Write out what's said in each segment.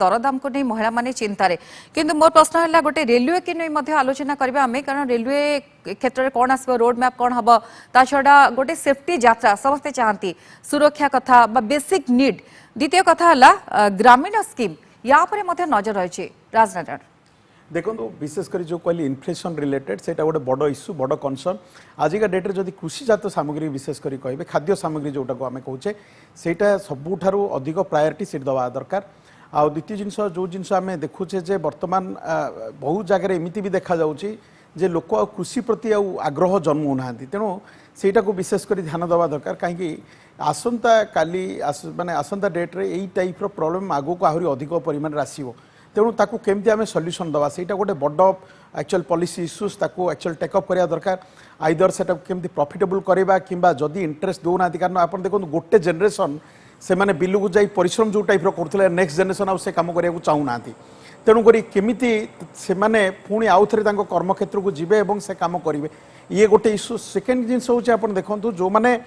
दरदाम को नहीं महिला माने चिंतार किंतु मोर प्रश्न है गोटे रेलवे की नहीं आलोचना करबा आमे कारण रेलवे क्षेत्र में कौन आसो रोड मैप कौन हम ता छड़ा गोटे सेफ्टी यात्रा समस्ते चाहती सुरक्षा कथा बेसिक नीड द्वितीय कथा है ग्रामीण स्कीम या नजर रही राजनारायण देखो विशेषकर जो कहली इन्फ्लेशन रिलेटेड से गोटे बड़ इश्यू बड़ कनसर्न आजिका डेट्रे जदि कृषिजात सामग्री विशेषकर कहे खाद्य सामग्री जोटा को आम कहे सेटा सबुठारु अधिक प्रायोरिटी सीट दवा दरकार आ द्वितीय जिनस जो जिनस आम देखुचे जे वर्तमान बहुत जगह एमती भी देखा जाउची जे लोक कृषि प्रति आग्रह जन्मु ना तेणु सेटा को विशेषकर ध्यान दवा दरकार कहीं आसंता काली माने आसंता डेट्रे यही टाइप प्रॉब्लम आगो को आहरी अधिक परिमाण आसो तेणु ताकू केमती आम सल्यूशन दवा सेटा गोटे बड़ एक्चुअल पॉलिसी इश्यूज ताकू एक्चुअल टेकअप करा दरकार आइदर सेटा केमती प्रॉफिटेबल करवा किंबा जदि इंटरेस्ट दौना कारण आप देखो गोटे जनरेशन से माने बिलू जाई परिश्रम जो टाइप करते नेक्स्ट जनरेशन आउ से काम करने चाहूना तेणुक केमिति से माने पुणी आउ थे कर्म क्षेत्र को जीवे और से काम करेंगे ये गोटे इश्यू सेकेंड जिन हूँ आप देखो जो मैंने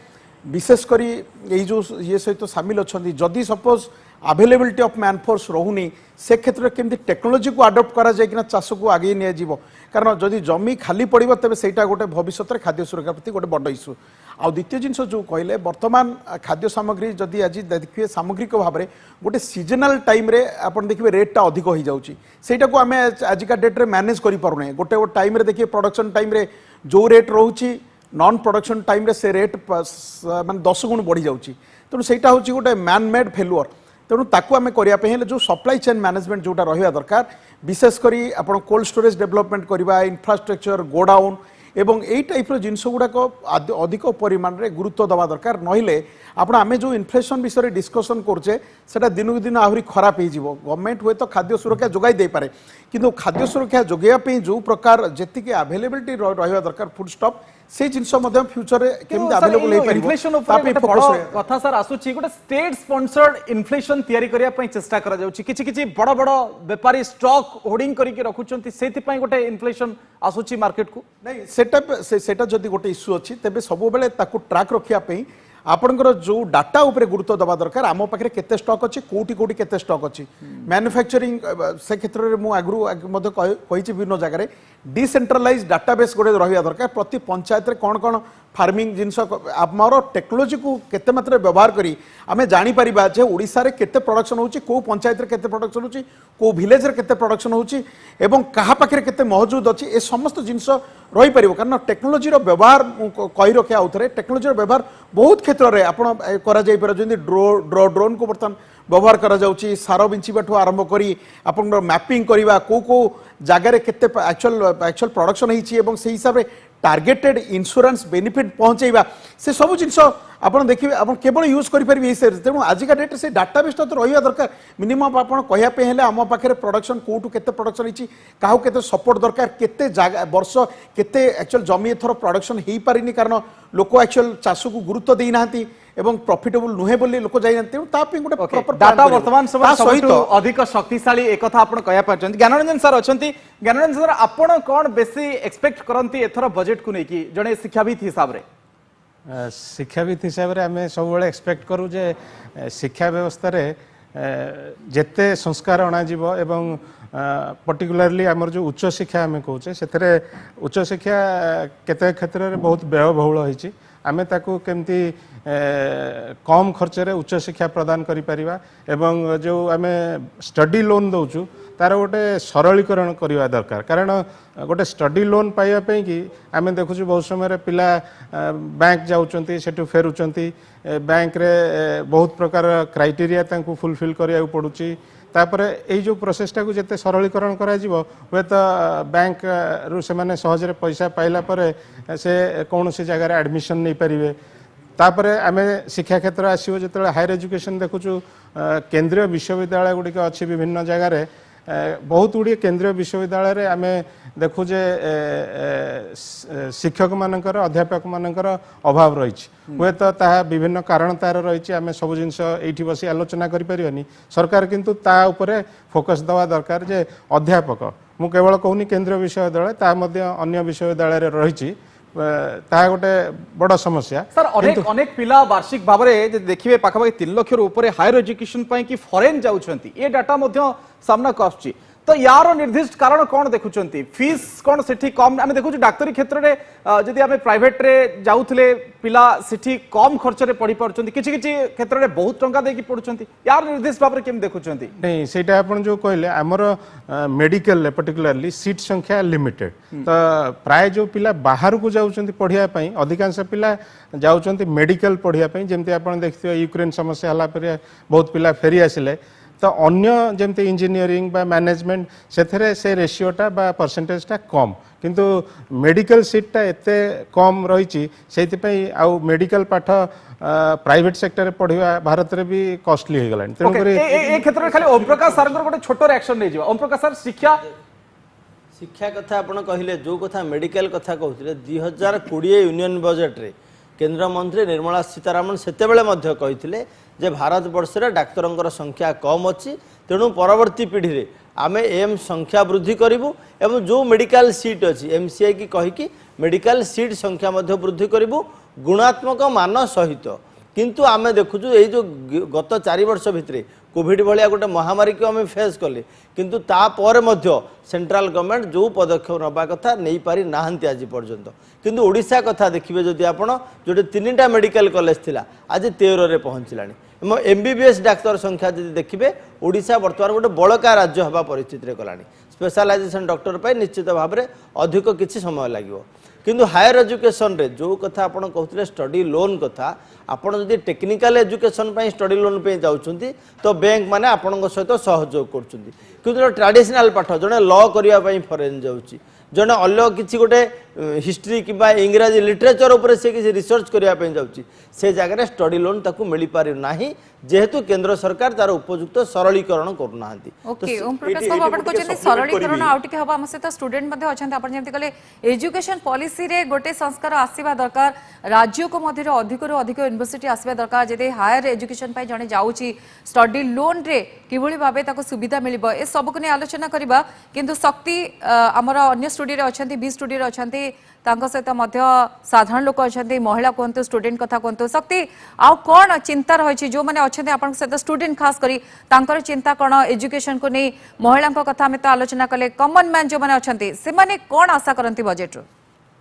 विशेषकर यही जो ये सहित सामिल अच्छा जदि सपोज अवेलेबिलिटी ऑफ मैनफोर्स रोनी से क्षेत्र में केमती टेक्नोलोजी को अडप्ट करा जाए कि चाष को आगे नियाजिव कारण जदि जमी खाली पड़ो तेज से गोटे भविष्य में खाद्य सुरक्षा प्रति गोटे बड़ इश्यू आ द्वितीय जिनस जो कहले बर्तमान खाद्य सामग्री जदि आज देखिए सामग्रिक भाव में गोटे सीजनाल टाइम रे आपन देखिए रेटा अधिक हो जाउची सेटा को आमे आजिका डेट रे मैनेज करि पारुने गोटे टाइम रे देखिए प्रोडक्शन टाइम रे जो रेट रोची नॉन प्रोडक्शन टाइम रे से रेट माने 10 गुण बढ़ी जाउची तेणु सेटा होची गोटे मैन मेड फेलुअर तेणु ताकू आम करने जो सप्लाई चेन मैनेजमेंट जोटा रहा दरकार विशेषकर आप कोल्ड स्टोरेज डेवलपमेंट करवा इंफ्रास्ट्रक्चर गोडाउन एवं यही टाइप जिनस गुड़ाक अधिक परिमाण में गुरुत्व दवा दरकार नहिले आपण आमे जो इन्फ्लेशन विषय डिस्कसन करछे सेटा दिनकु दिन आहरी खराब हो जिवो गवर्नमेंट हुए तो खाद्य सुरक्षा जोगाई दे पारे किंतु खाद्य सुरक्षा जोगाइया पे जो प्रकार जेतिके अवेलेबिलिटी रहिबा दरकार फूड स्टॉक से जिनस मध्य फ्यूचर रे केमि अवेलेबल हे परिबो इन्फ्लेशन ऊपर बड़ कथा सर आसुची गोटे स्टेट स्पॉन्सर्ड इन्फ्लेशन तयारी करिया पई चेष्टा करा जाउची किछि किछि बड़ बड़ व्यापारी स्टॉक होर्डिंग करिके रखुचंती सेति पई गोटे इन्फ्लेशन आसुची मार्केट को नहीं सेटा जदि गोटे इश्यू अछि तबे सब बेले ताकू ट्रैक रखिया पई आपणकर जो डाटा उपरे गुरुत्व दबा दरकार आम पाखे केते स्टॉक अच्छी कोटी कोटी केते स्टॉक अच्छी मैन्युफैक्चरिंग से क्षेत्र में मुझे आगु कही विभिन्न जगह डिसेंट्रलाइज डाटाबेस गोटे रहा दरकार प्रति पंचायत रे कौन कौन फार्मिंग जिनस आमर टेक्नोलोजी को केते मात्रा व्यवहार करी आमे जानी परिबा जे ओडिसा रे केते प्रोडक्शन होची को पंचायत रे केते प्रोडक्शन होची को विलेज रे केते प्रोडक्शन होची एवं कहा पाखे केते मौजूद अच्छी ए समस्त जिनस रही पारिबो कारण टेक्नोलोजी रो व्यवहार कही रखे आउथरे टेक्नोलोजी रो व्यवहार बहुत क्षेत्र में आपण करा जाई पारे जंदी ड्रोन को बर्तमान व्यवहार करा जाउची सार बिंचिबाठू आरंभ करी आपण मैपिंग करवा को जगार केते एक्चुअल प्रोडक्शन होईची एवं से हिसाब रे टार्गेटेड इंश्योरेंस बेनिफिट पहुंचेबा से सब जिनस आपन देखिबे आपन केवल यूज करि परिबे ए तेणु आजिका डेट से डाटाबेस तो रहिया दरकार मिनिमम आपन कहया पे हेले आम पाखे प्रोडक्शन कोटू केते प्रोडक्शन होईची काहू केते सपोर्ट दरकार केते वर्ष केते एक्चुअल जमी एथर प्रोडक्शन हेई पारिनी कारण लोक एक्चुअल चाष को गुरुत्व देई नाहंती एवं प्रॉफिटेबल नुहे बोली लोक जाई नाहंती तेणु ता पे गोटे प्रॉपर डाटा वर्तमान समय सहित अधिक शक्तिशाली एक कथा आपन कहया पाछन ज्ञानरंजन सर अछंती ज्ञानरंजन सर आपन कोन बेसी एक्सपेक्ट करंती एथर बजेट को नै कि जणे शिक्षाविद हिसाब रे शिक्षाविद हिसाब से आम सब एक्सपेक्ट करूँ जे शिक्षा व्यवस्था रे जेते संस्कार अणाजिव एवं पर्टिकुलरली आमर जो उच्च शिक्षा आम कहे से उच्च शिक्षा केते क्षेत्र में बहुत व्ययबहुल होईची आमे ताकू केमती कम खर्च रे उच्च शिक्षा प्रदान करि परिबा एवं जो आमे स्टडी लोन दउचु तार गोटे सरलीकरण करवा दरकार कारण गोटे स्टडी लोन पाइबा कि आम देखु बहुत समय पिला बैंक जाऊँच सेठू फेरुंच बैंक रे बहुत प्रकार क्राइटेरिया फुलफिल करा पड़ुची तापरे यही जो प्रोसेसटा को जिते सरलीकरण करा हे तो बैंक रु से माने सहजरे पैसा पाइला परे से कौन सी जगह एडमिशन नहीं पारे तापरे आमे शिक्षा क्षेत्र आसो जो हायर एजुकेशन देखुचु केंद्रीय विश्वविद्यालय गुड़िक अच्छी विभिन्न जगार बहुत गुड़िए केंद्रीय विश्वविद्यालय आम देखुजे शिक्षक मानकर अध्यापक मानकर अभाव रही हे तो ता विभिन्न कारण तार रही आम सब जिनस ये बसी आलोचना करें सरकार किंतु ता उपरे फोकस दवा दरकार जे अध्यापक मु केवल कहूनी केंद्रीय विश्वविद्यालय ता अन्य विश्वविद्यालय रही ताहा गोटे बड़ समस्या सर अनेक अनेक पिला वार्षिक भाव में देखिए पाखापाखि 3 लाख ऊपर हायर एजुकेशन कि फॉरेन जाउछंती ये डाटा मध्य सामना को आछी तो यार निर्दिष्ट कारण कौन देखुंट फीस कौन से कम आम देखु डाक्तरी क्षेत्र में जदि आम प्राइवेट रे जाउथले पिला सिठी कम खर्च रे पढ़ी पारछंती किछि क्षेत्र में बहुत टंका देकी पढुछंती यार निर्दिष्ट भाव में केम देखुंट नहीं सेटा आपण जो कहले हमर मेडिकल पर्टिकुलरली सीट संख्या लिमिटेड तो प्राय जो पिला बाहर को जाउछंती पढ़िया पई अधिकांश पिला जाउछंती मेडिकल पढ़िया पई जेमति आपण देखथियो यूक्रेन समस्या हला पर बहुत पिला फेरी आसिले तो अन्य जमती इंजीनियरिंग बा मैनेजमेंट से रेशियोटा बा परसेंटेजटा कम किंतु मेडिकल सीटटा एते कम रही आउ मेडिकल पाठ प्राइवेट सेक्टर पढ़िया भारत रे भी कॉस्टली हो गलानी तेणु करी ए क्षेत्र में खाली ओम प्रकाश सर गोटे छोट रिएक्शन नहीं ओम प्रकाश सर शिक्षा कथा आपण कहले जो कथा मेडिकल कथा कहते 2020 यूनियन बजेट रे केंद्र मंत्री निर्मला सीतारामन सेतेबेले मध्य कहिथिले जे भारत वर्ष रे डाक्तरंकर संख्या कम अछि तेणु परवर्ती पीढ़ी रे आमे एम संख्या वृद्धि करिवु एवं जो मेडिकल सीट अछि एमसीआई की कहि कि मेडिकल सीट संख्या मध्य वृद्धि करिवु गुणात्मक मान सहित किंतु आमे देखुछु एई जो गत 4 वर्ष भितरे कोविड भलिया गोटे महामारी को आम फेस कले किंतु तापर मध्य सेंट्रल गवर्नमेंट जो पदक्षेप नबा कथा नहीं पारि नाहंती आज पर्यंत किंतु ओडिशा कथा देखिए जदि आपण जोटे 3टा मेडिकल कॉलेज थिला आज 13 रे पहुंचलानी एमबीबीएस डाक्तर संख्या जदि देखिए ओडिशा वर्तमान गोटे बड़का राज्य हवा परिस्थिति रे गलानी स्पेशलाइजेशन डॉक्टर पाई निश्चित भाव में अधिक किछि समय लागिवो किंतु हायर एजुकेशन रे जो कथा आपण कहते स्टडी लोन कथा आपण जदि टेक्निकल एजुकेशन पाई स्टडी लोन पे जाउछंती तो बैंक माने आपण सहित सहयोग करछंती किंतु ट्रेडिशनल पाठ जने लॉ करिया पाई फॉरेन जाउची जने अलग किछि गोटे हिस्ट्री किबा इंग्रजी लिटरेचर ऊपर से किछि रिसर्च करिया पाई जाउची से जगह रे स्टडी लोन ताकू मिली पारि नाही जेहेतु केंद्र सरकार तार उपयुक्त सरलीकरण करू नाहंती ओके ओम प्रकाश बाबू आपण कहते सरलीकरण आउट के हबा हम से तो स्टूडेंट मध्ये अछंती आपण जेमति कहले एजुकेशन पॉलिसी रे गोटे संस्कार आसीबा दरकार राज्य को मध्ये अधिक रु अधिक यूनिवर्सिटी आसीबा दरकार जदि हायर एजुकेशन पाई जने जाउची स्टडी लोन रे किबोली भाबे ताको सुविधा मिलिबो ए सब को ने आलोचना करबा किंतु शक्ति हमर अन्य स्टूडियो रे अछंती बी स्टूडियो रे अछंती तांको सहित मध्य साधारण लोक अछंती महिला कोंतु स्टूडेंट कथा कोंतु शक्ति आ कोन चिंता रहछि जो माने अछंती आपण सहित स्टूडेंट खास करी तांकर चिंता कोन एजुकेशन को नै महिला को कथा में तो आलोचना कले कॉमन मैन जो माने अछंती से माने कोन आशा करंती बजेट रो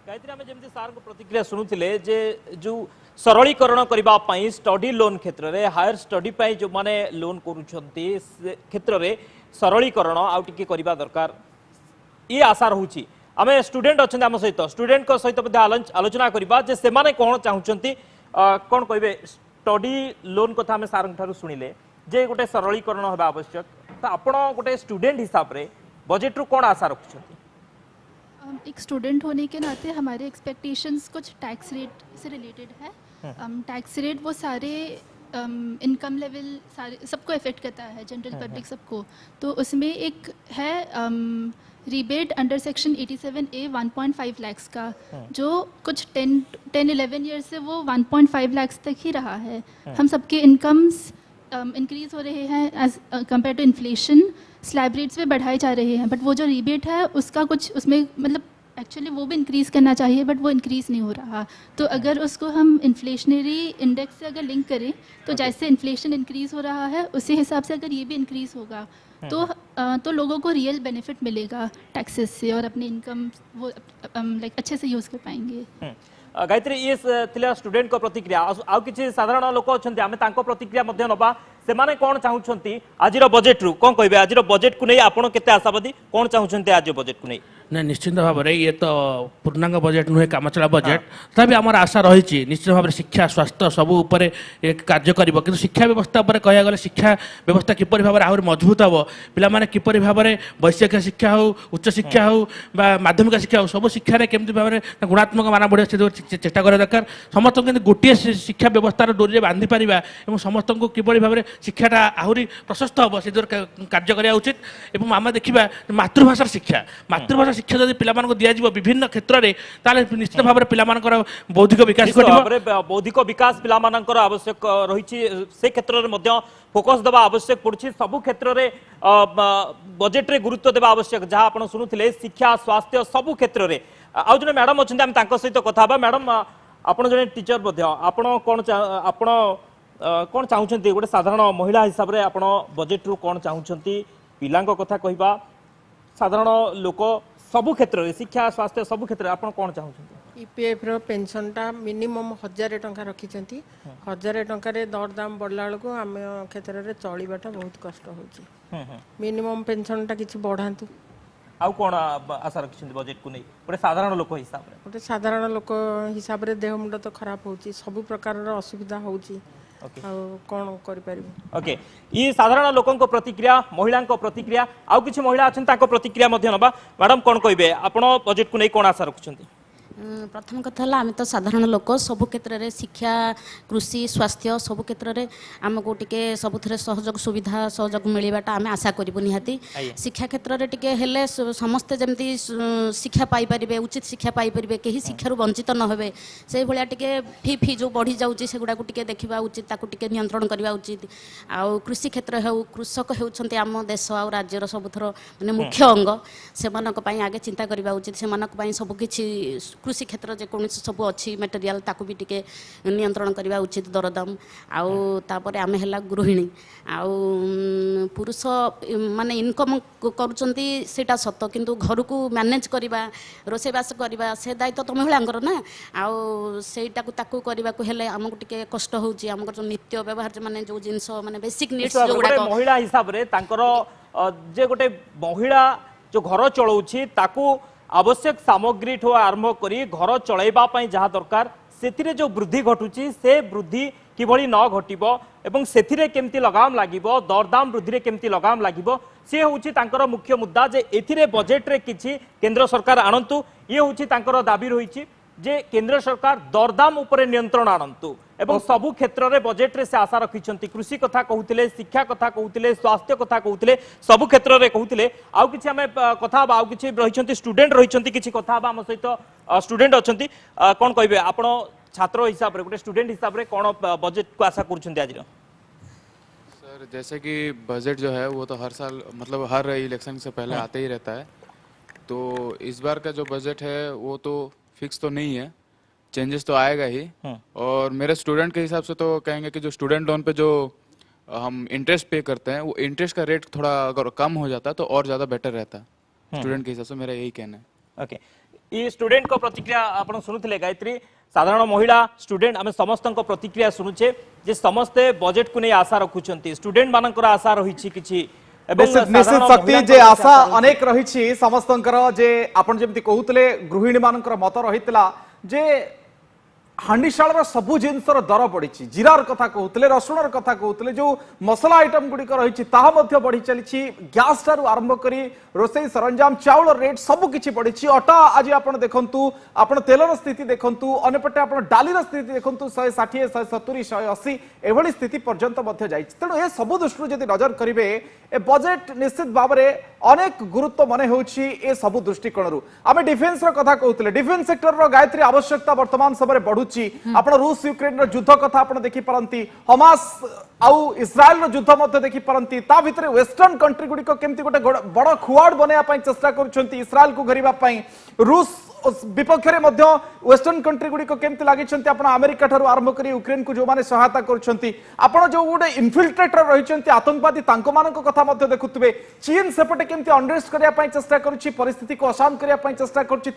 गायत्री आमे जेमति सार को प्रतिक्रिया सुनुथिले जे जो सरलीकरण करबा पई स्टडी लोन क्षेत्र रे हायर स्टडी पई जो माने लोन करूछंती क्षेत्र रे सरलीकरण आउ टिके करबा दरकार ये आशा रहउची आमे स्टूडेंट अछन आम सहित स्टूडेंट को सहित आलोचना करबा जे से माने कोन चाहुचंती कोन कहबे स्टडी लोन कथा आमे सारंग थारु सुनिले जे गोटे सरलीकरण होबा आवश्यक तो आपण गोटे स्टूडेंट हिसाब रे बजेट रु कोन आशा रखुछंती एक स्टूडेंट होने के नाते हमारे एक्सपेक्टेशंस कुछ टैक्स रेट से रिलेटेड है टैक्स रेट वो सारे इनकम लेवल सारे सबको इफेक्ट करता है जनरल पब्लिक सबको तो उसमें एक है rebate under section 87A 1.5 lakh का जो कुछ 10-11 ईयर्स से वो 1.5 लाख तक ही रहा है हम सबके इनकम्स इंक्रीज हो रहे हैं as compared to inflation slab rates पे बढ़ाए जा रहे हैं बट वो जो रिबेट है उसका कुछ उसमें मतलब एक्चुअली वो भी इंक्रीज़ करना चाहिए बट वो इंक्रीज़ नहीं हो रहा तो अगर उसको हम इन्फ्लेशनरी इंडेक्स से अगर लिंक करें तो जैसे इन्फ्लेशन इंक्रीज़ हो रहा है उसी हिसाब से अगर ये भी इंक्रीज़ होगा तो लोगों को रियल बेनिफिट मिलेगा टैक्सेस से और अपनी इनकम वो लाइक अच्छे से यूज़ कर पाएंगे गायत्री ये थिला स्टूडेंट को प्रतिक्रिया आउ किछि साधारण लोक अछंती आमे तांको प्रतिक्रिया मध्ये नबा से माने कोन चाहुछंती आजिरो बजेट रु कोन कहबे आजिरो बजेट को नै आपण केते आशावादी कोन चाहुछंती आज बजेट को नै ना निश्चित भाव में ये तो पूर्णांग बजेट नुहे कामचला बजेट तथापि आम आशा रही निश्चित भाव में शिक्षा स्वास्थ्य सबू उपर कार्य कर कि शिक्षा व्यवस्था उपर कह गले शिक्षा व्यवस्था किपर भाव में आहरी मजबूत हम पाने किपर भाव में वैषयिक शिक्षा हो उच्च शिक्षा हो माध्यमिक शिक्षा हो सब शिक्षार केमती भाव में गुणात्मक मान बढ़िया से चेष्टा करा दरकार समस्त गोटे शिक्षा व्यवस्थार डोरी बांधि पारिबा एवं समस्त को किपर भाव में शिक्षाटा आहरी प्रशस्त हम से कार्य करा उचित एवं आम देखा मातृभाषार शिक्षा मातृभाषा शिक्षा जब पिलामानको दिया विभिन्न क्षेत्र में ताले निश्चित भाव में पिलामानकर बौद्धिक विकास बौद्धिक विकास पिलामानकर आवश्यक रही से क्षेत्र में फोकस देवा आवश्यक पड़ुछि सबु क्षेत्र में बजेट रे गुरुत्व देवा आवश्यक जहाँ आप शुणुले शिक्षा स्वास्थ्य सबु क्षेत्र में आउ जने मैडम अछन्ते हम तांको सहित कथा बा मैडम आपण जने टीचर बध्य आपण कोन चाहुचंती गोटे साधारण महिला हिसाब रे आपण बजेट रु कोन चाहुचंती पिलांको कथा कहिबा साधारण लोक सबु क्षेत्र रे शिक्षा स्वास्थ्य सबु क्षेत्र रे आपण कोन चाहुचंती ईपीएफ रो पेंशन टा मिनिमम 1000 टंका रखिचंती 1000 टंका रे दर दाम बढ़ला को आम क्षेत्र रे चलीबाटा बहुत कष्ट होची मिनिमम पेंशन टा किछि बढ़ांतु आउ कोन आशा रखिचंती बजेट को नै गोटे साधारण लोक हिसाब रे गोटे साधारण लोक हिसाब रे देह मुंड तो खराब होची सब प्रकार रो असुविधा होची कौन करिपारिबो ओके ई साधारण लोकंको प्रतिक्रिया महिलांको प्रतिक्रिया आउ किछि महिला अछन ताको प्रतिक्रिया मध्ये नबा मैडम कोन कहबे आपण बजेट को नै कोन आशा रखुचंती प्रथम कथा आम तो साधारण लोक सबु क्षेत्र में शिक्षा कृषि स्वास्थ्य सबु क्षेत्र में आमको टिके सबुथ सहयोग सुविधा सहयोग मिलवाटा आम आशा करूँ निहाती शिक्षा क्षेत्र में टिके हेले समस्ते जमती शिक्षा पाइपर उचित शिक्षा पाइपर कहीं शिक्षार वंचित न हे से भाया टिके फी जो बढ़ी जाऊँगी सेगुड़ा टिके देखा उचित ताकू टिके नियंत्रण करवा उचित आउ कृषि क्षेत्र हो कृषक होउछन्ते आम देश आ राज्यर सबुथर माने मुख्य अंग से आगे चिंता करवा उचित से सबकि कृषि क्षेत्र जेकोसी सब अच्छी मटेरियल ताकू भी टिके नियंत्रण करवा उचित दरदाम आउ तापर आमे हला गृहिणी आउ पुरुष माने इनकम करूचंती सेटा सत किंतु घर को मैनेज करवा रोसेबास करवा से दायित्व तो महिलांकर ना आउ सेटा को ताकू करवा को हेले हमको टिके कष्ट होउची हमको जो नित्य व्यवहार माने जो जिंस माने बेसिक नीड्स जो गुडा महिला हिसाब रे तांकर जे गोटे महिला जो घर चलाउची ताकू आवश्यक सामग्री ठो आरंभ करी घर चलाइबा पई जहा दरकार सेथिरे जो वृद्धि घटुची से वृद्धि किभली न घटिबो एवं सेथिरे केमती लगाम लागिबो दरदाम वृद्धि रे केमती लगाम लागिबो से होउची तांकर मुख्य मुद्दा जे एथिरे बजेट रे किछि केंद्र सरकार आनंतु ये होउची तांकर दाबी रहिछि जे केंद्र सरकार दरदाम उपरे नियंत्रण आनंतु एवं सबु क्षेत्र रे बजेट रे से आशा रखिछंती कृषि कथा कहउतिले शिक्षा कथा कहउतिले स्वास्थ्य कथा कहउतिले सबु क्षेत्र रे कहउतिले आउ किछि हमें कथा आउ किछि रहिछंती स्टूडेंट रहिछंती किछि कथा हम सहित स्टूडेंट अछंती कोन कहबे आपण छात्र हिसाब रे गोटे स्टूडेंट हिसाब रे कोन बजेट को आशा करूछंती आज सर जैसे कि बजट जो है वो तो हर साल मतलब हर इलेक्शन से पहले आते ही रहता है तो इस बार का जो बजट है वो तो फिक्स तो नहीं है चेंजेस तो आएगा ही और मेरे स्टूडेंट के हिसाब से तो कहेंगे कि जो स्टूडेंट लोन पे जो हम इंटरेस्ट पे करते हैं वो इंटरेस्ट का रेट थोड़ा अगर कम हो जाता तो और ज्यादा बेटर रहता स्टूडेंट के हिसाब से मेरा यही कहना है ओके ये स्टूडेंट को प्रतिक्रिया आपण सुनुथिले गायत्री साधारण महिला स्टूडेंट आम समस्त प्रतिक्रिया सुनुचे जे समस्ते बजेट को नहीं आशा रखुचंती स्टूडेंट मानकर आशा रही किछि निश्चित शक्ति जे आशा अनेक रही समस्तंकर जे आपण जेमती कहूतले गृहिणी मानकर मत रहितला जे हांडीशाल सबू जिनसर दर बढ़ी जीरार कथा कहते रसुणर कथा कहते जो मसला आइटम गुड़िक रही बढ़ी चली गैस ठार आरंभ कर रोसई सरंजाम चाउल रेट सबकि बढ़ी अटा आज आप देखु आप तेलर स्थिति देखु अंपटे आप डालीर स्थिति देखु 160 170 180 एभली स्थिति पर्यंत तेणु ये सब दृष्टि जब नजर करेंगे ए बजेट निश्चित भाव में अनेक गुरुत्व मन हो सब दृष्टिकोण आम डिफेन्स कथा कहते डिफेन्स सेक्टर गायत्री आवश्यकता वर्तमान समय बढ़ुची आपण रूस यूक्रेन युद्ध कथा आप देखिपारती हमास आउ इस्राएल युद्ध मध्य देखिपारती ता भितर वेस्टर्न कंट्री गुड़िक केमती गोटे बड़ खुआड़ बनवाई चेष्टा करुछंती इस्राएल को घेरिबा रूस विपक्ष में वेस्टर्न कंट्री गुड़िक केमती लगी अमेरिका ठार आरंभ कर यूक्रेन को जो माने सहायता करुछंती आपण जो गोटे इनफिल्ट्रेटर रही आतंकवादी कथा देखुवे चीन सेपटे केमती अंडरस्ट करने चेष्टा करुच्ची परिस्थिति को अशांत करने चेष्टा करुच्ची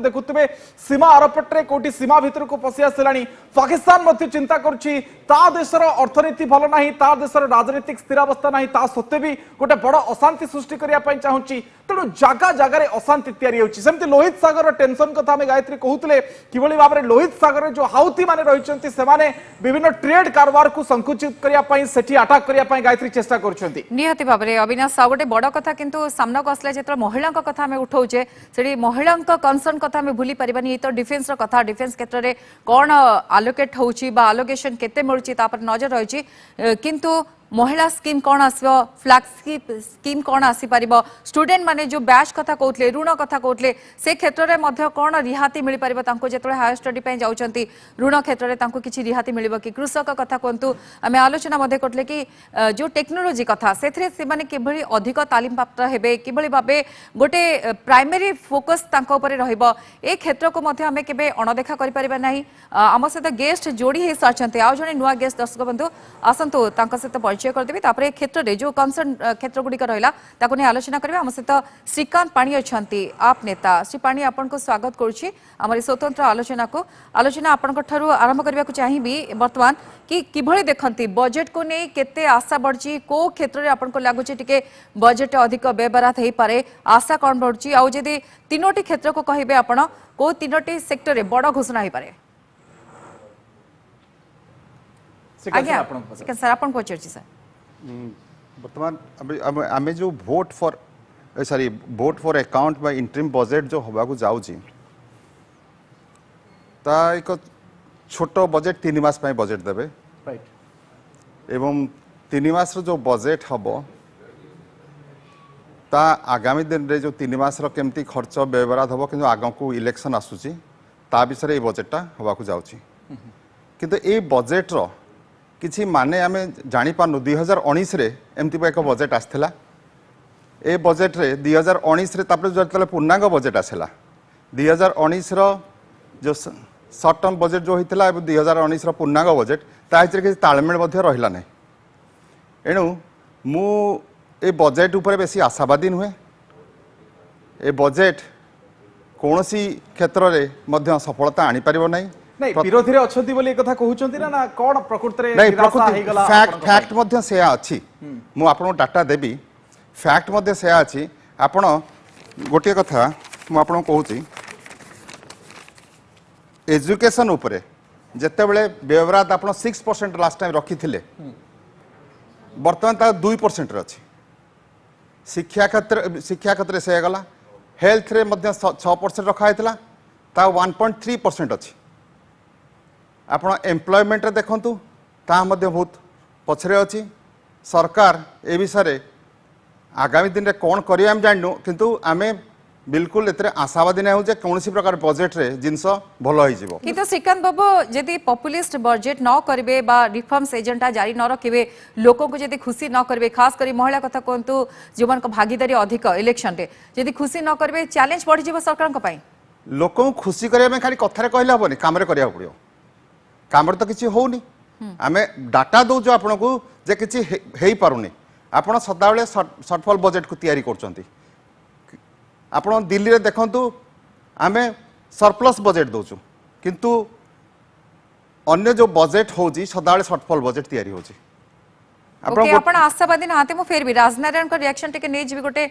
देखुवे सीमा आरपटे कोटी सीमा भितर को पशि आसानी पाकिस्तान चिंता करुच्ची ता देशर अर्थनीति भल ना ता देशर राजनीतिक स्थिरावस्था ना ता सत्वे भी गोटे बड़ अशांति सृष्टि करने चाहूँगी तेणु जगह जगह अशांति तैयारी होची सेमती लोहित सागर टेंशन कथा आम गायत्री कहते किभली भाव में लोहित सागर जो हाउथी माने रहिचंती सेमाने विभिन्न ट्रेड कारबार को संकुचित करने सेठी अटैक करने गायत्री चेष्टा करुछंती निहाती भाव में अविनाश आ गोटे बड़ कथा किंतु सामना को आसला जो महिला कथा आम उठाऊे से महिला कनसर्न कथा आम भूली पारिबानी तो डिफेन्स कथा डिफेन्स क्षेत्र में कौन आलोकेट होची बा आलोकेशन केते मिलुची तापर नजर रही किंतु महिला स्कीम कौन आसो फ्लैगशिप स्कीम कौन आसी पारिबो स्टूडेंट माने जो बैच कथा कहते ऋण कथा कहते से क्षेत्र में मध्य कौन रिहाती मिल पारिबो तांको जेतले हायर स्टडी पे जाउचंती ऋण क्षेत्र में तांको किछि रिहाती मिलिबो कि कृषक कथा कहतु आमे आलोचना मध्य करले कि जो टेक्नोलोजी कथा सेथरे से माने किभली अधिक तालीम प्राप्त हेबे किभली भाबे गोटे प्राइमरी फोकस तांको ऊपर रहइबो ए क्षेत्र को मध्य आमे केबे अणदेखा करि परिबा नाही आम सहित गेस्ट जोड़ी हे साचंती आ जने नुआ गेस्ट दर्शक बंधु आसंतु तांको सहित परिचय करदेबी तापरे क्षेत्र रे जो कंसर्न क्षेत्र गुडी का रहला ताको ने आलोचना करबे आम सहित श्रीकांत पाणी अछंती आप नेता श्री पाणी आपन को स्वागत करूची हमर स्वतंत्र आलोचना आपन को थारु आरंभ करबा को चाहिबी वर्तमान कि किभली देखंती बजेट को नै केते आशा बढ़ची को क्षेत्र रे आपन को लागुची टिके बजेट अधिक व्यवहार हेई पारे आशा कोन बढ़ची आ जदी तीनोटी क्षेत्र को कहिबे आपण को तीनोटी सेक्टर रे बड़ घोषणा हेई पारे आज्ञा सर आपन पहुंची सर वर्तमान आमे जो वोट फॉर अकाउंट बा इंटरिम बजेट जो होबा को जाउची ता एक छोट बजेट 3 मास पय बजेट देबे राइट एवं 3 मास रो जो बजेट हबो ता आगामी दिन रे जो 3 मास रो केमती खर्च व्यवहार हबो किंतु आगम को इलेक्शन आसुची ता विषय ए बजेटटा होबा को जाउची किंतु ए बजेट रो किसी माने आमे जानी पानु 2019 रे एमती एक बजेट आसथिला ए बजेट रे 2019 रे तापर जतले पूर्णांग बजेट आसला 2019 रो जो शॉर्ट टर्म बजेट जो होइतिला 2019 रो पूर्णांग बजेट ता हिचरे के तालमेल मध्ये रहिला नै एणु मु ए बजेट ऊपर बेसी आशावादी नुहे ए बजेट कोनोसी क्षेत्र रे मध्ये सफलता आनी परिबो नै नहीं विरोधी रे अछंती बोली एक कथा कहउचंती ना कोन प्रकृति रे नहीं निराशा हे गला फैक्ट मध्ये से अछि मु आपन डाटा देबी फैक्ट मध्ये से अछि आपन गोटे कथा मु आपन कहउची एजुकेशन ऊपर जते बेले व्यवहार आपन 6% लास्ट टाइम रखी थिले वर्तमान ता 2% रे अछि शिक्षा क्षेत्र से गला हेल्थ रे मध्ये 6% रखा हेतला ता 1.3% अछि आपण एम्प्लॉयमेंट देखंतु ता मध्ये बहुत पछरे अछि सरकार ए विषय आगामी दिन रे कोन करिया हम जाननु किंतु आमे बिल्कुल एतरे आशावादी नै हो जे कोनसी प्रकार बजेट रे जिंस भलो होई जिवो किंतु श्रीकांत बाबू यदि पॉपुलिस्ट बजेट न करबे बा रिफॉर्म्स एजेंडा जारी न रखिबे लोकों को यदि खुशी न करबे खास करी महिला कथा कोंतु जीवन को भागीदारी अधिक इलेक्शन रे यदि खुशी न करबे चैलेंज बढ़ी जिवो सरकार को पई लोकों खुशी करिया में खाली कथारे कहले हबनी काम रे करिया पड़ियो काम तो किसी होनी आमे डाटा दो जो आपन को जे किसी हेई पारुनी आपन सदाबेले शॉर्टफॉल बजेट को तैयारी करचंती आपन दिल्ली रे देखंतु आमे सरप्लस बजेट दोचु किंतु अन्य जो बजेट होजी सदाबेले शॉर्टफॉल बजेट तैयारी होजी आपण आशावादी नाते मो फेर भी राजनारायण को रिएक्शन टिके नै जिवि गोटे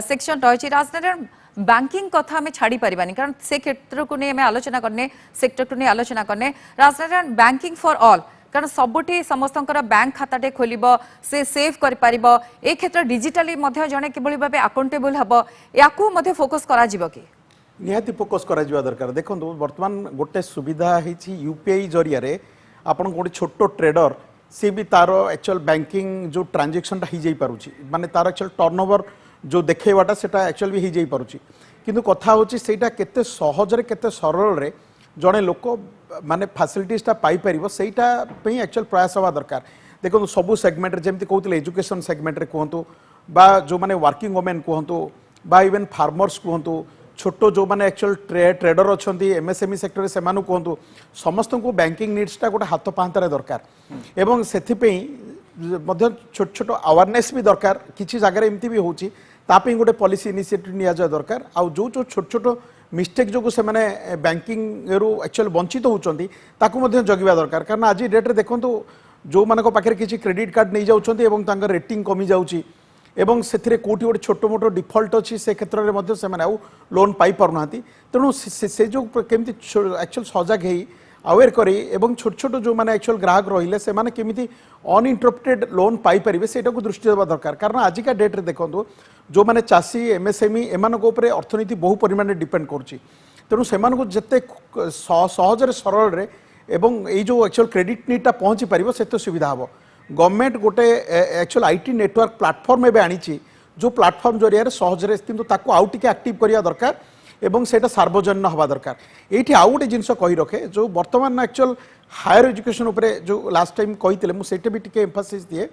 सेक्शन रहछि राजनारायण बैंकिंग कथा हमें छाड़ी पारिबानी कारण से क्षेत्र को नहीं हमें आलोचना करने सेक्टर को नहीं आलोचना करने राजनारायण बैंकिंग फॉर ऑल कारण सबुठी समस्तंकर बैंक खाताटे खोलिबो से सेव कर पारिबो ए क्षेत्र डिजिटली मध्ये जने किबळी भाबे अकाउंटेबल हबो याकू मध्ये फोकस करा जिवो कि निहाती फोकस करा जिवा दरकार देखंतु वर्तमान गोटे सुविधा हिची यूपीआई जरिया रे आपण गोटे छोटो ट्रेडर से भी तार एक्चुअल बैंकिंग जो ट्रांजैक्शन हि जाई पारुची माने तार एक्चुअल टर्नओवर जो देखेवाटा सेटा एक्चुअल भी हो पारुची किंतु कथा होची सेटा केते सहज रे केते सरल रे जड़े लोक माने फैसिलिटीजटा पाई परिबो सेटा पे एक्चुअल प्रयास हवा दरकार देखो सबु सेगमेंट रे जेमति कहउतले एजुकेशन सेगमेंट रे कहंतु बा जो माने वर्किंग वुमेन कहंतु बा इवन फार्मर्स कहंतु छोटो जो माने एक्चुअल ट्रेडर अछंती एमएसएमई सेक्टर रे सेमानु कहंतु समस्त को बैंकिंग नीड्सटा गोटे हाथ पांतारे दरकार एवं सेथि पे मध्य छोट छोट अवेयरनेस भी दरकार किछि जगह एमती भी होची तापे गोटे पॉलिसी इनिशिएटिव निया जा दरकार आ जो जो छोट छोट मिस्टेक जो से माने बैंकिंग रो एक्चुअल वंचित होउचंती ताकू मध्य जगिबा दरकार कारण आज डेट रे देखंतु जो मानको पाखरे किछि क्रेडिट कार्ड नै जाउचंती एवं तांकर रेटिंग कमी जाउची एवं सेथिरे कोटी गोटे छोट मोटो डिफॉल्ट अच्छी से क्षेत्र में मध्य से माने आउ लोन पाई पारुनांती तेणु से जो केमती एक्चुअल सजग हेई अवेयर करी एवं छोट छोट जो माने एक्चुअल ग्राहक रहिले से माने केमिति अनइंटरप्टेड लोन पाई परिबे सेटा को दृष्टि देबा दरकार कारण आजिका डेट रे देखंतु जो माने चासी एमएसएमई एमानको ऊपर अर्थनीति बहु परिमाण में डिपेंड करछि तेणु सेमानको जते सहज रे सरल रे एवं ए जो एक्चुअल क्रेडिट नीडटा पहुंची पारिबो सेते सुविधा हबो गवर्नमेंट गोटे एक्चुअल आईटी नेटवर्क प्लाटफर्म एवं आनी जो प्लाटफर्म जरिया सहजरे किंतु ताको आउ टिके एक्टिव करिया दरकार एवं सेटा सार्वजनिक हवा दरकार ये आउ गोटे जिनस कही रखे जो वर्तमान एक्चुअल हायर एजुकेशन उपरे जो लास्ट टाइम कही मुझे भी टिके एम्फासिस दिए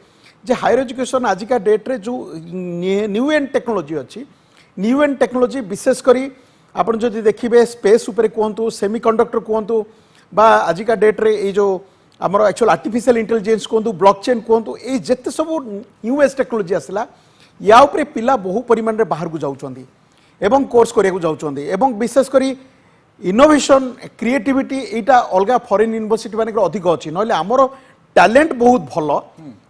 जे हायर एजुकेशन आजिका डेट रे जो न्यू एंड टेक्नोलॉजी अच्छी न्यू एंड टेक्नोलॉजी विशेष करी आपन जदि देखिबे स्पेस उपरे कहतु सेमीकंडक्टर कहतु बा आजिका डेट रे ये जो आमर एक्चुअल आर्टिफिशियल इंटेलिजेंस कहतु ब्लॉकचेन कहतु ये जिते सब न्यू एज टेक्नोलॉजी आसला या उपरे पिला बहु परिमाण रे बाहर को जाउचंदी एवं कोर्स करिया जाउचंदी एवं विशेष करी इनोवेशन क्रिएटिविटी एटा अलगा फॉरेन यूनिवर्सिटी माने अधिक अछि नले हमर टैलेंट बहुत भलो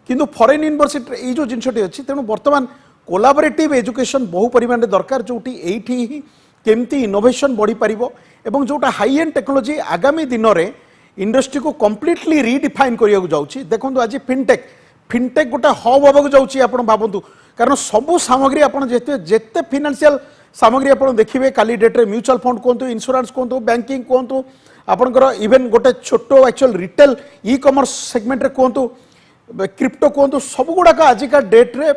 किंतु फॉरेन यूनिवर्सिटी ये जो जिनसटी अच्छी तेणु वर्तमान कोलाबोरेटिव एजुकेशन बहु परिमाण रे दरकार जोटी एठी ही केमती इनोवेशन बढ़ी पारिबो एवं जोटा हाई एंड टेक्नोलॉजी आगामी दिन में इंडस्ट्री को कंप्लीटली रिडिफाइन करिया जाउची देखंतु आज फिनटेक गोटे हब होबाक जाउची आपण भाबंतु कारण सबु सामग्री आपण जेते फाइनेंशियल सामग्री आपण देखिबे काली डेट रे म्यूचुअल फंड कहतु इंश्योरेंस कहतु बैंकिंग कहतु आपनकर इवन गोटे छोट actual retail e commerce segment रे कहतु क्रिप्टो कहतु सब गुड़ाक आजिका डेट रे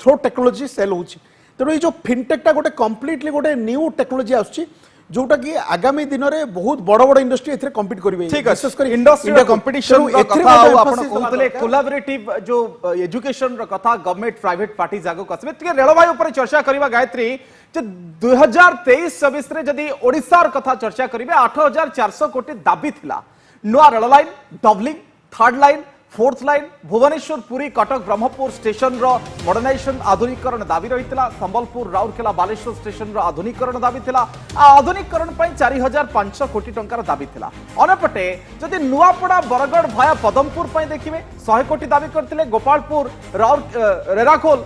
थ्रो टेक्नोलॉजी सेल होची तेणु ये जो फिनटेकटा गोटे कंप्लीटली गोटे न्यू टेक्नोलॉजी आछी जोटा कि आगामी दिन में बहुत बड़ बड़ इंडस्ट्री एथरे कम्पीट करिवे विशेष कर इंडस्ट्री कंपीटिशन कथा आपण कहतले कोलैबोरेटिव जो एजुकेशन रो कथा गवर्नमेंट प्राइवेट पार्टी जागो कसबे टिके रेलवे ऊपर चर्चा करिवा गायत्री जे 2023-24 रे जदी ओडिसा र कथा चर्चा करिवे 8400 कोटी दाबी थिला नुआ rail line doubling third line fourth line Bhubaneswar Puri Cuttack Brahmapur station रो मॉडर्नाइजेशन आधुनिकरण दाबी रही संबलपुर राउरकेला बालेश्वर स्टेशन रो आधुनिकरण दाबी थिला आधुनिकरण 4500 कोटी टंकार दाबी थिला अनेपटे जदि नुआपड़ा बरगढ़ भाया पदमपुर देखिए 100 कोटी दाबी करते गोपालपुर रेराखोल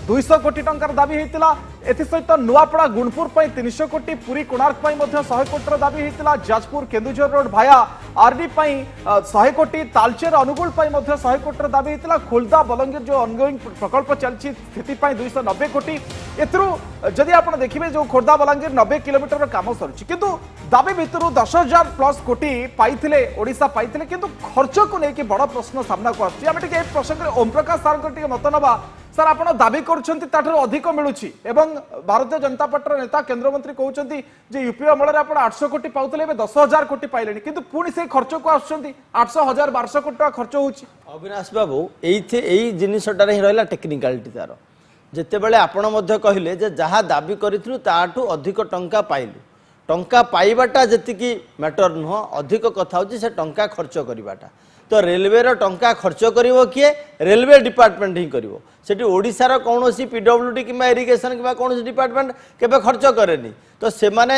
200 कोटी टंकार दाबी होता एसत नुआपड़ा गुणपुर 300 कोटी पुरी कोणार्क 100 कोटी दाबी होता जाजपुर केन्दुझर रोड भाया आरडी 100 कोटी तालचेर अनुगुल 100 कोटी दाबी होता खोलदा बलंगीर जो ऑनगोइंग प्रकल्प चलती 290 कोटी एदी आप देखिए जो खोर्धा बलांगीर 90 किलोमीटर काम सरुची किंतु दाबी भितर 10,000 प्लस कोटी पाइथिले ओडिशा पाइथिले किंतु खर्च को लेकिन बड़ प्रश्न सामना को आछि आमे टिके प्रसंग ओम प्रकाश सार को टिके मत नबा सर आपण दाबी करछंती ताठर अधिक मिलुची एवं भारतीय जनता पार्टी नेता केंद्र मंत्री कहउछंती जे यूपी अमल रे आपण 800 कोटी पाउतले बे 10,000 कोटी पाइलेनी किंतु पुनी से खर्च को आछंती 800,000 1200 कोटी खर्च होउची अविनाश बाबू एई जिनिसटा रे रहला टेक्निकलिटी तार जेतेबेले आपण मध्य कहिले जे जहा दाबी करिथलु ताठू अधिक टंका पाइलु टंका पाइबाटा जतिकी मैटर नुह अधिक कथा होची से टंका खर्च करिबाटा तो रेलवे रो टंका खर्च करिवो किए रेलवे डिपार्टमेंट ही करिवो सेठी ओडिसा रो कोनोसी पीडब्ल्यूडी किबा इरिगेशन किबा कोनोसी डिपार्टमेंट केबे खर्च करेनी तो से माने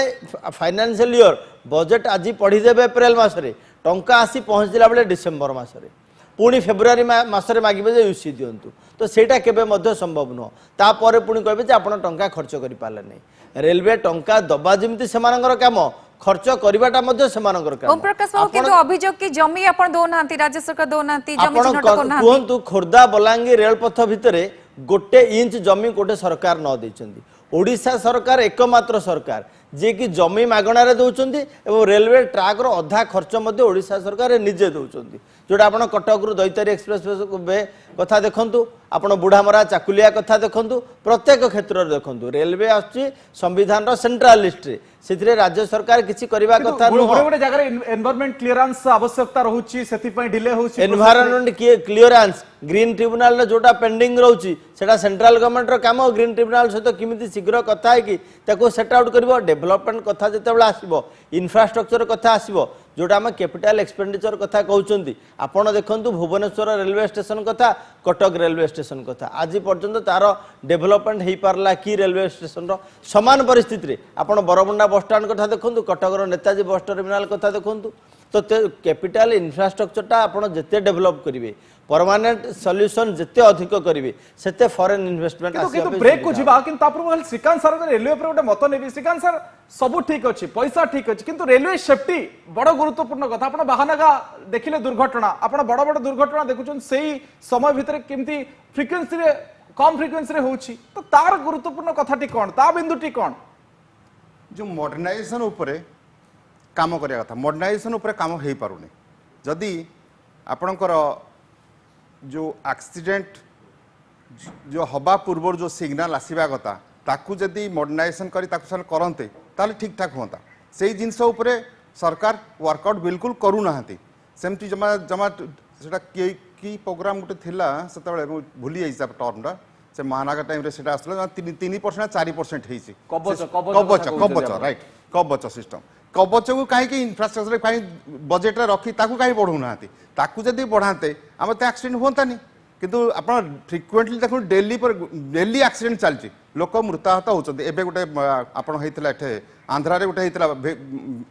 फाइनेंशियल ईयर बजेट आज पढ़ी देबे अप्रैल मासरे टंका आसी पहुंचला बेले डिसेंबर मासरे पुणी फेब्रुआरी मासरे मागिबे जे यूसी दियंतु तो सेटा केबे मध्य संभव नुह तापर पुणी कहबे जे आपण टंका खर्च करि पाले नै रेलवे टंका दबा जेमति सेमानकर काम खर्च करबाटा मध्य सेमानकर काम ओम प्रकाश बाबू किंतु अभियोग कि जमी आपण दोनांती राज्य सरकार दोनांती जमी चिन्हट करनांती कोंतु खोर्धा बलांगीर रेलपथ भितरे गोटे इंच जमी गोटे सरकार न दैछंती ओडिशा सरकार एकमात्र सरकार जे कि जमी मागणार दौरान और रेलवे ट्राक रो अधा खर्च मध्य ओडिशा सरकार निजे दौरान जोटा आप कटक रु दैतारी एक्सप्रेस वे कथा देखु आपण बुढ़ामरा चाकुलिया कथा देखु प्रत्येक क्षेत्र में देखु रेलवे आसुची संविधान सेंट्रल लिस्ट से राज्य सरकार किसी करबा कथा गोटे जगह एनवायरनमेंट क्लियरेंस आवश्यकता रहउची सेति पई डिले होउची एनवायरनमेंट क्लियरेंस ग्रीन ट्रिब्यूनल जोटा पेंडिंग रहउची सेटा सेंट्रल गवर्नमेंट रो काम ग्रीन ट्रिब्यूनल सहित किमिति शीघ्र कथा है कि ताको सेट आउट करबो डेवलपमेंट कथा जेतेबेला आसीबो इंफ्रास्ट्रक्चर कथा आसीबो जोटा आम कैपिटल एक्सपेंडिचर कथा कहउचंती आपण देखंतु भुवनेश्वर रेलवे स्टेशन कथा कटक रेलवे स्टेशन कथा आज पर्यंत तार डेवलपमेंट हो पारला कि रेलवे स्टेशन रो समान परिस्थिति रे आपण बरमुंडा बस स्टैंड कथा देखंतु कटक रो नेताजी बस टर्मिनल कथा देखंतु तो कैपिटल इंफ्रास्ट्रक्चरटा आपण जेते डेवलप करिवे परमानेंट सॉल्यूशन जिते अधिक करेंगे सेते फॉरेन इन्वेस्टमेंट किंतु ब्रेक को जीवा किंतु तापर श्रीकांत सर रेलवे पर गोटे मत नेबी श्रीकांत सर सब ठीक अच्छी पैसा ठीक अच्छी किंतु रेलवे सेफ्टी बड़ गुरुत्वपूर्ण कथा आपण बाहानगा देखिले दुर्घटना आपण बड़ बड़ दुर्घटना देखुछन सेही समय भितर केमती फ्रिक्वेंसी रे कम फ्रिक्वेंसी रे होउची तो तार गुरुत्वपूर्ण कथाटी कोन ता बिंदुटी कोन जो मॉडर्नाइजेशन ऊपर काम करिया कथा मॉडर्नाइजेशन ऊपर काम हेई पारुनी जदी आपणकर जो एक्सीडेंट जो हवा पूर्व जो सिग्नाल आसवा कथा ताकू जदि मॉडर्नाइजेशन करी ताकू सन करते ताले ठीक ठाक होता से जिनस उपरे सरकार वर्कआउट बिल्कुल करूना सेमती जमा जमा सेटा की प्रोग्राम गोटे थिला सेतबेले भूली जाइसा टर्मटा से महानागा टाइम रे सेटा आसला 3% 4% हेछि कवच कवच राइट कवच सिस्टम कवच को कहीं इंफ्रास्ट्रक्चर कहीं बजेट रे रखी ताकू कहीं बढ़ौना ताकू जदि बढ़ाते आम तो एक्सीडेंट होतानी किंतु आप फ्रिक्वेंटली देखो डेली पर डेली एक्सीडेंट चलती लोक मृताहत होती एवं गोटे आप होते आंध्रा रे गोटे होता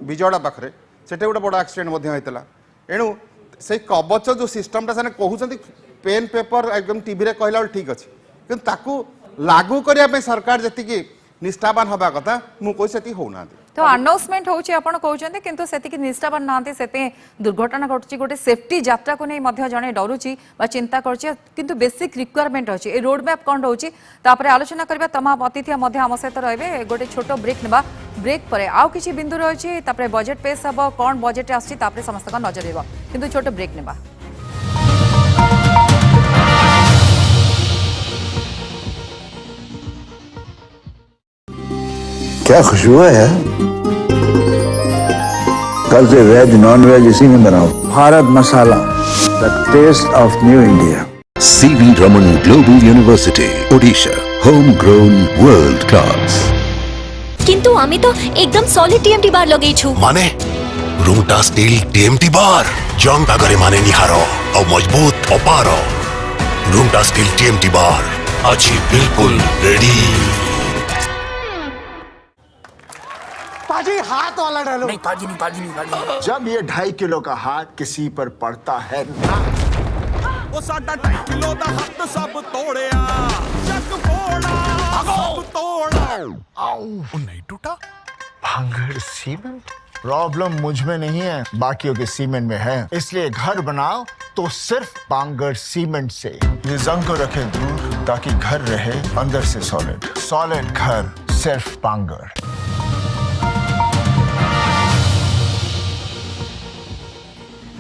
विजयवाड़ा पाखे से गोटे बड़ एक्सीडेंट होता एणु से कवच जो सिस्टमटा से कहते पेन पेपर एकदम टीवी रे कहला ठीक अच्छे किंतु ताकू लागू करने सरकार जी निष्ठावान हवा कथा मुझे से होना तो अनाउंसमेंट होची आपण कहउचंती किंतु सेति की निष्ठावान नांती सेते दुर्घटना घटुची गोटे सेफ्टी यात्रा को नहीं मध्य जने डरुची बा चिंता करची किंतु बेसिक रिक्वायरमेंट होची ए रोड मैप कोन होची तापरे आलोचना करबा तमाम अतिथि मध्य हम सहित रहबे गोटे छोटो ब्रेक नेबा ब्रेक परे आउ किछि बिंदु रहची तापरे बजेट पेश हबो कोन बजेट आछि तापरे समस्त का नजर रहबो किंतु छोटो ब्रेक नेबा क्या खुशबू है यार कल से वेज नॉन वेज इसी में बनाओ Bharat Masala the taste of new India CV Raman Global University Odisha homegrown world class किंतु आमी तो एकदम सॉलिड TMT बार लगई छु माने रूमटा स्टील TMT बार जंग अगरे माने निखारो और मजबूत अपारो रूमटा स्टील TMT बार आज बिल्कुल रेडी पाजी हाथ वाला डालो नहीं पाजी नहीं जब ये 2.5 किलो का हाथ किसी पर पड़ता है ना वो साडा 2.5 किलो दा हाथ सब तोड़या जग फोड़ा सब तोड़ा आओ वो नहीं टूटा भांगड़ सीमेंट प्रॉब्लम मुझ में नहीं है बाकियों के सीमेंट में है इसलिए घर बनाओ तो सिर्फ बांगड़ सीमेंट से ये जंग को रखे दूर ताकि घर रहे अंदर से सॉलिड घर सिर्फ बांगड़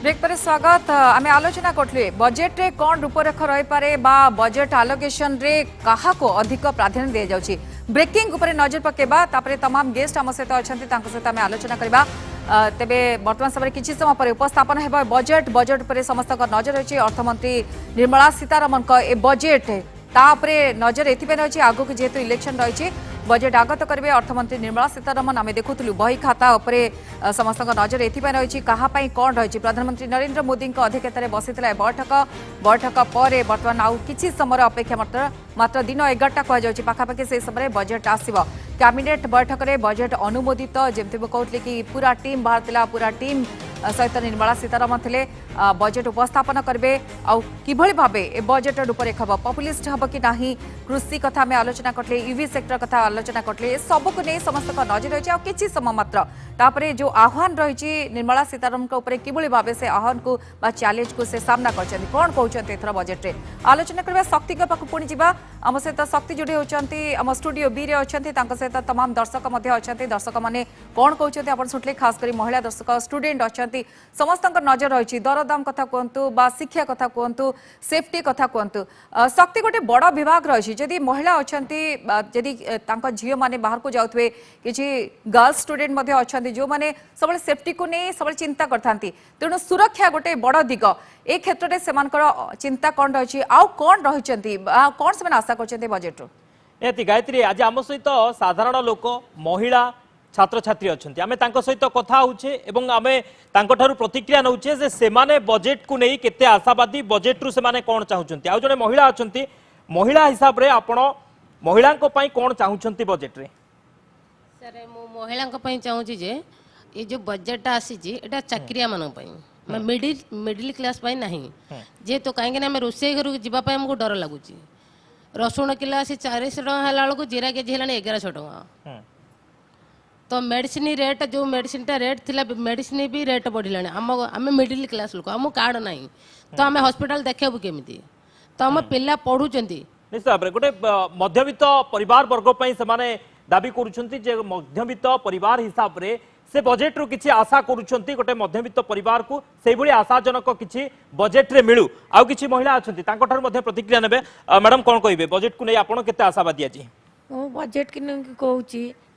ब्रेक पर स्वागत आम आलोचना करूँ बजेट रे कौन रूपरेख रही पारे बा बजेट आलोकेशन रे कहा को अधिक प्राधान्य दि जाउछि ब्रेकिंग ऊपर नजर पकेबा तापरे तमाम गेस्ट आम सहित अच्छा सहित आम आलोचना करबा तेबे वर्तमान समय किछि समय पर उपस्थापन हेबा बजेट पर समस्त नजर रही अर्थमंत्री निर्मला सीतारमण का ए बजेट तापरे नजर एथिबे रही आगो को जेहेतु इलेक्शन रही बजेट आगत करेंगे अर्थमंत्री निर्मला सीतारमण आम देखुलु बही खाता उपरे समस्त नजर एथिबे रही कहापाई कौन रही प्रधानमंत्री नरेंद्र मोदी अध्यक्षतार बसी बैठक पर बर्तमान आउ किछि समय अपेक्षा मात्र दिन 11टा कहुच्छी पाखापाखि से समय बजेट आसव कैबिनेट बैठक में बजेट अनुमोदित जमती कहते कि पूरा टीम बाहर पूरा टीम सहित निर्मला सीतारमण थे बजेट उपस्थापन करेंगे आउ किभली भाबे ए बजेट रूपरेख हम पॉपुलिस्ट हम कि नहीं कृषि कथा आम आलोचना करले ईवी सेक्टर कथा आलोचना करले सब को नहीं समस्त नजर रही है किछि समय मात्र तापरे जो आह्वान रही निर्मला सीतारमण किभली भाबे से आह्वान को बा चैलेंज को से सामना करछन्ती कोन कहउछन्ती एथरा बजेट रे आलोचना करबा शक्ति के पाख पुणी जीवा आम सहित शक्ति जोड़ी होचन्ती आम स्टूडियो बी रे अछन्ती तांको सहित तमाम दर्शक मध्य अछन्ती दर्शक माने कोन कहउछन्ती आपण सुटले खास करी महिला दर्शक स्टूडेंट अछन्ती समस्त नजर रही दरदाम कथा कहतु बा शिक्षा कथा कहतु सेफ्टी कथा कहतु शक्ति गोटे बड़ विभाग रही जदि महिला अच्छा जदि झील मैंने बाहर को जाऊे किसी गर्ल्स स्टूडेंट मध्य अच्छा जो मैंने सब सेफ्टी को नहीं सब चिंता करथांती तेणु सुरक्षा गोटे बड़ दिग ए क्षेत्र में से चिंता कौन रही आउ कौन रही कौन से आशा कर बजेट निहाती गायत्री आज आम सहित साधारण लोक महिला छात्र छात्री अच्छा आम सहित कथा होचे एवं आम तांठारु प्रतिक्रिया नौचे जे सेमाने बजेट को नहीं केते आशावादी बजेट रु सेमाने कौन चाहूचंती आ जने महिला अछंती महिला हिसाब रे आपण महिला को पई कौन चाहूचंती बजेट रे सर मो महिला को पई चाहूची जे ये जो बजेट आसी जी एटा चाकरिया मानन पई मिडिल क्लास पई नहीं जे तो काहे कि ना रोसे घर जीवा पई हमको डर लागुची रसुण किलो आसी 400 टका हला को जीरा केजी हलानी 1100 टका तो मेडिसिन रेट जो मेडिसिन टा रेट थिला मेडिसिन भी रेट बढ़िलानी आम मिडिल क्लास लोक आम कार्ड नहीं तो आम हॉस्पिटल देखेबु केमिति तो आम पिला पढ़ुचंती निश्चित भाव गोटे मध्यवित्त परिवार वर्ग से दाबी करुछंती जे मध्यवित्त परिवार हिसाब रे से बजेट रु किछि आशा करूछंती गोटे मध्यवित्त परिवार को सेहि भली आशाजनक किछि बजेट रे मिलू आ किछि महिला अछंती तांको ठार मध्ये प्रतिक्रिया नेबे मैडम कोन कहबे बजेट को नै आपण केते आशावादी अछि बजेट कि कहूँ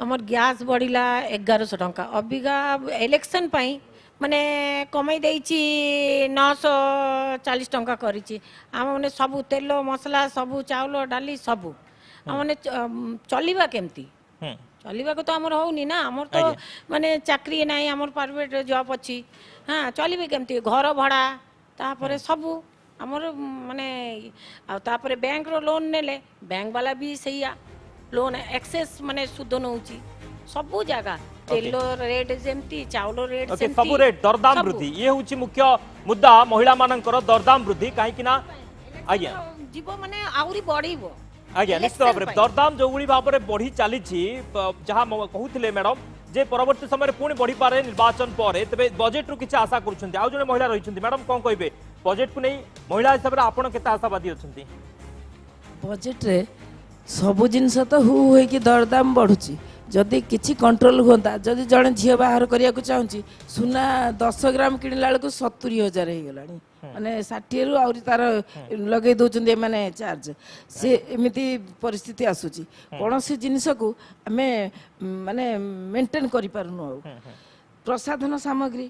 आमर गैस बढ़ला 1100 टंका अबिका इलेक्शन पाई माने कमाई देइछि 940 टंका करिछि आम माने सब तेल मसला सब चाउल डाली सब आम माने चलिबा केमती चलिबा को तो हमर होउनी ना हमर तो माने चाकरी नाही हमर प्राइवेट जॉब अछि हां चलिबे केमती घर भाड़ा तापरे सब हमर माने आ तापरे बैंक रो लोन नेले बैंक वाला भी सहीया लोन एक्सेस माने सुध नउची सब जगह तेल रेट जेमती चाउल रेट जेमती सब रेट दरदाम वृद्धि ये होची मुख्य मुद्दा महिला मानकर दरदाम वृद्धि काहे कि ना आज्ञा जीव माने आउरी बढ़ीबो आज्ञा निश्चित भाव दरदाम जो भाव में बढ़ी चली जहाँ कहते मैडम जे परवर्ती समय पुणी बढ़ी पारे निर्वाचन पर तेज बजेट रु किसी आशा करुँच आउ जड़े महिला रही मैडम कौन कहे बजेट को नहीं महिला हिसाब से आपड़ केते आशावादी अच्छा बजेट रे सबु जिनस तो हु कि दरदाम बढ़ुची जदि किसी कंट्रोल होता जदि जड़े झील बाहर करने को चाहूँगी सुना 10 ग्राम किणला बेलू 70,000 हो गला माने 60 रु आउरी तार लगे दौरान माने चार्ज से एमती परिस्थिति आसूची कौन से जिनस को आम माने मेंटेन कर प्रसाधन सामग्री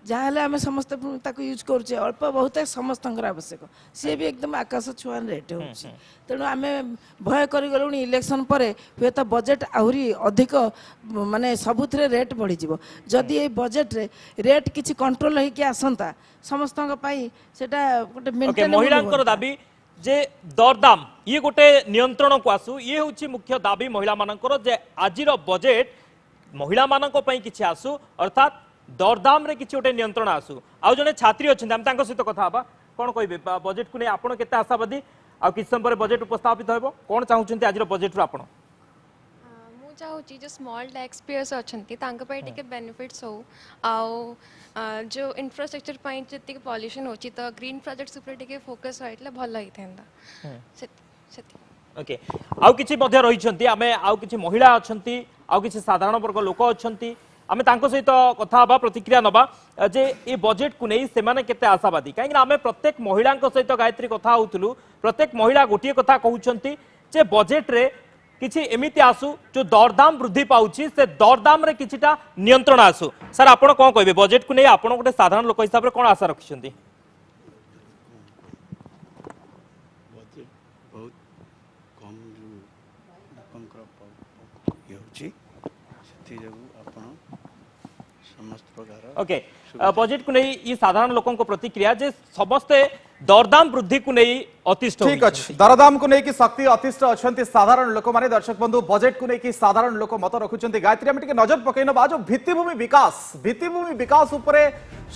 जहाँ आम समस्त यूज करुचे अल्प बहुत समस्त आवश्यक सी भी एकदम आकाश छुआन रेट हो तेणु आम भय करगलु इलेक्शन पर हे तो बजेट आहरी अधिक माने सबुथिरे रेट बढ़ी जदि ये बजेट रे रेट किसी कंट्रोल होइके आसंता समस्त सेटा गोटे मेंटेन महिलांकर दाबी जे दरदाम ये गोटे नियंत्रण को आसू ये होची मुख्य दाबी महिला मानकर जे आजिर बजेट महिला मानक पई किछि आसू अर्थात दरदाम रे किछि गोटे नियंत्रण आसू आउ जने छात्री अछन हम तांको सहित कथा हबा कोन कहबे बजेट को नै आपण केते आशावादी आ किछ समय पर बजेट उपस्थापित होबो कोन चाहउछन्ती आजिर बजेट रो आपण मु चाहूची जो स्मॉल टैक्स पेयर्स अछन्ती तांको पय टिके बेनिफिट्स हो आउ जो इंफ्रास्ट्रक्चर पय जति पॉल्यूशन होची तो ग्रीन प्रोजेक्ट्स ऊपर टिके फोकस होइतले भल होइथेंदा सेति ओके आउ किछि मध्ये रहिछन्ती आमे आउ किछि महिला अछन्ती आउ किछि साधारण वर्ग लोक अछन्ती आमे तांको सहित कथा हबा प्रतिक्रिया नबा जे ए बजेट को नहीं सेमाने केते आशावादी काहे आमे प्रत्येक महिला सहित गायत्री कथा होउतलु प्रत्येक महिला गोटिए कथा कहउछन्ती जे बजेट रे किछि एमिति आसु जो दरदाम वृद्धि पाउछि से दरदाम रे किछिटा नियंत्रण आसु सर आपण कोन कहबे बजेट को नहीं आपण गोटे साधारण लोक हिसाब रे कोन आशा रखिछन्ती बजेट बहुत कम ओके बजेट को नहीं ये साधारण लोकों को प्रतिक्रिया जे समस्ते दरदाम वृद्धि को नहीं अतिष्ठ ठीक अच्छे दरदाम को नहीं कि शक्ति अतिष्ठ अच्छा साधारण लोक माने दर्शक बंधु बजेट को नहीं कि साधारण लोक मत रखुंट गायत्री आम टे नजर पकई ना जो भित्तिभूमि विकास उपरे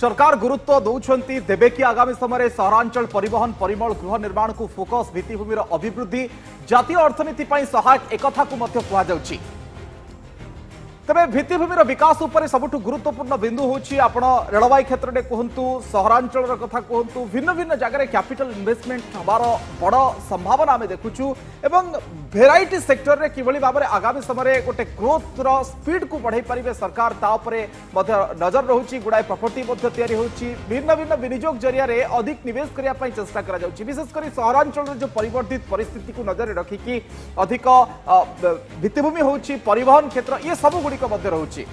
सरकार गुरुत्व दौरान देवे कि आगामी समय सहरांचल परिवहन परिमल गृह निर्माण को फोकस भित्तिभूमि अभिवृद्धि जातीय अर्थनीति सहायक एक कहुच्छी तेरे भित्तिभूमि विकास उपर सबुठ गुरुत्वपूर्ण बिंदु होची आपण रेलवाई क्षेत्र में कहतु सहरांचल कथा कहतु भिन्न भिन्न जगह कैपिटल इन्वेस्टमेंट हबार बड़ संभावना आम देखुचु एवं भेराइटी सेक्टर रे किभली भाव में आगामी समय गोटे ग्रोथ रो स्पीड को बढ़ाई पारे सरकार तापरे नजर रोची गुड़ाए प्रॉपर्टी भिन्न भिन्न विनियोग जरिया अधिक निवेश करने चेष्टा करा विशेषकर सहरांचल जो परिवर्तित परिस्थिति को नजर रखिकी अधिक भित्तिभूमि होची परिवहन क्षेत्र ये सब रहुची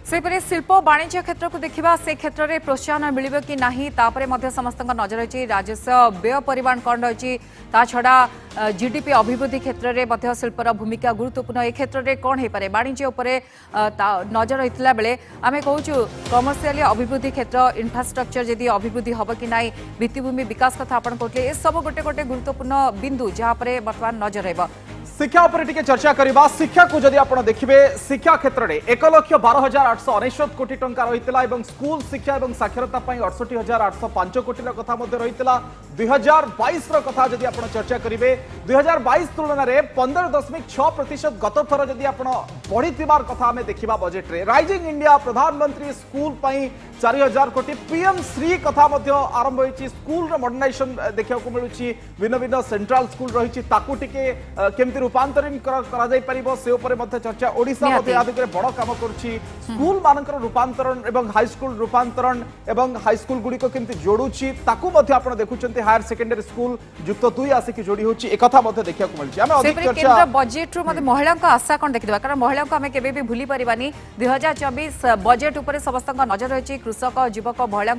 सेपरि शिल्प वाणिज्य क्षेत्र को देखा से क्षेत्र में प्रोत्साहन मिल कि नहीं तापरे मध्य समस्त नजर रही राजस्व व्यय परिमाण कौन रही छड़ा जीडीपी अभिवृद्धि क्षेत्र में मध्य शिल्पर भूमिका गुरुत्वपूर्ण ए क्षेत्र में कौन हो पारे वाणिज्य उपरे नजर रही बेले आम कहूँ कमर्शियल अभिवृद्धि क्षेत्र इंफ्रास्ट्रक्चर जदि अभिवृद्धि हम कि ना भित्तिभूमि विकास कथा आपन कहते ये सब गोटे गोटे गुरुत्वपूर्ण बिंदु जहाँ पर बर्तमान नजर रहा शिक्षा उपर टिके चर्चा करबा शिक्षा को जदि आपण देखिबे शिक्षा क्षेत्र में 1,12,899 कोटी टंका रहितला एवं स्कूल शिक्षा एवं साक्षरता पई 68,805 कोटी कथा मध्ये रहितला 2022 रो कथा जदि आपण चर्चा करिवे 2022 तुलना रे 15.6% गत थर जदि आपण बढ़िथिबार कथा हमें देखिबा बजेट रे राइजिंग इंडिया प्रधानमंत्री स्कूल पई 4,000 कोटी पीएम श्री कथा मध्ये आरंभ होईची स्कूल रो मॉडर्नाइजेशन देखिया को मिलुची भिन्न भिन्न सेंट्रल स्कूल रहिची ताकू टिके केमति रूपांतरण करा जाई परिबो से ऊपर मध्ये चर्चा ओडिसा मध्ये आ दिगरे बड़ काम करछि स्कूल मानकर रूपांतरण एवं हाई स्कूल रूपांतरण एवं हाई स्कूल गुडी को केमति जोडुछि ताकू मध्ये आपण देखुचंती हायर सेकेंडरी स्कूल युक्त 2 आसे कि जोडी होछि एकथा मध्ये देखिया को मिलछि हम अधिक चर्चा केंद्र बजेट रु मध्ये महिला को आशा कोन देखिबा कारण महिला को हमें केबे भी भूली परिबानी 2024 बजेट ऊपर समस्त नजर रही कृषक युवक महिला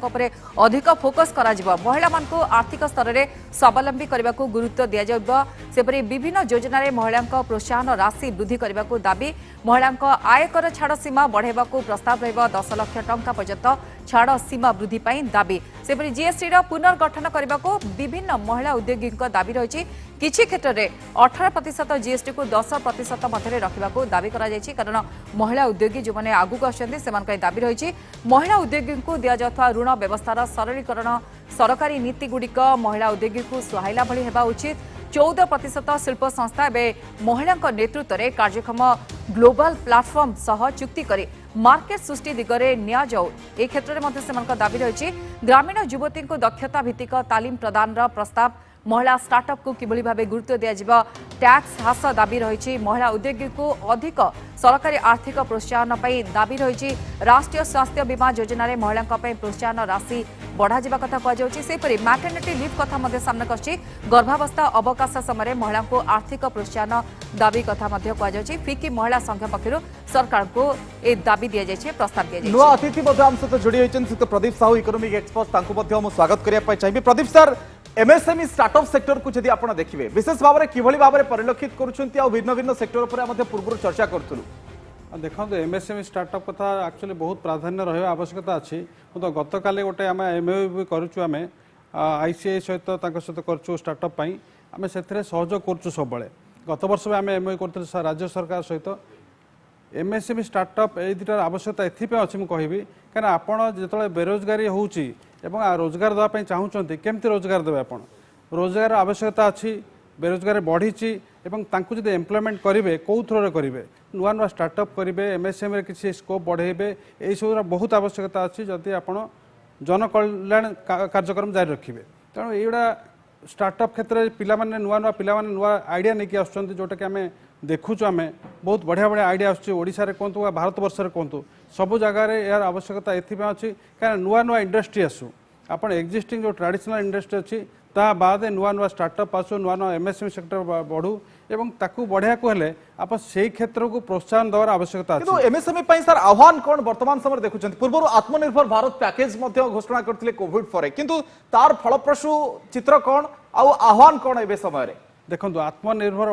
अधिक फोकस करा महिला मान आर्थिक स्तर में स्वावलंबी करने को गुरुत्व दि जापरी विभिन्न योजन महिला प्रोत्साहन राशि वृद्धि करने को दाबी महिला आयकर छाड़ सीमा बढ़ावा प्रस्ताव रह 10 लाख टंका पर्यंत छाड़ सीमा वृद्धि दाबी सेपरी जीएसटी पुनर्गठन करने को विभिन्न महिला उद्योगी दाबी रही किछि क्षेत्र में 18% जीएसटी को 10% मध्य रखा दाबी कारण महिला उद्योगी जो मैंने आगू आसुँच दाबी रही महिला उद्योगी को दि जाता ऋण व्यवस्थार सरलीकरण सरकारी नीति गुड़िक महिला उद्योगी को सुहाइला भली हेबा उचित 14% शिल्प संस्था एवं महिला नेतृत्व में कार्यक्षम ग्लोबल प्लाटफर्म सह चुक्ति करी मार्केट सृष्टि दिगरे निया जाऊ ए क्षेत्र में दाबी रही ग्रामीण युवती को दक्षता भित्तिक तालीम प्रदान प्रस्ताव महिला स्टार्टअप को किभली भाबे गुरुत्व दिया जिबा टैक्स ह्रास दाबी रही महिला उद्योगी को अधिक सरकारी आर्थिक प्रोत्साहन दाबी रही राष्ट्रीय स्वास्थ्य बीमा योजना रे महिला प्रोत्साहन राशि बढ़ा जावा कथा कहपरी मैटरनिटी लीव कथा सामने आछि गर्भावस्था अवकाश समय महिला को आर्थिक प्रोत्साहन दाबी कथा कहछि फिकी महिला संघ पक्षर सरकार को ए दाबी दिया जाइए प्रस्ताव दिया जाइए। नुआ अतिथि आम सहित जोड़ी होती प्रदीप साहू इकोनॉमिक एक्सपर्ट स्वागत करने चाहिए। Pradeep sir MSME startup sector को जदि आप देखिए विशेष भाव में किभली भाव में परिलक्षित करुछंती आ भिन्न भिन्न सेक्टर पर पूर्व चर्चा करूँ देखो एमएसएमई स्टार्टअप कथा एक्चुअली बहुत प्राधान्य रहा आवश्यकता अच्छी तो गत काले गोटे आम एमओयू भी करुचु आम आईसीआई सहित करूँ स्टार्टअप आम से सहयोग करुँ सब गत वर्ष भी आम एमओयू कर राज्य सरकार सहित एमएसएमई स्टार्टअप ये दुटार आवश्यकता एथपाई अच्छी मुझे कहबी कहीं आपड़ जो बेरोजगारी होची रोजगार देवाई चाहूँगी केमती रोजगार देवे आप रोजगार आवश्यकता अच्छी बेरोजगार बढ़ी जब एम्प्लॉयमेंट करेंगे कौ थ्रो करेंगे नुआ नुआ स्टार्टअप करेंगे एमएसएमई किसी स्कोप बढ़ेबे यही सब बहुत आवश्यकता अच्छी जदि आप जनकल्याण कार्यक्रम जारी रखिए तेणु युवा स्टार्टअप क्षेत्र में पिलाने नुआ नुआ पिलाने नुआ आइडिया नहीं आसुँच जोटा कि आम देखुचु आम बहुत बढ़िया बढ़िया आइडिया आसुच्छा कहतु भारत वर्ष कहतु सब जगार यार आवश्यकता एथपाई अच्छी कहीं नुआ नुआ इंडस्ट्री आसू आप एक्जिस्टिंग जो ट्रेडिशनल इंडस्ट्री अच्छी ता बाद नुआ नुआ स्टार्टअप आसू नुआ नुआ एमएसएमई सेक्टर बढ़ू एवं ताकू बढ़िया को हेले आप से क्षेत्र को प्रोत्साहन देवार आवश्यकता किंतु एमएसएमई पई सर आह्वान कोन वर्तमान समय देखुछंती पूर्व आत्मनिर्भर भारत पैकेज मध्ये घोषणा करथिले कोविड परे किंतु तार फलप्रसू चित्र कोन आ आह्वान कोन एबे समय रे देखो आत्मनिर्भर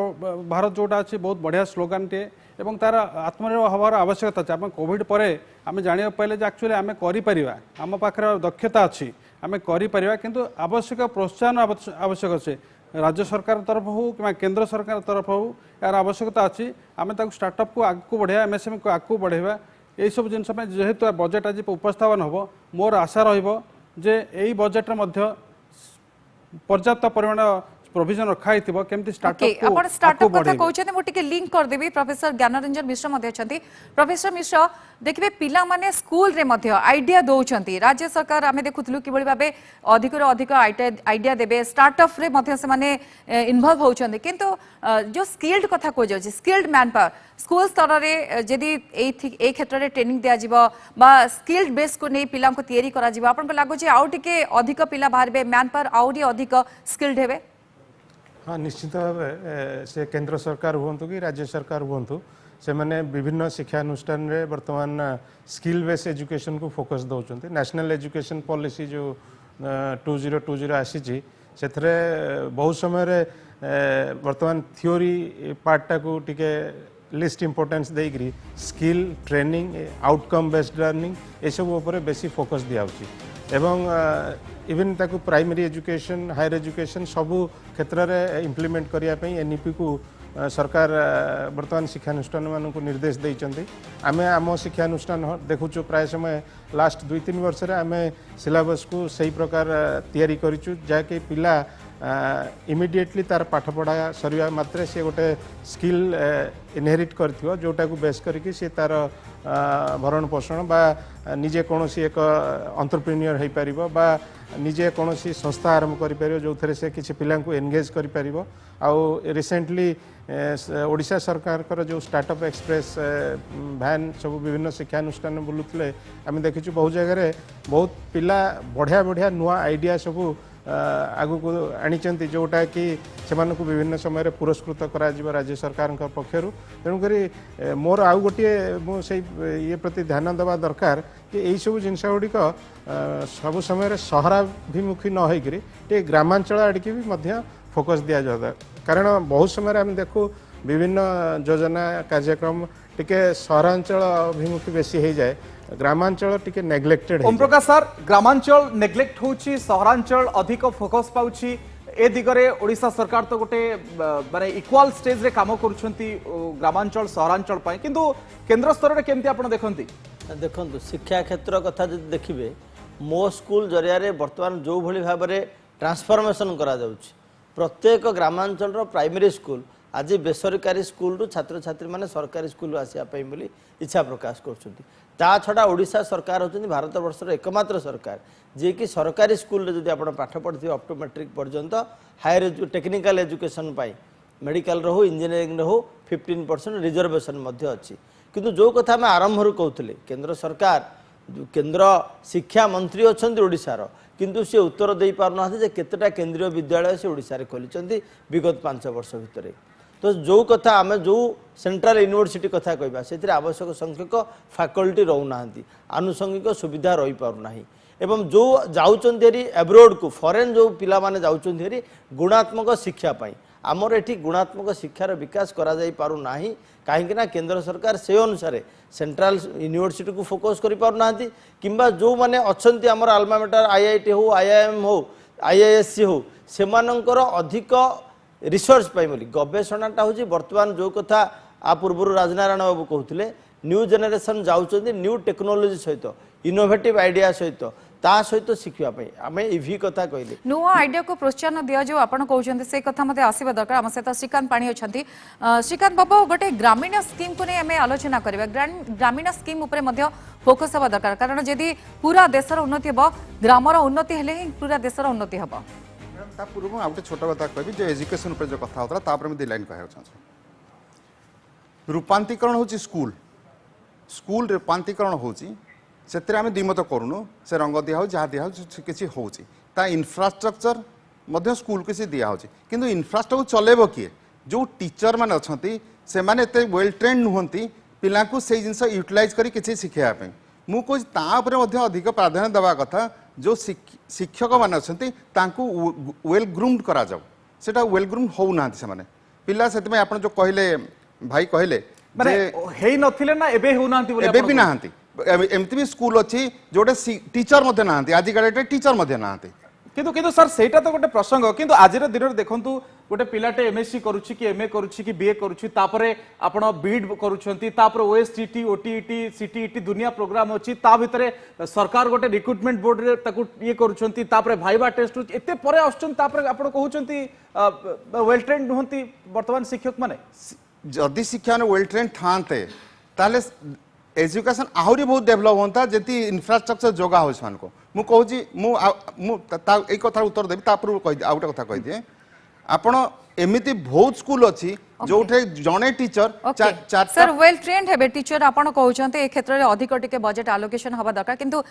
भारत जोटा अच्छी बहुत बढ़िया स्लोगान टे एवं तार आत्मनिर्भर हबार आवश्यकता अच्छे आम कोविड पर आम जाना पाइले एक्चुअली आम आम पाखे दक्षता अच्छी आम कर किंतु आवश्यक प्रोत्साहन आवश्यक अच्छे राज्य सरकार तरफ हो कि केंद्र सरकार तरफ हो यार आवश्यकता अच्छी आम स्टार्टअप को आगू बढ़िया एमएसएमई को आगू बढ़ेगा यही सब जिन जेहेतु बजेट आज उपस्थापन हम मोर आशा रही बजेट पर्याप्त परिमाण प्रोविजन रखाई केमती स्टार्टअप आपण स्टार्टअप कथा कहउछते मो टिके लिंक कर देबी प्रोफेसर ज्ञानरंजन मिश्र मध्ये अछंती प्रोफेसर मिश्र देखिबे पिला माने स्कूल रे मध्ये आइडिया दोउछंती राज्य सरकार आमे देखुतलु किबळी भाबे अधिक रो अधिक आइडिया देबे स्टार्टअप रे मध्ये से माने इन्वॉल्व होउछंती किंतु जो स्किल्ड कथा को जाउछि स्किल्ड मैन पावर स्कूल स्तर रे जदी ए क्षेत्र रे ट्रेनिंग दिया जिवो बा स्किल्ड बेस को नै पिला को तयारी करा जिवो आपन को लागो जे आउ टिके अधिक पिला बाहरबे मैन पावर आउरी अधिक स्किल्ड हेबे। हाँ निश्चित भाव से केंद्र सरकार हूँ कि राज्य सरकार हूँ से मैंने विभिन्न शिक्षानुष्ठान रे वर्तमान स्किल बेस एजुकेशन को फोकस दौरान नेशनल एजुकेशन पॉलिसी जो 2020 आसी से बहुत समय वर्तमान थ्योरी पार्टा को टिके लिस्ट इम्पोर्टेंस देकरी skill training outcome based learning ये सब उपर बेसी फोकस दिया एवं इवन ताकू प्राइमरी एजुकेशन हायर एजुकेशन सबू क्षेत्र में इम्प्लीमेंट करने एनईपी को सरकार वर्तमान शिक्षानुष्ठान मानक निर्देश देते आम आम शिक्षानुष्ठान देखुचु प्राय समय लास्ट 2-3 वर्ष आम सिलेबस को सही प्रकार तैयारी करिचु जाके पिला इमिडिएटली तार पाठपढ़ा सरिया मात्रे सी गोटे स्किल इनहेरिट करथियो जोटा को बेस करके सी तार भरण पोषण बा निजे कोनोसी एक एंटरप्रेन्योर हे परिबो बा निजे कोनोसी संस्था आरंभ करि परिबो जो थरे से किछि पिला को एंगेज करि परिबो आ रिसेंटली ओडिशा सरकार कर जो स्टार्टअप एक्सप्रेस भैन सब विभिन्न शिक्षानुष्ठान बुलुतले आम देखीचु बहुत जगह बहुत पिला बढ़िया बढ़िया नुआ आइडिया सब आगु को आनी जोटा कि से विभिन्न समय पुरस्कृत करा राज्य सरकार पक्षर तेणुक मोर आउ गोटे मुझे ये प्रति ध्यान देवा दरकार कि यही सब जिनस गुड़िक सब समय सहराभिमुखी न होकर ग्रामांचल आड़की भी फोकस दिया जाता कारण बहुत समय आम देखू विभिन्न योजना कार्यक्रम टिके सहरांचल अभिमुखी बेसी हो जाए ग्रामांचल टिके neglected Om Prakash sir ग्रामांचल neglect होची सहरांचल अधिक फोकस पाउची ए दिगरे ओडिशा सरकार तो गोटे माने इक्वल स्टेज रे काम करूछंती ग्रामांचल सहरांचल पय किंतु केंद्र स्तर रे केमती आपण देखंती देखंतु शिक्षा क्षेत्र कथा जदि देखिबे मो स्कूल जरिया रे वर्तमान जो भली भाव रे ट्रांसफॉर्मेशन करा जाउची प्रत्येक ग्रामांचल रो प्राइमरी स्कूल आज बेसरकारी स्कूल रु छात्र छात्री माने सरकारी स्कूल आसिया पई बोली इच्छा प्रकाश करछंती ता छडा ओडिशा सरकार होचंती भारत वर्षर एकमात्र सरकार जे कि सरकारी स्कूल रे जदि आपण पाठ पढथि अप टू मैट्रिक पर्यंत हायर टेक्निकल एजुकेशन पाई मेडिकल रहो इंजीनियरिंग रहो 15% रिजर्वेशन मध्य अछि किंतु जो कथा में आरंभ रु कहउतले केंद्र सरकार केंद्र शिक्षा मंत्री अछंती ओडिसा रो किंतु से उत्तर दे पारना जे केतेटा केंद्रीय विद्यालय से ओडिसा रे खोलिचंती विगत 5 वर्ष भितरे तो जो कथा आम जो सेंट्रल यूनिवर्सिटी कथा कहबा से आवश्यक संख्यक फैकल्टी रहना आनुषंगिक सुविधा रही पारना एवं जो जाऊँगी एब्रोड को फॉरेन जो पिला माने जाऊँगी हेरी गुणात्मक शिक्षा पाई आमर एठी गुणात्मक शिक्षार विकास करा जाई पारु नाही कहीं ना केंद्र सरकार से अनुसार सेंट्रल यूनिवर्सिटी को फोकस करि पारु नांती किंबा जो माने अछंती हमर अल्मा मेटर आईआईटी हो आईआईएम हो आईआईएससी हो सेमानंकर अधिक रिसर्च पाई बोली गवेषणाटा हूँ बर्तमान जो कथा आ पूर्व राजनारायण बाबू कहते न्यू जेनेरेशन जाऊँगी न्यू टेक्नोलोजी सहित इनोवेटिव आइडिया सहित ता सहित शिखापी आम इभि कथा कहले नुआ आइडिया को प्रोत्साहन दिया जो आपण कहते से कथा मते आसीबा दरकार आम सहित श्रीकांत पाणी अछंती श्रीकांत बाबू गोटे ग्रामीण स्कीम को नहीं आम आलोचना करबा ग्रामीण स्कीम उपरे मध्य फोकस हवा दरकार कारण जदि पूरा देशर उन्नति हबो ग्रामर उन्नति हेले ही पूरा देशर उन्नति हबो ता पूर्व आ गोटे छोट कथा कहबी जो एजुकेशन ऊपर जो कथा होता तापर में दी लाइन कहै रूपांतरीकरण होची स्कूल स्कूल रूपांतरीकरण होची से आम द्विमत करूनु से रंग दिया हो जहाँ दिया किसी होची ता इंफ्रास्ट्रक्चर मध्य स्कूल किसी दिया होची किंतु इंफ्रास्ट्रक्चर चलेबो किए जो टीचर माने अछंती से माने एते वेल ट्रेन्ड नुहंती पिला को से जिंस यूटिलाइज करी किसी शिखाया पे मु को ता ऊपर मध्य अधिक प्राधान्य देवा कथा जो शिक्षक माने अछंती तांकू वेल ग्रूम्ड करा जाऊ सेटा वेल ग्रूम्ड हो नांती से माने पिला सेते में आपण जो कहले भाई कहले माने हेई नथिले ना एबे हो नांती बोले एबे भी नांती एमती भी स्कूल अच्छी जोटे टीचर मध्य नांती आज काले टीचर मध्य नांती किंतु किंतु सर सेटा तो गोटे प्रसंग किंतु आज दिन में देखंतु गोटे पिलाटे एमएससी करूची कि एमए करूची कि बीए करूची तापरे आपण बीड करूछंती तापर ओएसटीटी ओटीईटी सीटीईटी दुनिया प्रोग्राम अछि ता भितरे सरकार गोटे रिक्रूटमेंट बोर्ड रे ताकू ये करूछंती तापरे भाइबा टेस्ट एते परे आछन तापरे आपण कहउछंती वेल ट्रेन्ड होंती वर्तमान शिक्षक माने जदि शिक्षा ने वेल ट्रेन्ड थांते ताले एजुकेशन आहरी बहुत डेभलप होता जी इंफ्रास्ट्रक्चर जोगा हो मु कहूँ मुझे कथार उत्तर देवी तापर आ गोटे कथा कही दिए आपण एमती बहुत स्कूल अच्छी जो जड़े टीचर सर वेल ट्रेन्ड हेबे टीचर आपण कहउछन्ते ए क्षेत्र रे अधिक टिके बजेट एलोकेशन हवा दरकार किंतु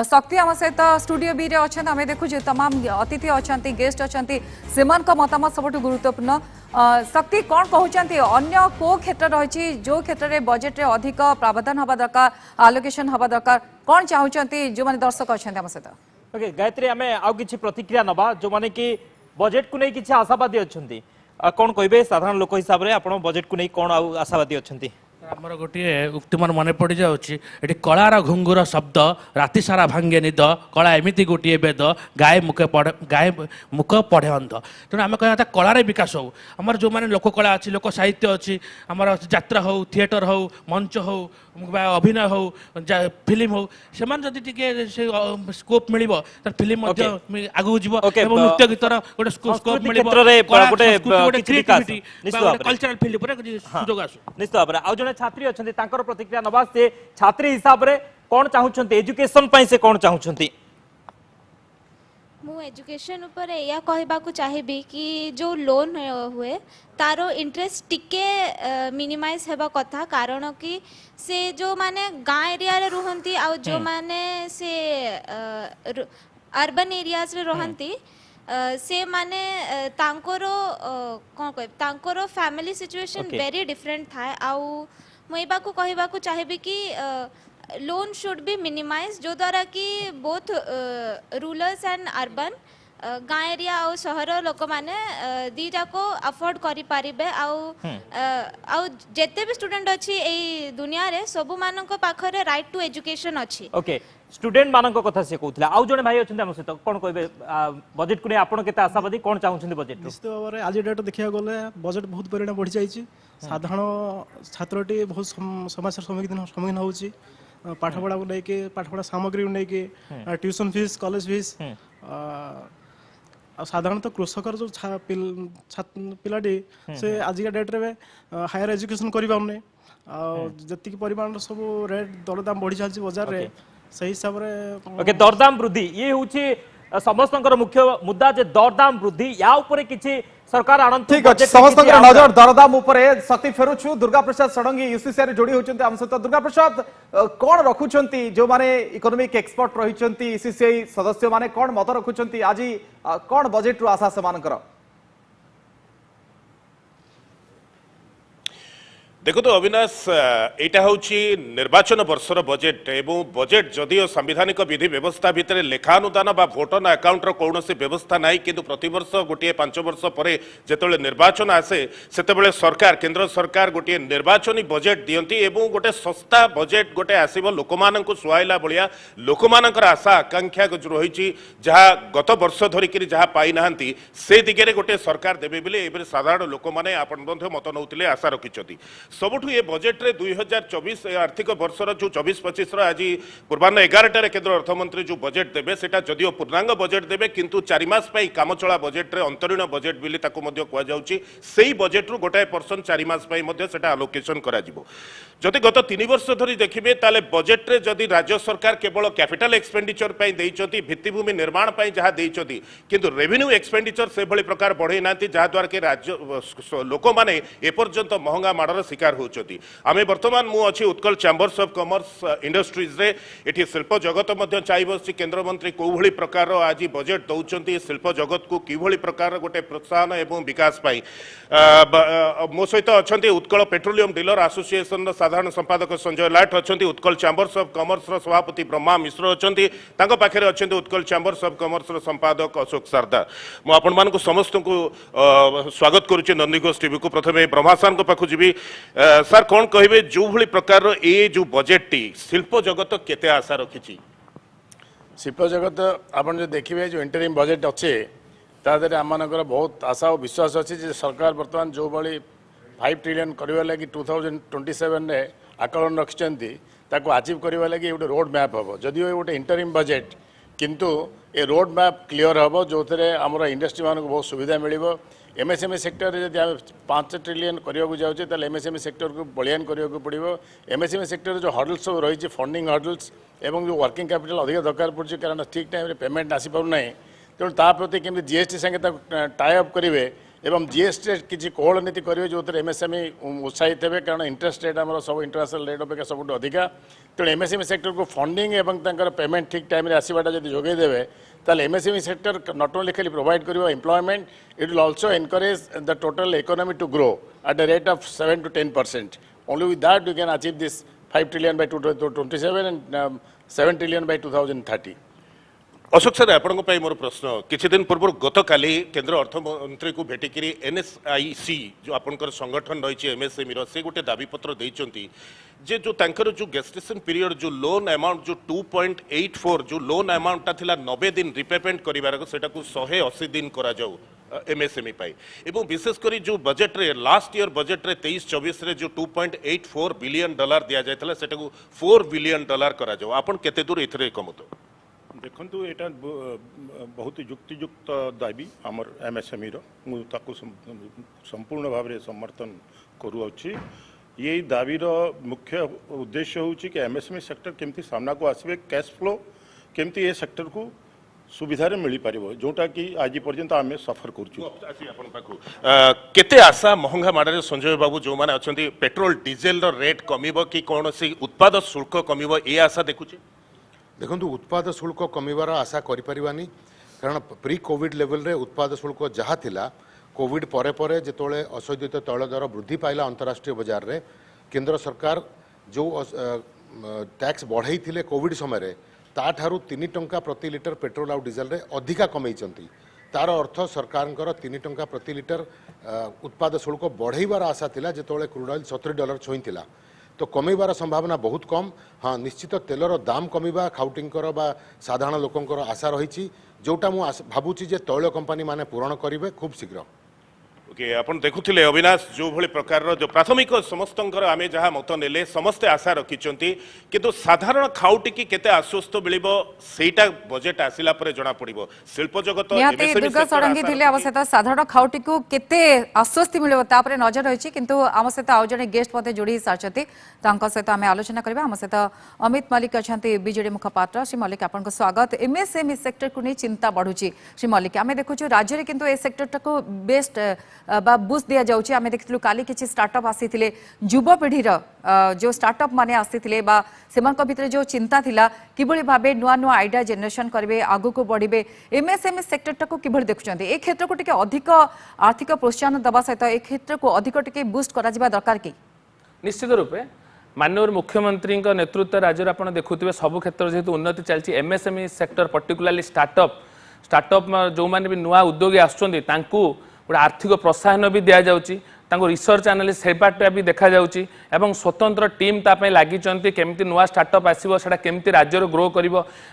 शक्ति आम सहित स्टूडियो बी रे अछन आमे देखु जे तमाम अतिथि अछंती गेस्ट अछंती सेमान को मतामत सबटु गुरुत्वपूर्ण शक्ति कौन कहउछन्ती अन्य को क्षेत्र रहिछि जो क्षेत्र रे बजेट रे अधिक प्रावधान हवा दरकार एलोकेशन हवा दरकार कौन चाहुछन्ती जो माने दर्शक अछन्ती आम सहित ओके गायत्री आमे आउ किछि प्रतिक्रिया नबा जो माने कि बजेट को नै किछि आशावादी अछन्ती कौन कहबे साधारण लोक हिसाब रे आपण बजेट को नै कौन आशावादी अछन्ती ଆମର ଗୋଟିଏ ଉକ୍ତି ମୋର ମନେ ପଡ଼ିଯାଉଛି ଏଠି କଳାର ଘୁଙ୍ଗୁର ଶବ୍ଦ ରାତି ସାରା ଭାଙ୍ଗେ ନିଦ କଳା ଏମିତି ଗୋଟିଏ ବେଦ ଗାଏ ମୁକ ପଢ଼େ ଅନ୍ଧ। ତେଣୁ ଆମେ କହିବା କଥା କଳାରେ ବିକାଶ ହଉ। ଆମର ଯେଉଁମାନେ ଲୋକକଳା ଅଛି ଲୋକ ସାହିତ୍ୟ ଅଛି ଆମର ଯାତ୍ରା ହଉ ଥିଏଟର ହଉ ମଞ୍ଚ ହଉ ବା ଅଭିନୟ ହଉ ଫିଲ୍ମ ହଉ ସେମାନେ ଯଦି ଟିକେ ସେ ସ୍କୋପ୍ ମିଳିବ ତାହେଲେ ଫିଲ୍ମ ମଧ୍ୟ ଆଗକୁ ଯିବ ଏବଂ ନୃତ୍ୟ ଗୀତର ଗୋଟେ ସ୍କୋପ୍ ମିଳିବ କଲଚରାଲ ଫିଲ୍ଡ ଉପରେ ସୁଯୋଗ ଆସୁ। ନିଶ୍ଚିତ ଭାବରେ ଆଉ ଜଣେ ଛାତ୍ରୀ ଅଛନ୍ତି ତାଙ୍କର ପ୍ରତିକ୍ରିୟା ନବା ସେ ଛାତ୍ରୀ ହିସାବରେ କଣ ଚାହୁଁଛନ୍ତି ଏଜୁକେशन ପାଇଁ ସେ କଣ ଚାହୁଁଛନ୍ତି? ମୁଁ एजुकेशन ऊपर या कहबाकू चाहिबी कि जो लोन हुए तार इंटरेस्ट टिके मिनिमाइज हेबा कथा कारण कि से जो माने गाँ एरिया रे रुहंती आ जो माने से अर्बन एरियाज रे रहंती से माने तांकोरो कोन कह तांकोरो फैमिली सिचुएशन वेरी डिफरेंट था आउ मुइबा को कहबाकू चाहिबी कि लोन शुड बी मिनिमाइज जो द्वारा कि बोथ रूरल्स एंड अर्बन गाँ एरिया और सहर लोक मैंने दीटा को अफोर्ड करि पारिबे आउ जेते भी स्टूडेंट अछि ए दुनिया रे सबु मानक पाखरे राइट टू एजुकेशन अछि। ओके स्टूडेंट मानक कथा से कहउतला आउ जने भाई अछन हम सहित कोन कहबे बजेट को आपण केते आशावादी कोन चाहुछन बजेट निश्चित भाव आज डेट देखिया गले बजेट बहुत परिमाण बढ़ी जाइछि साधारण छात्रटी बहुत समस्या सम्मुखीन होउछि पाठ पढ़ा को लेके पाठ पढ़ा सामग्री को लेके ट्यूशन फीस कॉलेज फीस साधारणतः कृषकर जो पिलाटी से आजिका डेट रे हायर एजुकेशन करि पाउने जति परिमाण सब रेट दरदाम बढ़ी चलछि बाजार रे सही हिसाब रे ओके दरदाम वृद्धि ये होछि समस्तंकर मुख्य मुद्दा जे दरदाम वृद्धि या ऊपर किछि सरकार आनंद ठीक अछि समस्तंकर नजर दरदाम ऊपर शक्ति फेरुछु दुर्गा प्रसाद षडंगी यूसीसी रे जोड़ी होचंती हम सहित दुर्गा प्रसाद कोन रखुचंती जो माने इकोनॉमिक एक्सपर्ट रहिचंती यूसीसी सदस्य माने कोन मत रखुचंती आज कोन बजेट रु आशा समानकर देखो तो अविनाश एटा होची निर्वाचन वर्षर बजेट एवं बजेट जदिओ संवैधानिक विधि व्यवस्था भितर लेखानुदान बा भोटन अकाउंट कौन व्यवस्था ना कि प्रतिवर्ष गोटे 5 वर्ष पर जिते निर्वाचन आसे से सरकार केंद्र सरकार गोटे निर्वाचनी बजेट दियंती एवं गोटे सस्ता बजेट गोटे आसब लोक मान सुहाइला भाया लोक मानकर आशा आकांक्षा रही जहाँ गत वर्ष धरिक जहाँ पाई ना से दिगरे गोटे सरकार देवे बोले साधारण लोक मैंने आपण मत नौते आशा रखिंट सबुठु ये बजेट रे 2024 आर्थिक वर्षर जो 24-25 आज पूर्वाह्न 11टार केंद्र अर्थमंत्री जो बजेट देवे सेटा जदिओ पूर्णांग बजेट देवे किंतु 4 मास पई कामचला बजेट रे अंतरीण बजेट बिली ताको मध्य कुआ जाउची सेही बजेट रु गोटाए पर्सन 4 मास पई मध्य सेटा अलोकेशन करा जिवो जदि गत 3 वर्ष धरी देखिबे ताले बजेट रे जदि राज्य सरकार केवल कैपिटल एक्सपेंडिचर पई देइचंती भित्तिभूमि निर्माण पई जहा देइचंती किंतु रेवेन्यू एक्सपेंडिचर से भली प्रकार बढ़े नांती जहा द्वारा के राज्य लोक माने ए पर्यंत महंगा माडर शिकार होचंती आमे वर्तमान मु अछि Utkal chambers of commerce industries रे एठी शिल्प जगत मध्य चाहि बसि केंद्र मंत्री को भली प्रकार आज बजेट दउचंती शिल्प जगत को कि भली प्रकार गोटे प्रोत्साहन एवं विकास पई मो सहित अछंती उत्कल पेट्रोलियम डीलर एसोसिएशन साधारण संपादक संजय लाट अछंती उत्कल चैम्बर्स ऑफ कॉमर्स रो सभापति ब्रह्मा मिश्र अछंती तांको पाखरे अछंती उत्कल चैम्बर्स ऑफ कॉमर्स रो संपादक अशोक सरदार मु आपण मानको समस्त को स्वागत करूची नंदीघोष टीवी को प्रथमे ब्रह्मा सान को पाखु जीवी सर कौन कहे जो भली प्रकार ये जो बजेट टी शिल्प जगत केते आशा रखी शिल्प जगत आपन जो देखिए जो इंटरिम बजेट अच्छे तादर आम बहुत आशा और विश्वास अच्छी सरकार बर्तमान जो भाई 5 ट्रिलियन करने लगी 2027 रे आकलन रखिंट अचीव करने लगी गोटे रोड मैप हम जदिव गोटे इंटरिम बजेट किंतु ये रोड मैप क्लीयर हम जो आम इंडस्ट्री मानक बहुत सुविधा मिल एमएसएमई सेक्टर जब आम 5 ट्रिलियन करने जाऊे तो एमएसएमई सेक्टर को बलियान करने पड़ो एमएसएमई सेक्टर जो हर्डल्स सब रही फंडिंग हर्डल्स एवं जो वर्किंग कैपिटल अधिक दरकार पड़े कारण ठीक टाइम पेमेंट आसी पारना तेणु ताप्रति केमी जीएसटी संगे टाई अप करेंगे एवं जीएसटी किसी कोहल नीति करेंगे जो एमएसएमई उत्साहित हे कारण इंटरेस्ट रेट आम सब इंटरनेशनल रेट अपेक्षा सब अधिका तेणु एमएसएमई सेक्टर को फंडिंग एवं पेमेंट ठीक टाइम आसवाटा जब जोगेदेवे ताले एमएसएमई सेक्टर नॉट ओनली खाली प्रोवाइड करियो employment it will also encourage the total economy to grow at the rate of 7 to 10%. Only with that you can achieve this 5 trillion by 2027 and 7 trillion by 2030. Ashok sir आपण मोर प्रश्न किछि दिन पूर्व गत काली केंद्र अर्थमंत्री को भेटिकी एनएसआईसी जो आपनकर संगठन रही एमएसएमई से गोटे दाबी पत्र देइचंती जे जो तांकर जो गेस्टेशन पीरियड जो लोन अमाउंट जो 2.84 जो लोन अमाउंट ता थिला 90 दिन रिपेमेंट करिवार सेटा को 180 दिन करा जाऊ एमएसएमई पाई एवं विशेषकर जो बजेट रे लास्ट ईयर बजेट रे 23-24 रे जो 2.84 बिलियन डॉलर दिया जायतला सेटा को 4 बिलियन डॉलर करा जाऊ आपण केते दूर इथरे एकमत देखु एटा बहुत युक्तियुक्त दाबी आमर एमएसएमई रो संपूर्ण भाव में समर्थन करुच्ची ये दाबी मुख्य उद्देश्य होची कि एमएसएमई सेक्टर केमती सामना को आसबे कैश फ्लो केमती ये सेक्टर को सुविधा रे मिली पारिबो जोटा कि आज पर्यंत आमे सफर करछु केते आशा महंगा माडरे संजय बाबू जो माने अछंती पेट्रोल डीजेल रो रेट कमिबो कि कोनोसी उत्पाद शुल्क कमिबो ए आशा देखुची देखो उत्पाद शुल्क कमिबार आशा करिपारिबानी कारण प्री कोविड लेवल रे उत्पाद शुल्क जहाँ थिला कोविड परे परे जेतोले असंयोजित तैल दर वृद्धि पाइला अंतरराष्ट्रीय बाजार रे केंद्र सरकार जो टैक्स बढ़ाई थिले कोविड समय रे ताठारु 3 टंका प्रति लिटर पेट्रोल आउ डीजेल रे अधिका कमैचंती तार अर्थ सरकार 3 टंका प्रति लिटर उत्पाद शुल्क बढ़ाइबार आशा थिला जेतोले क्रूड ऑयल $70 छोईथिला तो कमिबार संभावना बहुत कम हाँ निश्चित तेलर दाम कमिबा खाउटिंकर बा साधारण लोकंकर आशा रही जोटा मु भाबुची जे तैल कंपनी माने पूरण करिवे खूब शीघ्र ओके आपण देखुथिले अविनाश जो भली प्रकार जो प्राथमिक समस्तंकर आमे जहा मत नेले समस्ते आशा रखिचंती किंतु साधारण खाउटी की केते आश्वस्त मिलिबो सेटा बजेट आसिला परे जणा पड़िबो शिल्प जगत निहाती दुर्गा सडंगी थिले अवश्यत साधारण खाउटी को केते आश्वस्ति मिलिबो ता परे नजर रहिछि किंतु आम सहित आउ जने गेस्ट मध्ये जोड़ी सारछति तांका सहित आमे आलोचना करबा आम सहित अमित मलिक अछंती बीजेडी मुखपात्र श्री मलिक आपनको स्वागत एमएसएमई सेक्टर को नै चिंता बढ़ुछि श्री मलिक आमे देखुछु राज्य रे किंतु ए सेक्टर को बेस्ट बा बुस्ट दिया जाउछि आमे देखितलु काली किछि स्टार्टअप आसीथिले युवपीढ़ी जो स्टार्टअप माने आसीथिले बा सेमान को भितर जो चिंता थिला किबळी भाबे नुआ नुआ आइडिया जनरेशन करबे आगु को बढ़िबे एमएसएमई सेक्टर को किबळी देखुचंती ए क्षेत्र को टिके अधिक आर्थिक प्रोत्साहन दबा सहित ए क्षेत्र को अधिक टिके बूस्ट करा जिबा दरकार की निश्चित रूपे माननीय मुख्यमंत्री नेतृत्व राज्य आप देखुवे सब क्षेत्र जेहेतु उन्नति चलती एमएसएमई सेक्टर पर्टिकुलाली स्टार्टअप जो मैंने भी नुआ उद्योगी आसुँच गोटे आर्थिक प्रोत्साहन भी दि जाऊँगी रिसर्च एनालिस्ट सेपाटा भी देखा जाउची एवं स्वतंत्र टीम तापे लागी केमती नुआ स्टार्टअप आसो से केमती राज्यर ग्रो कर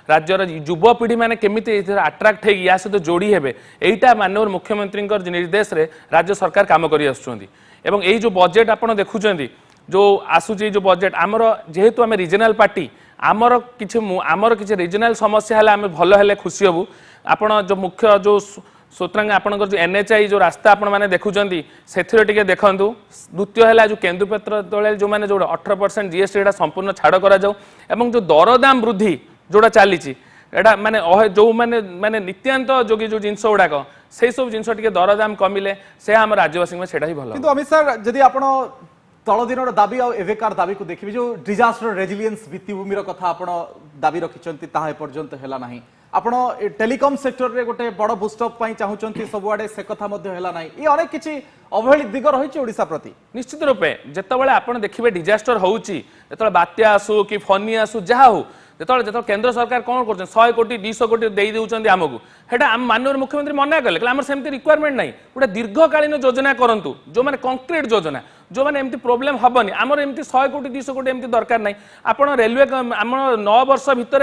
राज्यर युवपीढ़ी मैंने केमती अट्राक्ट हो या सहित जोड़ी हेबे एटा माननीय मुख्यमंत्री निर्देश रे राज्य सरकार काम करी आसुछंती एवं एई जो बजेट आपण देखुछंती जो आसुची जो बजेट आमर जेहेतु आम रिजनाल पार्टी आमर किसी रिजनाल समस्या है आम भल हेले खुशी हबू आपण जो मुख्य जो सूत्रांग आपनकर जो एनएचआई जो रास्ता आपण माने देखुचंती सेथिरे टिके देखंतु द्वितीय है जो केन्दुपत्र तले जो माने जो 18% जीएसटी एटा संपूर्ण छाड़ करा जाऊ एवं जो दरदाम वृद्धि जोड़ा चली एटा माने जो माने माने नित्यांत जोगी जो जिनस गुड़ाक से सब जिनस टिके दरदाम कमिले से हम राज्यवासी में सेटा ही भल किंतु अमित सर जदि आपण तल दिन दाबी आ एवेकार दाबी को देखिबे जो डिजास्टर रेजिलियंस भित्तिभूमिर कथा आपण दाबी रखिचंती ताहा एपर्यंत हेला नाही आपण टेलीकॉम सेक्टर रे गोटे बड़ बुस्टअप पई चाहूचंती सबुआडे से कथा मध्ये हेला नाही ई अनेक किछि अवहेलित दिग रहिछि ओडिसा प्रति निश्चित रूपे जेतेबेले आपण देखिबे डिजास्टर होउची जेतेबेले बात्या आसु कि फनी आसु जहा हो जेतेबेले केंद्र सरकार कोन करछन 100 कोटी 200 कोटी देई देउचंती हमकु हेटा हम माननीय मुख्यमंत्री मना कले हमर सेमती रिक्वायरमेंट नाही गोटे दीर्घकालीन योजना करंतु जो माने कंक्रीट योजना जो मैंने एमती प्रोब्लेम हेनी आमर एमती 100 कोटी 200 कोटी एमती दरकार नहीं आपण रेलवे आम 9 वर्ष भितर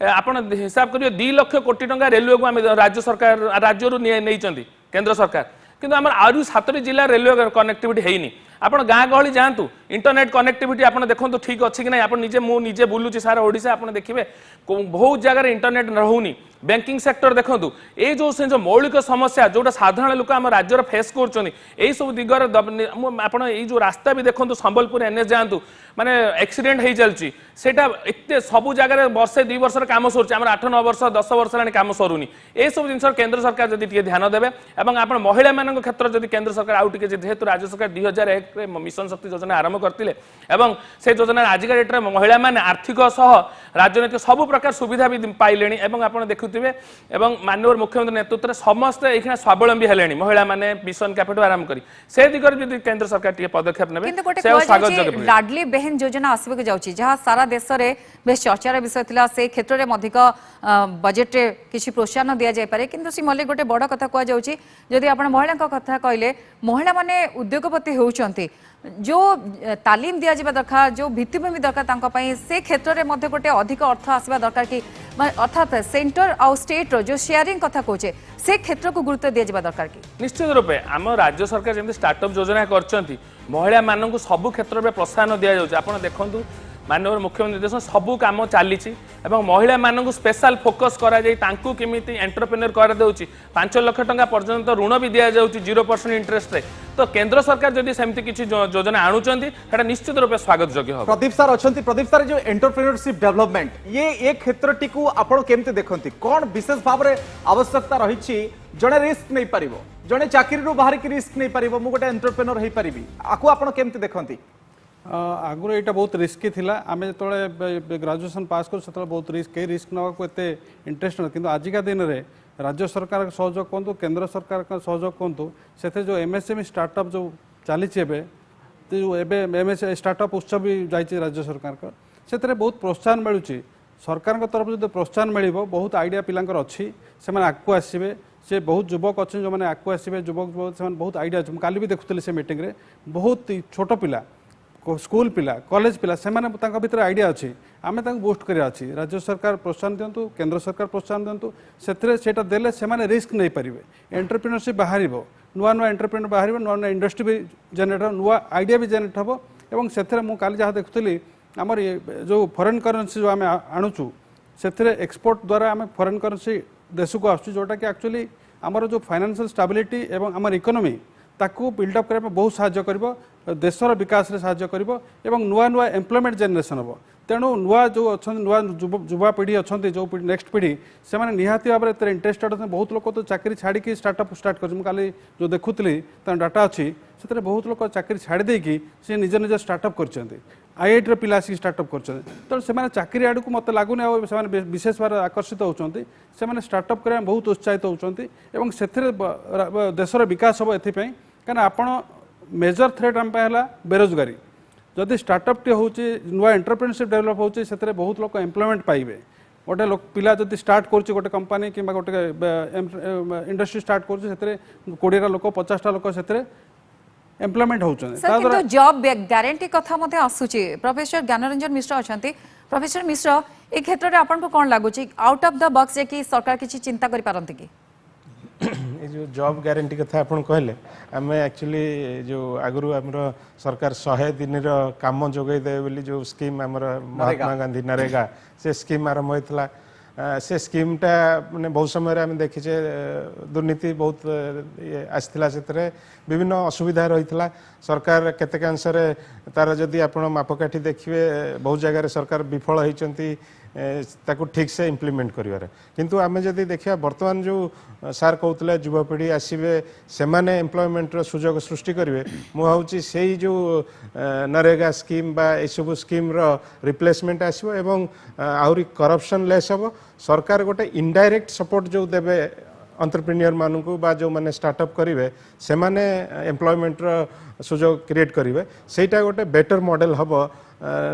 आपण हिसाब करियो 2 लाख कोटी टंका रेलवे को आम राज्य सरकार राज्य नहीं केंद्र सरकार किंतु आम आरु 7 जिला रेलवे कनेक्टिविटी हैनी आपण गाँ गहली जातु इंटरनेट कनेक्टिविटी आप देखो ठीक अच्छी कि नहीं आप निजे बुलूची सारा ओडिशा आप देखिए बहुत जगह इंटरनेट रहुनी बैंकिंग सेक्टर देखो ये जो मौलिक समस्या जोटा साधारण लोक आम राज्यर फेस कर सब दिगर आप जो रास्ता भी देखो संबलपुर एनएच जातु माने एक्सीडेंट हो चलती सेटा एते सब जगह वर्षे 2 वर्ष काम सरुचे आम 8-9 वर्ष 10 वर्ष है काम सरुनी ये सब जिन केंद्र सरकार जब ध्यान देवे और आप महिला मान क्षेत्र जब केंद्र सरकार आउ टे जेहेतु राज्य सरकार 2001 रे मिशन शक्ति योजना आरंभ करते एवं से योजना आजिका डेट्रे महिला मैंने आर्थिक सह राजनीतिक सब प्रकार सुविधा भी पाइले एवं आप देखुवे एवं माननीय मुख्यमंत्री नेतृत्व में समस्ते ये स्वावलम्बी हेले महिला मैंने मिशन कैपिटल आरंभ करी से दिगरे आंध्र सरकार टी पदक्षेप ने लाडली बेहन योजना आसवाक जाऊँगी जहाँ सारा देश में बेस चर्चार विषय था से क्षेत्र में अधिक बजेट रे किसी प्रोत्साहन दि जाए कि श्री मल्लिक गोटे बड़ कथा कहुच्छी जदि आप महिला कथा कहले महिला माने उद्योगपति होउचंती जो तालीम दिया जाबा दरकार जो भित्तिभूमि दरकार से क्षेत्र में गोटे अधिक अर्थ आसवा दरकार कि अर्थात सेंटर आउ स्टेट रो जो शेयरिंग कथा कहे से क्षेत्र को गुरुत्व दिया जाबा दरकार कि निश्चित रूपे आम राज्य सरकार जमी स्टार्टअप योजना करछंती महिला मानक सब क्षेत्र में प्रोत्साहन दि जाउछ आपण देखंतु माननीय मुख्यमंत्री निर्देशन सबू कम चली महिला मानक स्पेशल फोकस कमी एंटरप्रेन्योर कर 5 लाख टंका पर्यंत ऋण भी दि जाऊँगी 0% इंटरेस्ट रे तो केंद्र सरकार जदि सेमती किसी योजना आणुचंती निश्चित रूप स्वागत योग्य हो। प्रदीप सर अच्छा प्रदीप सर जो एंटरप्रेन्योरशिप डेवलपमेंट ये क्षेत्र टी आपड़ केमती देखती कौन विशेष भाव में आवश्यकता रही जड़े रिस्क नहीं पार जड़े चाकरी बाहर की रिस्क नहीं पार मुझे गोटे एंटरप्रेन्योर हो पारि आपको आप केमती देखती आगुरी यहाँ बहुत रिस्की थिला आमे जो ग्रेजुएशन पास कर बहुत रिस्क नाक एत इंटरेस्ट ना कि आजिका दिन में राज्य सरकार सहयोग कहतु केंद्र सरकार सहयोग कहतु से जो एमएसएमई स्टार्टअप जो चली जो एमएस स्टार्टअप उत्सव भी जाइए राज्य सरकार से बहुत प्रोत्साहन मिलूँ सरकार तरफ जो प्रोत्साहन मिल बहुत आइडिया पिलांकर अच्छी से आगू आसवे से बहुत युवक अच्छे जो मैंने आगू आसवे युवक से बहुत आइडिया अच्छे काली भी देखुली से मीटिंग रे बहुत छोट पिला स्कूल पिला कॉलेज पिला से भीतर आइडिया अच्छी आम बूस्ट करा राज्य सरकार प्रोत्साहन दिंतु केंद्र सरकार प्रोत्साहन दिंतु से देले से रिस्क नहीं पारे एंटरप्रेन्योरशिप बाहर नुआ नुआ एंटरप्रेन्योर बाहर नुआ नुआ इंडस्ट्री भी जेनेट हो नुआ आइडिया भी जेनेट हम और से मुझे जहाँ देखुली आमर जो फॉरेन करेन्सी जो आम आणुचु से एक्सपोर्ट द्वारा आम फॉरेन करेन्सी देश को आसुँ जोटा कि एक्चुअली आमर जो फाइनेंशियल स्टेबिलिटी एवं आमर इकोनॉमी ताकू बिल्डअप करने बहुत साहाय्य कर देशर विकास रे साहाय्य करिवो एवं नुआ नुआ एम्प्लॉयमेंट जनरेशन हम तेणु नुआ जो अच्छा नुआ युवापीढ़ी अच्छा जो नेक्स्ट पीढ़ी से निहाती भाव में इंटरेस्टेड अच्छे बहुत लोग तो चाकरी छाड़ी स्टार्टअप स्टार्ट कर काली जो देखुली डाटा अच्छी से बहुत लोग चाकरी छाड़ी देकी से निज निज स्टार्टअप कर आईआईटी पिला आसिक स्टार्टअप कर तेणु से चाकरी आड़ को मत लगुनि विशेष भाव आकर्षित होती से स्टार्टअप करने बहुत उत्साहित होती से देशर विकास हम एपाई कहीं आपण मेजर थ्रेट आम है बेरोजगारी जदि स्टार्टअप टी हूँ नुआ एंटरप्रेन्योरशिप डेवलप होती से बहुत लोग एम्प्लॉयमेंट पाइबे गोटे लोक पिला जदि स्टार्ट कर गोटे कंपनी कि गोटे इंडस्ट्री स्टार्ट कर 20 लोक 50 लोक से एम्प्लॉयमेंट होती जॉब गारंटी कथा मते आसुची प्रोफेसर ज्ञानरंजन मिश्र अच्छा प्रोफेसर मिश्र ए क्षेत्र में आपको कौन लगुच आउट ऑफ द बॉक्स कि सरकार किसी चिंता करि पारंती कि जो जॉब ग्यारंटी कथा आप कहले आम एक्चुअली जो आगु आमर सरकार 100 दिन काम जोगे दे बोली जो स्कीम आमर महात्मा गांधी नरेगा से स्कीम आरंभ होता से स्कीमटा मैंने बहुत समय आम देखीचे दुर्नीति बहुत आसला से विभिन्न असुविधा रही सरकार केतेकांश तार जदि आप मापकाठी देखिए बहुत जगह सरकार विफल होती ताकू ठीक से इम्प्लीमेंट करिवारे किंतु आमे जदि देखिया वर्तमान जो सार कहउतले युवापीढ़ी आसीबे सेमाने एम्प्लॉयमेंट रो सुजोग सृष्टि करिवे मु भाउची सेही जो नरेगा स्कीम बा ए सब स्कीम रो रिप्लेसमेंट आसीबो एवं आहुरी करप्शन लेस हबो सरकार गोटे इनडायरेक्ट सपोर्ट जो देबे एंटरप्रेन्योर मानू बा जो माने स्टार्टअप करेंगे से एम्प्लॉयमेंट सुजोग क्रिएट करेंगे सेटा गोटे बेटर मॉडल हम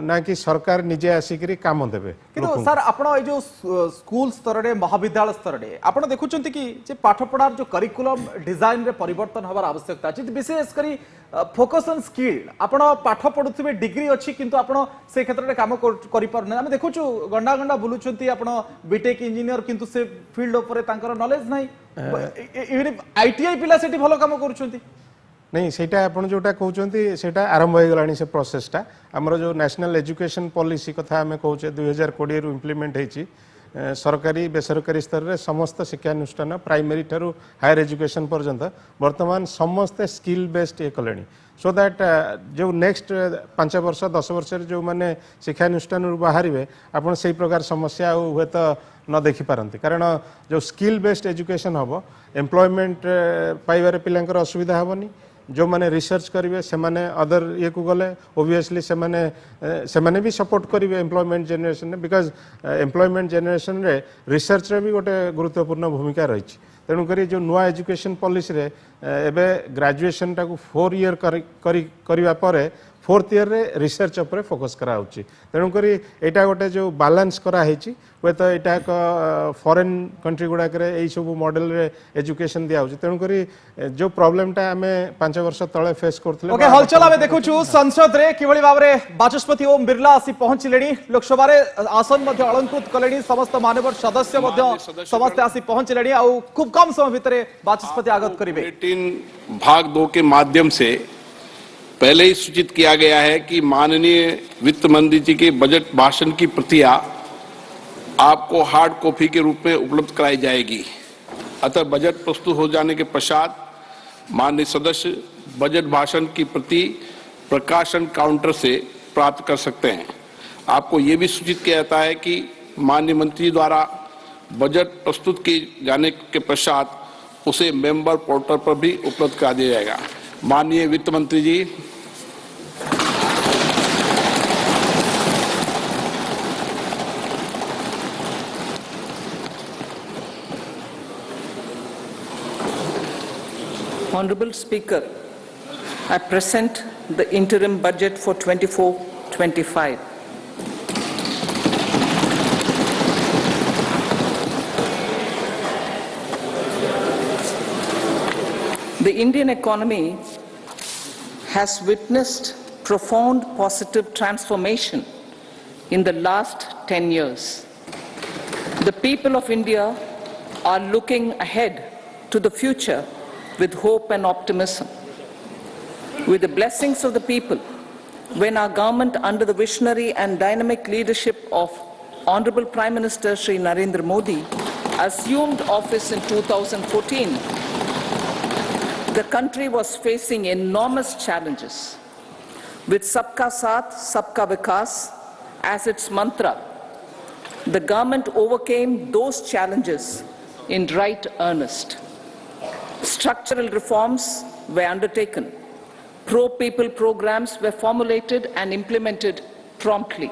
ना कि सरकार निजे आसिक काम देवे किंतु सर आपण ए जो स्कूल स्तर रे महाविद्यालय स्तर रे आपण देखुचंती कि जे पाठ पढ़ार जो करिकुलम डिजाइन रे परिवर्तन हबार आवश्यकता अछि विशेष करी फोकस ऑन स्किल आपण पाठ पढुथिबे डिग्री अछि किंतु आपण से क्षेत्र रे काम करि पारने हम देखुछु गंडा गंडा बुलुचंती आपण बीटेक इंजीनियर किंतु से फील्ड ऊपर तांकर नॉलेज नाही इवन आईटीआई पिला सेठी भलो काम करूचंती नहीं सेटा आपण जोटा कहउचंती सेटा आरंभ हो गलानी से प्रोसेसटा हमरो जो नेशनल एजुकेशन पॉलिसी कथा हमें कहउचे 2020 रु इम्प्लीमेंट हेची सरकारी बेसरकारी स्तर रे समस्त शिक्षानुष्ठान प्राइमरी ठारू हायर एजुकेशन पर्यंत वर्तमान समस्त स्किल बेस्ड ये कलेनी सो दैट जो नेक्स्ट 5 वर्ष 10 वर्ष जो माने शिक्षानुष्ठान बाहर आपन से प्रकार समस्या हुए तो न देखि पारंती कारण जो स्किल बेस्ड एजुकेशन हम एम्प्लॉयमेंट पाइबार पिलांकर असुविधा हेनी जो माने रिसर्च करेंगे से माने अदर ये को गले ओबियसली से माने भी सपोर्ट करेंगे एम्प्लॉयमेंट जनरेशन ने बिकॉज एम्प्लॉयमेंट जनरेशन रे रिसर्च रे भी गोटे गुरुत्वपूर्ण भूमिका रही तेणुक जो नुआ एजुकेशन पॉलिसी रे एबे ग्रेजुएशन टाको 4 ईयर करने पर 4th ईयर रे रिसर्च उपर फोकस करा होची तेणुक एटा गोटे जो बैलेंस करा हेची वे तो एटा एक फॉरेन कंट्री गुडा करे एई सब मॉडल रे एजुकेशन दिया होची तेणुक जो प्रॉब्लम टा हमें 5 वर्ष तळे फेस करथले ओके हलचल आमे देखुछु संसद रे किबळी भाबरे बाचस्पति ओम बिरला आसी पहुंचलेनी लोकसभा रे आसन मध्ये अलंकृत कलेनी समस्त माननीय सदस्य मध्ये समस्त आसी पहुंचलेनी आ खूब कम समय भितरे बाचस्पति आगत करिवे 18 भाग 2 के माध्यम से पहले ही सूचित किया गया है कि माननीय वित्त मंत्री जी के बजट भाषण की प्रतियां आपको हार्ड कॉपी के रूप में उपलब्ध कराई जाएगी। अतः बजट प्रस्तुत हो जाने के पश्चात माननीय सदस्य बजट भाषण की प्रति प्रकाशन काउंटर से प्राप्त कर सकते हैं। आपको ये भी सूचित किया जाता है कि माननीय मंत्री द्वारा बजट प्रस्तुत किए जाने के पश्चात उसे मेंबर पोर्टल पर भी उपलब्ध करा दिया जाएगा। माननीय वित्त मंत्री जी, Honorable Speaker, I present the interim budget for 24-25. The Indian economy has witnessed profound positive transformation in the last 10 years. The people of India are looking ahead to the future with hope and optimism. With the blessings of the people, when our government under the visionary and dynamic leadership of Honorable Prime Minister Shri Narendra Modi assumed office in 2014, the country was facing enormous challenges. With Sabka Saath, Sabka Vikas as its mantra, the government overcame those challenges in right earnest. Structural reforms were undertaken. Pro-people programs were formulated and implemented promptly.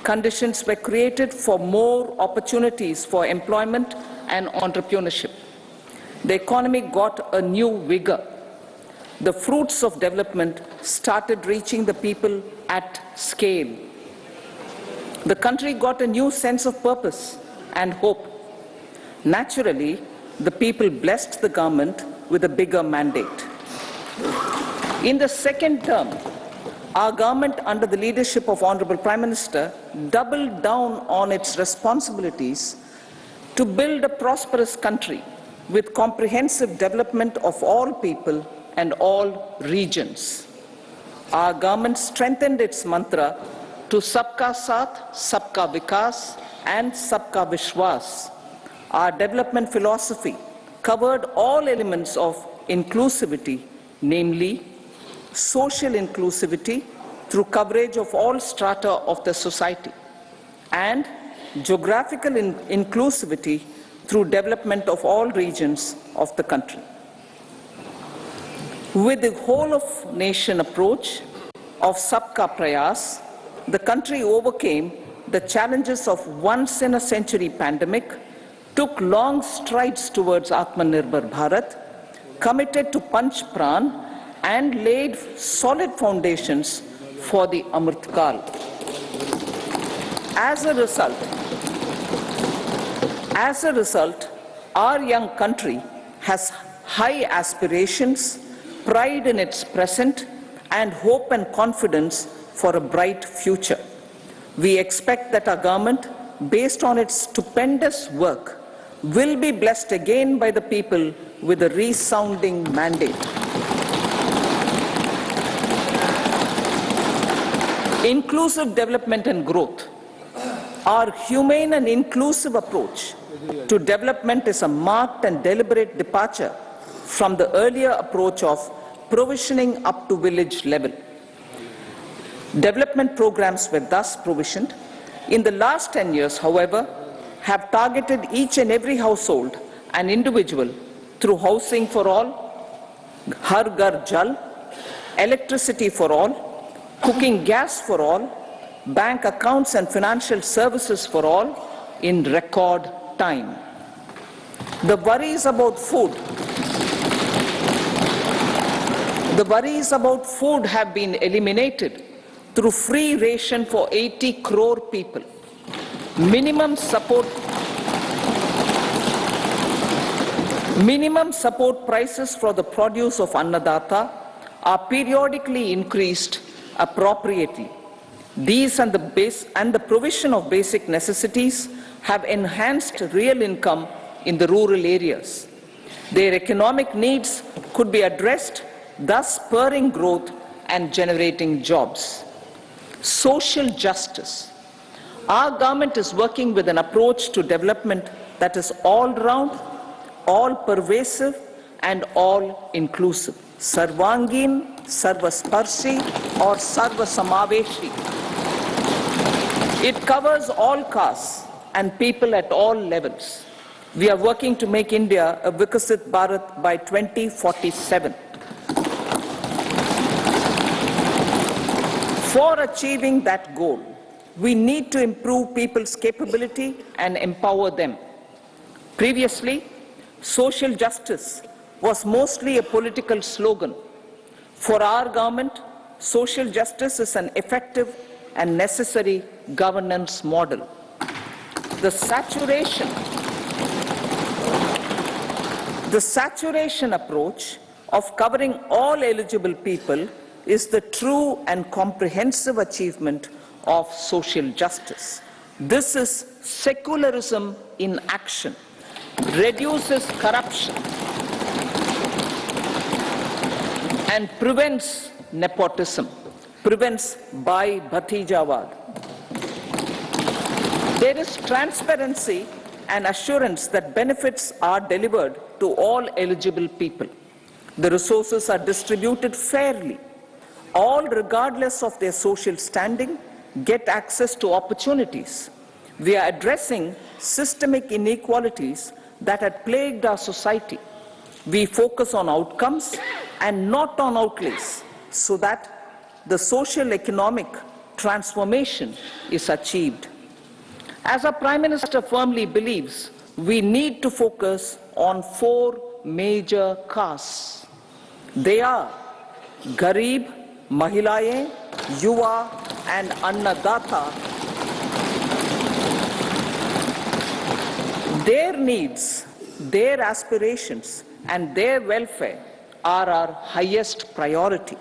Conditions were created for more opportunities for employment and entrepreneurship. The economy got a new vigor. The fruits of development started reaching the people at scale. The country got a new sense of purpose and hope. Naturally, the people blessed the government with a bigger mandate. In the second term, our government under the leadership of Honorable Prime Minister doubled down on its responsibilities to build a prosperous country with comprehensive development of all people and all regions. Our government strengthened its mantra to Sabka Saath, Sabka Vikas and Sabka Vishwas. Our development philosophy covered all elements of inclusivity, namely social inclusivity through coverage of all strata of the society, and geographical inclusivity through development of all regions of the country. With the whole of nation approach of Sabka Prayas, the country overcame the challenges of once in a century pandemic, took long strides towards Atmanirbhar Bharat, committed to Panch Pran, and laid solid foundations for the Amrit Kal. As a result, our young country has high aspirations, pride in its present, and hope and confidence for a bright future. We expect that our government, based on its stupendous work, will be blessed again by the people with a resounding mandate. Inclusive development and growth. Our humane and inclusive approach to development is a marked and deliberate departure from the earlier approach of provisioning up to village level. Development programs were thus provisioned. In the last 10 years, however, have targeted each and every household and individual through housing for all, Har Ghar Jal, electricity for all, cooking gas for all, bank accounts and financial services for all in record time. The worries about food have been eliminated through free ration for 80 crore people. Minimum support prices for the produce of Annadata are periodically increased appropriately. These and the provision of basic necessities have enhanced real income in the rural areas. Their economic needs could be addressed, thus spurring growth and generating jobs. Social justice. Our government is working with an approach to development that is all-round, all-pervasive, and all-inclusive. Sarvangin, Sarvasparshi, or Sarvasamaveshi. It covers all castes and people at all levels. We are working to make India a Vikasit Bharat by 2047. For achieving that goal, we need to improve people's capability and empower them. Previously, social justice was mostly a political slogan. For our government, social justice is an effective and necessary governance model. The saturation approach of covering all eligible people is the true and comprehensive achievement of social justice. This is secularism in action, reduces corruption, and prevents nepotism, prevents Bhai Bhatijawad. There is transparency and assurance that benefits are delivered to all eligible people. The resources are distributed fairly. All, regardless of their social standing, get access to opportunities. We are addressing systemic inequalities that had plagued our society. We focus on outcomes and not on outlays, so that the social economic transformation is achieved. As our Prime Minister firmly believes, we need to focus on 4 major castes. They are Garib, Mahilaye, Yuva, and Annadata. Their needs, their aspirations, and their welfare are our highest priority.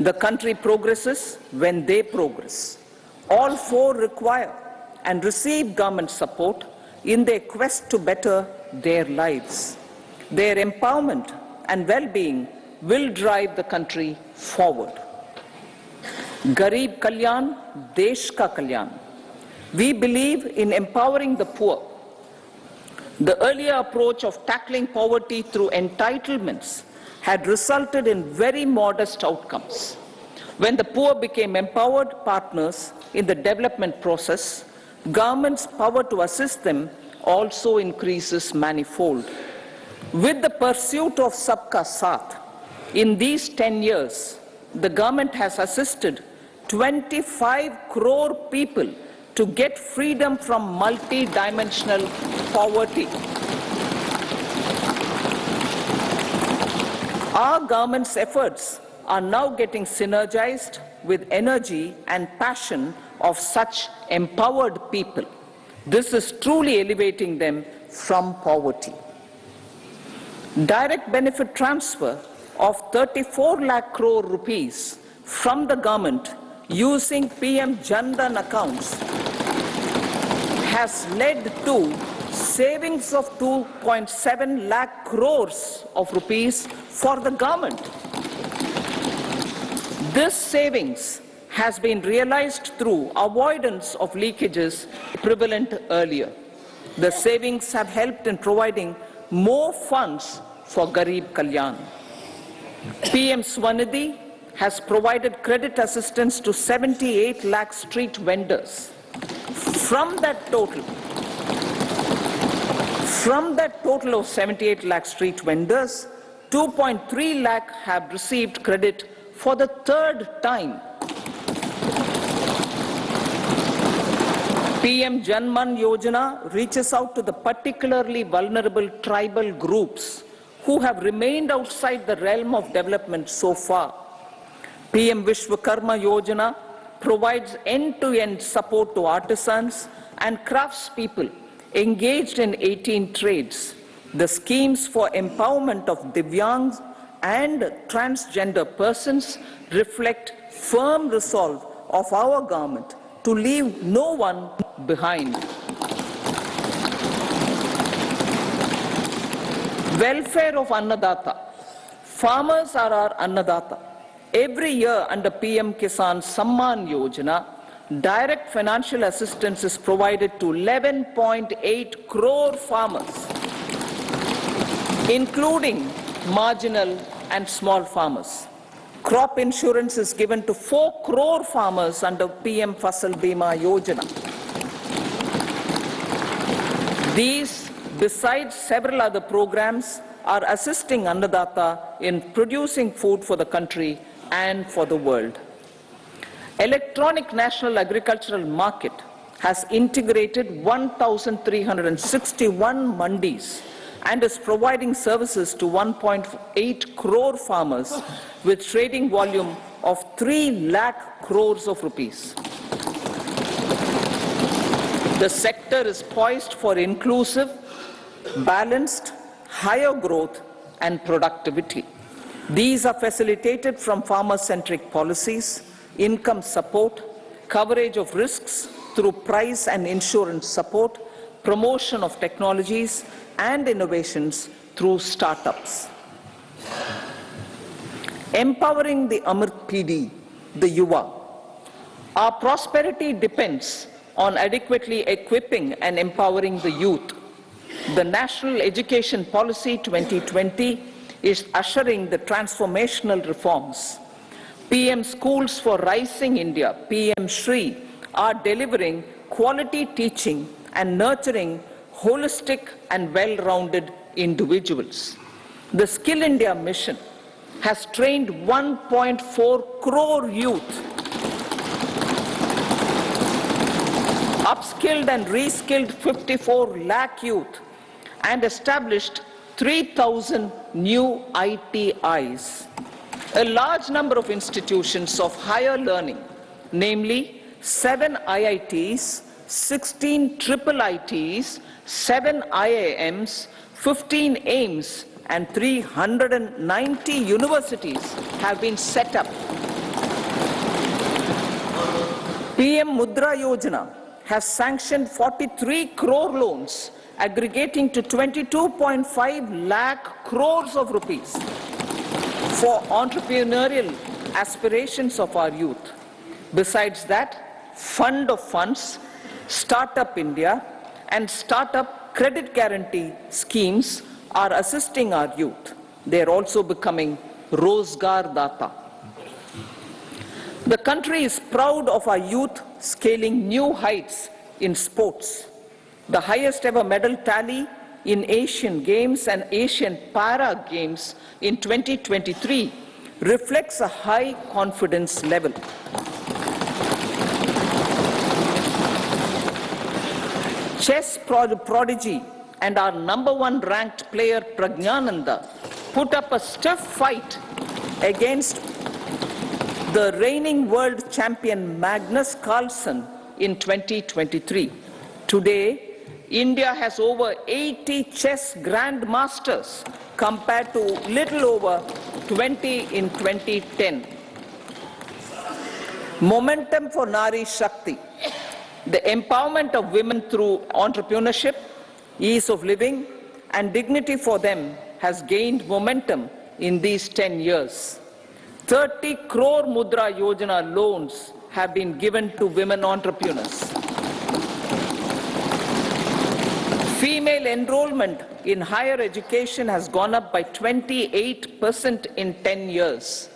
The country progresses when they progress. All 4 require and receive government support in their quest to better their lives. Their empowerment and well-being will drive the country forward. Garib Kalyan, Desh Ka Kalyan. We believe in empowering the poor. The earlier approach of tackling poverty through entitlements had resulted in very modest outcomes. When the poor became empowered partners in the development process, government's power to assist them also increases manifold. With the pursuit of Sabka Saath, in these 10 years, the government has assisted 25 crore people to get freedom from multi-dimensional poverty. Our government's efforts are now getting synergized with energy and passion of such empowered people. This is truly elevating them from poverty. Direct benefit transfer of 34 lakh crore rupees from the government using PM Jan-Dhan accounts has led to savings of 2.7 lakh crores of rupees for the government. This savings has been realized through avoidance of leakages prevalent earlier. The savings have helped in providing more funds for Garib Kalyan. PM Swanidhi has provided credit assistance to 78 lakh street vendors. From that total of 78 lakh street vendors, 2.3 lakh have received credit for the third time. PM Janman Yojana reaches out to the particularly vulnerable tribal groups who have remained outside the realm of development so far. PM Vishwakarma Yojana provides end-to-end support to artisans and craftspeople engaged in 18 trades. The schemes for empowerment of Divyangs and transgender persons reflect firm resolve of our government to leave no one behind. Welfare of Annadata. Farmers are our Annadata. Every year under PM Kisan Samman Yojana, direct financial assistance is provided to 11.8 crore farmers, including marginal and small farmers. Crop insurance is given to 4 crore farmers under PM Fasal Bima Yojana. These, besides several other programs, are assisting Annadata in producing food for the country and for the world. Electronic National Agricultural Market has integrated 1,361 mandis and is providing services to 1.8 crore farmers with trading volume of 3 lakh crores of rupees. The sector is poised for inclusive, balanced, higher growth and productivity. These are facilitated from farmer-centric policies, income support, coverage of risks through price and insurance support, promotion of technologies and innovations through startups. Empowering the Amrit PD, the Yuva. Our prosperity depends on adequately equipping and empowering the youth. The National Education Policy 2020 is ushering the transformational reforms. PM Schools for Rising India, PM Shri, are delivering quality teaching and nurturing holistic and well-rounded individuals. The Skill India mission has trained 1.4 crore youth, upskilled and reskilled 54 lakh youth, and established 3,000 new ITIs. A large number of institutions of higher learning, namely 7 IITs, 16 triple ITs, 7 IIMs, 15 AIMS, and 390 universities have been set up. PM Mudra Yojana has sanctioned 43 crore loans aggregating to 22.5 lakh crores of rupees for entrepreneurial aspirations of our youth. Besides that, Fund of Funds, Startup India, and Startup Credit Guarantee schemes are assisting our youth. They are also becoming Rozgar Data. The country is proud of our youth scaling new heights in sports. The highest ever medal tally in Asian Games and Asian Para Games in 2023 reflects a high confidence level. Chess prodigy and our #1 ranked player Pragnananda put up a stiff fight against the reigning world champion Magnus Carlsen in 2023. Today, India has over 80 chess grandmasters compared to little over 20 in 2010. Momentum for Nari Shakti. The empowerment of women through entrepreneurship, ease of living, and dignity for them has gained momentum in these 10 years. 30 crore Mudra Yojana loans have been given to women entrepreneurs. Female enrollment in higher education has gone up by 28% in 10 years.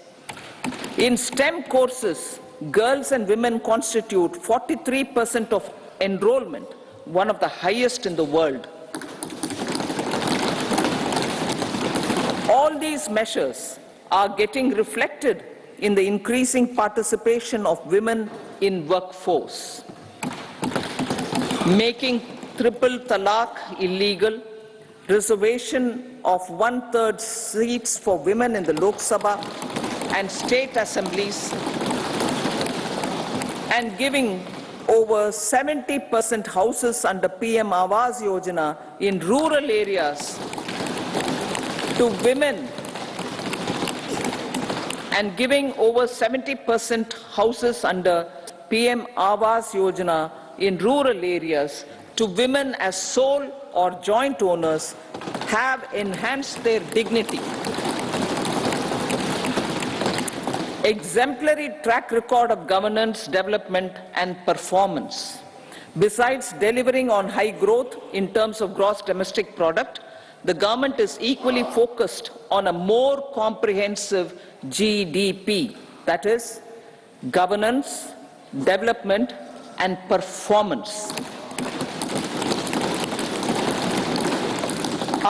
In STEM courses, girls and women constitute 43% of enrollment, one of the highest in the world. All these measures are getting reflected in the increasing participation of women in workforce, making triple talaq illegal, reservation of 1/3 seats for women in the Lok Sabha and state assemblies, and giving over 70% houses under PM Awas Yojana in rural areas to women, and giving over 70% houses under PM Awas Yojana in rural areas to women as sole or joint owners have enhanced their dignity. Exemplary track record of governance, development and performance. Besides delivering on high growth in terms of gross domestic product, the government is equally focused on a more comprehensive GDP, that is, governance, development and performance.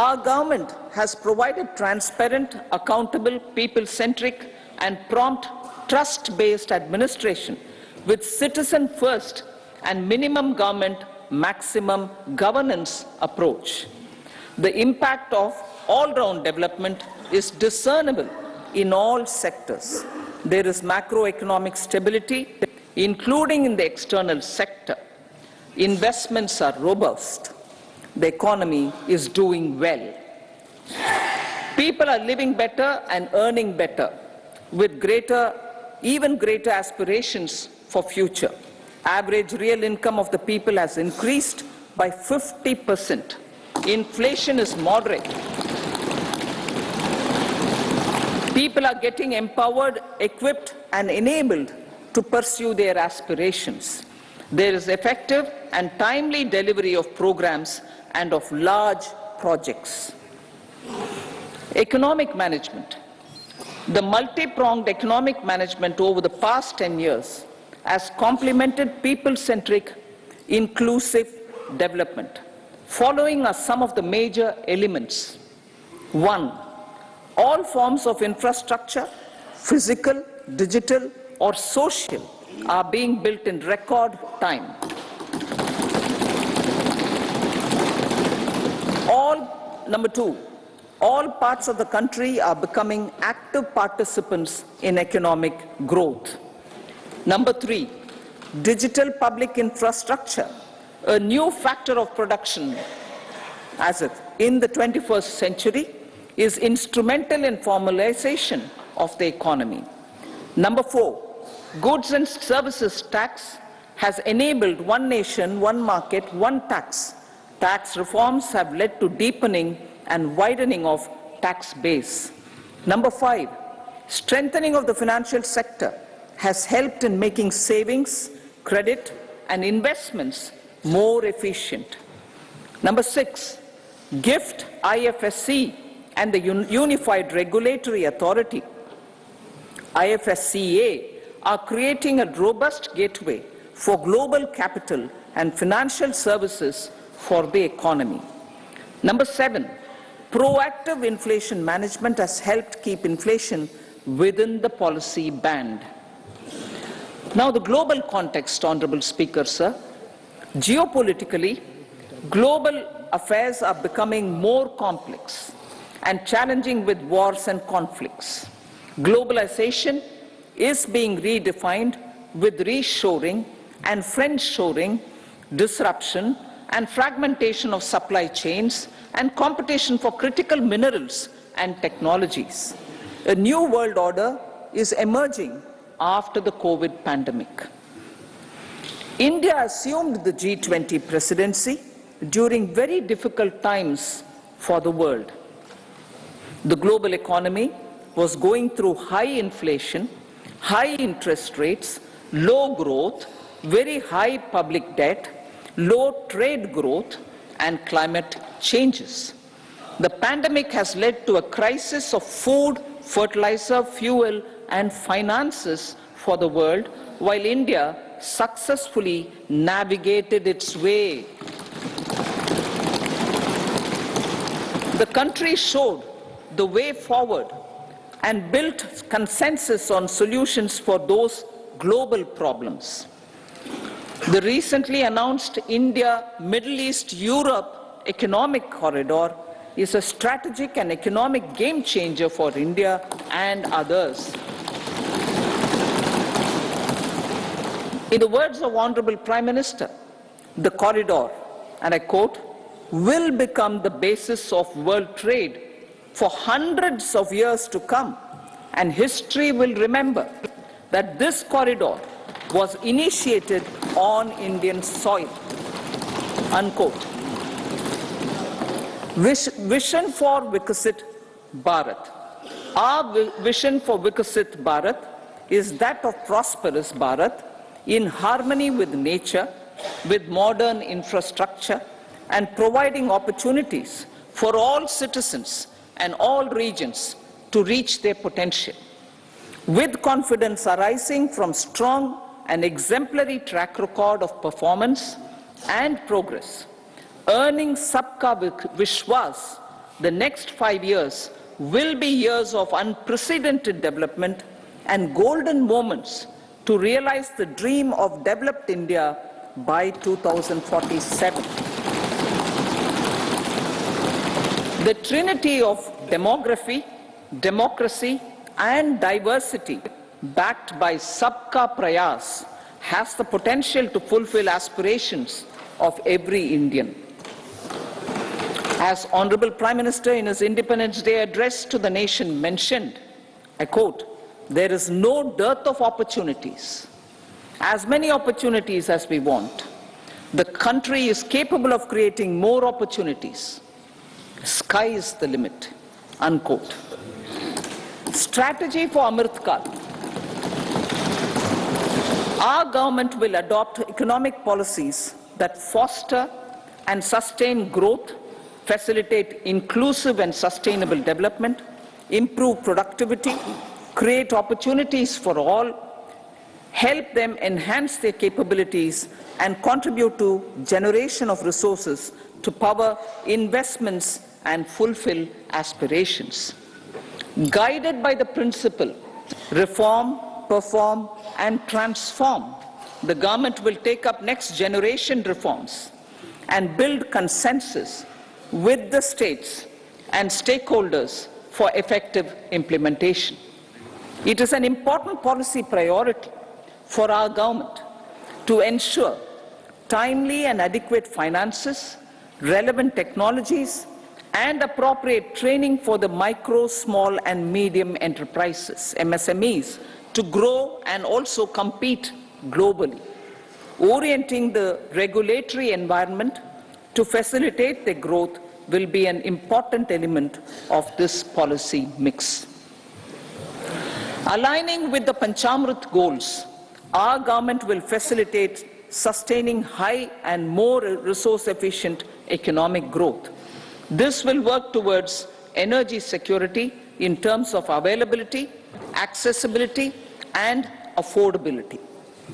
Our government has provided transparent, accountable, people-centric and prompt, trust-based administration with citizen-first and minimum government, maximum governance approach. The impact of all-round development is discernible in all sectors. There is macroeconomic stability, including in the external sector. Investments are robust. The economy is doing well. People are living better and earning better, with even greater aspirations for future. Average real income of the people has increased by 50%. Inflation is moderate. People are getting empowered, equipped, and enabled to pursue their aspirations. There is effective and timely delivery of programs and of large projects. Economic management. The multi-pronged economic management over the past 10 years has complemented people-centric, inclusive development. Following are some of the major elements. 1. All forms of infrastructure, physical, digital, or social, are being built in record time. Number 2, all parts of the country are becoming active participants in economic growth. Number 3, digital public infrastructure, a new factor of production in the 21st century, is instrumental in formalization of the economy. Number 4, goods and services tax has enabled one nation, one market, one tax. Tax reforms have led to deepening and widening of tax base. Number 5, strengthening of the financial sector has helped in making savings, credit, and investments more efficient. Number 6, GIFT, IFSC, and the Unified Regulatory Authority, IFSCA, are creating a robust gateway for global capital and financial services for the economy. Number 7, proactive inflation management has helped keep inflation within the policy band. Now the global context, Honorable Speaker, sir. Geopolitically, global affairs are becoming more complex and challenging with wars and conflicts. Globalization is being redefined with reshoring and friendshoring, disruption and fragmentation of supply chains and competition for critical minerals and technologies. A new world order is emerging after the COVID pandemic. India assumed the G20 presidency during very difficult times for the world. The global economy was going through high inflation, high interest rates, low growth, very high public debt, low trade growth, and climate changes. The pandemic has led to a crisis of food, fertilizer, fuel, and finances for the world, while India successfully navigated its way. The country showed the way forward and built consensus on solutions for those global problems. The recently announced India-Middle East-Europe economic corridor is a strategic and economic game changer for India and others. In the words of Honorable Prime Minister, the corridor, and I quote, will become the basis of world trade for hundreds of years to come, and history will remember that this corridor was initiated on Indian soil, unquote. Vision for Vikasit Bharat. Our vision for Vikasit Bharat is that of prosperous Bharat in harmony with nature, with modern infrastructure, and providing opportunities for all citizens and all regions to reach their potential. With confidence arising from strong and exemplary track record of performance and progress, earning Sabka Vishwas, the next 5 years will be years of unprecedented development and golden moments to realize the dream of developed India by 2047. The trinity of demography, democracy, and diversity backed by Sabka Prayas has the potential to fulfill aspirations of every Indian. As Honorable Prime Minister in his Independence Day address to the nation mentioned, I quote, there is no dearth of opportunities. As many opportunities as we want. The country is capable of creating more opportunities. Sky is the limit, unquote. Strategy for Amrit Kal. Our government will adopt economic policies that foster and sustain growth, facilitate inclusive and sustainable development, improve productivity, create opportunities for all, help them enhance their capabilities, and contribute to generation of resources to power investments and fulfill aspirations. Guided by the principle, reform, perform, and transform, the government will take up next generation reforms and build consensus with the states and stakeholders for effective implementation. It is an important policy priority for our government to ensure timely and adequate finances, relevant technologies, and appropriate training for the micro, small, and medium enterprises, MSMEs, to grow and also compete globally. Orienting the regulatory environment to facilitate their growth will be an important element of this policy mix. Aligning with the Panchamrit goals, our government will facilitate sustaining high and more resource-efficient economic growth. This will work towards energy security in terms of availability, accessibility, and affordability.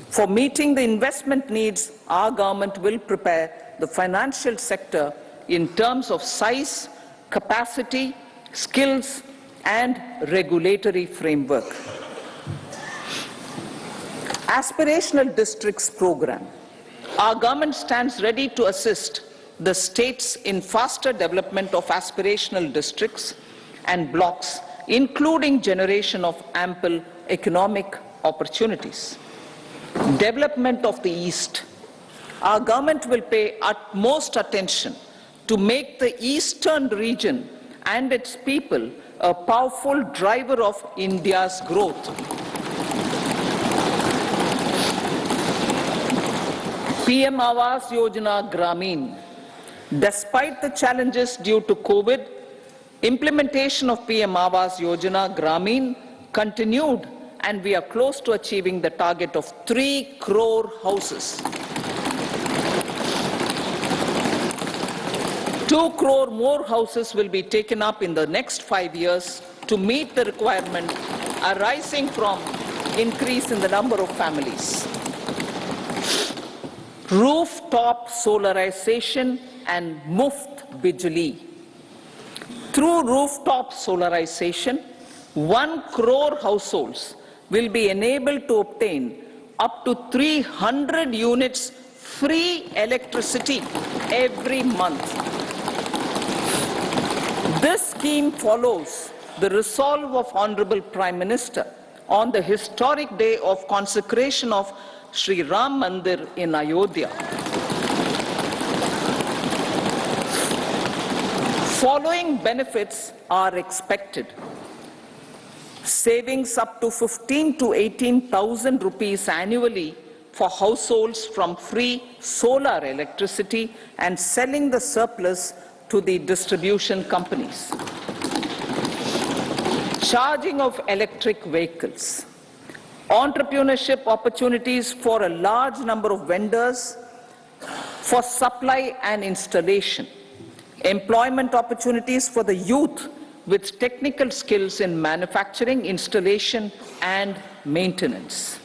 For meeting the investment needs, our government will prepare the financial sector in terms of size, capacity, skills, and regulatory framework. Aspirational Districts Program. Our government stands ready to assist the states in faster development of aspirational districts and blocks, including generation of ample economic opportunities. Development of the East. Our government will pay utmost attention to make the eastern region and its people a powerful driver of India's growth. PM Awas Yojana Gramin. Despite the challenges due to COVID, implementation of PM Awas Yojana Gramin continued, and we are close to achieving the target of 3 crore houses. 2 crore more houses will be taken up in the next 5 years to meet the requirement arising from increase in the number of families. Rooftop solarization and Muft Bijli. Through rooftop solarization, 1 crore households will be enabled to obtain up to 300 units free electricity every month. This scheme follows the resolve of Honorable Prime Minister on the historic day of consecration of Sri Ram Mandir in Ayodhya. Following benefits are expected. Savings up to 15 to 18,000 rupees annually for households from free solar electricity and selling the surplus to the distribution companies. Charging of electric vehicles. Entrepreneurship opportunities for a large number of vendors for supply and installation. Employment opportunities for the youth with technical skills in manufacturing, installation, and maintenance.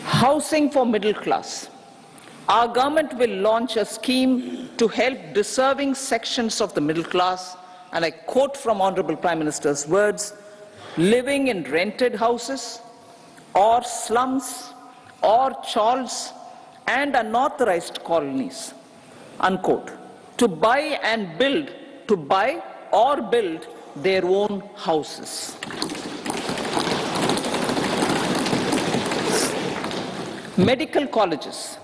Housing for middle class. Our government will launch a scheme to help deserving sections of the middle class, and I quote from Honorable Prime Minister's words, living in rented houses or slums or chawls and unauthorized colonies, unquote, to buy or build their own houses. Medical colleges.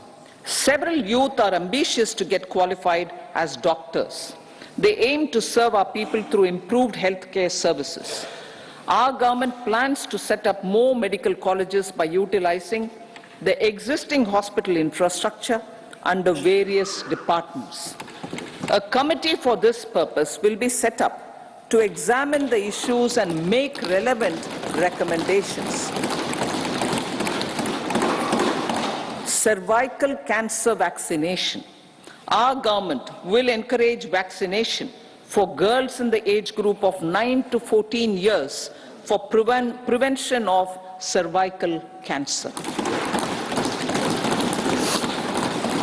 Several youth are ambitious to get qualified as doctors. They aim to serve our people through improved healthcare services. Our government plans to set up more medical colleges by utilizing the existing hospital infrastructure under various departments. A committee for this purpose will be set up to examine the issues and make relevant recommendations. Cervical cancer vaccination. Our government will encourage vaccination for girls in the age group of 9 to 14 years for prevention of cervical cancer.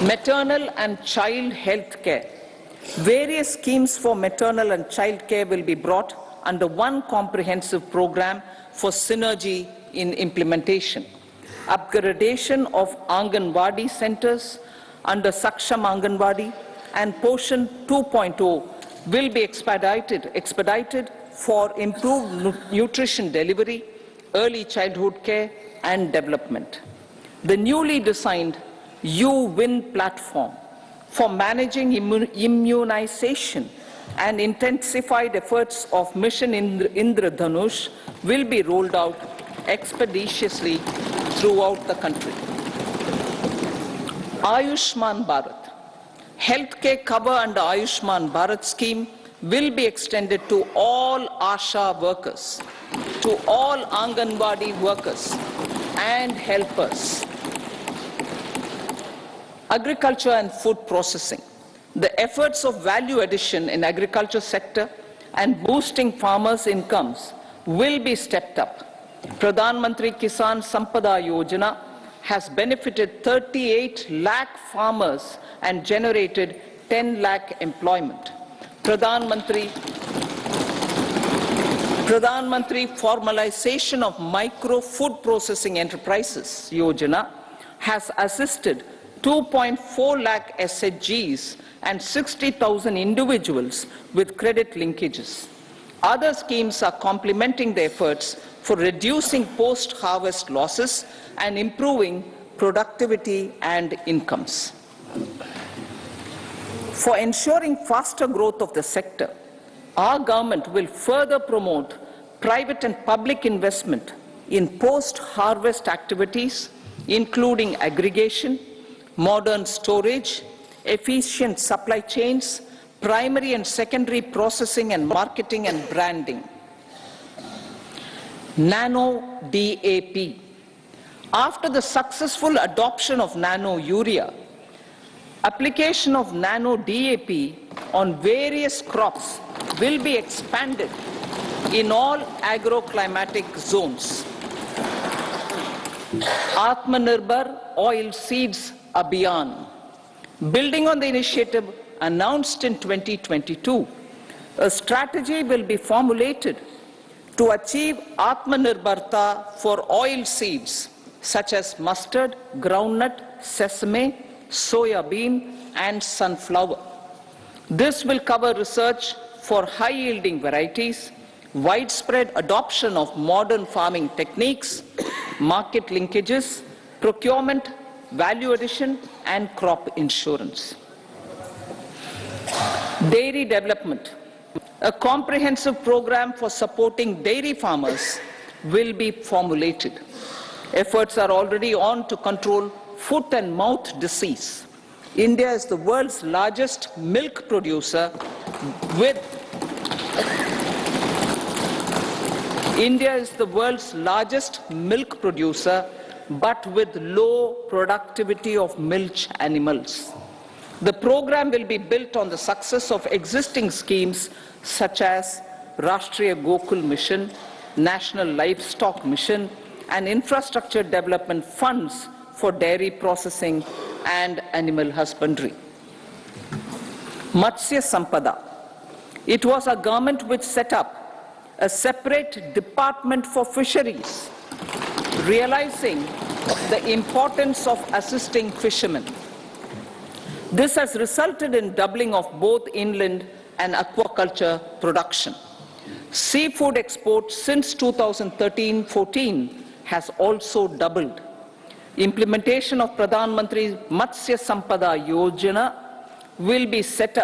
Maternal and child health care. Various schemes for maternal and child care will be brought under one comprehensive program for synergy in implementation. Upgradation of Anganwadi centers under Saksham Anganwadi and Poshan 2.0 will be expedited for improved nutrition delivery, early childhood care and development. The newly designed U-Win platform for managing immunization and intensified efforts of Mission Indradhanush will be rolled out expeditiously throughout the country. Ayushman Bharat. Healthcare cover under Ayushman Bharat scheme will be extended to all ASHA workers, to all Anganwadi workers and helpers. Agriculture and food processing. The efforts of value addition in agriculture sector and boosting farmers' incomes will be stepped up. Pradhan Mantri Kisan Sampada Yojana has benefited 38 lakh farmers and generated 10 lakh employment. Pradhan Mantri Formalization of Micro Food Processing Enterprises Yojana has assisted 2.4 lakh SHGs and 60,000 individuals with credit linkages. Other schemes are complementing the efforts for reducing post-harvest losses and improving productivity and incomes. For ensuring faster growth of the sector, our government will further promote private and public investment in post-harvest activities, including aggregation, modern storage, efficient supply chains, primary and secondary processing and marketing and branding. Nano DAP. After the successful adoption of nano urea, application of nano DAP on various crops will be expanded in all agroclimatic zones. Atmanirbhar Oil Seeds Abhiyan. Building on the initiative announced in 2022, A strategy will be formulated to achieve Atmanirbharta for oil seeds such as mustard, groundnut, sesame, soya bean, and sunflower. This will cover research for high-yielding varieties, widespread adoption of modern farming techniques, market linkages, procurement, value addition, and crop insurance. Dairy development. A comprehensive program for supporting dairy farmers will be formulated. Efforts are already on to control foot and mouth disease. India is the world's largest milk producer with but with low productivity of milch animals. The program will be built on the success of existing schemes such as Rashtriya Gokul Mission, National Livestock Mission, and infrastructure development funds for dairy processing and animal husbandry. Matsya Sampada. It was our government which set up a separate department for fisheries, realizing the importance of assisting fishermen. This has resulted in doubling of both inland and aquaculture production. Seafood exports since 2013-14 has also doubled. Implementation of Pradhan Mantri Matsya Sampada Yojana will be stepped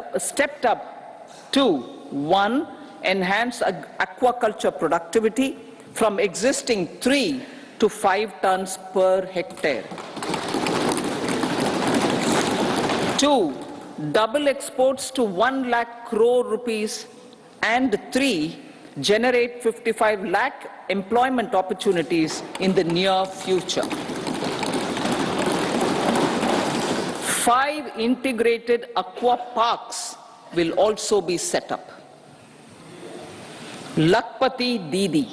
up to 1. Enhance aquaculture productivity from existing 3 to 5 tons per hectare. 2. Double exports to 1 lakh crore rupees, and 3. Generate 55 lakh employment opportunities in the near future. 5 integrated aqua parks will also be set up. Lakpati Didi.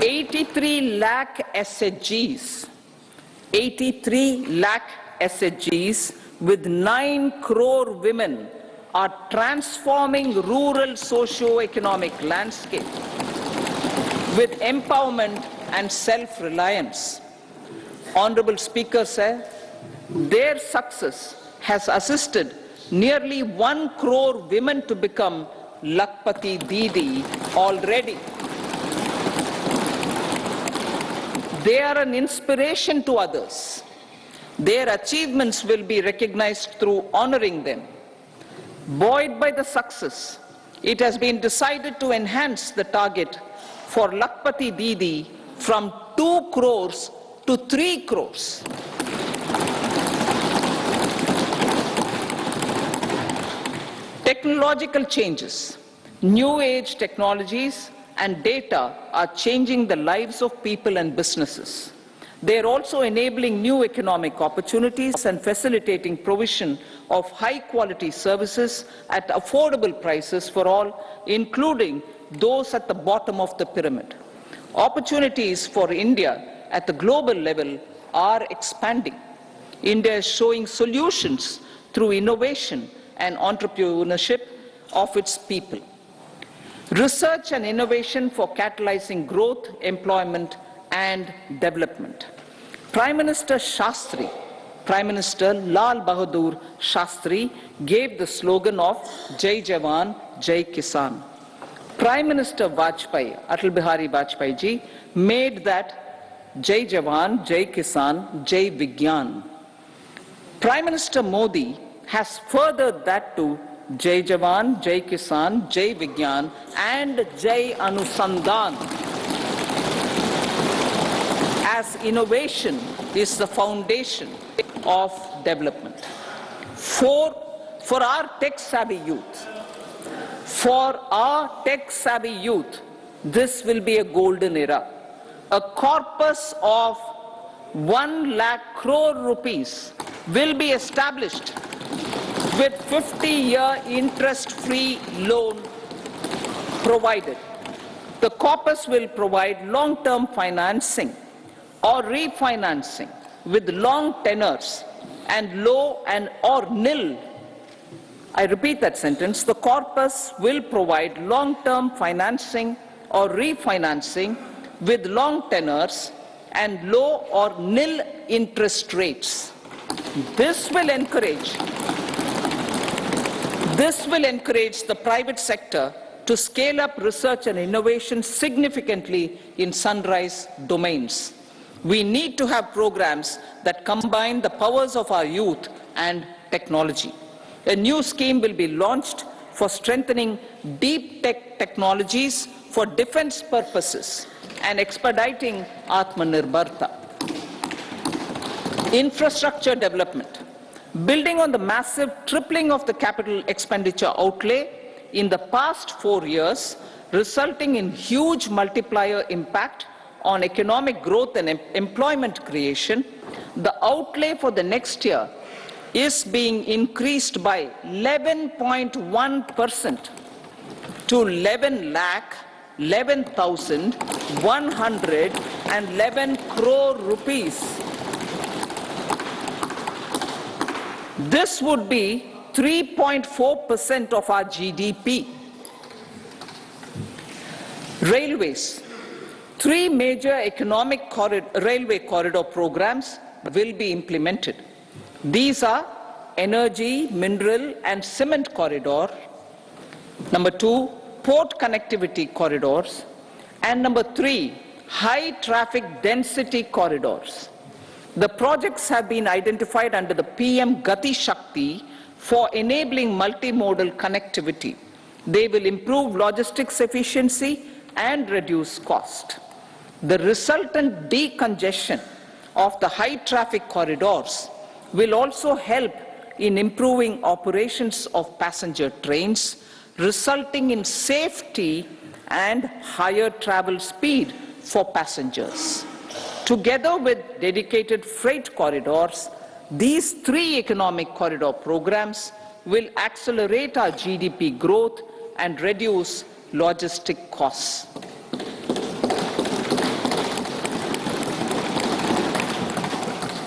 83 lakh SHGs. 83 lakh SHGs with 9 crore women are transforming rural socio-economic landscape with empowerment and self-reliance. Honorable Speaker said, their success has assisted nearly 1 crore women to become Lakpati Didi already. They are an inspiration to others. Their achievements will be recognized through honoring them. Buoyed by the success, it has been decided to enhance the target for Lakpati Didi from 2 crores to 3 crores. Technological changes, new age technologies and data are changing the lives of people and businesses. They are also enabling new economic opportunities and facilitating provision of high-quality services at affordable prices for all, including those at the bottom of the pyramid. Opportunities for India at the global level are expanding. India is showing solutions through innovation and entrepreneurship of its people. Research and innovation for catalyzing growth, employment, and development. Prime Minister Lal Bahadur Shastri gave the slogan of Jai Jawan, Jai Kisan. Prime Minister Atal Bihari Vajpayee ji, made that Jai Jawan, Jai Kisan, Jai Vigyan. Prime Minister Modi has furthered that to Jai Jawan, Jai Kisan, Jai Vigyan, and Jai Anusandhan, as innovation is the foundation of development. For our tech-savvy youth, this will be a golden era. A corpus of 1 lakh crore rupees will be established with 50-year interest-free loan provided. The corpus will provide long-term financing or refinancing with long tenors and low and or nil, I repeat that sentence, the corpus will provide long-term financing or refinancing with long tenors and low or nil interest rates. This will encourage the private sector to scale up research and innovation significantly in sunrise domains. We need to have programs that combine the powers of our youth and technology. A new scheme will be launched for strengthening deep tech technologies for defense purposes and expediting Atmanirbharta. Infrastructure development. Building on the massive tripling of the capital expenditure outlay in the past 4 years, resulting in huge multiplier impact on economic growth and employment creation, the outlay for the next year is being increased by 11.1% to 11,111 crore rupees. This would be 3.4% of our GDP. Railways. 3 major economic railway corridor programs will be implemented. These are energy, mineral and cement corridor. Number 2, port connectivity corridors. And number 3, high traffic density corridors. The projects have been identified under the PM Gati Shakti for enabling multimodal connectivity. They will improve logistics efficiency and reduce cost. The resultant decongestion of the high traffic corridors will also help in improving operations of passenger trains, resulting in safety and higher travel speed for passengers. Together with dedicated freight corridors, these 3 economic corridor programs will accelerate our GDP growth and reduce logistic costs.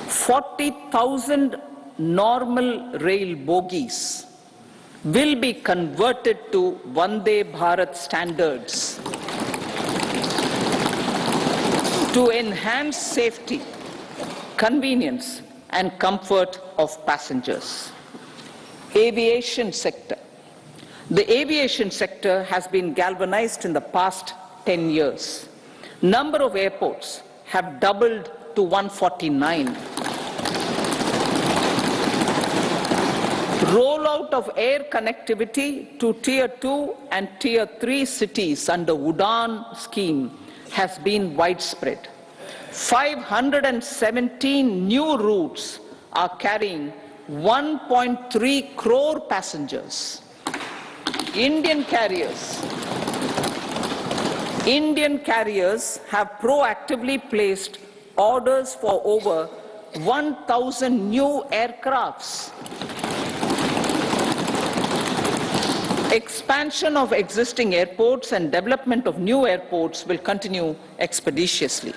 40,000 normal rail bogies will be converted to Vande Bharat standards to enhance safety, convenience and comfort of passengers. Aviation sector. The aviation sector has been galvanized in the past 10 years. Number of airports have doubled to 149. Rollout of air connectivity to Tier 2 and Tier 3 cities under UDAN scheme has been widespread. 517 new routes are carrying 1.3 crore passengers. Indian carriers have proactively placed orders for over 1,000 new aircrafts. Expansion of existing airports and development of new airports will continue expeditiously.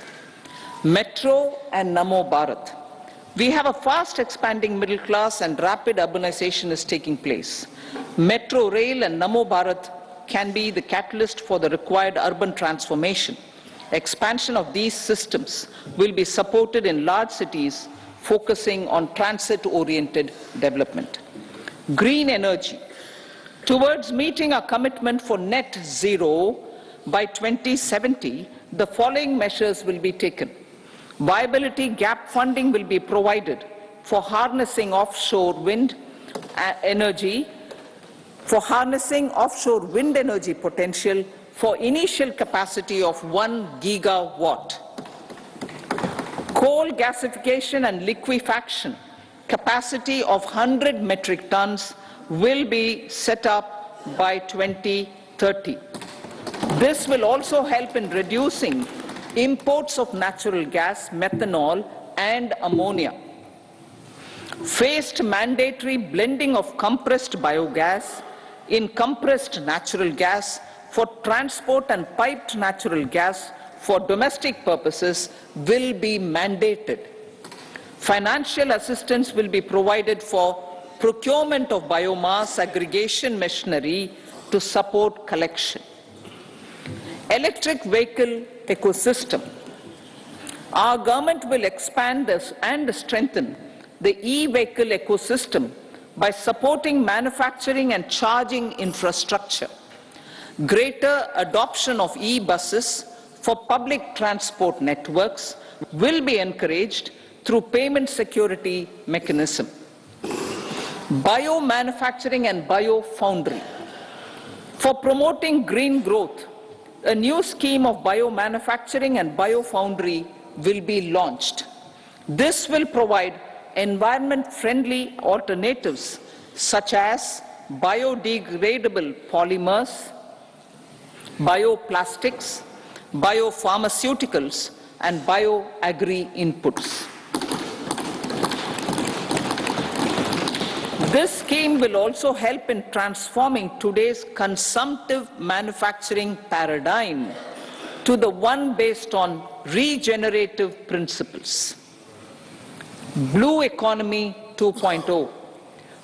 Metro and Namo Bharat. We have a fast expanding middle class and rapid urbanization is taking place. Metro rail and Namo Bharat can be the catalyst for the required urban transformation. Expansion of these systems will be supported in large cities focusing on transit-oriented development. Green energy. Towards meeting our commitment for net zero by 2070, the following measures will be taken. Viability gap funding will be provided for harnessing offshore wind energy, potential for initial capacity of 1 gigawatt. Coal gasification and liquefaction capacity of 100 metric tons will be set up by 2030. This will also help in reducing imports of natural gas, methanol and ammonia. Phased mandatory blending of compressed biogas in compressed natural gas for transport and piped natural gas for domestic purposes will be mandated. Financial assistance will be provided for procurement of biomass aggregation machinery to support collection. Electric vehicle ecosystem. Our government will expand this and strengthen the e-vehicle ecosystem by supporting manufacturing and charging infrastructure. Greater adoption of e-buses for public transport networks will be encouraged through payment security mechanism. Biomanufacturing and biofoundry. For promoting green growth, a new scheme of biomanufacturing and biofoundry will be launched. This will provide environment-friendly alternatives such as biodegradable polymers, bioplastics, biopharmaceuticals, and bioagri inputs. This scheme will also help in transforming today's consumptive manufacturing paradigm to the one based on regenerative principles. Blue Economy 2.0.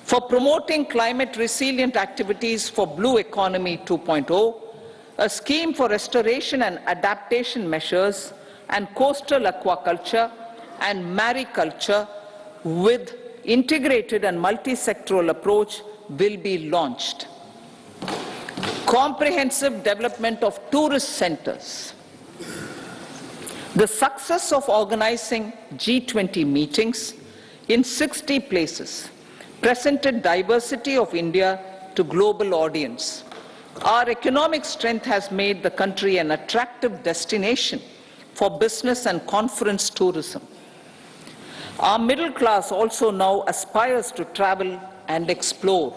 For promoting climate resilient activities for Blue Economy 2.0, a scheme for restoration and adaptation measures and coastal aquaculture and mariculture with integrated and multi-sectoral approach will be launched. Comprehensive development of tourist centers. The success of organizing G20 meetings in 60 places presented diversity of India to global audience. Our economic strength has made the country an attractive destination for business and conference tourism. Our middle class also now aspires to travel and explore.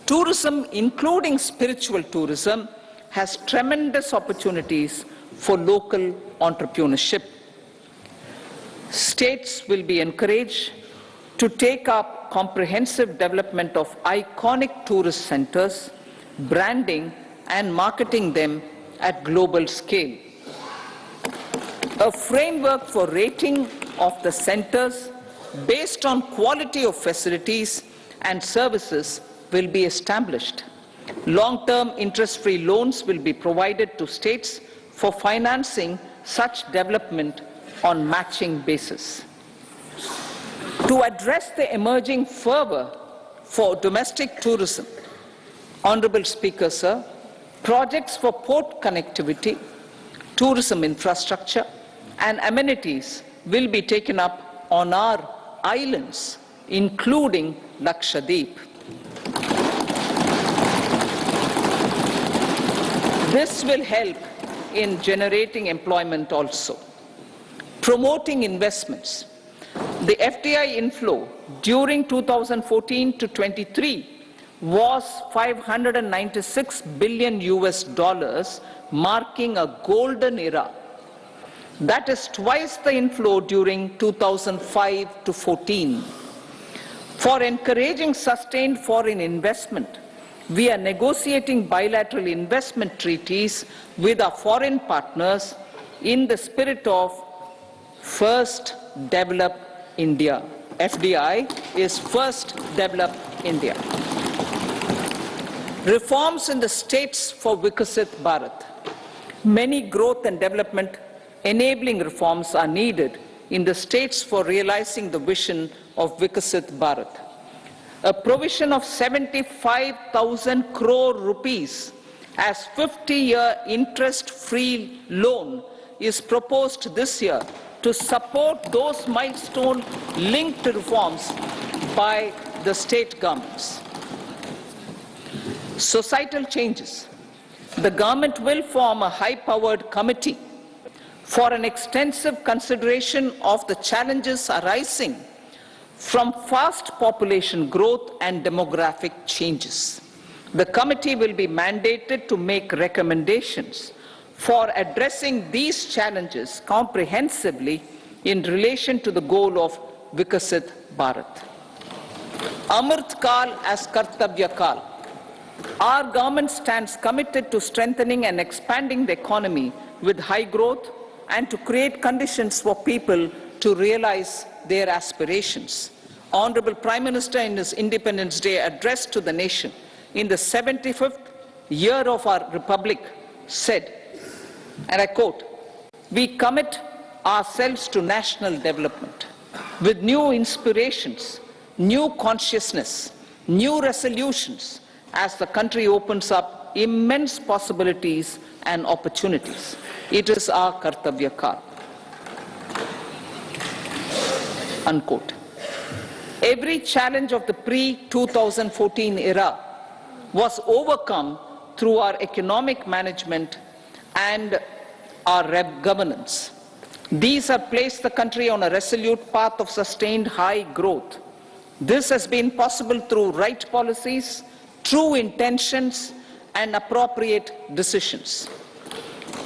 Tourism, including spiritual tourism, has tremendous opportunities for local entrepreneurship. States will be encouraged to take up comprehensive development of iconic tourist centers, branding and marketing them at global scale. A framework for rating of the centers based on quality of facilities and services will be established. Long-term interest-free loans will be provided to states for financing such development on matching basis. To address the emerging fervor for domestic tourism, Honorable Speaker, sir, projects for port connectivity, tourism infrastructure, and amenities will be taken up on our islands, including Lakshadweep. This will help in generating employment also. Promoting investments. The FDI inflow during 2014 to 23 was $596 billion, marking a golden era. That is twice the inflow during 2005 to 14. For encouraging sustained foreign investment, we are negotiating bilateral investment treaties with our foreign partners in the spirit of First Develop India. FDI is First Develop India. Reforms in the states for Vikasit Bharat. Many growth and development enabling reforms are needed in the states for realizing the vision of Vikasit Bharat. A provision of 75,000 crore rupees as 50-year interest-free loan is proposed this year to support those milestone-linked reforms by the state governments. Societal changes. The government will form a high-powered committee for an extensive consideration of the challenges arising from fast population growth and demographic changes. The committee will be mandated to make recommendations for addressing these challenges comprehensively in relation to the goal of Vikasit Bharat. Amrit Kal as Kartavya Kal. Our government stands committed to strengthening and expanding the economy with high growth and to create conditions for people to realize their aspirations. Honorable Prime Minister in his Independence Day address to the nation in the 75th year of our Republic said, and I quote, "We commit ourselves to national development with new inspirations, new consciousness, new resolutions as the country opens up immense possibilities and opportunities. It is our Kartavya Kal." Unquote. Every challenge of the pre-2014 era was overcome through our economic management and our governance. These have placed the country on a resolute path of sustained high growth. This has been possible through right policies, true intentions, and appropriate decisions.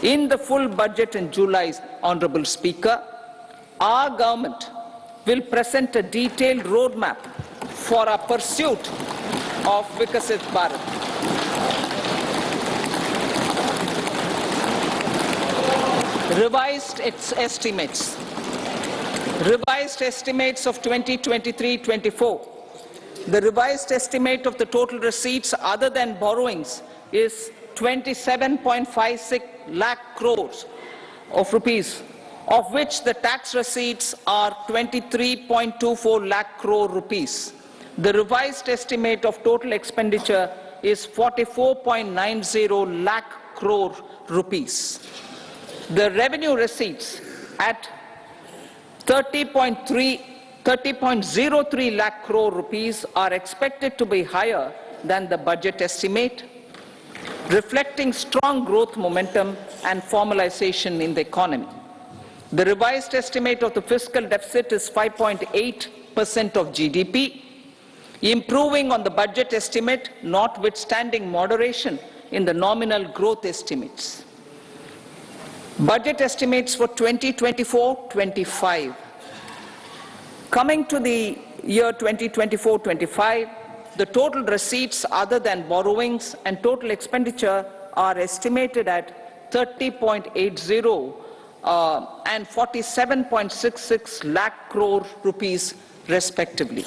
In the full budget in July, Honorable Speaker, our government will present a detailed roadmap for our pursuit of Vikasit Bharat. Revised estimates of 2023-24. The revised estimate of the total receipts other than borrowings is 27.56 lakh crores of rupees, of which the tax receipts are 23.24 lakh crore rupees. The revised estimate of total expenditure is 44.90 lakh crore rupees. The revenue receipts at 30.03 lakh crore rupees are expected to be higher than the budget estimate, reflecting strong growth momentum and formalization in the economy. The revised estimate of the fiscal deficit is 5.8% of GDP, improving on the budget estimate, notwithstanding moderation in the nominal growth estimates. Budget estimates for 2024-25. Coming to the year 2024-25, the total receipts other than borrowings and total expenditure are estimated at 30.80 and 47.66 lakh crore rupees respectively.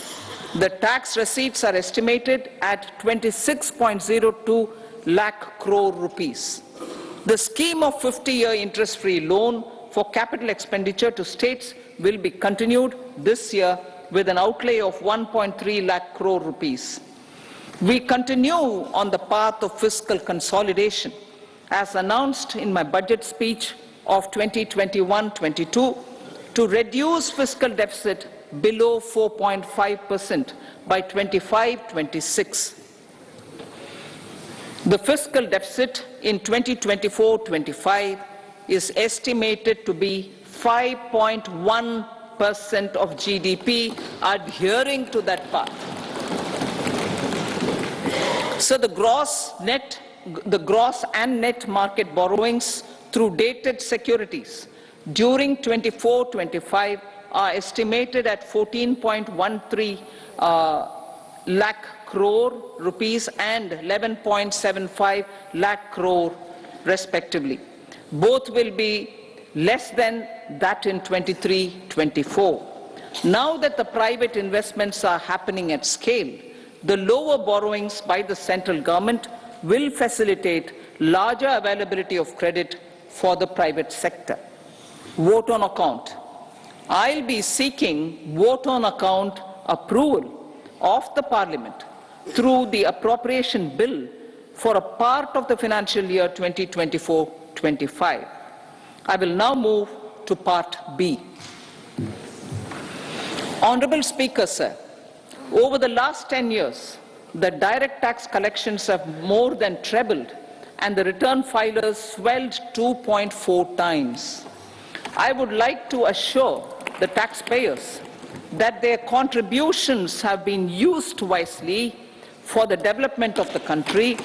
The tax receipts are estimated at 26.02 lakh crore rupees. The scheme of 50-year interest-free loan for capital expenditure to states will be continued this year with an outlay of 1.3 lakh crore rupees. We continue on the path of fiscal consolidation, as announced in my budget speech of 2021-22, to reduce fiscal deficit below 4.5% by 25-26. The fiscal deficit in 2024-25 is estimated to be 5.1% of GDP, adhering to that path. So the gross and net market borrowings through dated securities during 24-25 are estimated at 14.13 lakh crore rupees and 11.75 lakh crore respectively. Both will be less than that in 23-24. Now that the private investments are happening at scale, the lower borrowings by the central government will facilitate larger availability of credit for the private sector. Vote on account. I'll be seeking vote on account approval of the Parliament through the appropriation bill for a part of the financial year 2024-25. I will now move to Part B. Honorable Speaker, sir, over the last 10 years, the direct tax collections have more than trebled and the return filers swelled 2.4 times. I would like to assure the taxpayers that their contributions have been used wisely for the development of the country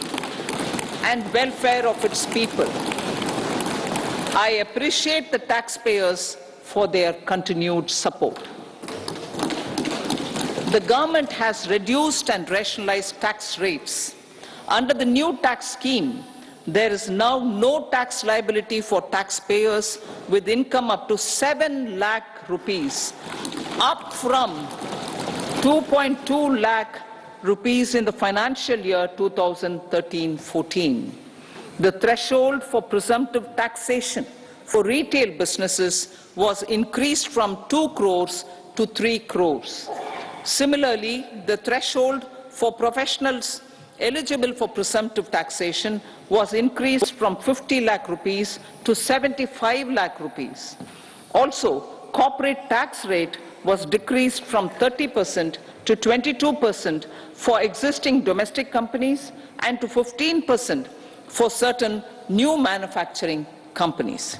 and welfare of its people. I appreciate the taxpayers for their continued support. The government has reduced and rationalized tax rates. Under the new tax scheme, there is now no tax liability for taxpayers with income up to 7 lakh rupees up from 2.2 lakh rupees in the financial year 2013-14. The threshold for presumptive taxation for retail businesses was increased from 2 crores to 3 crores. Similarly, the threshold for professionals eligible for presumptive taxation was increased from 50 lakh rupees to 75 lakh rupees. Also, corporate tax rate was decreased from 30% to 22% for existing domestic companies and to 15% for certain new manufacturing companies.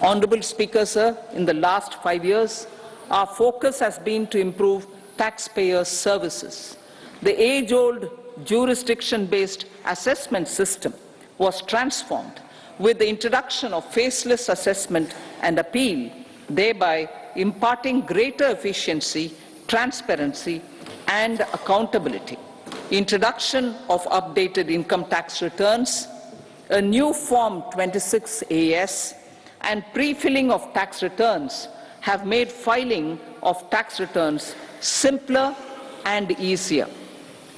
Honorable Speaker, sir, in the last 5 years, our focus has been to improve taxpayer services. The age-old jurisdiction-based assessment system was transformed with the introduction of faceless assessment and appeal, thereby imparting greater efficiency, transparency, and accountability. Introduction of updated income tax returns, a new Form 26AS, and pre-filling of tax returns have made filing of tax returns simpler and easier.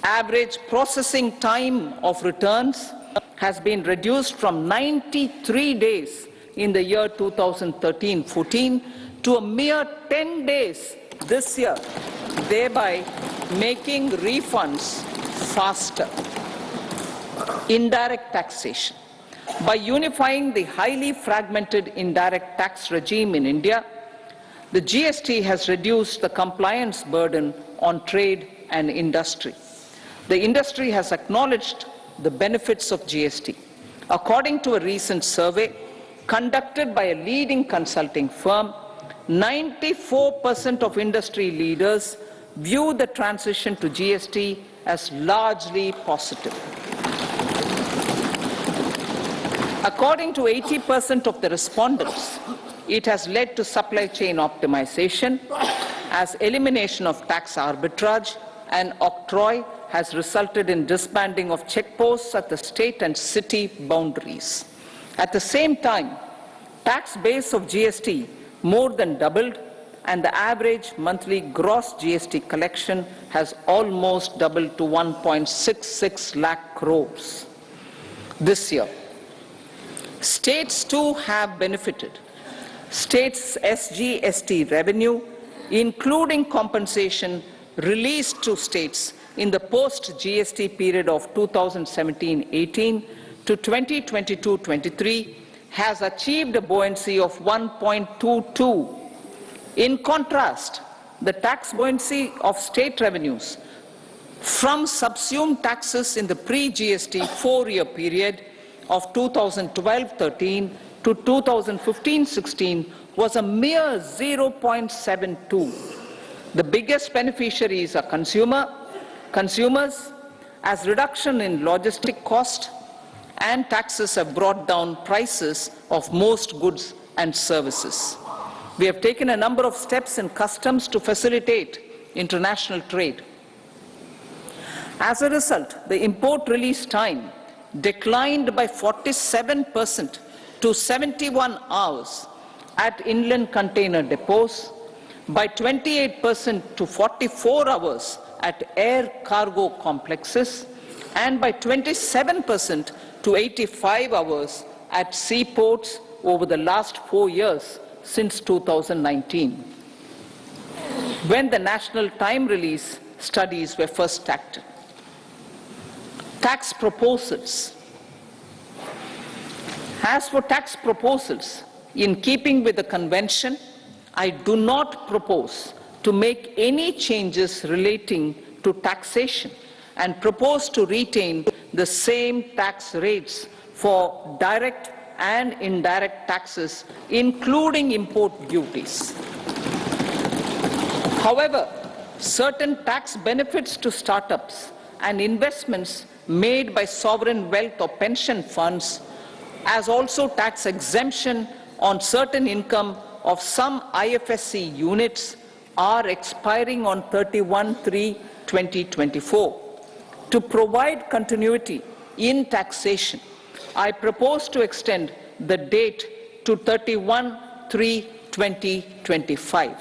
Average processing time of returns has been reduced from 93 days in the year 2013-14 to a mere 10 days this year, thereby making refunds faster. Indirect taxation. By unifying the highly fragmented indirect tax regime in India, the GST has reduced the compliance burden on trade and industry. The industry has acknowledged the benefits of GST. According to a recent survey conducted by a leading consulting firm, 94% of industry leaders view the transition to GST as largely positive. According to 80% of the respondents, it has led to supply chain optimization, as elimination of tax arbitrage and octroi has resulted in disbanding of checkposts at the state and city boundaries. At the same time, tax base of GST more than doubled, and the average monthly gross GST collection has almost doubled to 1.66 lakh crores this year. States too have benefited. States' SGST revenue, including compensation released to states in the post-GST period of 2017-18 to 2022-23, has achieved a buoyancy of 1.22. In contrast, the tax buoyancy of state revenues from subsumed taxes in the pre-GST 4-year period of 2012-13 to 2015-16 was a mere 0.72. The biggest beneficiaries are consumers, as reduction in logistic cost and taxes have brought down prices of most goods and services. We have taken a number of steps in customs to facilitate international trade. As a result, the import release time declined by 47% to 71 hours at inland container depots, by 28% to 44 hours at air cargo complexes, and by 27% to 85 hours at seaports over the last 4 years since 2019, when the national time release studies were first started. Tax proposals. As for tax proposals, in keeping with the convention, I do not propose to make any changes relating to taxation and propose to retain the same tax rates for direct and indirect taxes, including import duties. However, certain tax benefits to startups and investments made by sovereign wealth or pension funds, as also tax exemption on certain income of some IFSC units, are expiring on 31/3/2024. To provide continuity in taxation, I propose to extend the date to 31/3/2025.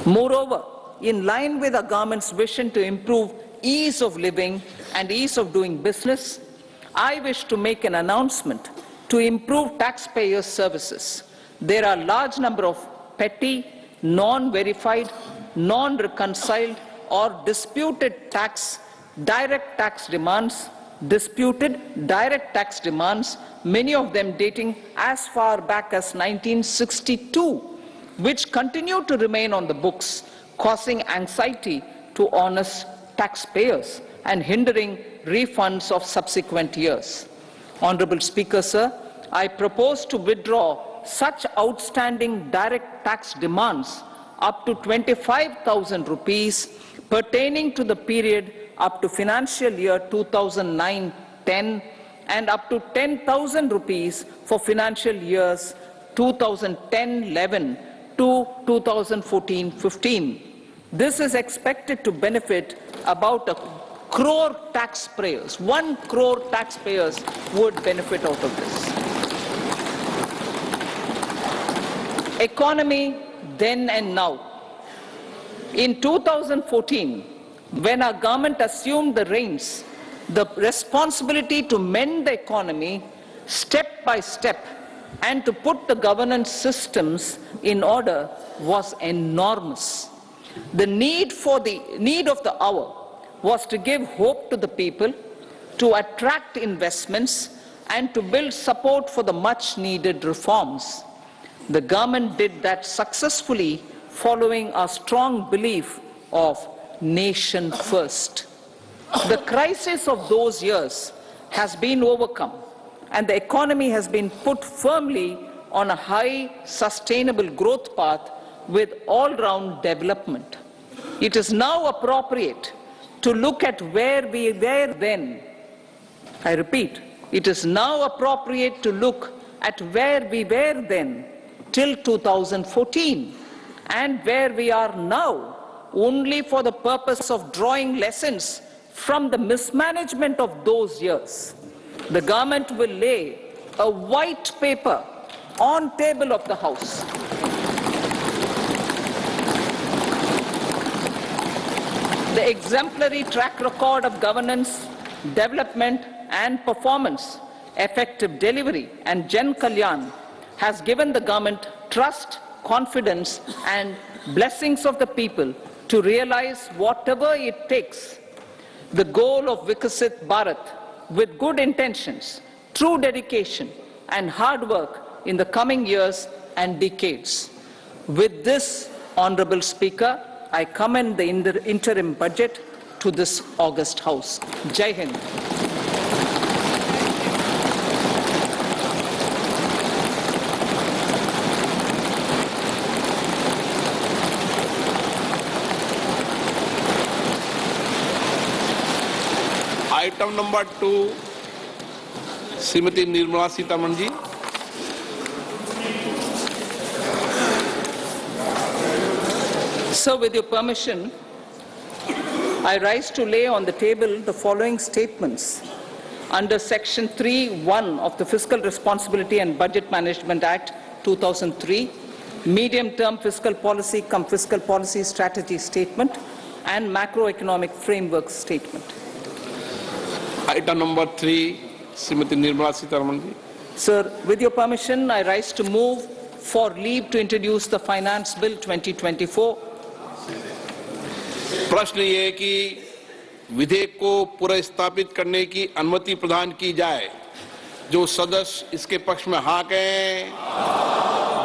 Moreover, in line with our government's vision to improve ease of living and ease of doing business, I wish to make an announcement to improve taxpayers' services. There are a large number of petty, non-verified, non-reconciled or disputed direct tax demands, many of them dating as far back as 1962, which continue to remain on the books, causing anxiety to honest taxpayers and hindering refunds of subsequent years. Honorable Speaker, sir, I propose to withdraw such outstanding direct tax demands up to 25,000 rupees pertaining to the period up to financial year 2009-10 and up to 10,000 rupees for financial years 2010-11 to 2014-15. This is expected to benefit about 1 crore taxpayers. 1 crore taxpayers would benefit out of this. Economy then and now. In 2014, when our government assumed the reins, the responsibility to mend the economy step by step and to put the governance systems in order was enormous. The need of the hour was to give hope to the people, to attract investments, and to build support for the much needed reforms. The government did that successfully, following a strong belief of nation first. The crisis of those years has been overcome, and the economy has been put firmly on a high, sustainable growth path with all-round development. It is now appropriate to look at where we were then. I repeat, it is now appropriate to look at where we were then till 2014 and where we are now, only for the purpose of drawing lessons from the mismanagement of those years. The government will lay a white paper on table of the House. The exemplary track record of governance, development and performance, effective delivery and Jan Kalyan has given the government trust, confidence and blessings of the people to realize whatever it takes, the goal of Vikasit Bharat with good intentions, true dedication and hard work in the coming years and decades. With this, Honorable Speaker, I commend the interim budget to this august House. Jai Hind. Item number 2 Shrimati Nirmala Sitharaman ji. So, with your permission, I rise to lay on the table the following statements under Section 3(1) of the Fiscal Responsibility and Budget Management Act 2003, Medium-Term Fiscal Policy cum Fiscal Policy Strategy Statement and Macroeconomic Framework Statement. Item number 3, Srimati Nirmala Sitharaman ji. Sir, with your permission, I rise to move for leave to introduce the Finance Bill 2024. प्रश्न ये है कि विधेयक को पुनर्स्थापित करने की अनुमति प्रदान की जाए। जो सदस्य इसके पक्ष में हाँ कहें,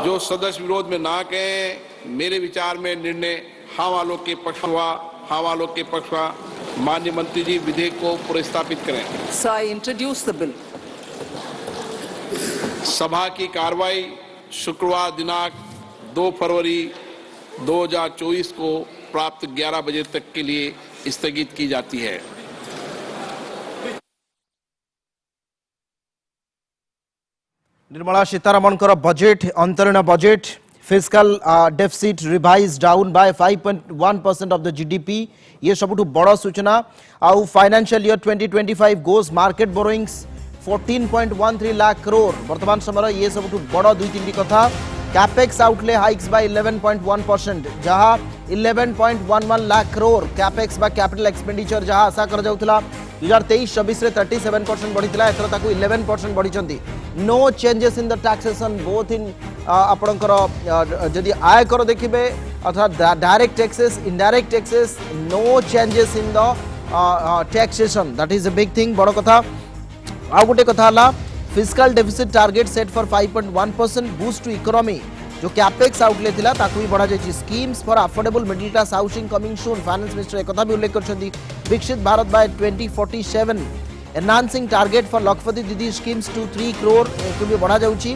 जो सदस्य विरोध में ना कहें, मेरे विचार में निर्णय हाँ वालों के पक्ष हुआ, हाँ वालों के पक्ष हुआ। माननीय मंत्री जी विधेयक को पुनर्स्थापित करें। So I introduce the bill. सभा की कार्रवाई शुक्रवार दिनांक 2 फरवरी 2024 को प्राप्त 11 बजे तक के लिए स्थगित की जाती है। निर्मला सीतारमण बजेट अंतरीण budget fiscal deficit revise down by 5.1% of the GDP ये सबुठु बड़ सूचना। आउ financial year 2025 goes market borrowings 14.13 lakh crore वर्तमान समय ये सबुठु बड़ दुई तीन कथा। कैपेक्स आउटले हाइक्स बाय 11.1% जहाँ 11.11 लाख करोड़ कैपेक्स बा कैपिटल एक्सपेंडिचर जहां आशा कर जाउथला 2023-24 रे 37% बढ़ितला एथर ताकू 11% बढ़िचंती no changes in the taxation both in आपणकर जदि आय कर देखिबे अर्थात direct taxes indirect taxes no changes in the taxation that is a big thing बड़ कथा आ गोटे कथा हला fiscal deficit target set for 5.1% boost to economy जो कैपेक्स आउटले थिला ताकू भी बढ़ा जायछि schemes for affordable middle class housing coming soon finance minister एक कथा भी उल्लेख करछन्ती विकसित Bharat by 2047 enhancing target for Lakhpati Didi schemes to 3 crore एक भी बढ़ा जाउछि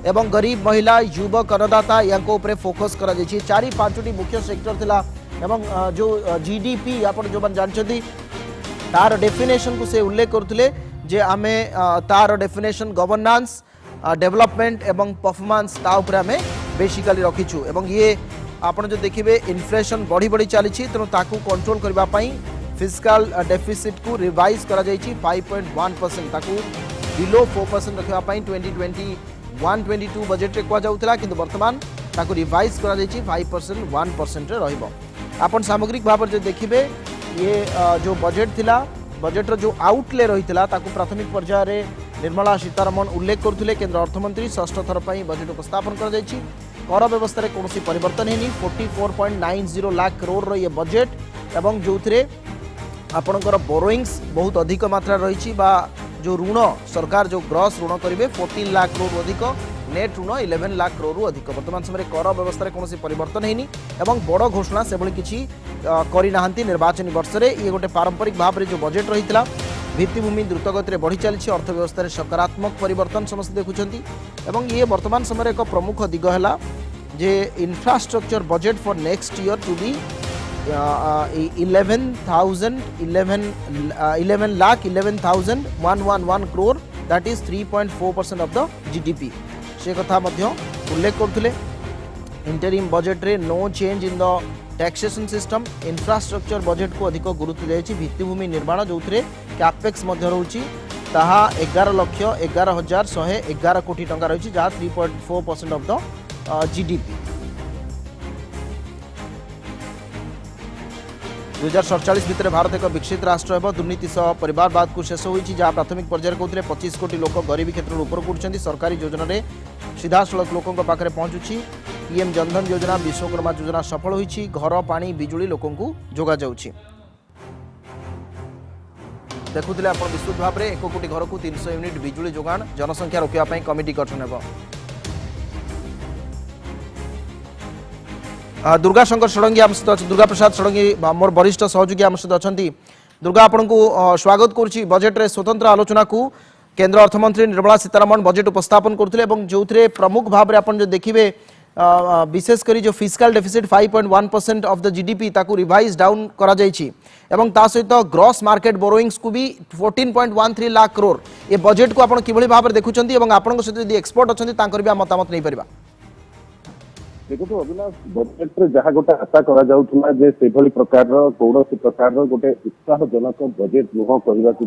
एवं गरीब महिला युवक करदाता यांको ऊपर फोकस करा जायछि चारि पांचटी मुख्य सेक्टर थिला एवं जो जीडीपी आपण जो बन जानछन्ती तार डेफिनेशन को से उल्लेख करथले जे आमे तार डेफिनेशन गवर्नेंस डेवलपमेंट एवं परफॉर्मेंस ता ऊपर आमे बेसिकली रखीछु एवं ये आपण जो देखिबे इन्फ्लेशन बढ़ी बढ़ी चली तेणु ताकू कंट्रोल करबा पई फिस्कल डेफिसिट को रिवाइज करा जायछि 5.1% ताकू बिलो 4% रखबा पई 2021-22 बजेट रे कुआ जाउतला किंतु वर्तमान ताकू रिवाइज करा जायछि 5% 1% रे रहइबो आपण सामग्रिक भाव जो देखिबे ये जो बजेट थिला बजेट रो जो आउटले रहितला ताकू प्राथमिक पर्याय रे निर्मला सीतारमण उल्लेख करथिले केंद्र अर्थमंत्री षष्ठ थर पई बजेट उपस्थापन कर जायछि कर व्यवस्था रे कोनोसी परिवर्तन हेनी 44.90 लाख करोड़ रो ये बजेट एवं जोथरे आपणकर बोरोइंग्स बहुत अधिक मात्रा रही बा जो ऋण सरकार जो ग्रॉस ऋण करेंगे 14 लाख करोड़ अधिक नेट ऋण 11 लाख करोड़ अधिक वर्तमान समय कर व्यवस्था कौन परिवर्तन है एवं बड़ घोषणा से किसी करना निर्वाचन वर्ष में ये गोटे पारंपरिक भाव में जो बजेट रही भित्तिभूमि द्रुतगति बढ़ी चली अर्थव्यवस्था सकारात्मक परिवर्तन समस्त देखुं ये वर्तमान समय एक प्रमुख दिग है जे infrastructure budget for next year to be 11,111,111 crore that is 3.4% of the GDP से कथा मध्य उल्लेख करथुले इंटरिम बजेट रे no change in the taxation system infrastructure budget को अधिक गुरुत्व दिया भित्तिभूमि निर्माण जो कैपेक्स रही 11,11,111 कोटी टंका रही जहाँ 3.4% ऑफ द जीडीपी 2047 भितर भारत एक विकसित राष्ट्र है दुर्नीति सह परिवारवाद को शेष होती जहाँ प्राथमिक पर्यायर कहते 25 कोटी लोक गरीबी क्षेत्र में ऊपर उठुंट सरकारी योजना रे सीधासलख लोकों पाखे पहुंचुची पीएम जनधन योजना विश्वकर्मा योजना सफल होती घर पानी बिजुली लोकों को जोगा जाउची देखुले आप विस्तृत भाव में 1 कोटी घर को 300 यूनिट बिजुली जोगाण जनसंख्या रोकने कमिटी गठन हो दुर्गा शंकर षडंगी आम सहित दुर्गा प्रसाद षडंगी मोर वरिष्ठ सहयोगी आम सहित अच्छा दुर्गा आपण को स्वागत करुच्ची बजेट रे स्वतंत्र आलोचना को केंद्र अर्थमंत्री निर्मला सीतारमण बजेट उपस्थापन करथिले एवं जोथरे प्रमुख भाव रे आपण जो देखिबे विशेष करी जो fiscal deficit 5.1% of the GDP ताकू रिवाइज डाउन करा जायछि एवं ता सहित ग्रॉस मार्केट बोरोइंग्स को भी 14.13 लाख करोड़ ये बजेट को आपण किभली भाव रे देखुचंती एवं आपण सहित यदि एक्सपर्ट अछंती तांकर भी मतामत नै परिबा देखो अविनाश बजेट जहाँ गोटे आशा करा प्रकार कौन प्रकार गोटे उत्साहजनक बजेट नुह कहवाक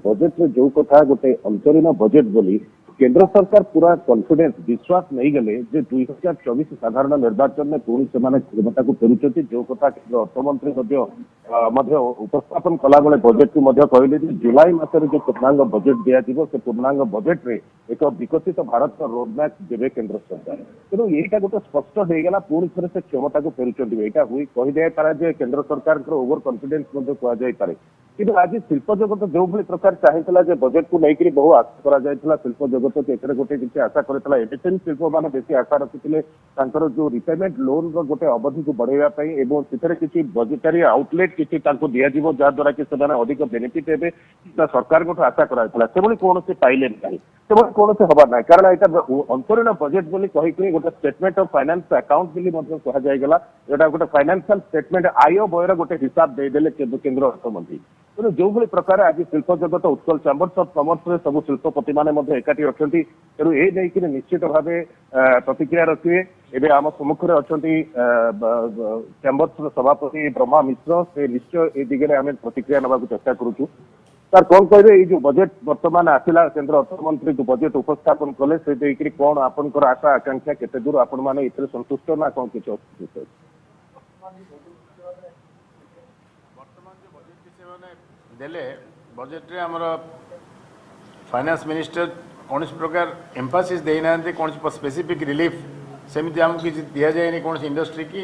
बजेट जो कथा गोटे अंतरीण बजेट बोली केंद्र सरकार पूरा कॉन्फिडेंस विश्वास नहीं गले जे 2024 साधारण निर्वाचन में पुणी से क्षमता को फेरुंट जो कथा केंद्र अर्थमंत्री उपस्थापन कला बेले बजेट को कहले जुलाई मासरे जो पूर्णांग बजेट दिया से पूर्णांग बजेट रे एक विकसित भारत रोडमैप देवे केंद्र सरकार तेणु यहीटा गोटे स्पष्ट हो गला पुणी थे से क्षमता को फेरुंट यहाँ कहीदे पारे केंद्र सरकार ओवर कॉन्फिडेंस कहुई कि आज शिल्प जगत जो भाई प्रकार चाहिए बजेट को लेकर बहु आशा करा शिल्प जगत एथे गोटे किसी आशा करता एमएसएमई शिल्प मैंने बेसी आशा रखिते जो रिपेमेंट लोन रोटे अवधि को बढ़ाई किसी बजेटरी आउटलेट किसी दिज्व जहाद्वारा कि अधिक बेनिफिट हे सरकार आशा कराई कौन पाइले ना से कौन हबार ना कारण यहाँ अंतरीण बजेट बोली कहीकि गोटे स्टेटमेंट ऑफ फाइनेंस अकाउंट कहगला यहाँ गोटे फाइनेंशियल स्टेटमेंट आय व्ययर गोटे हिसाब देदेले केंद्र अर्थमंत्री तेणु जो भाई प्रकार आज शिल्प जगत उत्कल चैम्बर्स ऑफ कॉमर्स सब शिल्पपति मैंने एकाठी अच्छा तेणु ये नहीं निश्चित भाव प्रतिक्रिया रखिए एवं आम सम्मुखें अच्छा चैम्बर्स सभापति ब्रह्मा मिश्र से निश्चय ये दिगरे आम प्रतिक्रिया नाक चेष्टा करुचु सर कौन कहे ये जो बजेट वर्तमान आसला केंद्र अर्थमंत्री जो बजेट उपस्थापन कले से कौन आपंकर आशा आकांक्षा केते दूर आपण मैंने संतुष्ट ना कौन किसी देले बजेट रे हमर फाइनेंस मिनिस्टर कौन प्रकार एम्फासिस देना कौन स्पेसिफिक रिलीफ सेमती आमको किसी दि जाए कौन इंडस्ट्री की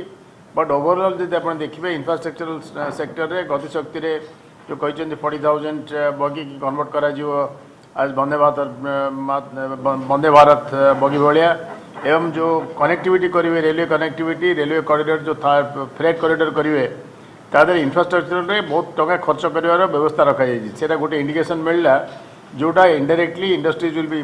बट ओवरऑल जब आप देखिए इंफ्रास्ट्रक्चरल सेक्टर रे गतिशक्ति रे जो कहते 40,000 बगी की कन्वर्ट करा आज वंदे भारत बगी भाया एवं जो कनेक्टिविटी करेंगे रेलवे कॉरिडोर जो फ्रेट कॉरिडोर करेंगे तादर इंफ्रास्ट्रक्चर रे बहुत टका खर्च कर व्यवस्था रखा जाए गोटे इंडिकेशन मिलला जोटा indirectly industries will be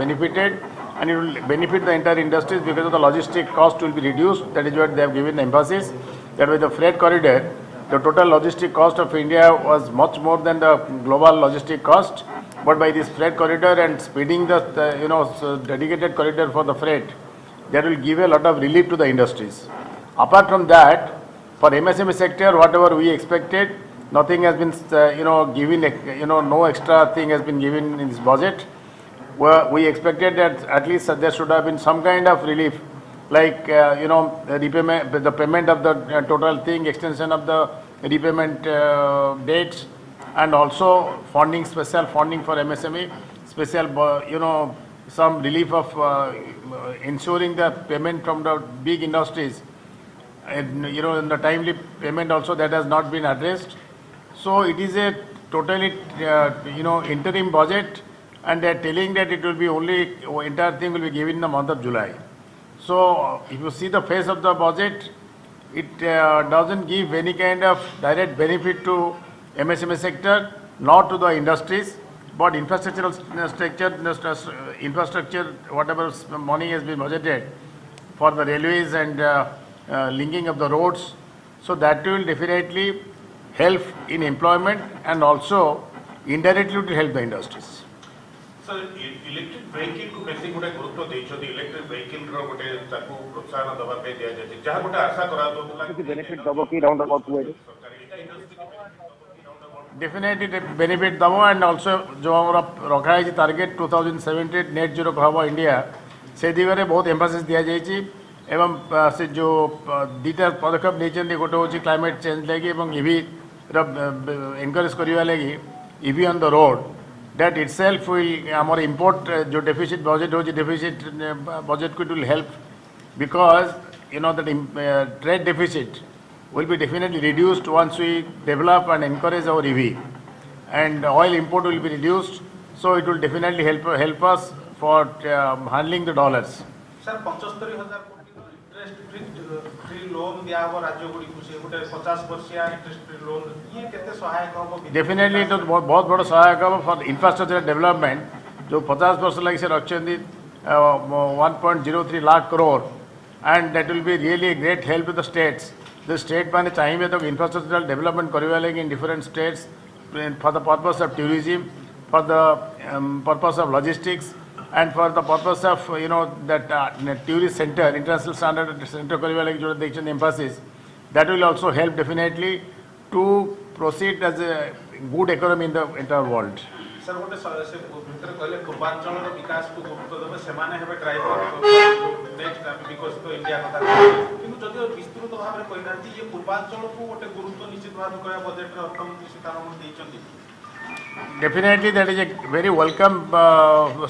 benefited and it will benefit the entire industries because of the logistic cost will be reduced. That is what they have given emphasis. That with the freight corridor, the total logistic cost of India was much more than the global logistic cost. But by this freight corridor and speeding the dedicated corridor for the freight, that will give a lot of relief to the industries. Apart from that, for MSME sector, whatever we expected, nothing has been, given, no extra thing has been given in this budget. We expected that at least there should have been some kind of relief, like, the repayment, the payment of the total thing, extension of the repayment dates, and also funding, special funding for MSME, special, some relief of ensuring the payment from the big industries, and, in the timely payment also that has not been addressed. So it is a totally, interim budget, and they are telling that it will be only, entire thing will be given in the month of July. So if you see the face of the budget, it doesn't give any kind of direct benefit to MSME sector, nor to the industries, but infrastructure, whatever money has been budgeted for the railways and linking of the roads, so that will definitely help in employment and also indirectly to help the industries. Sir, electric vehicle को basic गोटे गुरुत्व देइछथि electric vehicle रो गोटे ताकू प्रोत्साहन दबा पे दिया जाय जहा गोटे आशा करा दोला कि बेनिफिट दबो की राउंड अबाउट हुए डेफिनेटली बेनिफिट दबो एंड आल्सो जो हमरा रखा है टारगेट 2070 नेट जीरो कहबो इंडिया से दिगरे बहुत एम्फासिस दिया जायछि एवं से जो दीटा पदक्षेप लेछन गोटे होछि क्लाइमेट चेंज लागि एवं ईवी एनकरेज करिवा लागि EV on the road that itself will our import जो deficit budget हो deficit budget could will help because that trade deficit will be definitely reduced once we develop and encourage our EV, and oil import will be reduced, so it will definitely help us for handling the dollars. Sir, 75,000 interest free loan दिया हुआ राज्यों को कुछ गोटे 50% interest free loan ये कितने सहायक होगा? Definitely तो बहुत बड़ा सहायक होगा for infrastructure development जो 50% लगी से रखचंदी 1.03 lakh crore, and that will be really a great help to the states. The state माने चाहिए तो infrastructural development करने लगे in different states for the purpose of tourism, for the purpose of logistics, and for the purpose of that tourist center, international standard center करने लगे जो देखते emphasis, that will also help definitely to proceed as a good economy in the entire world. Sir, गोटे से भीतर कहले पूर्वांचल रो विकास को गुरुत्व देबे सेमाने हेबे ड्राइवर नेक्स्ट बिकॉज़ तो इंडिया कथा किंतु जदि विस्तृत भाव रे कहिनांती ये पूर्वांचल को गोटे गुरुत्व निश्चित भाव कया बजेट रे अर्थमंत्री Sitharaman देइचंती. Definitely that is a very welcome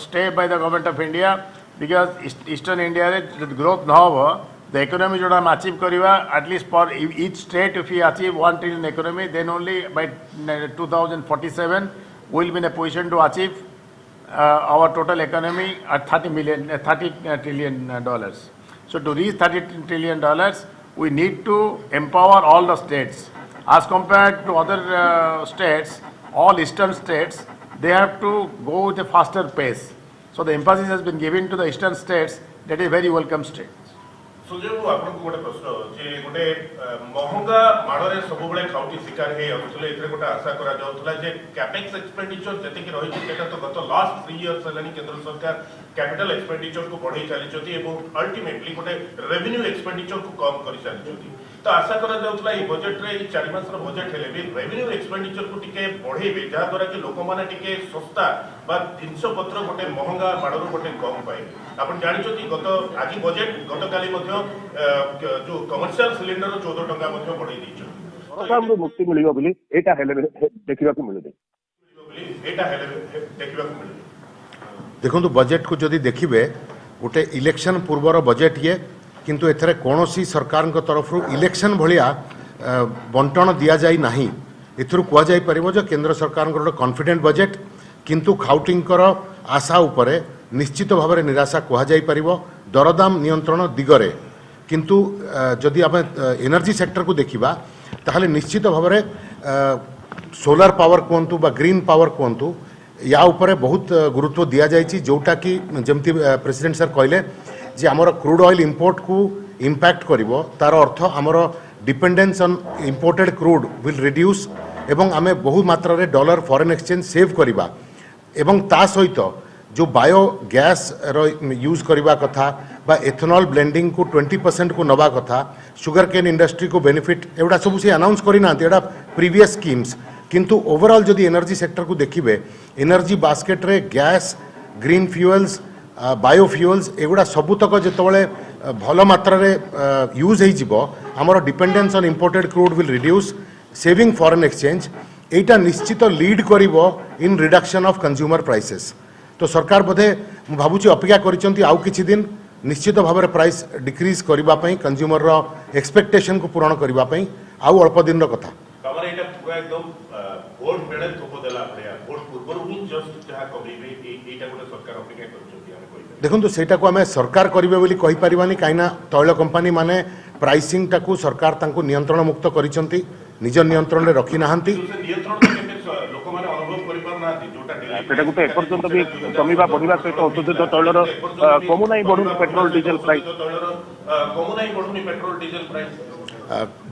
step by the government of India, because eastern India रे growth ना हो the economy जोड़ा हम achieve करिवा at least for each state if we achieve 1 trillion economy, then only by 2047 we will be in a position to achieve our total economy at $30 trillion. So to reach $30 trillion, we need to empower all the states. As compared to other states, all eastern states, they have to go with a faster pace. So the emphasis has been given to the eastern states. That is very welcome state. Sujay बाबू आपन को गोटे प्रश्न जे गोटे महंगा माडरे सब बेले खाउटी शिकार हे अथले एथरे गोटे आशा करा जाउथला जे कैपेक्स एक्सपेंडिचर जते कि रही सेटा तो गत लास्ट 3 इयर्स हलानी केंद्र सरकार कैपिटल एक्सपेंडिचर को बढ़ाई चली अल्टीमेटली गोटे रेवेन्यू एक्सपेंडिचर को कम कर चली तो आशा करा जाउतला ए बजेट रे 4 मासर बजेट हेले भी रेवेन्यू एक्सपेंडिचर को टिके बढ़ेबे जहा द्वारा कि लोक माने टिके सस्ता बा जिनस पत्र गोटे महंगा माडर गोटे कम पाइबे आपण जानिछथि गत आज बजेट गत काली मध्ये जो कमर्शियल सिलिंडर 14 टंका मध्ये बढ़ाई दैछ सरकार मुक्ति मिलियो बोली एटा हेले देखिबा को मिलुदे एटा हेले देखिबा को मिलुदे देखो बजेट को जदि देखिए गोटे इलेक्शन पूर्वर बजेट ये किंतु एथरे कौनसी सरकार तरफ इलेक्शन भलिया बंटन दि जाई नाही एथुरु कुआ जाई परिबो जो केंद्र सरकार गोटे कॉन्फिडेंट बजेट किंतु खाउटिंकर आशा उपरे निश्चित भाव में निराशा कुआ जाई परिबो दरदाम नियंत्रण दिगरे किंतु जदि आप एनर्जी सेक्टर को देखिबा ताहले निश्चित भाव में सोलार पावर कहतु बा ग्रीन पावर कहतु या उपरे बहुत गुरुत्व दिया जाइछि जोटा कि जमती प्रेसिडेंट सर कहले जे हमर क्रूड ऑयल इंपोर्ट को इंपैक्ट करिवो तार अर्थ हमर dependence on imported crude will reduce एवं आमे बहुत मात्रा रे डॉलर फॉरेन एक्सचेंज सेव करिबा एवं ता सहित जो बायो गैस रो यूज करिबा कथा बा एथनॉल ब्लेंडिंग को 20% को नवा कथा शुगर केन इंडस्ट्री को बेनिफिट एवडा सब से अनाउंस करि ना एडा प्रीवियस स्कीम्स किंतु ओवरऑल जदि एनर्जी सेक्टर को देखिए एनर्जी बास्केट रे गैस ग्रीन फ्यूएल्स बायोफ्यूएल्स एगुड़ा सबुतक जितेबाला भल मात्रा रे यूज हो आमर dependence on imported crude will reduce saving foreign exchange एटा निश्चित लीड करिवो in reduction of consumer prices तो सरकार बोधे भावुची अपेक्षा करिसंती आउ किछि दिन निश्चित भाव में प्राइस डिक्रीज करबा पई कंज्यूमर रो एक्सपेक्टेशन को पूर्ण करबा पई आउ अल्प दिन रो कथा तमरे एटा पूरा एकदम वोट मेडल थोप देला पड़िया वोट पूर्व ही जस्ट जहा कबीबे एटा गोटे सरकार अपेक्षा करछथि हम कहि देखंतु सेटा को हमें सरकार करिवे बोली कहि परिबानी काइना तैल कंपनी माने प्राइसिंग टाकू सरकार तांको नियंत्रण मुक्त करिसंती निज नियंत्रण रे रखि नाहंती नियंत्रण केते लोक माने अनुभव करि पार नाहंती जोटा सेटा गुटे एक पर्यंत भी कमिबा बढ़िबा सहित औषधित तैलर कमु नाही बढ़ु पेट्रोल डीजल प्राइस कमु नाही बढ़ुनी पेट्रोल डीजल प्राइस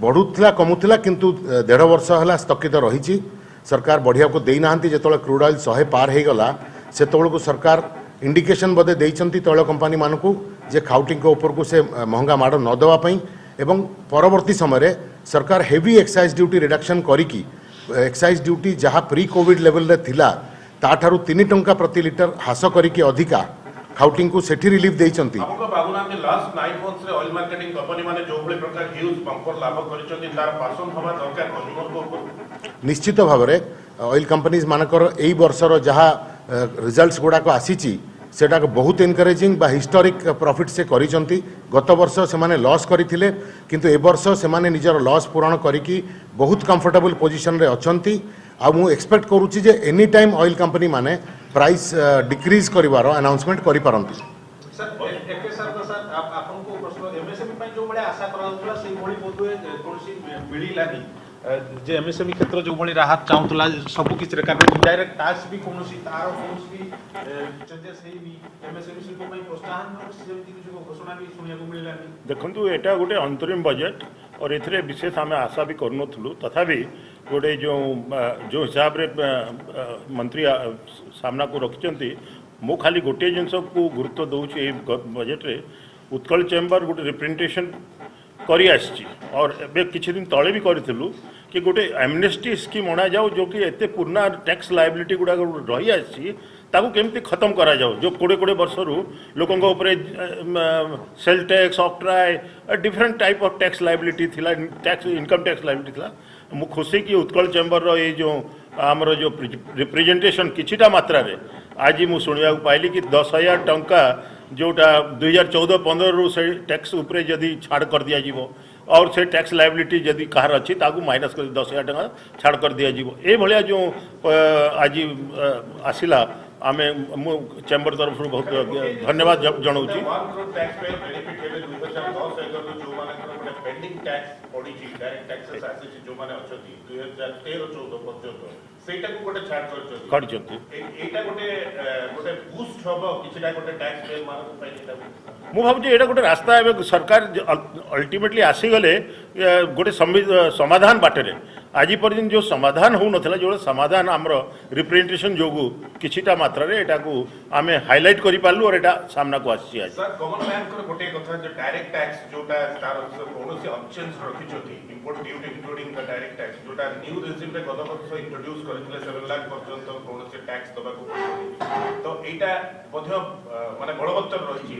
बढ़ुला कमुला किंतु 1.5 वर्ष है स्थगित रही सरकार बढ़िया को देना जो क्रूड ऑयल 100 पार हो गला से को सरकार इंडिकेशन बोधे देती तैल कंपनी मान को जे खाउटिंग के ऊपर को से महंगा माड़ न देवाई एवं परवर्ती समय सरकार हेवी एक्साइज ड्यूटी रिडक्शन करिकी एक्साइज ड्यूटी जहाँ प्री कोविड लेवल रे थिला ताठारु 3 टंका प्रति लिटर हास करिकी अधिका खाउटिंग को सेठी रिलीफ देइचंती हमको बाबूना के लास्ट 9 मंथ्स रे ऑयल मार्केटिंग कंपनी माने जो भले प्रकार ह्यूज बंपर लाभ करिसंती तार पासन हवा दरकार कंज्यूमर को ऊपर निश्चित भाव में ऑयल कंपनीज मानकर एई वर्षर जहाँ रिजल्ट्स गुड़ाक आसीची सेटा बहुत एनकरेजिंग बा हिस्टोरिक प्रॉफिट से करिसंती गत वर्ष से माने लॉस करथिले किंतु ए वर्ष से माने निजर लॉस पूरण करिकी बहुत कंफर्टेबल पोजीशन रे अछंती आ मु एक्सपेक्ट करूची जे एनी टाइम ऑयल कंपनी माने प्राइस डिक्रीज करिवार अनाउंसमेंट करि पारंती सर एके सर आपन को प्रश्न एमएसएमई पई जो बळे आशा कराउतला से बळी बोधुए कोनसी मिलिलानी जे एमएसएमई क्षेत्र जो बळी राहत चाहुतला सब किछ रे कारण डायरेक्ट टैक्स भी कोनसी तार कोनसी चेंजेस हे भी एमएसएमई शिल्प पई प्रोत्साहन जेमति किछ घोषणा भी सुनिया को मिलिलानी देखंतु एटा गोटे अंतरिम बजेट और एथरे विशेष आम आशा भी करनथलु तथापि गोटे जो हिसाब रे मंत्री सामना को रखिचंती मु खाली गोटे जिनस को गुरुत्व दउछि बजेट रे उत्कल चेम्बर गोटे रिप्रेजेंटेशन करी आछि और एबे किछि दिन तळे भी करिथिलु कि गोटे एमनेस्टी स्कीम अणा जाओ जो कि एते पुरना टैक्स लायबिलिटी गुडा रही आछि ताकू केमती खत्म करा जाओ जो 20 वर्ष लोकों ऊपर सेल टैक्स ऑफ्ट्राई different type of tax liability थिला टैक्स इनकम टैक्स लायबिलिटी थिला मु खुशी कि उत्कल चेम्बर रो ये जो आमर जो रिप्रेजेंटेशन किछिटा मात्रा रे आज मु सुनिया पाइली कि 10,000 टंका जोटा 2014-15 रु से टैक्स उपरे जदि छाड़ कर दिया जीवो और से टैक्स लायबिलिटी जदि कहार अच्छी ताकू माइनस कर 10,000 टंका छाड़ कर दिया जीवो ए भलिया जो आज आसिला आमे मु चेम्बर तरफ बहुत धन्यवाद जनाऊँ पेंडिंग टैक्स पड़ी डायरेक्ट टैक्सेस आसी जो माने अछती 2013-14 पर्यंत सेटा को गोटे छाड़ करछथि एटा गोटे बूस्ट हबो किछटा गोटे टैक्स पे मानक पे ମୁଁ ଭାବୁଛି ଏଇଟା ଗୋଟେ ରାସ୍ତା ଏବେ ସରକାର ଅଲ୍ଟିମେଟଲି ଆସିଗଲେ ଗୋଟେ ସମାଧାନ ବାଟରେ ଆଜି ପର୍ଯ୍ୟନ୍ତ ଯେଉଁ ସମାଧାନ ହେଉନଥିଲା ଯେଉଁ ସମାଧାନ ଆମର ରିପ୍ରେଜେଣ୍ଟେସନ୍ ଯୋଗୁଁ କିଛିଟା ମାତ୍ରାରେ ଏଟାକୁ ଆମେ ହାଇଲାଇଟ୍ କରିପାରିଲୁ और ଏଟା ସାମ୍ନାକୁ ଆସିଛି ଆଜି सर कमन मैन को गोटे कथा जो डायरेक्ट टैक्स जोटा तार कोनोसी ऑप्शंस रखिछथि import duty including the direct tax जोटा न्यू रेजिम रे गत वर्ष इंट्रोड्यूस करथिले 7 लाख पर्यंत कोनोसी टैक्स दबा को तो एटा मध्य माने बलवत्तर रहिछि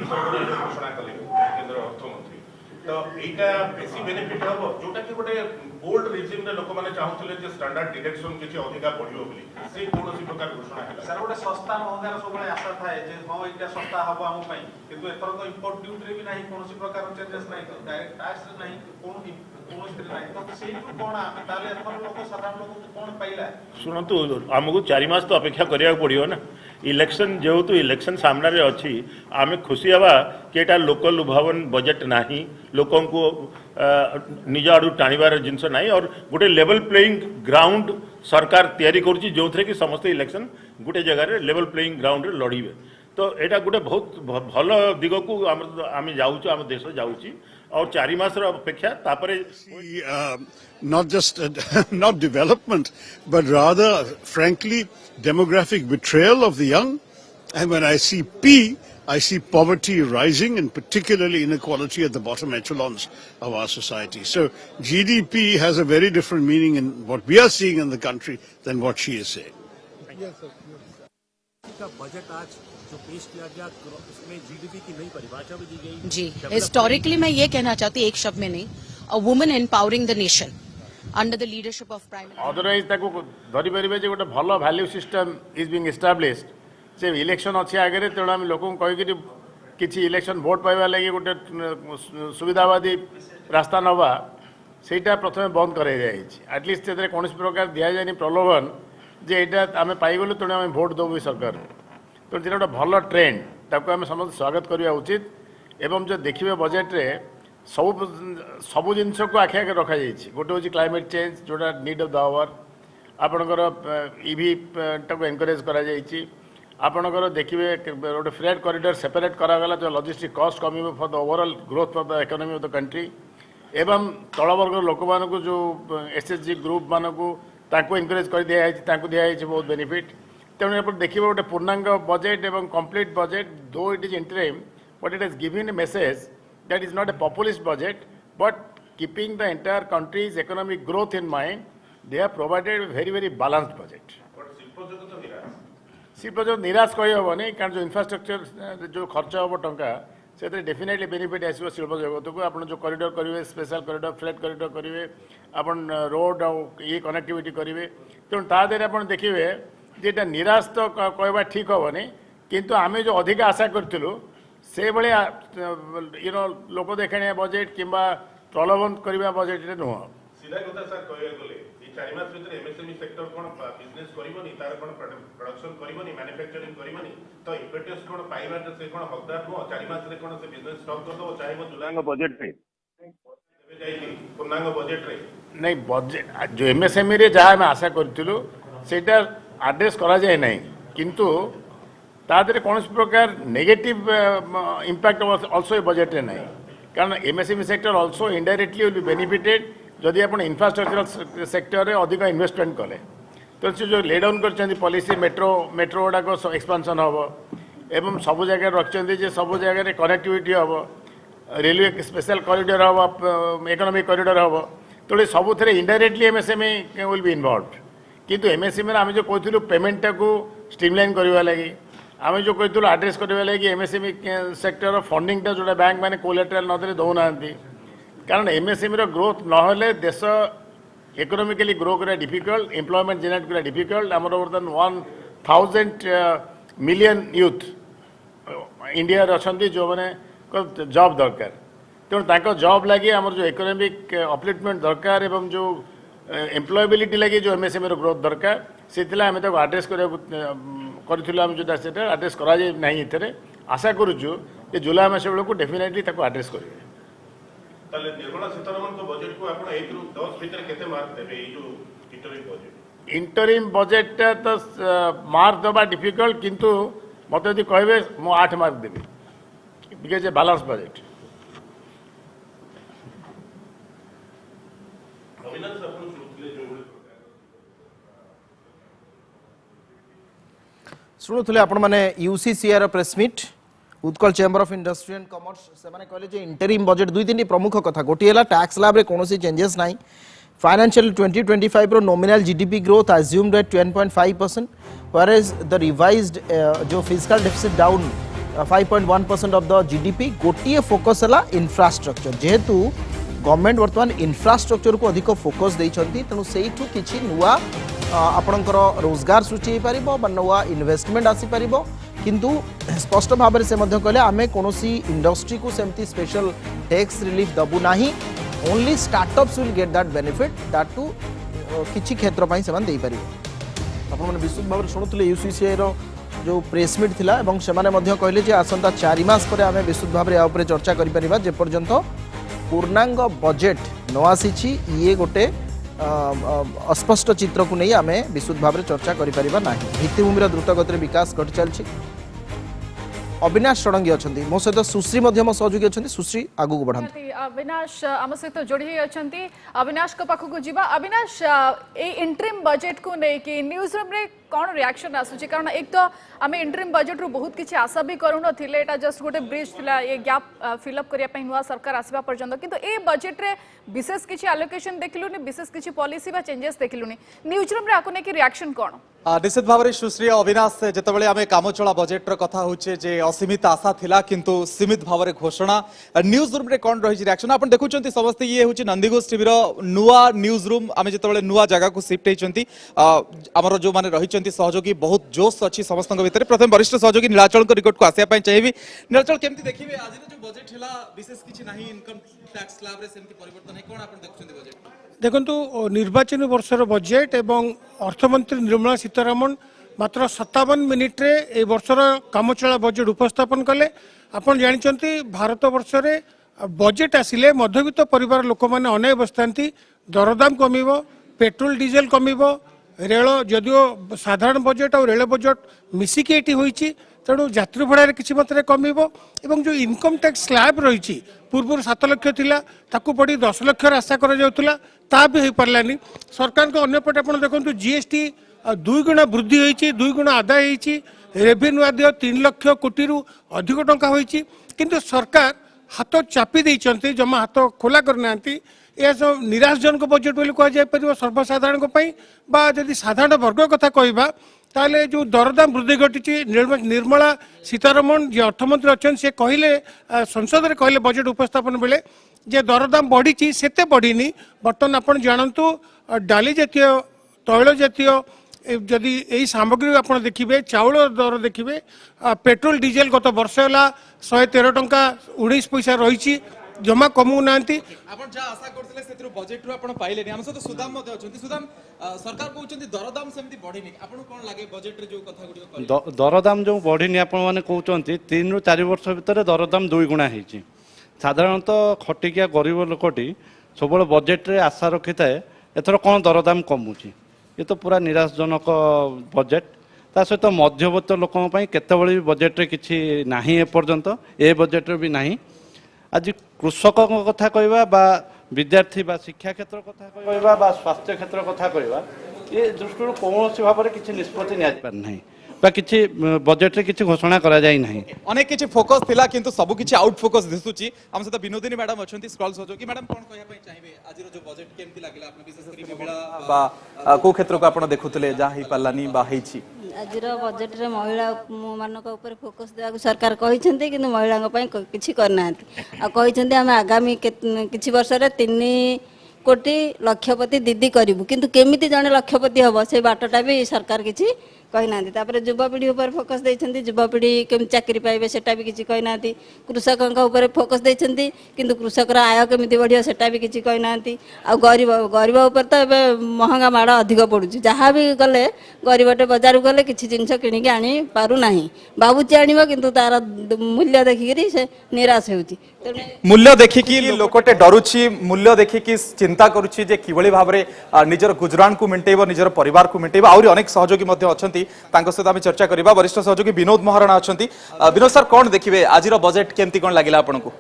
घोषणा कले केंद्र अर्थमंत्री तो एटा बेसी बेनिफिट हबो जोटा कि गोटे ओल्ड रेजिम रे लोक माने चाहुथिले जे स्टैंडर्ड डिडक्शन किछि अधिका पडियो बोली से कोनोसी प्रकार घोषणा कला सर गोटे सस्ता महंगार सब आशा थाए जे हां एटा सस्ता हबो हम पई किंतु एतर तो इंपोर्ट ड्यूटी रे भी नाही कोनोसी प्रकार चेंजेस नाही डायरेक्ट टैक्स रे नाही कोनोसी नाही तो सेही कोन आमे ताले एतर लोक साधारण लोक कोन पाइला शुणु आमको 4 मास तो अपेक्षा करिया पड़ियो ना इलेक्शन जेहेतु इलेक्शन सामने रे अच्छी आम खुशी हवा कि एटा लोकल लुभावन बजेट नाही लोकों को निज आड़ू टाणीबार जिनस नाही और गोटे लेवल प्लेइंग ग्राउंड सरकार तैयारी करुच्ची जो थे कि समस्त इलेक्शन गोटे जगह रे लेवल प्लेइंग ग्राउंड रे लड़ीबे तो एटा गोटे बहुत भल दिग को आम जाऊँ आम देश जाऊँगी और 4 मास अपेक्षा तापरे not just not development but rather frankly demographic betrayal of the young, and when I see P I see poverty rising and particularly inequality at the bottom echelons of our society. So GDP has a very different meaning in what we are seeing in the country than what she is saying. Yes, sir. का budget आज जो पेश किया गया उसमें GDP की नई परिभाषा भी दी गई जी हिस्टोरिकली मैं ये कहना चाहती हूँ एक शब्द में नहीं a woman empowering the nation under the leadership of prime otherwise ताको धरि परिबे जे गोटे भलो value system is being established से इलेक्शन अच्छे आगे तेणु आम लोक कहीकि किसी इलेक्शन भोट पाइबा लगी गोटे सुविधावादी रास्ता नवा सेटा प्रथम बंद कराई एटलिस्ट से कौन प्रकार दि जाए प्रलोभन जे यहाँ आम पाइगलु तेणु आम भोट देवु सरकार तो जो गोटे भल ट्रेंड ताको आम समस्त स्वागत करवा उचित एवं जो देखिए बजेट रे सबू जिनस को आखि आगे रखा गोटे हूँ क्लाइमेट चेंज जोटा नीड ऑफ द आवर आपणकर इवी टाको एनकरेज करा आपणकर देखिए गोटे फ्रेट कॉरिडोर सेपरेट करागला जो logistic cost come for the overall growth for the economy of the country एवं तलवर्ग लोक मान जो एसएचजी ग्रुप मान को एनकरेज कर दिखाई बहुत बेनिफिट तेणु आप देखिए गोटे पूर्णांग बजेट एवं कंप्लीट बजेट दो it is interim but it is giving a message that is not a populist budget but keeping the entire countries economic growth in mind they have provided very very balanced budget शिल्प जो निराश कही हेनी कारण जो infrastructure जो खर्च हम टंका से डेफिनेटली बेनिफिट आसो शिल्प जगत को आप जो कॉरिडोर करेंगे स्पेशल कॉरिडोर फ्लैट कॉरिडोर करेंगे आप रोड ये कनेक्टिविटी करेंगे तेणु ता देहरे आप देखिए जेटा निराश तो कहवा ठीक हेनी किंतु आम जो अधिक आशा करूँ से भाया नो लोक देखाणिया बजेट कि प्रलोभन करवा बजेट नुह सीधा कथा सर कहया गले 4 मास भीतर एमएसएमई सेक्टर कोन बिजनेस करिवनी तार कोन प्रोडक्शन करिवनी मैन्युफैक्चरिंग करिवनी तो इम्पेटस कोन पाइबा से कोन हकदार नो 4 मास रे कोन से बिजनेस स्टॉप कर दो चाहे वो जुलाई बजेट रे देबे जाई पूर्णांग बजेट रे नहीं बजेट जो एमएसएमई रे जहाँ आम आशा करूँ सेटा आड्रेस करा जाए नहीं किंतु तादरे कौन प्रकार नेगेटिव इंपैक्ट ऑल्सो बजेट रे नहीं कारण MSME sector also indirectly will be benefited जदि आप इंफ्रास्ट्रक्चरल सेक्टर रे अधिक इन्वेस्टमेंट कले तो से जो ले डाउन कर पॉलिसी मेट्रो गुड़ाक एक्सपांशन हम एवं सबू जगह रखिंट सबू जगह कनेक्टिविटी हम रेलवे स्पेशल कॉरिडोर हम इकोनॉमिक कॉरिडोर हम तो सब थे indirectly MSME will be involve किंतु एमएसएमई आम जो कहूँ पेमेंट को स्ट्रीमलाइन करने लगी आम जो कहूँ आड्रेस करने लगी एमएसएमई सेक्टर फंडिंग जोटा बैंक मैंने कोलेटराल नदे दौना कारण एमएसएमई ग्रोथ नहले देश इकोनॉमिकली ग्रो करा डिफिकल्ट एम्प्लॉयमेंट जेनेरेट करा डिफिकल्ट आमर बर्तमान 1000 मिलियन यूथ इंडिया अच्छा जो मैंने जॉब दरकार तेणु जॉब लगी आमर जो इकोनॉमिक अपलिफ्टमेंट दरकार एवं जो एम्प्लॉयबिलिटी लगी जो एमएसएमई ग्रोथ दरकार से आम आड्रेस करूँ जो आड्रेस करा आशा करुचु जुलाई मास बेलू डेफिनेटली आड्रेस करेंगे निर्मला सीतारमण को बजेट को आपण 1 ରୁ 10 भीतर केते मार्क देबे ए जो इंटरिम बजेट तो मार्क दबा डिफिकल्ट किंतु मत यदि कहबे मो 8 mark Devi because a balanced budget. शुणुले आपण मैंने UCCR press meet Utkal chamber of industry and commerce से कहले जे इंटरिम बजेट दुई तीन प्रमुख कथा गोटे है टैक्स स्लैब रे कोनोसी चेंजेस नाही फाइनेंशियल 2025 रो nominal GDP growth assumed at 10.5% whereas the revised जो fiscal deficit down 5.1% of the GDP गोटे फोकस है इंफ्रास्ट्रक्चर जेहेतु गवर्नमेंट वर्तमान इंफ्रास्ट्रक्चर को अधिक फोकस देइछंती तेणु सेइठु किछि नुवा आपणकर रोजगार सृष्टि हो पार नुआ इन्वेस्टमेंट आसी पार किंतु स्पष्ट भाव में से कहले आमे कोनोसी इंडस्ट्री को सेमती स्पेशल टैक्स रिलीफ दबु नाही only startups will get that benefit that too किछि क्षेत्र पई सेमान देई पारिबो आपण माने विशुद्ध भाव शुणुले यूसीसीआई रो जो प्रेस मीट थिला एवं सेमाने मध्य कहले जे आसंता 4 मास पर आमे विशुद्ध भाव या ऊपर चर्चा करि परिबा जे पर्यंत पूर्णांग बजेट न आसीछि ये गोटे अस्पष्ट चित्र को नहीं आम विशुद्ध भाव में चर्चा करिपरिबा नाही भित्तिभूमिर द्रुत गति विकास घटी चलछि अविनाश षडंगी अच्छा मो सहित सुश्री मो सहयोगी अच्छा सुश्री आगु को बढ़ाते अविनाश आम सहित जोड़ी अच्छा अविनाश को पाखक जीवा अविनाश ए इंटरिम बजेट को लेकिन न्यूज रूम रे कौन रिएक्शन आसुची कारण एक तो आम इंटरिम बजेट रु बहुत किसी आशा भी करूँ एटा जस्ट गोटे ब्रिज थिला ये गैप फिलअप करने नुआ सरकार आसवा पर्यंत किंतु ए बजेट रे विशेष किसी आलोकेशन देखिलुनी विशेष किसी पॉलिसी बा चेंजेस देखिलुनी न्यूज रूम रे आको नेकी रिएक्शन कौन निश्चित भाव में सुश्री अविनाश जितेबाला आम कामचला बजेट कथा होचे जे असीमित आशा थिला किंतु सीमित भाव में घोषणा न्यूज रूम रे कौन रही रिएक्शन आप देखुं समस्ते ये हूँ नंदीघोष टीवी नुआ न्यूज रूम आम जितेबाला नुआ जगह को शिफ्ट होती आमर जो मैंने रही सहयोगी बहुत जोश अच्छी समस्त भितर प्रथम वरिष्ठ सहयोगी नीलाचल रिपोर्ट को आसापी चाहिए नीलाचल केमती देखिए आज जो बजेट है विशेष किसी ना इनकम टैक्स स्लैब रे सेमती परिवर्तन है कौन आप देखुं बजेट देखु निर्वाचन वर्षर बजेट एवं अर्थमंत्री निर्मला सीतारमण मात्र 57 मिनिट रे ए वर्षर कामचला बजेट उपस्थापन कले आपण जानते भारत वर्ष रे बजेट आसिले मध्यवित्त परिवार लोक मैंने अनेक बसता दरदाम कमिबो पेट्रोल डीजेल कमिबो रेल जदियो साधारण बजेट और रेल बजेट मिसिकी एटी होईची तेणु यात्री भड़ा किसी मात्रा कमिबो एवं जो इनकम टैक्स स्लैब रही पूर्व 7 लाख थिला ताकू बढ़ी 10 लाख आशा करा जाउतला ता भी हो पारलानी सरकार को अन्य पटे आपण देखंतु जीएसटी 2 गुणा वृद्धि होईची 2 गुणा आदाय होईची रेवेन्यू आदाय 3 लाख कोटी रु अधिक टंका होईची किंतु सरकार हाथ चापी देइचंती जमा हाथ खोला करनांती यह सब निराशजनक बजेट बोली कह जाय परिबो सर्वसाधारण को पई बा जदि साधारण वर्ग कथा कहबा ताले जो दरदाम वृद्धि घटी निर्मला सीतारमण जे अर्थमंत्री अच्छे से कहले संसद में कहले बजेट उपस्थापन बेले जे दरदाम बढ़ी सेते बढ़ीनी बर्तमान आपण जानतु डाली जातीय तैल जातीय जदि यही सामग्री आप देखिए चाउल दर देखिए पेट्रोल डीजेल गत वर्ष है 113 टंका 19 पैसा रही जमा कमु नांती आपण जा आशा करथिले सेतिरो बजेट रु आपण पाइलेनी हम सहित सुदाम मध्ये अछंती सुदाम सरकार कहउछंती दरदाम सेमती बढ़ीनी आपण कोन लागे बजेट रे जो कथा गुडी कहले दरदाम जो बढ़ीनी आपण माने कहउछंती 3 रु 4 वर्ष भीतर दरदाम 2 गुणा हेची साधारणतः खटिकिया गरीब लोकटी सब बजेट रे आशा रखिथाए एथर कोन दरदाम कमुची ये तो पूरा निराशजनक बजेट ता सहित मध्यवर्त लोकों पई केतेबेले बजेट रे किछि नाही ए पर्यंत ए बजेट रे भी नाही आज कृषक कथा कहवा बा विद्यार्थी बा शिक्षा क्षेत्र कथा कहवा बा स्वास्थ्य क्षेत्र कथा कहवा ये दृष्टि कौन भाव में किसी निष्पत्ति नि बा किछि बजेट रे किछि घोषणा करा जाय नाही अनेक किछि फोकस थिला किंतु सब किछि आउट फोकस दिसुची हम सहित विनोदिनी मैडम अछंती स्क्रॉल सहयोगी मैडम कोन कहया पई चाहिबे आज जो बजेट केमती लागिला आपन विशेष करी महिला बा को क्षेत्र को आपण देखुतले जा ही पालानी बा हेछि आज बजेट रे महिला मानक ऊपर फोकस देवा सरकार कहिसेंते किंतु महिला पई किछि करनांती आ कहिसेंते हम आगामी किछि वर्ष रे 3 कोटी लक्षपति दीदी करूँ किंतु केमिति जने लक्षपति हम से बाटटा भी सरकार किसी कहना युवापीढ़ी उपर फोकस देते युवापीढ़ी केमी चाकरी पाइबे सेटा भी किसी कहना कृषकों उपर फोकस देते किंतु कृषकर आय केमी बढ़िया सेटा भी किसी कहना आ गरीब गरीब उपर तो महंगा माड़ अधिक पड़ू जहाँ भी गले गरीबटे बजार गले किसी जिनस किणिकी आनी पारुना बाबुची आण किंतु तार मूल्य देखिकी से निराश होती मूल्य देखिकी लोकटे डरुची मूल्य देखिकी चिंता करुची जे किभली भाबरे निजर गुजरान को मेंटेबो निजर परिवार को मेंटेबो आउरी अनेक सहयोगी मध्ये अछंती सहित आम चर्चा करबा। वरिष्ठ सहयोगी विनोद महाराणा अछंती। विनोद सर कोन देखिबे आजिर बजेट केमती कोन लागिला आपनको?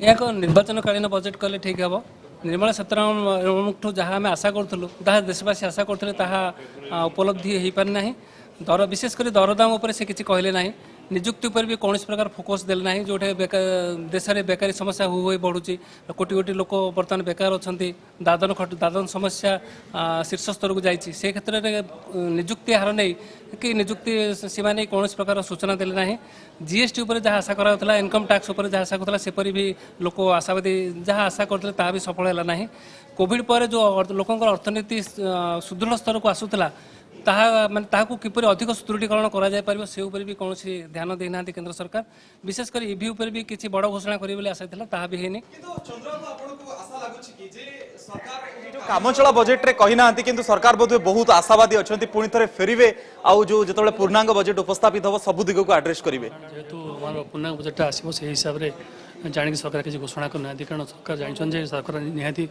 एक निर्वाचनकालीन बजेट कले ठीक हे। निर्मला सीतारमण जहाँ आम आशा करूँ जहाँ देशवासी आशा करते उपलब्धि हो पारि ना। दर विशेषकर दरदाम उपर से किसी कहले ना। निजुक्ति उपर भी कौन प्रकार फोकस देले ना। जो देश में बेकारी समस्या हुई बढ़ुची। कोटी कोटी लोक बर्तमान बेकार अच्छा। दादन समस्या शीर्ष स्तर को जाइए। से क्षेत्र में निजुक्ति हार नहीं कि निजुक्ति सीमा नहीं कौन प्रकार सूचना देले ना। जीएसटी उपर जहाँ आशा करा इनकम टैक्स उपर जहाँ आशा करा सेपरी भी लोक आशावादी जहाँ आशा करते ता भी सफल है ना। कोविड पर जो लोकंर अर्थनीति सुदृढ़ स्तर को आसूला ताकू किपर अधिक सुदृढ़ीकरण कर से उपर भी कौन ध्यान देना केंद्र सरकार। विशेषकर ईवी उपर भी किसी बड़ घोषणा करेंगे आशा था भी है। कामचला बजेट रे कही ना कि सरकार बोध बहुत आशावादी अच्छा पुणी थे फेरवे आउ जो जो पूर्णांग बजेट उपस्थापित हम सब दिग को आड्रेस करेंगे। जेहेतु पूर्णांग बजेट आसो से हिसाब से जाणी सरकार किसी घोषणा करना कारण सरकार जानते सरकार निहाती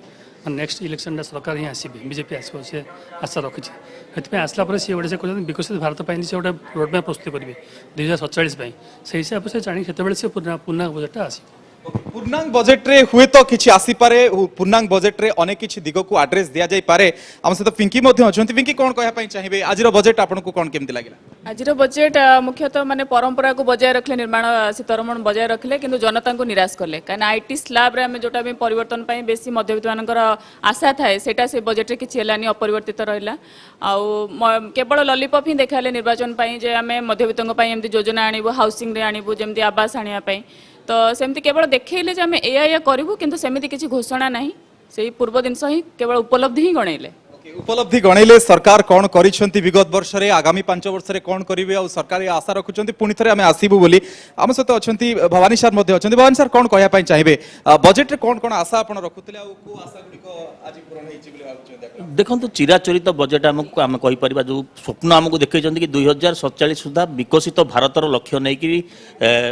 नेक्स्ट इलेक्शन सरकार ही आसबे बीजेपी आसो से आशा रखी से आसला सी गोटे से कहते विकसित भारत पर से गोटे रोडमैप प्रस्तुत करेंगे 2047 से हिसाब से जाणी से पूर्णांग बजेट आस पूर्णांग बजेट रे हुए तो किछि आसी पारे। पूर्णांग बजेट रे अनेक किछि दिग को एड्रेस दिया जाय पारे। हम सहित पिंकी मध्ये अछंती। पिंकी कोन कहया पई चाहिबे आजिरो बजेट आपनको कोन केमति लागिला? आजिरो बजेट मुख्यतः माने परंपरा को बजाय रखले निर्माण सीतारमण बजाय रखले किंतु जनता को निराश करले। कारण आईटी स्लैब रे हमें जोटा भी परिवर्तन पई बेसी मध्यवित्त मानकर आशा थाए सेटा से बजेट रे किछि हेलानी अपरिवर्तित रहिला। आउ केवल लॉलीपॉप ही देखाले निर्वाचन पई जे हमें मध्यवित्तक पई एमती योजना आनिबो हाउसिंग रे आनिबो जेमती आवास आनिया पई। तो सेमती केवल देखले जे हमें एया करू किंतु सेमती किसी घोषणा नहीं। से पूर्व दिन ही केवल उपलब्धि ही गणेले। उपलब्धि गणेले सरकार कौन करिसेंती विगत वर्ष रे आगामी 5 वर्ष रे कौन करिवे आ सरकार आशा रखुचंती पुणी थरे आमे आसीबु बोली। आम सहित अछंती भवानी सर मध्ये अछंती। भवानी सर कौन कहया पई चाहिबे बजेट रे कौन कौन आशा आपण रखुतले आ को आशा गुडी को आज पूर्ण हेछि बोली भाबुचंती? देखो चिराचरित बजेट आमको आम कहीपर जो स्वप्न आमको देखते कि 2047 सुधा विकसित भारतर लक्ष्य नहीं कि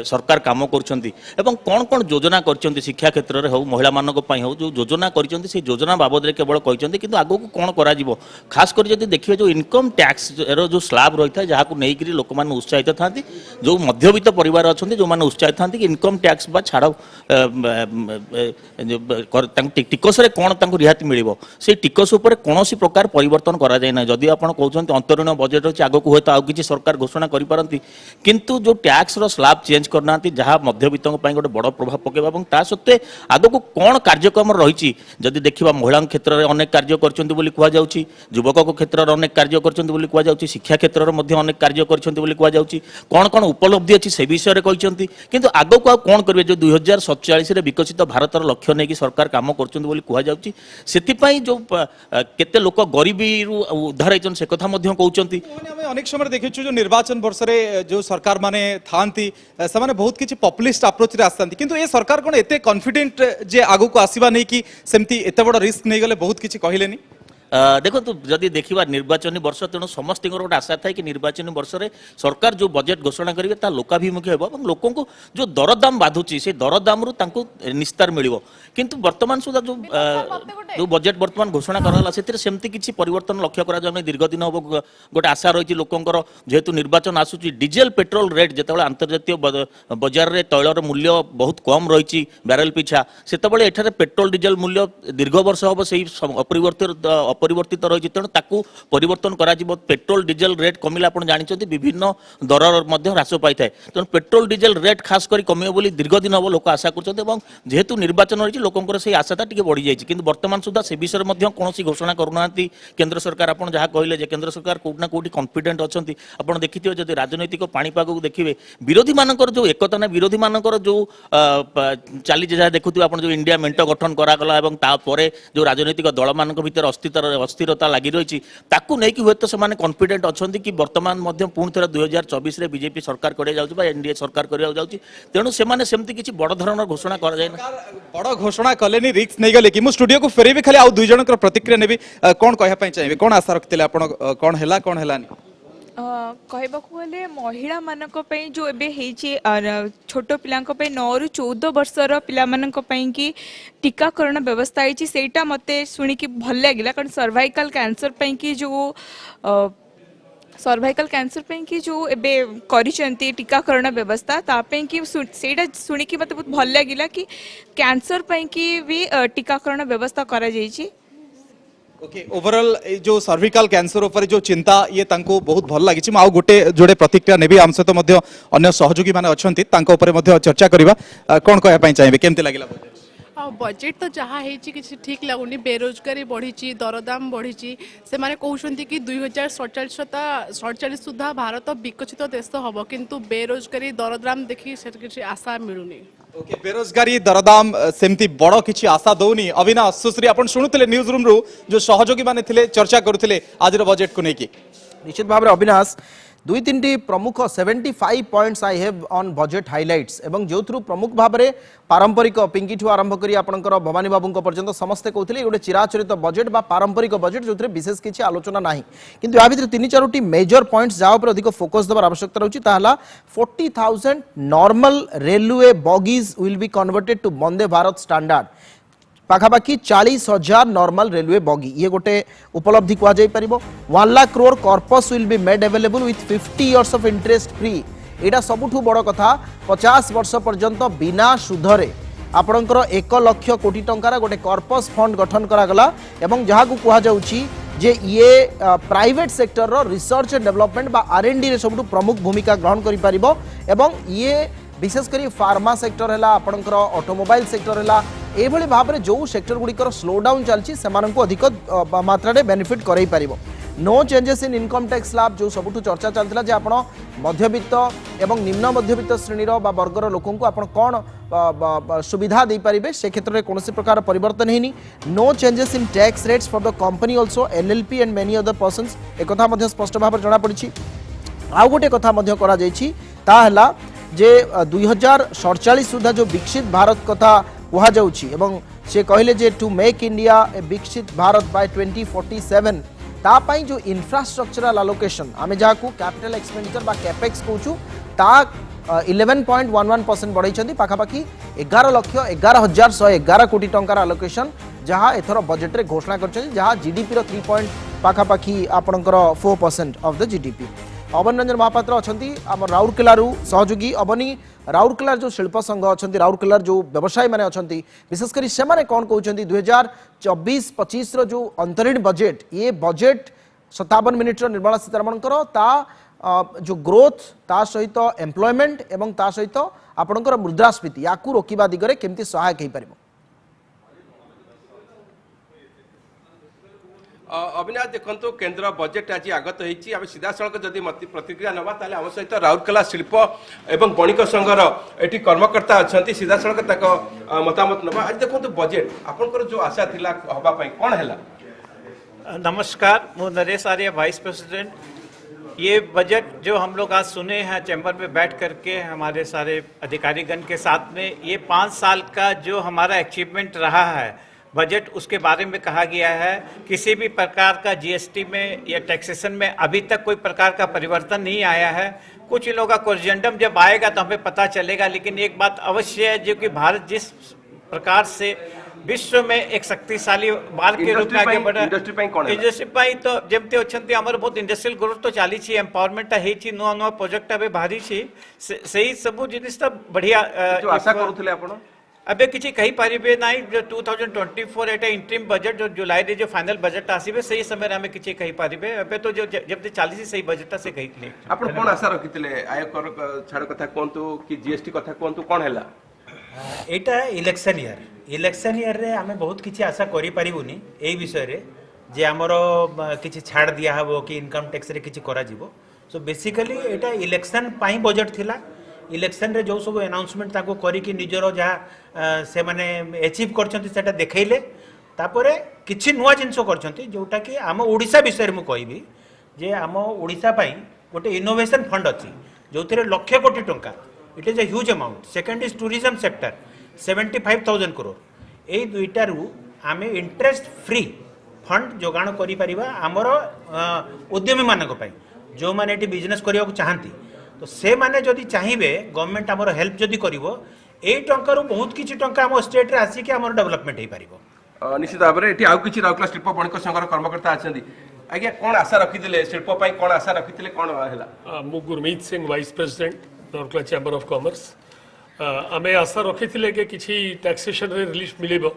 सरकार कम कर कौन कौन योजना कर शिक्षा क्षेत्र में हो महिला हो जो योजना कर योजना बाबद केवल कहते कि आगे को कौन करा खास कर जब देखिए जो इनकम टैक्स जो स्लैब रही है जहाँ नहीं लोक मैंने उत्साहित था जो मध्यवित्त परिवार अच्छा जो मैंने उत्साहित था कि इनकम टैक्स छाड़ टिकस कौन रिहाती मिल से टिकस उपर कौन प्रकार परिवर्तन करा जाए ना। जदि आप कहते अंतरीण बजेट अच्छे आगे को हुए किसी सरकार घोषणा करी किंतु जो टैक्स स्लैब चेंज करना जहाँ मध्यवित्त गोटे बड़ प्रभाव पकेबा ता सत्वे आगे को कौन कार्यक्रम रही जदि देखा महिला क्षेत्र में अनेक कार्य कर युवक क्षेत्र में अनेक कार्य कर शिक्षा क्षेत्र में अनेक कार्य कर कौन कौन उपलब्धि अच्छी से विषय कहते किंतु आगे को कौन करेंगे जो 2047 विकसित भारतर लक्ष्य नहीं कि सरकार काम कर जो केते लोक गरीबी उद्धार होइछन से कथा मध्य कहउचंती। अनेक समय देखिछु जो निर्वाचन वर्ष रे जो सरकार माने थांती से माने बहुत किछि पॉपुलिस्ट अप्रोच रे आसतांती किंतु ए सरकार कोन एते कॉन्फिडेंट जे आगु को आसीबा नै कि सेमती एते बड़ रिस्क नै गले बहुत किछि कहिलेनी? देखो जदि देखा निर्वाचन वर्ष तेणु समस्त गोटे आशा था कि निर्वाचन वर्ष में सरकार जो बजेट घोषणा करेंगे ता लोकाभिमुखी हो लोक जो दरदाम बाधुची से दरदाम निस्तार मिल किंतु वर्तमान सुधा जो बजेट वर्तमान घोषणा कराला सेमती किसी परिवर्तन लक्ष्य करा दीर्घ दिन हम गोटे आशा रही लोकंर जेहेतु निर्वाचन आसूची डीजेल पेट्रोल रेट जिते अंतर्जातीय बजार में तैलर मूल्य बहुत कम रही बैरेल पिछा से पेट्रोल डीजेल मूल्य दीर्घ वर्ष हम से अपरिवर्तित रही तेणु ताकू परिवर्तन करा पेट्रोल डीजेल रेट कमिला आप जानते विभिन्न दर ह्रास पाई था तेणु पेट्रोल डीजेल रेट खास कर कमियो बोली दीर्घ दिन हम लोक आशा करेतु निर्वाचन रही लोकंर से आशा बढ़ी जाए कि वर्तमान सुधा से विषय में कौन घोषणा करना केंद्र सरकार आप जहाँ कहले केंद्र सरकार कौटना ना कौटी कॉन्फिडेंट अच्छा आप देखिए जब राजनैतिक पाणीपाग को देखिए विरोधी मानकर जो एकता ना विरोधी मानकर जो चली जहाँ देखुए आप जो इंडिया मेंट गठन करागला जो राजनैतिक दल मान भर अस्थिरता लगी रही नहीं हुए तो से कॉन्फिडेंट अच्छा कि वर्तमान पुणी थे 2024 में बीजेपी सरकार करा एनडीए सरकार करा तेणु से किसी बड़ धरण घोषणा कर बड़ घोषणा कले रिस्क नहीं गले कि मु स्टूडियो को फेरेबी खाली आउ दुई जनकर प्रतिक्रिया नेबी कौन कहया चाहिए कौन आशा रखते आपण कौन हैला कौन हैलानी? कहबाकू गले महिला मानक पई जो एबे हेची छोट पिलांक पई 9 रु 14 वर्षर पिला मानक पई कि टीकाकरण व्यवस्था हेची सेटा मते सुनी कि भल लागिला कारण सर्वाइकल कैंसर पई कि जो सर्वाइकल कैंसर पे कि जो एबे करिसेंती टीकाकरण व्यवस्था तापे कि सेटा सुनी कि मते बहुत भल लागिला कि कैंसर पे कि भी टीकाकरण व्यवस्था करा जायछि। ओके ओवरऑल जो सर्विकल कैंसर ऊपर जो चिंता ये तांको बहुत भल लागिछि। आ गोटे जोड़े प्रतिक्रिया नेबी आम सहित मध्य अन्य सहयोगी माने अछंती तांको ऊपर मध्य चर्चा करबा कोन कहया पई चाहिबे केमति लागिला बजेट तो जहाँ ठीक लगुनि बेरोजगारी बढ़ी दरदाम बढ़ी से माने कहते कि 2047 सुधा भारत विकसित देश हम किंतु बेरोजगारी दरदाम देखी किसी आशा मिलूनी। ओके बेरोजगारी दरदाम सेमती बड़ किछि आशा दौनी। अविनाश सुश्री आपण शुणुथिले न्यूज रूम रु जो सहयोगी माने थिले चर्चा करुथिले आज बजेट को लेकिन निश्चित भाव में अविनाश दुई तीन प्रमुख 75 points I have on budget highlights एवं जो प्रमुख भाव में पारंपरिक पिंकी ठू आरंभ करी आपनकर भवानी बाबू पर्यंत समस्ते कहते गोटे चिराचरित बजेट बा पारंपरिक बजेट जो विशेष किसी आलोचना ना किंतु या भीतर तीन चारोटी मेजर पॉइंट्स जहाँ पर अधिक फोकस देवार आवश्यकता रही 40,000 normal railway bogies will be converted to Vande Bharat standard पाखापाखि 40,000 नॉर्मल रेलवे बॉगी ये गोटे उपलब्धि कह 1 lakh crore corpus will be made available with 50 years of interest free. एटा सबुठु बड़ कथा 50 वर्ष पर्यंत बिना सुधरे आपणकर 1 लाख कोटी टंकार गोटे कॉर्पस फंड गठन करागला एवं जहाँ को कह जाउची जे ये प्राइवेट सेक्टर रो रिसर्च एंड डेवलपमेंट बा R&D रे सबुठु प्रमुख भूमिका ग्रहण करि परिबो एवं ये विशेषकर फार्मा सेक्टर है आपणकर ऑटोमोबाइल सेक्टर है एभली भाव में जो सेक्टर गुड़िकर स्लो डाउन चलती से अधिक मात्रा बेनिफिट करई पारिबो। No changes in income tax slab जो सबुठु चर्चा चलता जे आपण मध्यवित्त एवं निम्न मध्यवित्त श्रेणीर बा वर्गर लोकंकु आपण कोन सुविधा दे पारिबे से क्षेत्र में कौन प्रकार परिवर्तन हैनी। No changes in tax rates for the company also LLP and many other persons एक कथा मध्य स्पष्ट भाव जना पड़ी। आउ गोटे कथा मध्य करा जायछि ता हला जे 2047 सुधा जो विकसित भारत कथा कहा जाउछि एवं से कहले जे टू मेक इंडिया ए विकसित भारत बाय 2047 ता पई जो इंफ्रास्ट्रक्चरल एलोकेशन आमे जाकू कैपिटल एक्सपेंडिचर बा कैपेक्स कहूछु ता 11.11% बढ़ाई छथि पाखापाखि 11,11,111 कोटी टंकार एलोकेशन जहाँ एथर बजेट रे घोषणा करछथि जहाँ जीडीपी रो 3 पॉइंट पाखापाखि आपणकर 4% of the GDP. Avan Ranjan Mahapatra अछंती आम राउरकेलारू सहयोगी अवनी राउरकेलार जो शिल्प संघ अछंती राउरकेलार जो व्यवसायी माने अछंती विशेषकर से माने कोन कहउछंती 2024-25 रो जो अंतरीण बजेट ये बजेट 57 मिनिट रो निर्मला सीतारमण करो ता जो ग्रोथ ता सहित एम्प्लॉयमेंट एवं ता सहित आपणकर मुद्रास्फीति याकू रोकिबा दिगरे केमती सहायक हे परिबो। अविनाश देखो केन्द्र बजेट आज आगत होती आम सीधा सड़क जदि प्रतिक्रिया नवा ताले आम सहित राउरकेला शिल्प एवं बणिक संघर ये कर्मकर्ता अच्छा सीधा सड़क मतामत नवा। आज देखो बजेट आपंकर जो आशा थिला हवापाई कौन है? नमस्कार, मु नरेश आर्य वाइस प्रेसिडेंट। ये बजट जो हम लोग आज सुने हैं चैम्बर में बैठ करके हमारे सारे अधिकारीगण के साथ में, ये 5 साल का जो हमारा अचीवमेंट रहा है बजट उसके बारे में कहा गया है। किसी भी प्रकार का जीएसटी में या टैक्सेशन में अभी तक कोई प्रकार का परिवर्तन नहीं आया है। कुछ लोगों का कोरिजेंडम जब आएगा तो हमें पता चलेगा, लेकिन एक बात अवश्य है जो कि भारत जिस प्रकार से विश्व में एक शक्तिशाली बाल के रूप में आगे बढ़ा इंडस्ट्री तो जमती अच्छे आम बहुत इंडस्ट्रियल ग्रोथ तो चली एम्पावरमेंट है नुआ नुआ प्रोजेक्ट ए बाहरी से सब जिनिस बढ़िया आशा करूले आपण अबे किसी कही पारिबे नाही जो 2024 एटा इंटरिम बजेट जो जुलाई रे जो फाइनल बजेट आसीबे सही समय हमें किसी कही पारिबे अबे तो जो जब चालीस सही बजेट से कही आपण कोन आशा रखितले आयकर छाड़ कथा कोंतु कि जीएसटी कथा कोंतु कोन हैला? एटा इलेक्शन ईयर रे हमें बहुत किसी आशा करि पारिबुनी एई विषय रे जे हमरो किसी छाड़ दिया हबो कि इनकम टैक्स रे किसी करा जिवो। सो बेसिकली एटा इलेक्शन पाई बजेट थिला। इलेक्शन रे जो सब अनाउंसमेंट ताको करी कि निजरो जहाँ से माने अचीव करछंती सेटा देखैले तापरे किछि नुआ जिंसो करछंती जोटा कि आम ओडिशा विषय मु कहबी जे आम ओडिशा पई गोटे इनोवेशन फंड अछि जोथिरे लाख कोटी टंका it is a huge amount. Second is tourism sector 75,000 crore ए दुईटारू आमे इंटरेस्ट फ्री फंड जोगाण करि परिबा हमर उद्यमी मानक पई जो माने एटी बिजनेस करिया चाहती तो से माने जदि चाहिए गवर्नमेंट आमर हेल्प जदि करिवो एई टंकार बहुत किछि टंका आम स्टेट रे आसी कि आमर डेवलपमेंट हे पारिबो। निश्चित भाव में ये आउ किछि राउरकेला शिल्प बणिक संघर कर्मकर्ता अच्छा आज्ञा कौन आशा रखी शिल्प कौन आशा रखी कौन है मु Gurmeet Singh vice president Rourkela chamber of commerce आमे आशा रखी कि किसी टैक्सेशन रे रिलीफ मिलिबो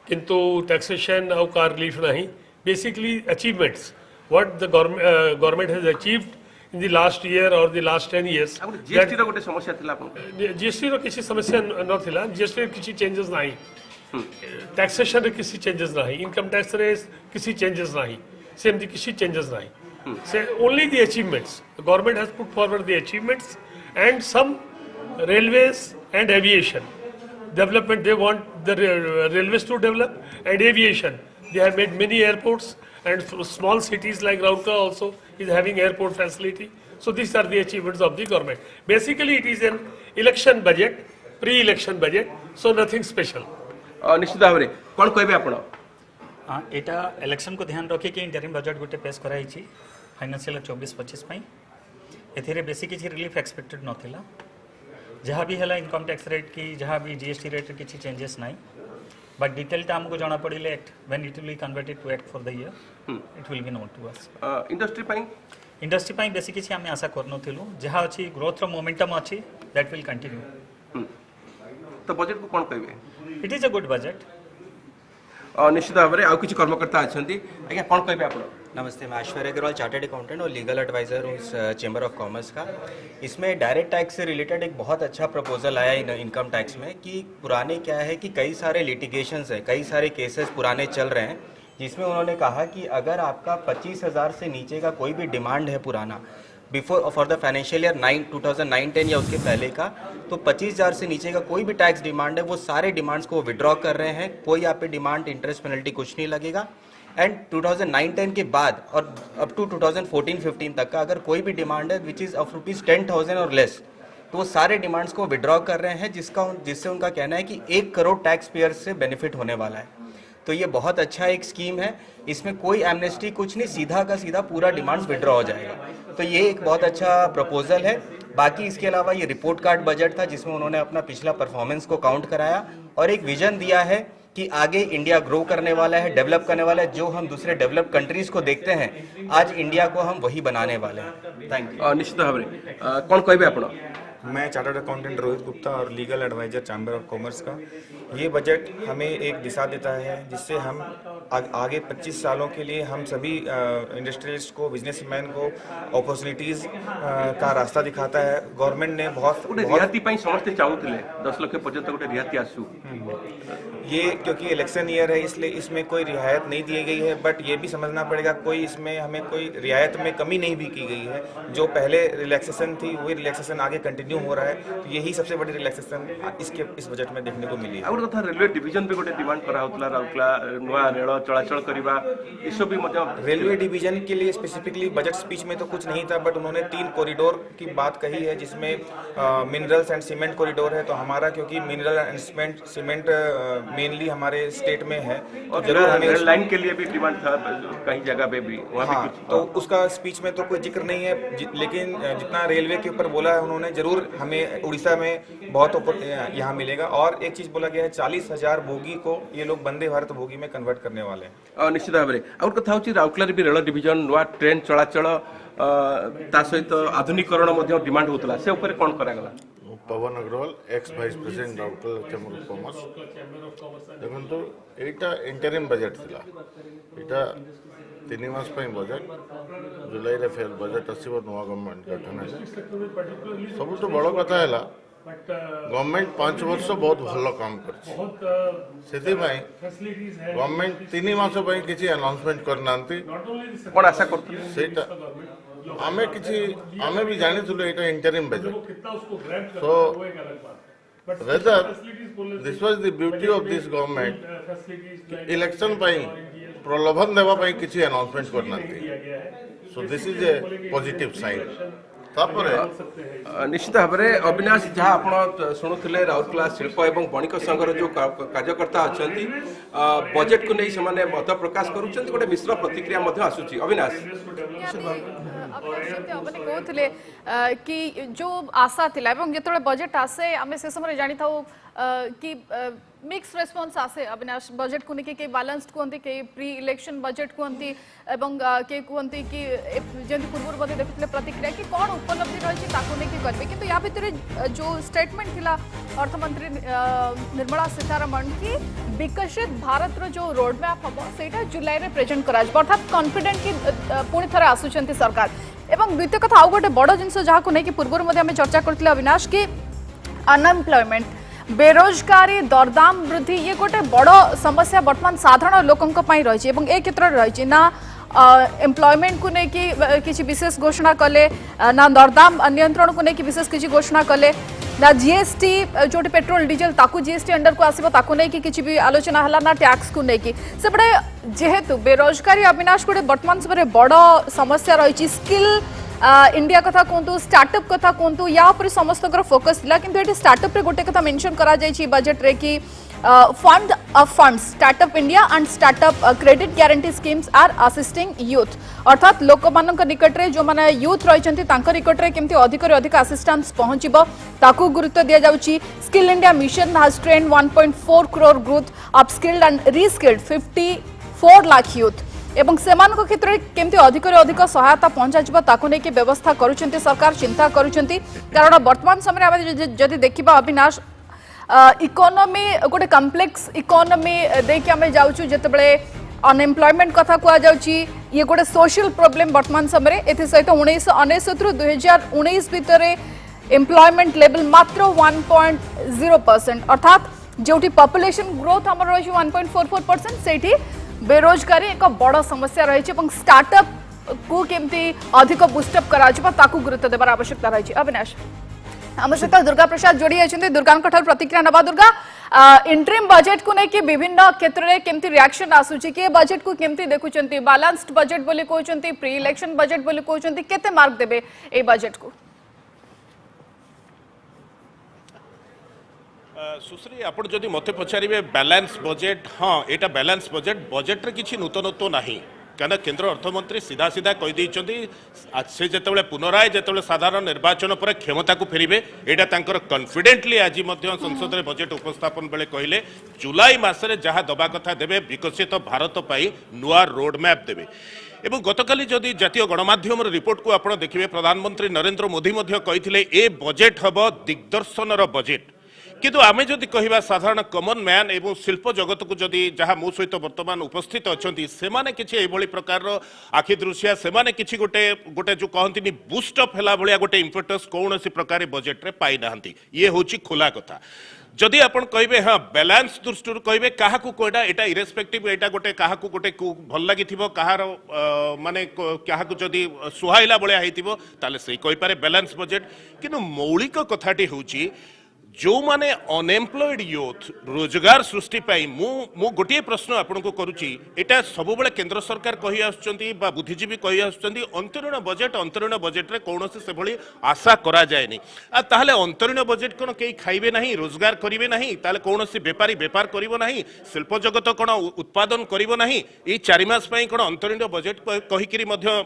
किंतु टैक्सेशन आउ कार रिलीफ नहीं basically achievements what the government has achieved in the last year or the last 10 years GST रो गोटे समस्या थिला जीएसटी रो किसी समस्या न थिला जीएसटी किसी चेंजेस नहीं टैक्सेशन रे किसी चेंजेस नहीं इनकम टैक्स रे किसी चेंजेस नहीं सेमती किसी चेंजेस नहीं से only the achievements the government has put forward the achievements and some railways and aviation development they want the railways to develop and aviation they have made many airports and small cities like Raurkela also is having airport facility so these are the achievements of the government basically it is an election budget pre-election budget so nothing special निश्चित भाव में कौन कहबे आपण एटा election को ध्यान रखी कि इंटरिम बजट गोटे पेश कराई फाइनेंशियल 24-25 पई एथिरे बेसी किछि रिलीफ एक्सपेक्टेड नथिला जहाँ भी है इनकम टैक्स रेट की जहाँ भी जीएसटी रेट किसी चेंजेस नहीं बट डिटेल टा हमको जाना पड़े act when it will be converted to act for the year it will be known to us industry पाई बेसी किसी आम आशा करनथिलु जहाँ अच्छी ग्रोथ रो मोमेंटम अच्छी दैट विल कंटिन्यू तो बजट को कौन कहबे it is a good budget निश्चित भाव में आउ किछि कर्मकर्ता अछंती आज्ञा कौन कहबे आपण नमस्ते, मैं ऐश्वर्य अग्रवाल चार्टर्ड अकाउंटेंट और लीगल एडवाइज़र हूँ इस चैम्बर ऑफ कॉमर्स का। इसमें डायरेक्ट टैक्स से रिलेटेड एक बहुत अच्छा प्रपोजल आया इनकम टैक्स में कि पुराने क्या है कि कई सारे लिटिगेशंस है, कई सारे केसेस पुराने चल रहे हैं जिसमें उन्होंने कहा कि अगर आपका 25,000 से नीचे का कोई भी डिमांड है पुराना before for the financial year 2009-10 या उसके पहले का, तो 25,000 से नीचे का कोई भी टैक्स डिमांड है वो सारे डिमांड्स को विड्रॉ कर रहे हैं, कोई आप पे डिमांड इंटरेस्ट पेनल्टी कुछ नहीं लगेगा। एंड 2009-10 के बाद और अप टू 2014-15 तक का अगर कोई भी डिमांड है विच इज़ ऑफ ₹10,000 और लेस, तो वो सारे डिमांड्स को विड्रॉ कर रहे हैं जिससे उनका कहना है कि 1 करोड़ टैक्स पेयर से बेनिफिट होने वाला है। तो ये बहुत अच्छा एक स्कीम है, इसमें कोई एमनेस्टी कुछ नहीं, सीधा का सीधा पूरा डिमांड्स विड्रॉ हो जाएगा। तो ये एक बहुत अच्छा प्रपोजल है। बाकी इसके अलावा ये रिपोर्ट कार्ड बजट था जिसमें उन्होंने अपना पिछला परफॉर्मेंस को काउंट कराया और एक विजन दिया है कि आगे इंडिया ग्रो करने वाला है, डेवलप करने वाला है। जो हम दूसरे डेवलप कंट्रीज को देखते हैं, आज इंडिया को हम वही बनाने वाले हैं। Thank you. निश्चित भाव में कौन कहबे आपण? मैं चार्टर्ड अकाउंटेंट रोहित गुप्ता और legal adviser chamber of commerce का। ये बजट हमें एक दिशा देता है जिससे हम आगे 25 सालों के लिए हम सभी इंडस्ट्रियलिस्ट को, बिजनेसमैन को अपॉर्चुनिटीज का रास्ता दिखाता है। गवर्नमेंट ने बहुत रियायती पई समझते चाहूले 10 लाख पर्यंत गोटे रियायती आसू। ये क्योंकि इलेक्शन ईयर है इसलिए इसमें कोई रियायत नहीं दी गई है, बट ये भी समझना पड़ेगा कोई इसमें हमें कोई रियायत में कमी नहीं भी की गई है। जो पहले रिलैक्सेशन थी वही रिलैक्सेशन आगे कंटिन्यू हो रहा है। तो यही सबसे बड़ी रिलैक्सेशन इस बजट में देखने को मिली है। और कथा रेलवे डिवीजन पे गोटे डिमांड करा होतला राउरकेला नया रेल चलाचल करबा इसो भी मतलब रेलवे डिवीजन के लिए स्पेसिफिकली बजट स्पीच में तो कुछ नहीं था, बट उन्होंने 3 कॉरिडोर की बात कही है जिसमें मिनरल्स एंड सीमेंट कॉरिडोर है। तो हमारा क्योंकि मिनरल एंड सीमेंट मेनली हमारे स्टेट में है और जरूर हमें रेल लाइन के लिए भी डिमांड था कहीं जगह पे भी वहाँ हाँ, भी कुछ तो उसका स्पीच में तो कोई जिक्र नहीं है, लेकिन जितना रेलवे के ऊपर बोला है उन्होंने, जरूर हमें उड़ीसा में बहुत यहाँ मिलेगा। और एक चीज बोला गया है 40,000 बोगी को ये लोग वंदे भारत बोगी में कन्वर्ट करने वाले हैं। निश्चित भाव में और कथा होची राउरकेला भी रेल डिवीजन नवा ट्रेन चलाचल ता सहित आधुनिकरण मध्य डिमांड होतला से ऊपर कोन करागला? Pawan Agarwal ex vice president Rourkela chamber of commerce. देखो एटा इंटरिम बजट थिला, एटा 3 मास पई बजट जुलाई रे फेल बजट आसीबो नवा गवर्नमेंट गठन है। सब तो बड़ कथा हैला गवर्नमेंट 5 वर्ष बहुत भल काम करछि, सेति पई गवर्नमेंट 3 मास पई किछि अनाउंसमेंट करनांती कोन आशा करथि सेटा आमे भी जानी थुले एटा interim budget. So whether this was the beauty of this government election पई प्रलोभन देवा पई किछि अनाउंसमेंट करनांती। So this is a positive sign. निश्चित भाव में अविनाश जहाँ आप शुणुले राउरकेला शिल्प एवं वणिक संघर जो कार्यकर्ता अच्छा बजेट को नहीं से मत प्रकाश कर गोटे मिश्र प्रतिक्रिया आसूची। अविनाश कहते कि जो आशा थिला जो बजेट आसे आम से समय जानी था कि मिक्स रेस्पॉन्स आसे अविनाश बजेट को लेके बैलेंस्ड कहते कई प्री इलेक्शन बजेट कहते एवं के कहते कि जमी पूर्व बोधे देखुते प्रतिक्रिया कि कौन उपलब्धि रही नहीं करेंगे किंतु या भितर जो स्टेटमेंट थिला अर्थमंत्री निर्मला सीतारमण की विकसित भारत रो जो रोड मैप हम से जुलाई में प्रेजेंट करा अर्थात कॉन्फिडेंट कि पुणी थे आसुंच सरकार एवं द्वितीय कथा आउ गोटे बड़ जिनस जहाँ को लेकिन पूर्व आम चर्चा करते अविनाश की अनएम्प्लॉयमेंट बेरोजगारी दरदाम वृद्धि ये गोटे बड़ समस्या वर्तमान साधारण लोकों रही ए क्षेत्र रही ना एम्प्लॉयमेंट को लेकिन किसी विशेष घोषणा कले ना दरदाम नियंत्रण को लेकिन विशेष किसी घोषणा कले ना जीएसटी जो पेट्रोल डीजेल ताकू जीएसटी अंडर को आसो ताकू नहीं किसी भी आलोचना है ना टैक्स को लेकिन से बड़े जेहेतु बेरोजगारी अविनाश गोटे वर्तमान समय बड़ समस्या रही स्किल इंडिया कथा कहतु स्टार्टअप कथा कहतु या समस्त फोकस थिला किंतु एटी स्टार्टअप रे गोटे कथा मेंशन करा जायछि बजेट रे कि fund of funds startup India and startup credit guarantee schemes are assisting youth अर्थात लोक मानक निकट रे जो माने यूथ रहिछन्ति तांकर निकट रे केमति अधिक रे अधिक असिस्टेंस पहुंचिबो ताकू गुरुत्व दिया जाउछि skill India mission has trained 1.4 crore growth upskilled and reskilled 54 lakh youth एवं सेमान क्षेत्र में केमती अधिक अधिक सहायता पहुंचा ताकू नहीं व्यवस्था करुछंती सरकार चिंता करुछंती कारण वर्तमान समय आम जदि देखा अविनाश इकोनॉमी गोटे कम्प्लेक्स इकोनॉमी देके आम जाऊँ जितेबले अनएम्प्लॉयमेंट कथा कहुच्छी ये गोटे सोशल प्रोब्लेम वर्तमान समय एसत 1999 रु 2019 भितर एम्प्लॉयमेंट लेवल मात्र 1.0% अर्थात जो पॉपुलेशन ग्रोथ आम रही 1.44% से बेरोजगारी एक बड़ समस्या रही स्टार्टअप को केमती अधिक बुस्टअप करा गुरुत्व देवार आवश्यकता रही अविनाश आम सहित दुर्गा प्रसाद जोड़ी होती दुर्गा प्रतिक्रिया नवा दुर्गा इंटरिम बजेट को लेकिन विभिन्न क्षेत्र में केमती रिएक्शन आसूची कि बजेट को केमती देखुंत बैलेंस्ड बजेट बोली कहते प्री इलेक्शन बजेट बोली कहते केते मार्क देबे ए बजेट को सुश्री आप जदि मत पचारे बैलेंस बजेट हाँ यहाँ बैलेंस बजेट रे किसी नूतनत्व नहीं क्या केंद्र अर्थमंत्री सीधा सीधा कहीदे से जिते पुनराय जिते साधारण निर्वाचन पर क्षमता को फेरबे यहाँ कन्फिडेंटली आज संसद में बजेट उपस्थापन बेले कहले जुलाई मसरे जहाँ दबा कथा देवे विकसित भारत पाई नुआ रोड मैप देवे एवं गतकाली जदि जातीय गणमाध्यम रिपोर्ट को आप देखिए प्रधानमंत्री नरेंद्र मोदी कही ए बजेट हम दिग्दर्शन बजेट किंतु आमे जदि कहवा साधारण कॉमन मैन एवं शिल्प जगत को जदि जहाँ मो सहित वर्तमान उपस्थित अच्छा से किसी प्रकार आखि दृश्य से किसी गोटे गोटे जो कहती बूस्टअप है भाया गोटे इम्पेटस कौन प्रकार बजेट रे पाई ना ये हूँ खोला कथा जदि आपन कहे हाँ बैलेंस दृष्टि कहे क्या कौटा यहाँ इरेस्पेक्टिव यहाँ गोटे क्या गोटे भल लगी कहार माने क्या जदि सुहाइला भाया होता से कहीपे बैलेंस बजेट किंतु मौलिक कथाटी हूँ जो माने अनएम्प्लॉयड यूथ रोजगार सृष्टि पाई मु गोटे प्रश्न आपन को करुच्ची एटा सब बेले केंद्र सरकार कही आसुचंती बा बुद्धिजीवी कही आसुचंती अंतरीण बजेट रे कौनसी से भली आशा करा जाएनी आ ताहले अंतरीण बजेट कोन केई खाइबे नहीं रोजगार करिवे नहीं ताहले कौनसी व्यापारी व्यापार करिवो नहीं शिल्प जगत कोन उत्पादन करिवो नहीं ए 4 मास पई कोन अंतरीण बजेट कहिकरी मध्य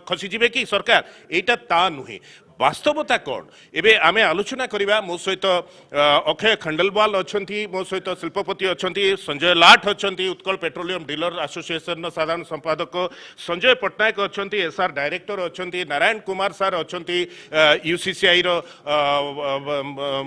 खसी जिवे कि सरकार एटा ता नुहे वास्तवता कौन एबे आमे आलोचना करिबा मो सहित अक्षय खंडलवाल अछंती मो सहित शिल्पपति अछंती संजय लाठ अछंती उत्कल पेट्रोलियम डीलर एसोसिएशन साधारण संपादक संजय पट्टनायक अछंती एसआर डायरेक्टर अछंती नारायण कुमार सार अछंती यूसीसीआई रो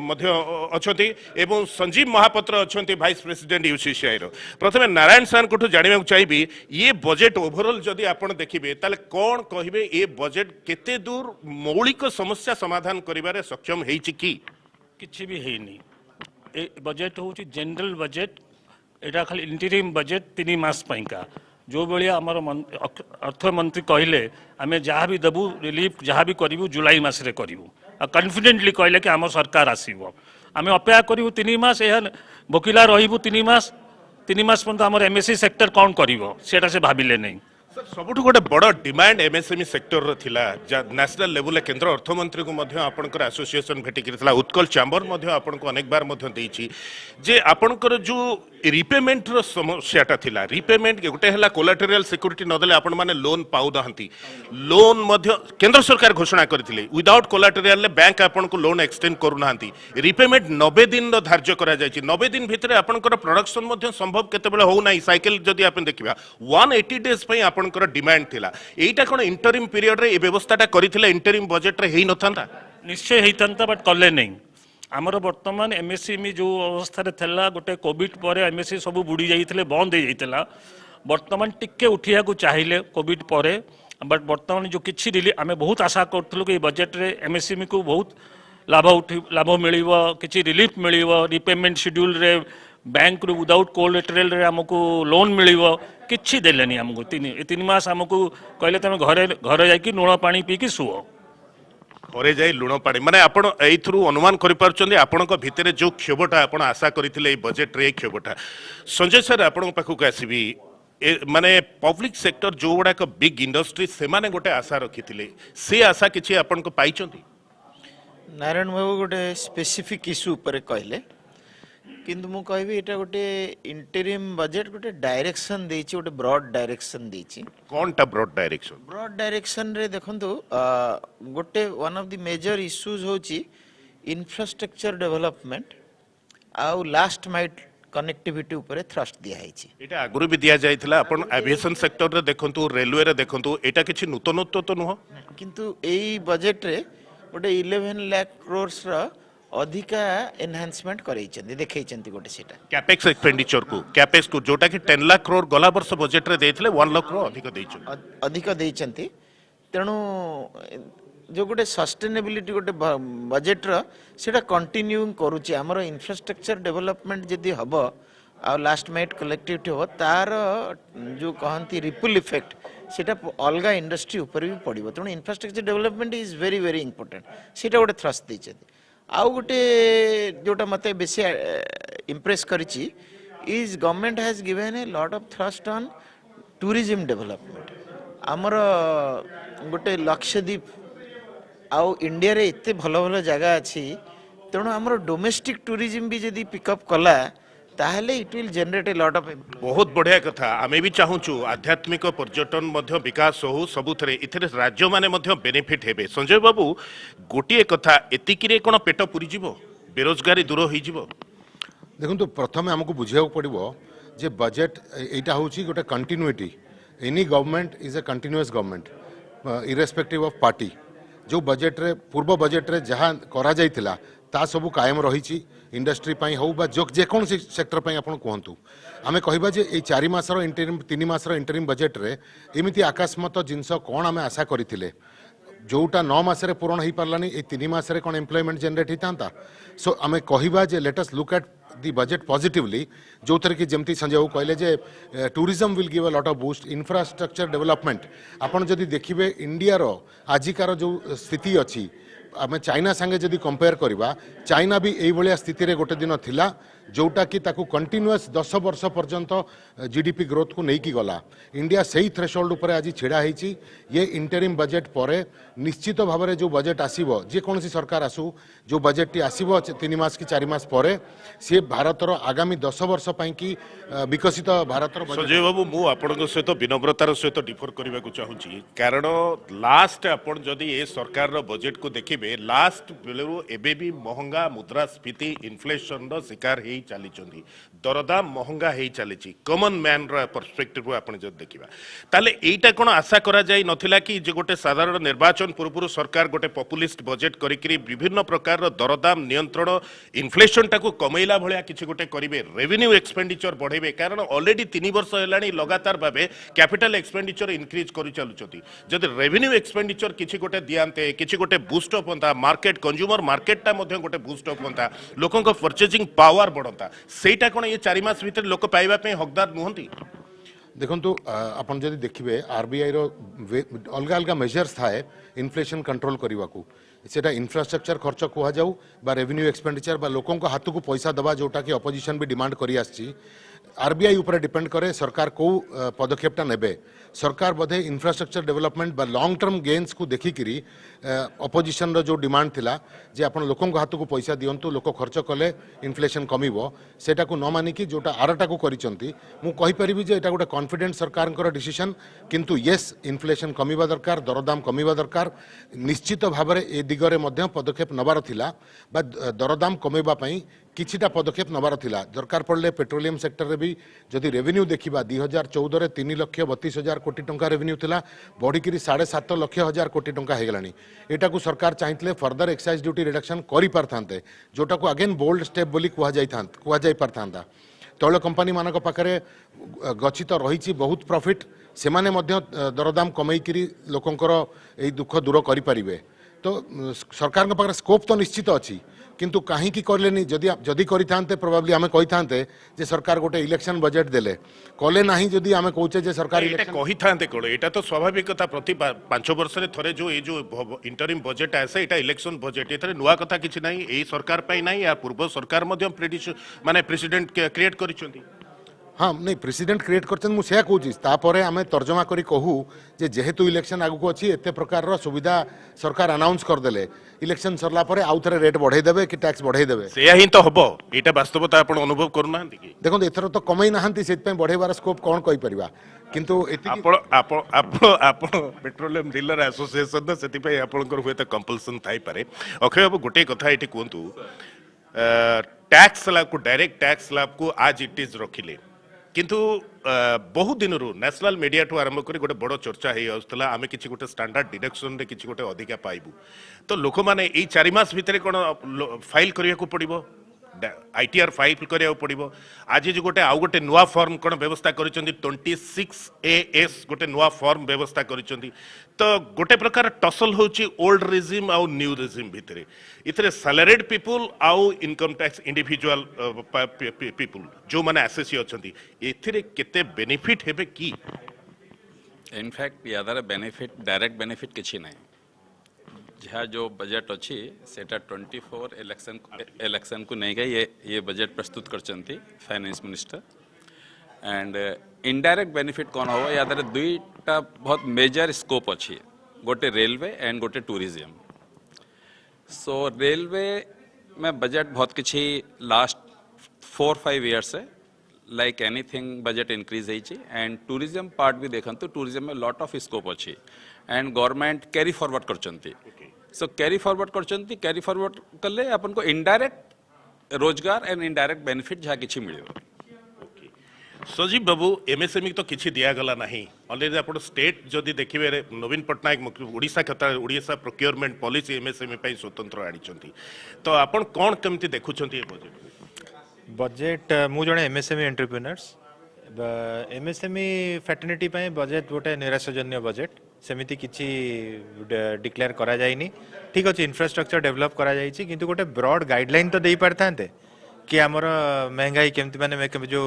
मध्य अछंती एवं संजीव महापात्र अछंती वाइस प्रेसिडेंट यूसीसीआई रो प्रथमे नारायण सार को जानिबा चाहिए ये बजेट ओवरऑल जदि आपण देखिबे ताले कोन कहिबे ए बजेट केते दूर मौलिक समस्या समाधान करिबारे सक्षम हेछि किछि भी हेनी ए बजेट होछि जनरल बजेट एटा खाली इंटरिम बजेट 3 मास पैका जो बेले आमर अर्थमंत्री कहले आमे जहाँ भी देबू रिलीफ जहाँ भी करूँ जुलाई मसरे करूँ कॉन्फिडेंटली कहले कि आम सरकार आसो आम अपेक्षा करूँ 3 मास भोकिला रही 3 मास पर्यटन आम एमएससी सेक्टर कौन कर से भाविले नहीं सर सबुठ गोटे बड़ डिमांड एमएसएमई सेक्टर थिला नेशनल लेवल केंद्र अर्थमंत्री को आपणकर एसोसिएशन भेटिक उत्कल चैम्बर आपको अनेक बार देछि जे आपणकर जो रिपेमेंट रो समस्याटा थिला रिपेमेंट गोटे हला कोलाटेरियल सिक्योरिटी नदेले आपण माने लोन पाउ दहंती लोन केंद्र सरकार घोषणा करथिले विदाउट कोलाटेरियल ले बैंक आपण को लोन एक्सटेंड करू नांती रिपेमेंट 90 दिन रो धार्य करा जायछि 90 दिन भितरे आपणकर प्रोडक्शन संभव केतेबेले हो नाही साइकिल जदी आपण देखिबा 180 डेज पई आपणकर डिमांड थिला एटा कोन इंटरिम पीरियड रे ए व्यवस्थाटा करिथिले इंटरिम बजेट रे हेई नथांता निश्चय हेइतंता बट कले नहीं आमर वर्तमान एमएसएमई जो अवस्था थिला गोटे कोविड पर एमएसएमई सब बुड़ी जाइए बंद हो जाइए वर्तमान टिके उठिया को चाहिए कोविड पर बट वर्तमान जो किसी रिलीफ आम बहुत आशा करूँ कि बजेट रे एमएसएमई को बहुत लाभ मिल कि रिलीफ मिल रिपेमेंट शेड्यूल रे बैंक रू विदाउट कोलेटरल रे आमको लोन मिल कि देलेनी आमको तीन मास आमको कहले तुम घर जाकि लुण पानी पीकी शुओ घरे जाई लुण पानी माने आपण एथरू अनुमान करि पारछन्ती आपणक भितरे जो क्षोभटा आपण आशा करिथिले ए बजेट रे क्षोभटा संजय सर आपण पाखु आसीबी माने पब्लिक सेक्टर जो गुडा बिग इंडस्ट्री से माने गोटे आशा रखिथिले से आशा किछि आपण को पाइछन्ती नारायण बाबू गोटे स्पेसिफिक इश्यू पर कहले किंतु मु कहबी एटा गोटे इंटरिम बजेट गोटे डायरेक्शन देछि गोटे ब्रॉड डायरेक्शन देछि कोनटा ब्रॉड डायरेक्शन रे देखंतु गोटे one of the major issues होछि इंफ्रास्ट्रक्चर डेवलपमेंट आउ लास्ट माइल कनेक्टिविटी ऊपर थ्रस्ट दिया हैछि एटा आगुरु भी दिया जाइथिला आपण एविएशन सेक्टर रे देखंतु रेलवे रे देखंतु एटा किछि नूतनत्व तो नुह किंतु एई बजेट रे गोटे 11 लाख करोड़ रा अधिका एनहांसमेंट करैछन्ती देखैछन्ती गोटे सेटा कैपेक्स एक्सपेंडिचर को कैपेक्स को जोटा कि 10 लाख करोड़ गला वर्ष बजेट रे देथिले 1 लाख करोड़ अधिक दैछन्ती तेणु जो गोटे सस्टेनेबिलिटी गोटे बजेट रो सेटा कंटिन्यूइंग करूची हमर इंफ्रास्ट्रक्चर डेवलपमेंट जदी हबो आ लास्ट माइट कलेक्टिविटी हो तार जो कहंती रिपल इफेक्ट सेटा अलगा इंडस्ट्री ऊपर भी पड़िबो तेणु infrastructure development is very very important सेटा गोटे थ्रस्ट दैछन्ती आउ गोटे जोटा मते बेसी इम्प्रेस करिछि is government has given a lot of thrust on tourism development आमर गोटे लक्षद्वीप आउ इंडिया रे एते भलो भलो जगह अछि तेणु आमर डोमेस्टिक टूरिज्म भी जदी पिकअप कला ताहले it will generate a lot of बहुत बढ़िया कथा आमे भी चाहूचु आध्यात्मिक पर्यटन मध्य विकास हो सबुथरे इथरे राज्य माने मध्य बेनिफिट हेबे संजय बाबू गोटिए कथा एतिकिरे कोन पेट पुरी जिवो बेरोजगारी दूर होई जिवो देखंतु प्रथमे हमकु बुझियाउ पड़िबो जे बजेट एटा होची गोटे continuity any government is a continuous government irrespective of party जो बजेट रे पूर्व बजेट रे जहां करा जाइतिला ता सबु कायम रही इंडस्ट्री पाई हो बा जो जेकोन सेक्टर पाई आपण कहतु आमे कहबा जे ए 4 मासर इंटरिम 3 मासर इंटरिम बजेट रे एमिति आकाशमत जिनस कोन आमे आशा करिथिले जोटा 9 मासरे पूर्ण हो पारानी ए 3 मासरे कोन एम्प्लॉयमेंट जनरेट होता सो आमे कहबा जे let us look at the budget positively जो थर कि जमती संजय बाबू कहले जे tourism will give a lot of boost infrastructure development आपण जदि देखिबे इंडिया रो आजिकार जो स्थिति अछि आम चाइना संगे जदि कंपेयर करवा चाइना भी यही भाया स्थिति रे गोटे दिन थिला जोटा कि ताकू कंटिन्यूअस 10 वर्ष पर्यंत जीडीपी ग्रोथ को लेकिन गला इंडिया सही थ्रेशोल्ड उपर आज छिड़ा होती ये इंटरिम बजेट पर निश्चित भाव में जो बजेट आसो जेकोसी सरकार आसू जो बजेट टी आसो 3 मास कि 4 मास पर सी भारतर आगामी 10 वर्ष कि विकसित भारत संजय बाबू मु आपण सहित विनम्रतार सहित डिफर करने को चाहूँगी कारण लास्ट आपण जदि ए सरकार बजेट को देखिए लास्ट बेलू एबे भी महंगा मुद्रास्फीति इन्फ्लेशन शिकार हो चली दरदाम महंगा हो चली कॉमन मैन परस्पेक्टिव आपण जब देखा ताले एटा कोन आशा करा जाई नथिला कि जे गोटे साधारण निर्वाचन पूर्व सरकार गोटे पॉपुलिस्ट बजेट करी विभिन्न प्रकार दरदाम नियंत्रण इन्फ्लेशन टाको कमैला भलिया किछि गोटे करिवे रेवेन्यू एक्सपेंडिचर बढ़ेबे कारण ऑलरेडी 3 वर्ष हेलानी लगातार भाबे कैपिटल एक्सपेंडिचर इंक्रीज करि चलुचती जदि रेवेन्यू एक्सपेंडिचर किछि गोटे दियांते किछि गोटे बूस्ट अप होता मार्केट कंज्यूमर मार्केट टा मध्ये गोटे बूस्ट अप होता लोकन को परचेजिंग पावर बढ़ता सेटा कोन ये 4 मास भीतर लोक पाइबा पे हकदार नुहंती देखो आपन जदि देखिए आरबीआई रो अलग अलग मेजर्स थाए इन्फ्लेशन कंट्रोल करने को सेटा इंफ्रास्ट्रक्चर खर्च कह जाऊ बा रेवेन्यू एक्सपेंडिचर बा लोकों को हाथ को पैसा दबा जोटा कि अपोजिशन भी डिमांड करी आछि आरबीआई ऊपर डिपेंड करे सरकार को पदक्षेपटा नेबे सरकार बोधे इंफ्रास्ट्रक्चर डेवलपमेंट बा लॉन्ग टर्म गेन्स को देखिकी अपोजिशन जो डिमांड थिला जे आपण लोकों हाथ को पैसा दिंतु लोक खर्च कले इनफ्लेशन कमिबो सेटा को न मानिकी जोटा आरटा को करिसंती मु कहि परिबी जे एटा गोटे कॉन्फिडेंट सरकार डिसीजन किंतु येस इनफ्लेशन कमिबा दरकार दरदाम कमिबा दरकार निश्चित भाव में ए दिगरे मध्य पदक्षेप नबार थिला बा दरदाम कमिबा पई किछिटा पदक्षेप नबार थिला दरकार पड़ले पेट्रोलियम सेक्टर रे भी जदि रेवेन्यू देखिबा 2014 रे 3,32,000 कोटी टंका रेवेन्यू थिला बढ़िकी 7.5 लाख कोटी टंका हो गलानी एटा को सरकार चाहिए फर्दर एक्साइज ड्यूटी रिडक्शन करि पारथांते जोटा को अगेन बोल्ड स्टेप बोली कुहा जाई पारथांता तैल कंपनी मानक पाखरे गच्छित रही बहुत प्रॉफिट से माने मध्य दरदाम कमईकरी लोकंकर ए दुख दूर करि परिबे तो सरकार के पाखरे स्कोप तो निश्चित अच्छी किंतु कहीं करलेनी जदि करिथांते प्रोबेबली आमे कहिथांते जे सरकार गोटे इलेक्शन बजेट देले कले नाही जदि आमे कहूचे जे सरकार एटा कहिथांते कोन एटा तो स्वाभाविक कथा प्रति 5 वर्ष रे थरे जो ए जो इंटरिम बजेट आसे एटा इलेक्शन बजेट एथरे नुवा कथा किछि नाही ए सरकार पई नाही या पूर्व सरकार मध्य माने प्रेसिडेंट क्रिएट करिसंती हाँ नहीं प्रेसिडेंट क्रिएट करते कहूँ आम तर्जमा करी कहू जे जेहेतु इलेक्शन आगू अच्छी एत प्रकार सुविधा सरकार अनाउंस करदे इलेक्शन सरला परे आउ थे रेट बढ़ाईदेवे कि टैक्स बढ़ाईदेवे सेया ही तो हबो एटा वास्तवता आपण अनुभव करूना देखो एथर तो कमई नाहांती से बढ़ेबार स्कोप कौन कहि परिबा किंतु पेट्रोलियम डीलर एसोसिएशन से आपंकर हुए तो कंपलसन थाई पारे अक्षय बाबू गोटे कथा ये कहतु टैक्स स्लैब को डायरेक्ट टैक्स स्लैब को आज इट इज रखिले किंतु बहुत दिन रू नेशनल मीडिया ठू आरंभ कर गोटे बड़ चर्चा होता आम कि गोटे स्टैंडर्ड डिडक्शन रे किसी गोटे अधिका पाइबू तो लोक मैंने यही 4 मास भितर कौन फाइल करने को पड़ो आईटीआर फाइल करिया पड़ो आज जो गोटे आउ गोटे नुआ फॉर्म कौन व्यवस्था कर 26AS गोटे नुआ फॉर्म व्यवस्था कर तो गोटे प्रकार टसल होची ओल्ड रिजिम आउ न्यू रिजिम भितर इथरे सैलरीड पीपुल आउ इनकम टैक्स इंडिविजुअल पीपुल जो माने एसएससी अछंती एथिरे केते बेनिफिट हेबे की इनफैक्ट यादार बेनिफिट डायरेक्ट बेनिफिट किछि नै जहाँ जो बजट अच्छी सेटा 24 इलेक्शन को नहीं गई ये बजट प्रस्तुत करचंती finance minister and indirect benefit कौन हो या दुईटा बहुत मेजर स्कोप अच्छी गोटे रेलवे एंड गोटे टूरिज्म सो रेलवे में बजट बहुत किसी लास्ट 4-5 ईयर्स से लाइक एनीथिंग बजट इंक्रीज होती एंड टूरिज्म पार्ट भी देखा तो टूरिज्म में लॉट ऑफ स्कोप अच्छी एंड गवर्नमेंट कैरी फॉरवर्ड करचंती सो कैरी फॉरवर्ड कले अपन को इनडायरेक्ट रोजगार एंड इनडायरेक्ट बेनिफिट जहाँ किसी मिले सजीव बाबू एमएसएमई तो किसी दिगला ना अलरेडी आप स्टेट जदि देखिए Naveen Pattnaik Odisha procurement policy MSME स्वतंत्र आनी तो आपन कौन केमती देखुंत बजेट मु जड़े MSME entrepreneurs MSME fraternity budget गोटे निराशजन्य बजेट सेमिति किछि डिक्लेयर करा जाइनी ठीक अच्छे इंफ्रास्ट्रक्चर डेवलप करा जाइछि किंतु गोटे ब्रॉड गाइडलाइन तो दे पारथांते कि आमर महंगाई केमती माने जो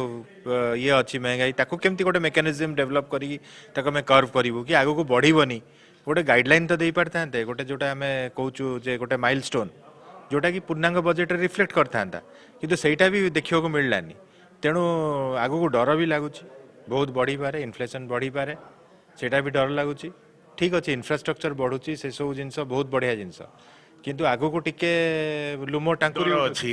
ये अच्छी महंगाई ताको केमती गोटे मेकानिज्म डेवलप करी ताको मैं कर्व करिवु कि आगो को बढ़ीबनी गोटे गाइडलाइन तो दे पारथांते गोटे जोटा आमे कहूचु जे गोटे माइलस्टोन जोटा कि पूर्णांग बजेट रे रिफ्लेक्ट करथांता किंतु सेटा भी देखियो को मिललानी तेणु आगो को डर भी लगुच बहुत बढ़ी पारे इन्फ्लेशन बढ़ी पारे सेटा भी डर लगुच ठीक अच्छे इंफ्रास्ट्रक्चर बढ़ुची से सब जिनस बहुत बढ़िया जिनस किंतु आगो को टिके लुमो टांकुरी अच्छी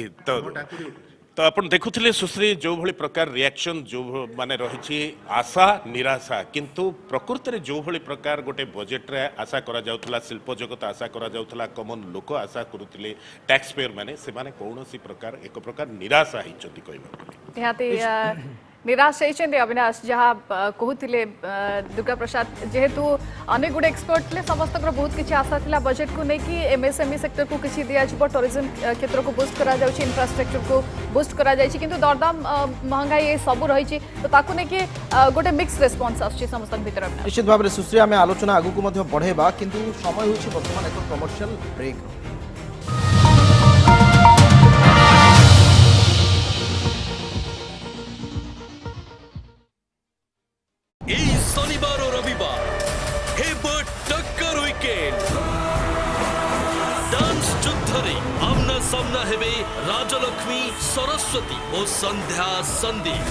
तो अपन देखुथिले सुश्री जो भली प्रकार रिएक्शन जो माने रही आशा निराशा किंतु प्रकृति रे जो भली प्रकार गोटे बजेट रे आशा करा जाउथला शिल्प जगत आशा करा जाउथला कॉमन लोक आशा करूथिले टैक्स पेयर माने से माने कोनोसी प्रकार एक प्रकार निराशा हिचंती कहबा निहाती निराश होती अविनाश जहाँ कहते दुर्गा प्रसाद जेहेतु अनेक गुड़े एक्सपर्ट थे समस्त बहुत किसी आशा था बजेट को लेकिन एमएसएमई सेक्टर को किसी दिज्व टूरिज्म क्षेत्र को बूस्ट करा इंफ्रास्ट्रक्चर को बूस्ट करा किंतु दरदाम महंगाई ये सब रही तो ताकू लेकिन गोटे मिक्स रेस्पॉन्स आसुची समस्त भीतर निश्चित भाव में सुश्री आम आलोचना आगू को बढ़ेबा किंतु समय होछि वर्तमान एक कमर्शियल ब्रेक शनिवार और रविवार हेबो टक्कर वीकेंड डांस युद्ध रे आमना सामना हेबे राज गजलक्ष्मी सरस्वती और संध्या संदीप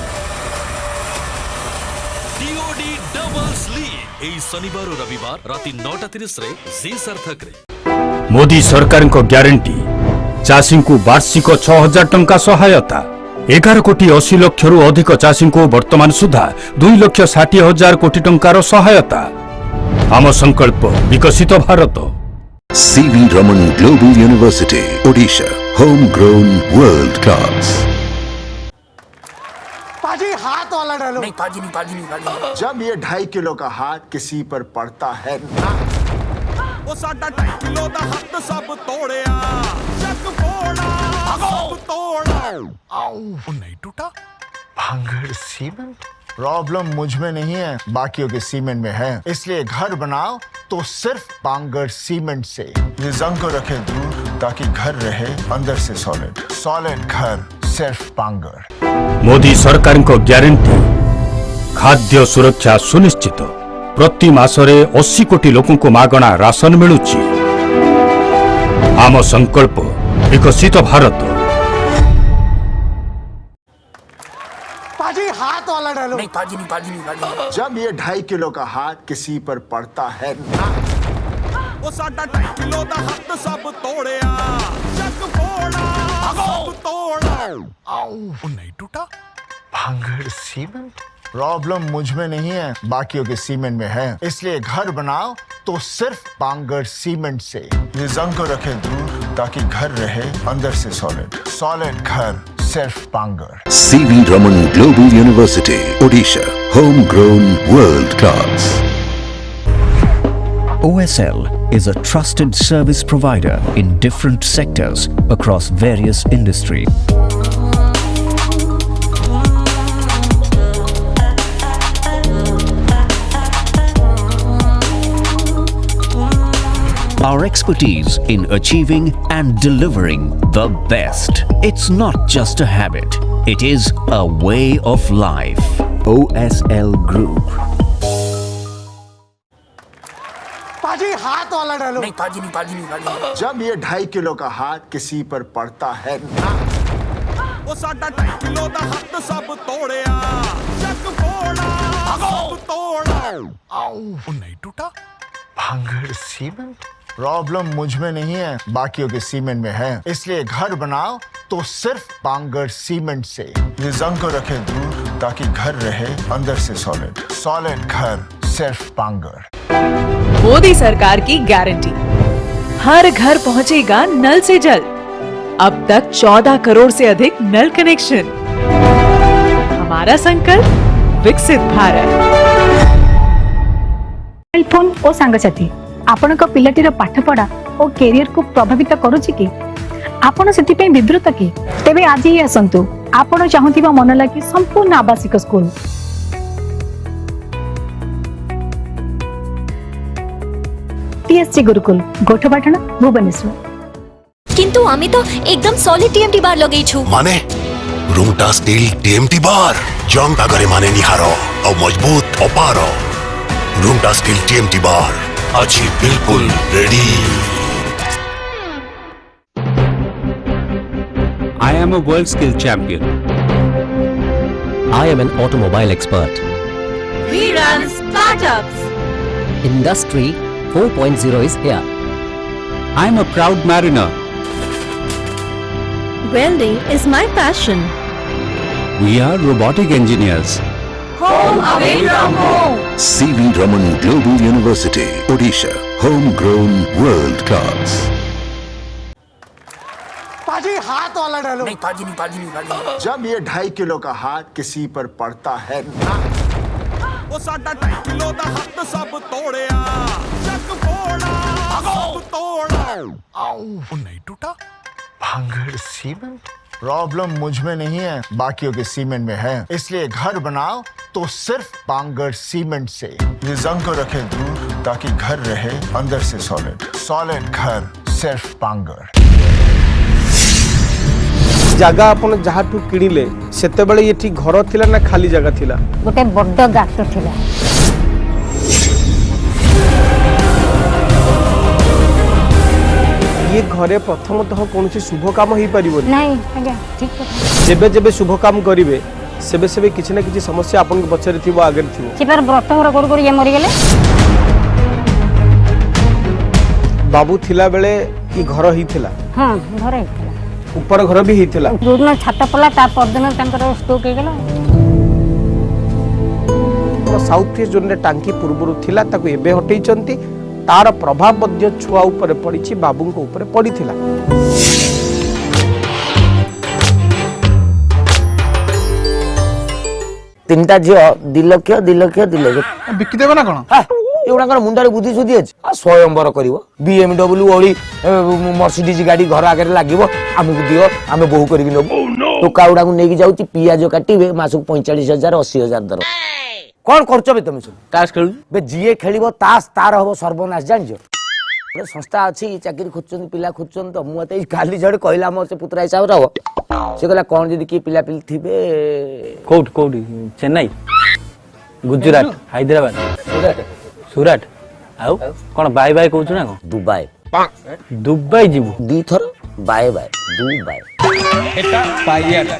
डीओडी डबल्स लीग एई शनिवार और रविवार राति 9:30 रे जी सार्थक रे। मोदी सरकार को ग्यारंटी चाषी को वार्षिक 6000 टंका सहायता 11,80,00,000 रु अधिक चाषी को वर्तमान सुधा 2,60,000 कोटी टंकार सहायता। आम संकल्प विकसित Bharat. CV Raman Global University, Odisha, homegrown, world class. पाजी हाथ वाला डालो। नहीं पाजी नहीं। जब ये 2.5 किलो का हाथ किसी पर पड़ता है ना, वो साडा 2.5 किलो दा हाथ सब तोड़या जग फोड़ा सब तोड़ा वो नहीं टूटा। भांगड़ सीमेंट प्रॉब्लम मुझ में नहीं है, बाकियों के सीमेंट में है। इसलिए घर बनाओ तो सिर्फ बांगड़ सीमेंट से। ये जंग को रखे दूर ताकि घर रहे अंदर से सॉलिड घर सिर्फ बांगड़। मोदी सरकार को ग्यारंटी खाद्य सुरक्षा सुनिश्चित प्रति मासरे 80 कोटी लोकों को मागणा राशन मिलुची। आम संकल्प विकसित भारत। पाजी हाथ वाला डालो। नहीं पाजी नहीं। जब ये 2.5 किलो का हाथ किसी पर पड़ता है ना, वो साडा 2.5 किलो दा हाथ सब तोड़या जग फोड़ा सब तोड़ा वो नहीं टूटा। भांगड़ सीमेंट प्रॉब्लम मुझ में नहीं है, बाकियों के सीमेंट में है। इसलिए घर बनाओ तो सिर्फ बांगड़ सीमेंट से। ये जंग को रखे दूर ताकि घर रहे अंदर से सॉलिड घर सिर्फ Bangar. CV Raman Global University, Odisha, homegrown, world class. OSL is a trusted service provider in different sectors across various industries. Our expertise in achieving and delivering the best. It's not just a habit, it is a way of life. OSL Group. पाजी हाथ वाला डालो। नहीं पाजी नहीं। जब ये 2.5 kilo का हाथ किसी पर पड़ता है ना, वो साडा 2.5 किलो दा हाथ सब तोड़या जग फोड़ा सब तोड़ा वो नहीं टूटा। भांगड़ सीमेंट प्रॉब्लम मुझ में नहीं है, बाकियों के सीमेंट में है। इसलिए घर बनाओ तो सिर्फ बांगड़ सीमेंट से। ये जंग को रखे दूर ताकि घर रहे अंदर से सॉलिड घर सिर्फ बांगड़। मोदी सरकार की गारंटी हर घर पहुंचेगा नल से जल। अब तक 14 करोड़ से अधिक नल कनेक्शन। हमारा संकल्प विकसित भारत। मोबाइल फोन और सांगसाथी आपण पिलाटीर पाठपढ़ा और कैरियर को प्रभावित करुच्ची कि आपण से विवृत कि तेबे आज ही आसतु आपण चाहूथिबा मन लगी संपूर्ण आवासिक स्कूल TSC गुरुकुल गोठपाटण भुवनेश्वर। किंतु आमी तो एकदम सॉलिड टीएमटी बार लगई छु। माने रूमटा स्टील टीएमटी बार जंग अगरे माने निहारो और मजबूत अपारो। रूमटा स्टील टीएमटी बार आज बिल्कुल ready. I am a world skill champion. I am an automobile expert. We run startups. Industry 4.0 is here. I am a proud mariner. Welding is my passion. We are robotic engineers. Home away from home. CV Raman Global University, Odisha, homegrown, world class. पाजी हाथ वाला डालो। नहीं पाजी नहीं। जब ये 2.5 kilo का हाथ किसी पर पड़ता है ना, वो साडा 2.5 किलो दा हाथ सब तोड़या जग फोड़ा सब तोड़ा वो नहीं टूटा। भांगड़ सीमेंट प्रॉब्लम मुझ में नहीं है, बाकियों के सीमेंट में है। इसलिए घर बनाओ तो सिर्फ बांगड़ सीमेंट से। ये जंग को रखे दूर ताकि घर रहे अंदर से सॉलिड घर सिर्फ बांगड़। जगह अपन जहाँ किणिले सेते बेले ये घर थिला ना खाली जगह थिला? गोटे बड़ गात थिला। ये घरे प्रथमतः कौन शुभ काम हो पार नहीं आज्ञा ठीक कथा जेबे जेबे शुभ काम करेंगे सेबे सेबे किसी ना किसी समस्या आपन पछरे थी आगे थी सिपर व्रत घर कर ये मरी गेले बाबू थिला बेले ये घर ही थिला हां घर ही थिला ऊपर घर भी ही थिला दूर छात पला ता परदिन तंकर स्टोक हे गेला साउथ ईस्ट जोन रे टांकी पूर्वरु थिला ताको एबे हटै चंती तार प्रभाव मध्य छुआ ऊपर पड़ी बाबू को ऊपर पड़ी थिला तीनटा झील 2 लाख 2 लाख 2 लाख बिकी देबे ना कोन एगुड़ा मुंडार बुद्धि सुधी अच्छे स्वयंवर कर BMW ओडी मर्सिडीज गाड़ी घर आगे लगे आमको दियो आम बोहू कर टोका गुड़ा को लेकिन जाऊँ पियाज काटे मासक 45,000 80,000 दर कौन कर तुम सब ताश खेल जी खेल ताश तार हम सर्वनाश जान गोटे संस्था अच्छी चाकरी खोजुन पिला खोजुन तो मुझे काली जड़े कहला मोर से पुतरा हिसाब से हम से कहला कौन जब किए पिला पिली थे कौट कौट चेन्नई गुजरात हैदराबाद सूरत आउ कौन बाय बाय कहू ना दुबई दुबई जीवु दी थर बाय बाय दुबई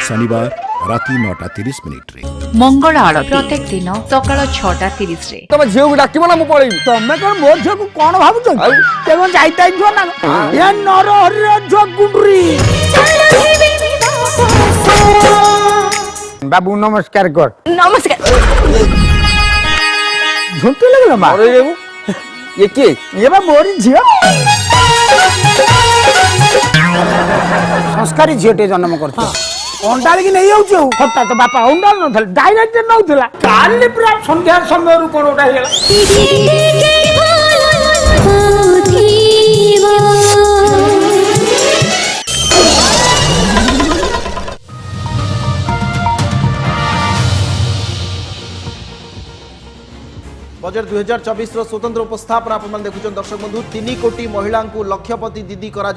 शनिवार राति 9:30 रे मंगल आड़ती प्रत्येक दिन सकाळ 6:30 रे तुम झील को डाक ना पड़ेगी तमे कोन मोर झील को कोन भाबुछ ते कोन जाइता जो ना या नर हर जो गुंडरी बाबू नमस्कार कर नमस्कार झुंटे लगला मा अरे ये के ये बा मोरी झियो संस्कारी झियोटे जन्म करछ अंडाल की नहीं आउछ हटा तो बापा अंडाल न थल डायरेक्ट न होतला काली पूरा संध्या समय रु कोन उठा गेला बजेट 2024 स्वतंत्र उपस्थापना अपन देखुं दर्शक बंधु 3 कोटी महिला को लक्षपति दीदी करा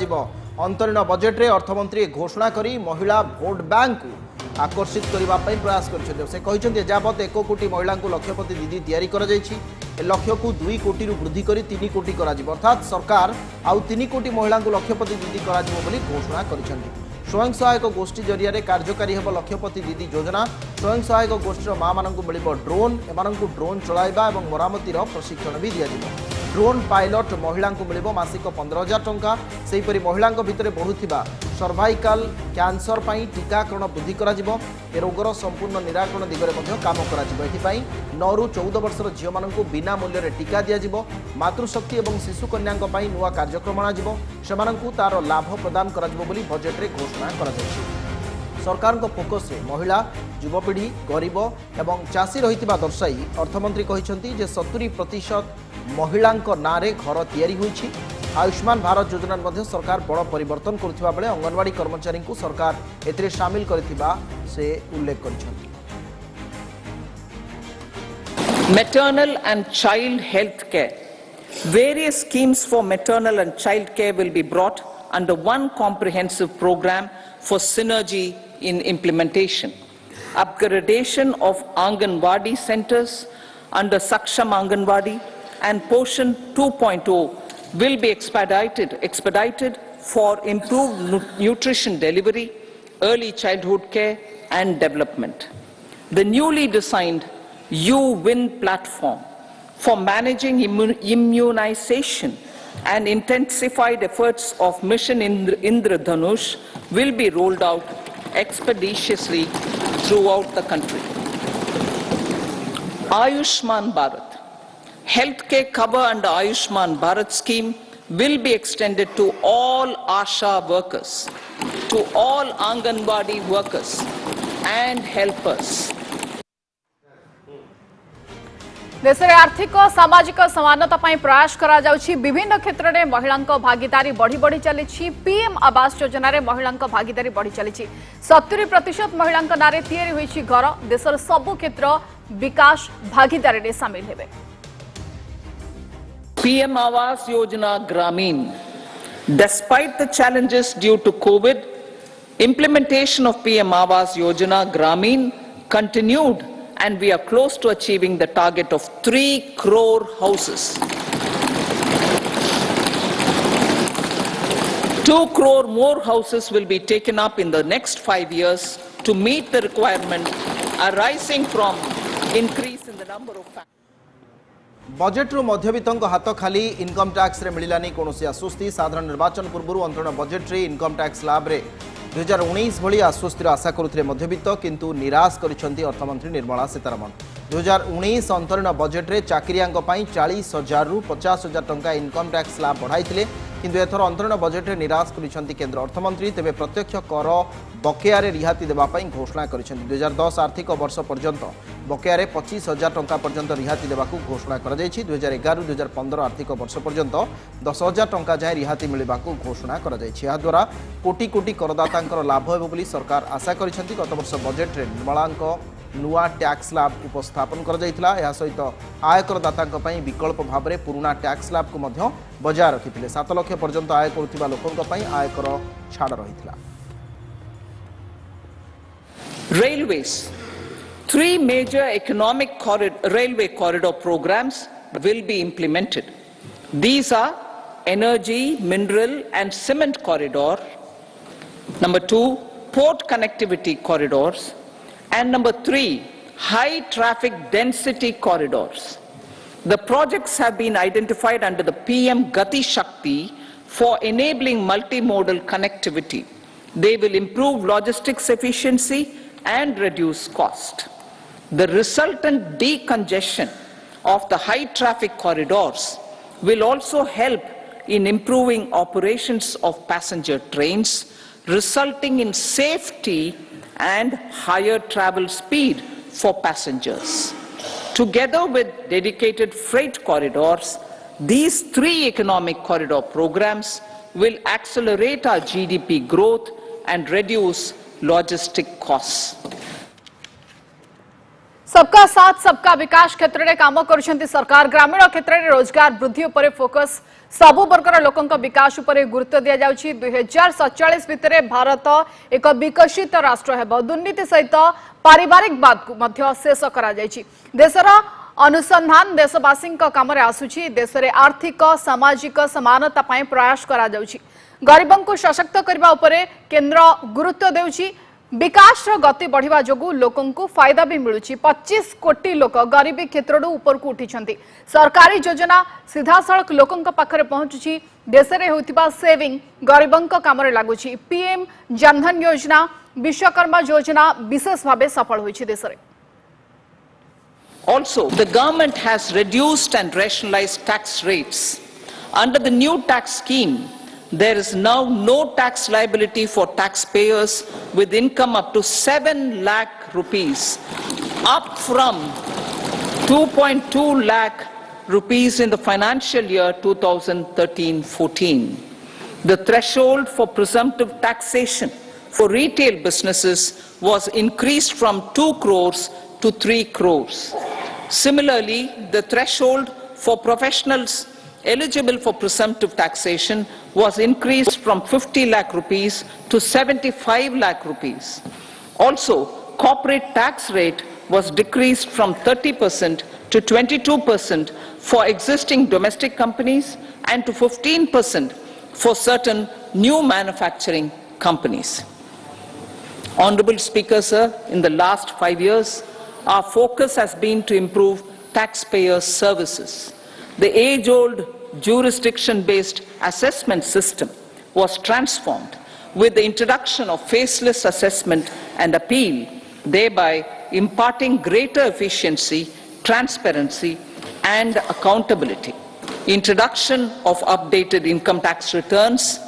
अंतरीण बजेट रे अर्थमंत्री घोषणा करी महिला भोट बैंक को आकर्षित करने प्रयास कर एजावत 1 कोटी महिला को लक्षपति दीदी तैयारी करा जायछि लक्ष्य को 2 कोटी वृद्धि कर 3 कोटी करा अर्थात सरकार आउ 3 कोटी महिला को लक्षपति दीदी करा घोषणा कर स्वयं सहायक गोष्ठी जरिया कार्यकारी हेब लक्षपति दीदी योजना स्वयं सहायक गोष्ठीर माँ मानक मिल ड्रोन एम ड्रोन चलाइबा और मरामतिर प्रशिक्षण भी दि ड्रोन पायलट महिला को मिल मासिक 15,000 टंका सेहीपरि महिला भितर बढ़ुवा सर्वाइकाल कैंसर पर टीकाकरण वृद्धि करा ए रोगर संपूर्ण निराकरण दिगरे काम कर 9 ରୁ 14 वर्षर झील मानक बिना मूल्य टीका दिज्व मातृशक्ति और शिशु कन्या नुआ कार्यक्रम अणाजिव तार लाभ प्रदान कर बजेट रे घोषणा कर सरकार फोकस रे महिला युवपीढ़ी गरीब एवं चाषी रही दर्शाई अर्थमंत्री कहते 70% महिला नाँ घर या आयुष्मान भारत योजना सरकार बड़ परिवर्तन करुवा बेले अंगनवाड़ी कर्मचारी को सरकार एथिरे शामिल करथिबा से उल्लेख करिसेंति। Maternal and child health care. Various schemes for maternal and child care will be brought under one comprehensive program for synergy in implementation. Upgradation of Anganwadi centers under Saksham Anganwadi and Poshan 2.0 will be expedited for improved nutrition delivery, early childhood care and development. The newly designed U-Win platform for managing immunization and intensified efforts of Mission Indradhanush will be rolled out expeditiously throughout the country. Ayushman Bharat. Healthcare cover under Ayushman Bharat scheme will be extended to all ASHA workers, to all Anganwadi workers and helpers. देश में आर्थिक और सामाजिक समानता प्रयास करा जाउछि विभिन्न क्षेत्र में महिला भागीदारी बढ़ी बढ़ी चली पीएम आवास योजना रे महिला भागीदारी बढ़ी चली 70% महिला नारे तैयारी होइछि घर देशर सबु क्षेत्र विकास भागीदारी रे शामिल हेबे। PM Awas Yojana Gramin. Despite the challenges due to COVID, implementation of PM Awas Yojana Gramin continued and we are close to achieving the target of 3 crore houses. 2 crore more houses will be taken up in the next 5 years to meet the requirement arising from increase in the number of families. Budget रु मध्यवित्त हाथ खाली income tax रे मिलानी कौन आश्वस्ति साधारण निर्वाचन पूर्व अंतरण budget रे इनकम टैक्स लाभ रे 2019 भली आश्वस्तिर आशा करुथिले मध्यवित्त किंतु निराश करिसेंती अर्थमंत्री निर्मला सीतारमण 2019 अंतरीण बजेट रे चाकरियांक पई 40,000 रु 50,000 टंका इनकम टैक्स लाभ बढ़ाइथिले किंतु एथर अंतरीण बजेट रे निराश करिसेंती केंद्र अर्थमंत्री तेबे प्रत्यक्ष कर बकेया रे रिहाती देबा पई घोषणा करिसेंती 2010 आर्थिक वर्ष पर्यंत बकेया रे 25,000 टंका पर्यंत रिहाती देबाकू घोषणा करा जायछि 2011-2015 आर्थिक वर्ष पर्यंत 10,000 टंका जाय रिहाती मिलिबाकू घोषणा करा जायछि या द्वारा कोटी कोटी करदातांकर लाभ हेबो बोली सरकार आशा करिसेंती गत वर्ष बजेट रे निर्मलांक नुआ टैक्स लाभ उपस्थापन कर जाइथिला या सहित आयकर दातांक पई विकल्प भाव रे पुराना टैक्स लाभ को मध्य बजाय रखिथिले 7 लाख पर्यंत आय करुथिबा लोकंक पई आयकर छाड़ रहिथिला Railways. 3 major economic railway corridor programs will be implemented. These are energy, mineral and cement corridor. Number 2, port connectivity corridors. And number 3, high traffic density corridors. The projects have been identified under the PM Gati Shakti for enabling multimodal connectivity. They will improve logistics efficiency and reduce cost. The resultant decongestion of the high traffic corridors will also help in improving operations of passenger trains, resulting in safety and higher travel speed for passengers. Together with dedicated freight corridors, these 3 economic corridor programs will accelerate our GDP growth and reduce logistic costs. सबका साथ सबका विकास क्षेत्र में काम कर सरकार ग्रामीण क्षेत्र में रोजगार वृद्धि उपर फोकस सबु वर्गर लोकंक विकास उपर गुरुत्व दि जाउछि 2047 भितर भारत एक विकसित राष्ट्र हेबो दुर्नीति सहित पारिवारिकवाद को मध्य शेष करा जाइछि देशर अनुसंधान देशवासी काम आसुछि देश में आर्थिक सामाजिक समानता पई प्रयास करा जाउछि गरीबों को सशक्त करबा उपरे केंद्र गुरुत्व देउछि विकास गति बढ़िया जोगु लोकं को फायदा भी मिलुछि 25 कोटी लोक गरीबी क्षेत्र ऊपर को उठी सरकारी योजना सीधा सड़क लोकं पाखरे पहुंचुछि देश में होतिबा सेविंग गरीबों काम लगुछि पीएम जनधन योजना विश्वकर्मा योजना विशेष भाव सफल होइछि देश में Also, the government has reduced and rationalized tax rates. Under the new tax scheme, there is now no tax liability for taxpayers with income up to 7 lakh rupees, up from 2.2 lakh rupees in the financial year 2013-14. The threshold for presumptive taxation for retail businesses was increased from 2 crores to 3 crores. Similarly, the threshold for professionals eligible for presumptive taxation was increased from 50 lakh rupees to 75 lakh rupees. Also, corporate tax rate was decreased from 30% to 22% for existing domestic companies and to 15% for certain new manufacturing companies. Honorable Speaker, sir, in the last 5 years, our focus has been to improve taxpayer services. The age-old jurisdiction-based assessment system was transformed with the introduction of faceless assessment and appeal, thereby imparting greater efficiency, transparency, and accountability. Introduction of updated income tax returns,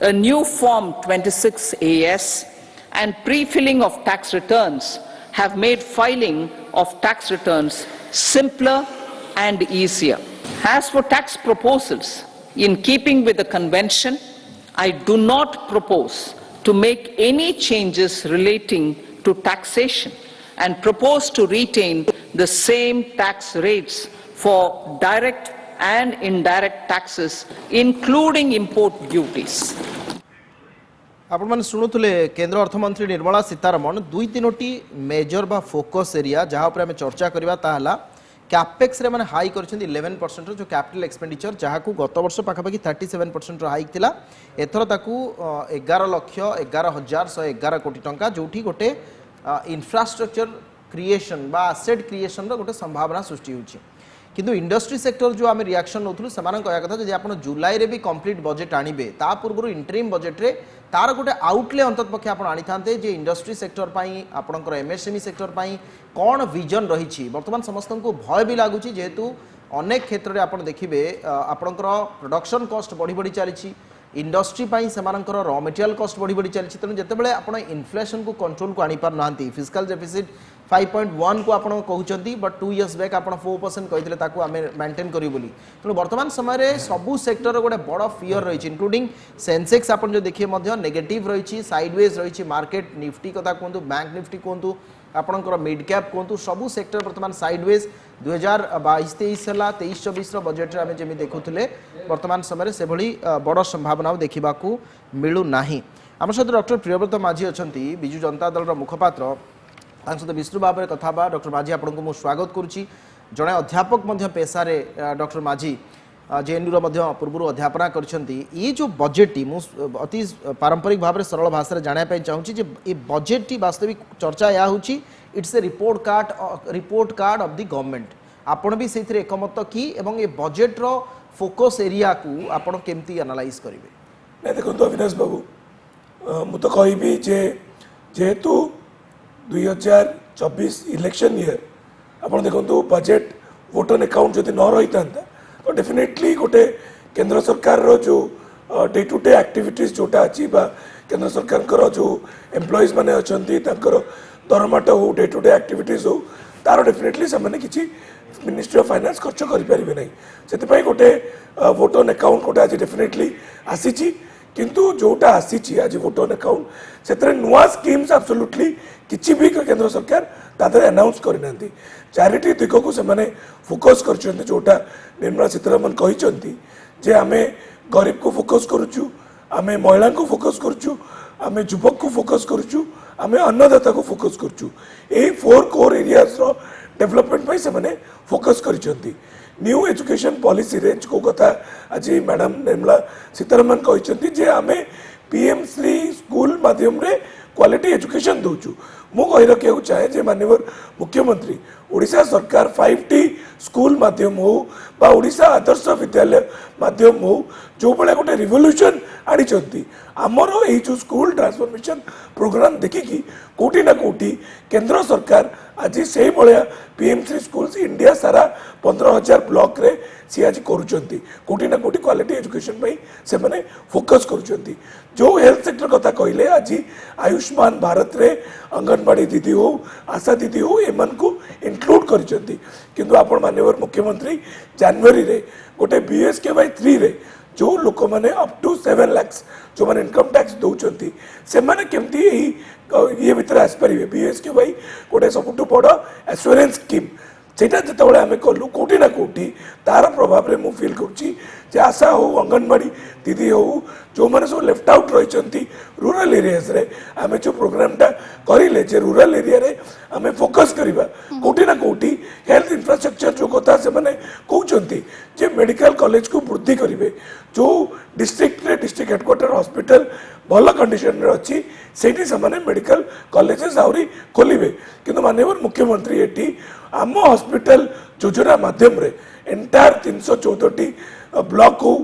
a new Form 26AS, and pre-filling of tax returns have made filing of tax returns simpler and easier. As for tax proposals, in keeping with the convention, I do not propose to make any changes relating to taxation and propose to retain the same tax rates for direct and indirect taxes, including import duties. आपण माने शुणुले केंद्र अर्थमंत्री Nirmala Sitharaman 2-3 major बा focus area जहाँ पर आम चर्चा करवा ताहला कैपेक्स रे माने हाई करछन्ती 11% जो कैपिटल एक्सपेंडिचर जहाँ को गत वर्ष पाखापाखि 37% हाइक थिला एथर ताकू 11,11,111 कोटी टंका जोठी गोटे इंफ्रास्ट्रक्चर क्रिएशन बा एसेट क्रिएशन रो गोटे संभावना सृष्टि होची किंतु इंडस्ट्री सेक्टर जो आम रिएक्शन नौलु से कहया कथा जदि आप जुलाई रे भी कंप्लीट बजेट आनिबे ता पूर्व इंटरिम बजेट रे तार गोटे आउटले अंतत पक्षे आप आनी था इंडस्ट्री सेक्टर पाई आपणकर एमएसएमई सेक्टर पाई कौन विजन रही बर्तमान समस्त को भय भी लगुच जेहेतु अनेक क्षेत्र में आप देखिए आपणकर प्रोडक्शन कॉस्ट बढ़ी बढ़ी चली इंडस्ट्री पाई सेमानकर रॉ मटेरियल कॉस्ट बढ़ी बढ़ी चली तेणु जितेबाला आप इन्फ्लेशन को कंट्रोल को आनी पार ना फिस्कल डेफिसिट 5.1 को आप कहते बट 2 इयर्स बैक आप 4% कहते आम मेंटेन करूँ बोली तेणु वर्तमान समय सबू सेक्टर गोटे बड़ फियर रही इंक्लूडिंग सेंसेक्स आप जो देखिए नेगेटिव रही साइडवेज रही मार्केट निफ्टी कथा कहतु बैंक निफ्टी कहतु आपणकर मिड कैप कहतु सबू सेक्टर वर्तमान साइडवेज 2022-23 है 23-24 बजेट आम जमी देखुले वर्तमान समय से भली बड़ संभावना देखा मिलूना आम सहित डॉक्टर प्रियव्रत माझी अच्छा विजु जनता दल मुखपात्र सहित विस्तृत भाव में कथा डॉक्टर माझी आपको मुझे स्वागत करुच्ची जड़े अध्यापक पेशा डॉक्टर माझी जेएनयू पूर्व अध्यापना कर जो बजेट अति पारंपरिक भाव में सरल भाषा जानापी चाहूँगी ये बजेट वास्तविक चर्चा या it's a report card of the government आपण भी से एकमत कि एवं ये बजेट रो फोकस एरिया को आपण केमती एनालाइज करेंगे नहीं देखो अविनाश बाबू मु तो कहबी जेहेतु 2024 इलेक्शन ईयर आप देखो बजेट वोट ऑन अकाउंट जब न रही था तो डेफिनेटली गोटे केंद्र सरकार रो जो डे टू डे एक्टिविटीज जोटा अच्छी केंद्र सरकार जो एम्प्लॉइज मैंने अच्छा दरमाटा हो डे टू डे एक्टिविटीज हो तार डेफिनेटली से किसी मिनिस्ट्री ऑफ फाइनेंस खर्च करें ना से गोटे वोट ऑन अकाउंट गोटे आज डेफिनेटली आसी किंतु जोटा आसी आज वोट ऑन अकाउंट से नुआ स्कीम्स एब्सोल्युटली किसी भी केंद्र सरकार तादर अनाउंस करना चारिटी दिग को से फोकस कर जोटा निर्मला सीतारमण कहते आम गरीब को फोकस करुचु आम महिला को फोकस करुचु आम युवक को फोकस करुचु आम अन्नदाता को फोकस करुचु यही 4 कोर एरियाज रो डेवलपमेंट से मैंने फोकस करिसेंती न्यू एजुकेशन पॉलिसी रे को कथा आज मैडम निर्मला सीतारमण कहते जे आम पीएम श्री स्कूल माध्यम रे क्वालिटी एजुकेशन दौचु मु कही रखा चाहे जे माननीय मुख्यमंत्री ओडिशा सरकार 5T स्कूल माध्यम हो बा ओडिशा आदर्श विद्यालय माध्यम हो जो भाया गोटे रिवोल्यूशन आनी आमर यही जो स्कूल ट्रांसफॉर्मेशन प्रोग्राम देखिकी कोटी ना कोटी केंद्र सरकार आज से भाया पीएमसी स्कूल्स इंडिया सारा 15,000 ब्लॉक रे सी आज करुँच कोटी ना कोटी क्वालिटी एजुकेशन से मैंने फोकस करुँच जो हेल्थ सेक्टर कथा कहले आज आयुष्मान भारत रे अंगनवाड़ी दीदी हो आशा दीदी हो एमन को इंक्लूड करछंती किंतु आपण माननीय मुख्यमंत्री जनवरी रे गोटे BSK/3 रे जो लोक मैंने अप टू 7 लाख जो मैंने इनकम टैक्स दौरान से मैंने केमती ये भितर आसपारे BSK गोटे सब बड़ एश्योरेंस स्कीम सेटा जिते आम कलु कोटी ना कोटी तार प्रभाव में मुझे फिल कर आशा हो अंगनवाड़ी दीदी हो जो मैंने सब लेफ्ट आउट रही रूरल एरियाज रे आम जो प्रोग्रामटा करें रूरल एरिया रे आम फोकस करवा कोटी ना कोटी हेल्थ इंफ्रास्ट्रक्चर जो कथा से मैंने कहते जे मेडिकल कॉलेज को वृद्धि करेंगे जो डिस्ट्रिक्ट हेडक्वार्टर हॉस्पिटल भल कंडीशन रे अच्छी सेठी से मेडिकल कॉलेजेस आहरी खोलिबे किंतु माननीय मुख्यमंत्री एटी आम हॉस्पिटल योजना माध्यम रे एंटायर 314 ब्लॉक हो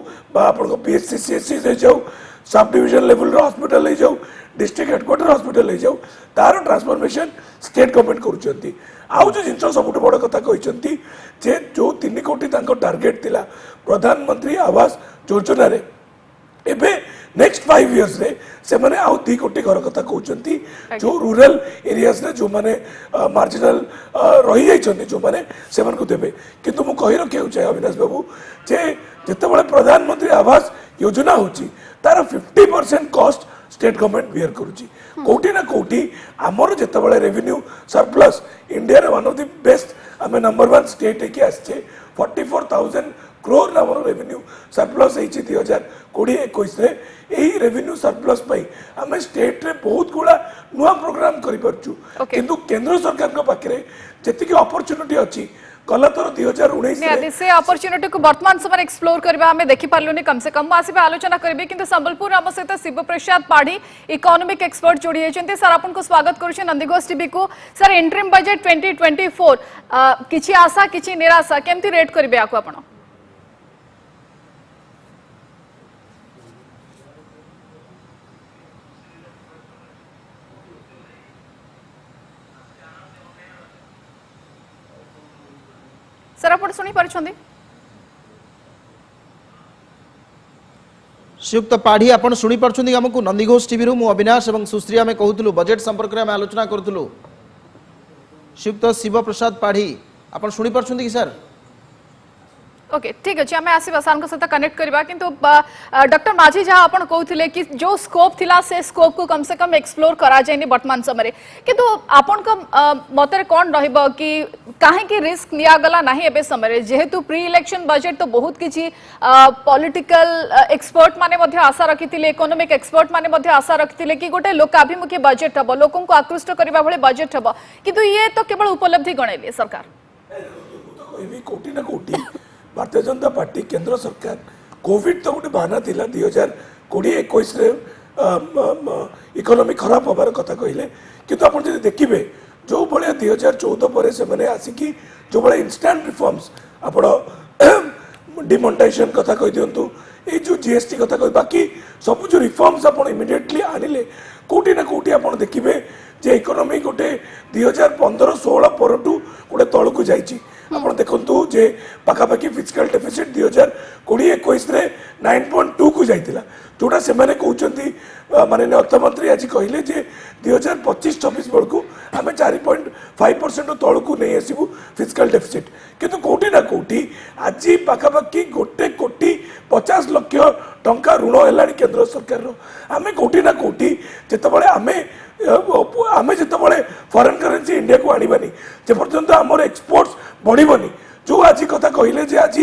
PHC CHC ले जाओ सब डिविजन लेवल हॉस्पिटल ले जाओ डिस्ट्रिक्ट हेडक्वार्टर हॉस्पिटल ले जाओ तार ट्रांसफॉर्मेशन स्टेट गवर्नमेंट करुँच आउ जो जिन सब बड़ कथा कहते जे जो 3 कोटी टार्गेट थिला प्रधानमंत्री आवास योजना रे एबे नेक्स्ट 5 इयर्स रे से माने आउ 2 कोटी घर कथा कहते जो रूरल एरियाज रे जो माने मार्जिनल रही जाइछन्ती जो माने से मन को देबे किंतु मु कहि रखिया चाहे अविनाश बाबू जे जेतेबेले प्रधानमंत्री आवास योजना होची तार 50% कॉस्ट स्टेट गवर्नमेंट बियर करुची कोटी ना कोटी आमर जेतेबेले रेवेन्यू सरप्लस इंडिया रे वन ऑफ द बेस्ट आमे नंबर 1 स्टेट के आछे 44,000 क्रोर नामर रेवेन्यू सरप्लस होती 2020-21 यही रेवेन्यू सरप्लस आम स्टेट रे बहुत गुड़ा नुआ प्रोग्राम करूँ किंतु केंद्र सरकार पाखे जी अपॉर्चुनिटी अच्छी गला थर 2019 से अपॉर्चुनिटी को वर्तमान समय एक्सप्लोर करबा हमें देखि पारलुनी कम से कम आसीबे आलोचना करबे किंतु संबलपुर हम सहित शिव प्रसाद पाढ़ी इकोनॉमिक एक्सपर्ट जोड़ी होचंती सर आपन को स्वागत करूछी नंदीघोष टीवी को सर इंटरिम बजट 2024 किछि आशा किछि निराशा केमती रेट करबे आको आपण सर आप शुणी पार्टी श्रीयुक्त पाढ़ी आपन शुणी पार्छंती हमकु नंदीघोष टीवी रु मु अविनाश एवं सुश्री आमे कहूतलु बजेट संपर्क रे आमे आलोचना करतलु श्रीयुक्त शिव प्रसाद पाढ़ी आपन शुणी पार्छंती कि सर ओके ठीक अच्छे आम आसवा सर सहित कनेक्ट करवा किंतु डॉक्टर माझी जहाँ आप कहते कि जो स्कोप थिला से स्कोप को कम से कम एक्सप्लोर करा जाए वर्तमान समय किंतु आपण मत कौन रहिबो कि कहीं रिस्क निया गला नहीं एबे समय जेहेतु प्री इलेक्शन बजेट तो बहुत किछि पॉलिटिकल एक्सपर्ट माने मध्य आशा रखिथिले इकोनॉमिक एक्सपर्ट माने मध्य आशा रखिथिले कि गोटे लोकाभिमुखी बजेट हबो लोकन को आकृष्ट करबा भले बजेट हबो किंतु ये तो केवल उपलब्धि गणेले सरकार कोटी ना कोटी भारतीय जनता पार्टी केंद्र सरकार कोविड तो गोटे बहाना थिला 2020-21 रे इकोनॉमी खराब होबार कथा कहले किंतु आपण जदि देखिबे जो बळे 2014 परे से माने आसिकी जो बळे इंस्टेंट रिफॉर्म्स आपण डिमोनेटाइजेशन कथा कहि दियंतु ए जो जीएसटी कथा कहि बाकी सब जो रिफॉर्म्स आपण इमीडिएटली आनिले कोटी ना कोटी आपण देखिबे जे इकोनॉमी गोटे 2015-16 परटू गोटे तळकु जाईची आपण देखंतु जे पाखापाखि फिजिकल डेफिसिट 2020-21 रे 9.2 को जाइतिला जोटा से माने कहउचंती माननीय अर्थमंत्री आज कहले जे 2025-26 बेलकु आमे 4.5% तळकु नै आसीबु फिजिकल डेफिसिट किंतु कोटी ना कोटी आज पाखापाखि 1,50,00,000 टंका ऋण हेलानी केंद्र सरकार रो आमे कोटी ना कोटी जेतबळे आमे जेतबळे फॉरेन करेंसी इंडिया को आनिबानी जे पर्यंत हमर एक्सपोर्ट्स बढ़िबनी जो आज कथा कहले जे आज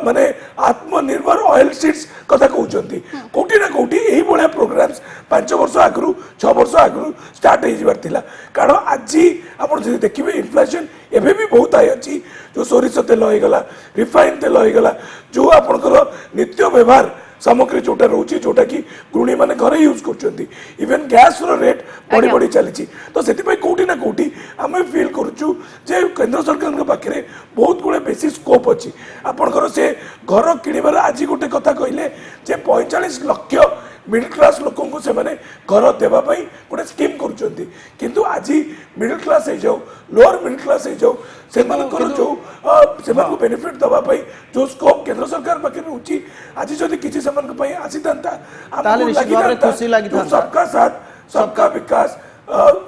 माने आत्मनिर्भर ऑयल सीड्स कथा कहउचंती कोटी ना कोटी एही बळा प्रोग्राम्स 5 वर्ष आगरु 6 वर्ष आगरु स्टार्ट हे जिबार थिला कारण आज आपण जे देखिबे इन्फ्लेशन एबे भी बहुत आइ अछि जो सोरिष तेल होई गला रिफाइन तेल होई गला जो आपनकर नित्य व्यवहार सामग्री जोटा रोची जोटा कि गृहिणी माने घरे यूज करछंती इवन गैस रो रेट बड़ी बड़ी चलीची तो सेति पई कोटी ना कोटी हमें फील करछु जे केंद्र सरकार के पाखरे बहुत गुणे बेसी स्कोप अछि आपनकर से घर किनिबार आज गोटे कथा कहले जे 45 लाख मिडिल क्लास लोकों को से माने घर देबा पई गोटे स्कीम करछंती किंतु आज मिडिल क्लास हे जाऊ लोअर मिडिल क्लास हे जाऊ से मानकर जो से मानको बेनिफिट दबा पई जो स्कोप केंद्र सरकार पाखे रहउची आज जदि किछि समान पई आसी दंता ताले निश्चित भाबरे खुशी लागि था सबका साथ सबका विकास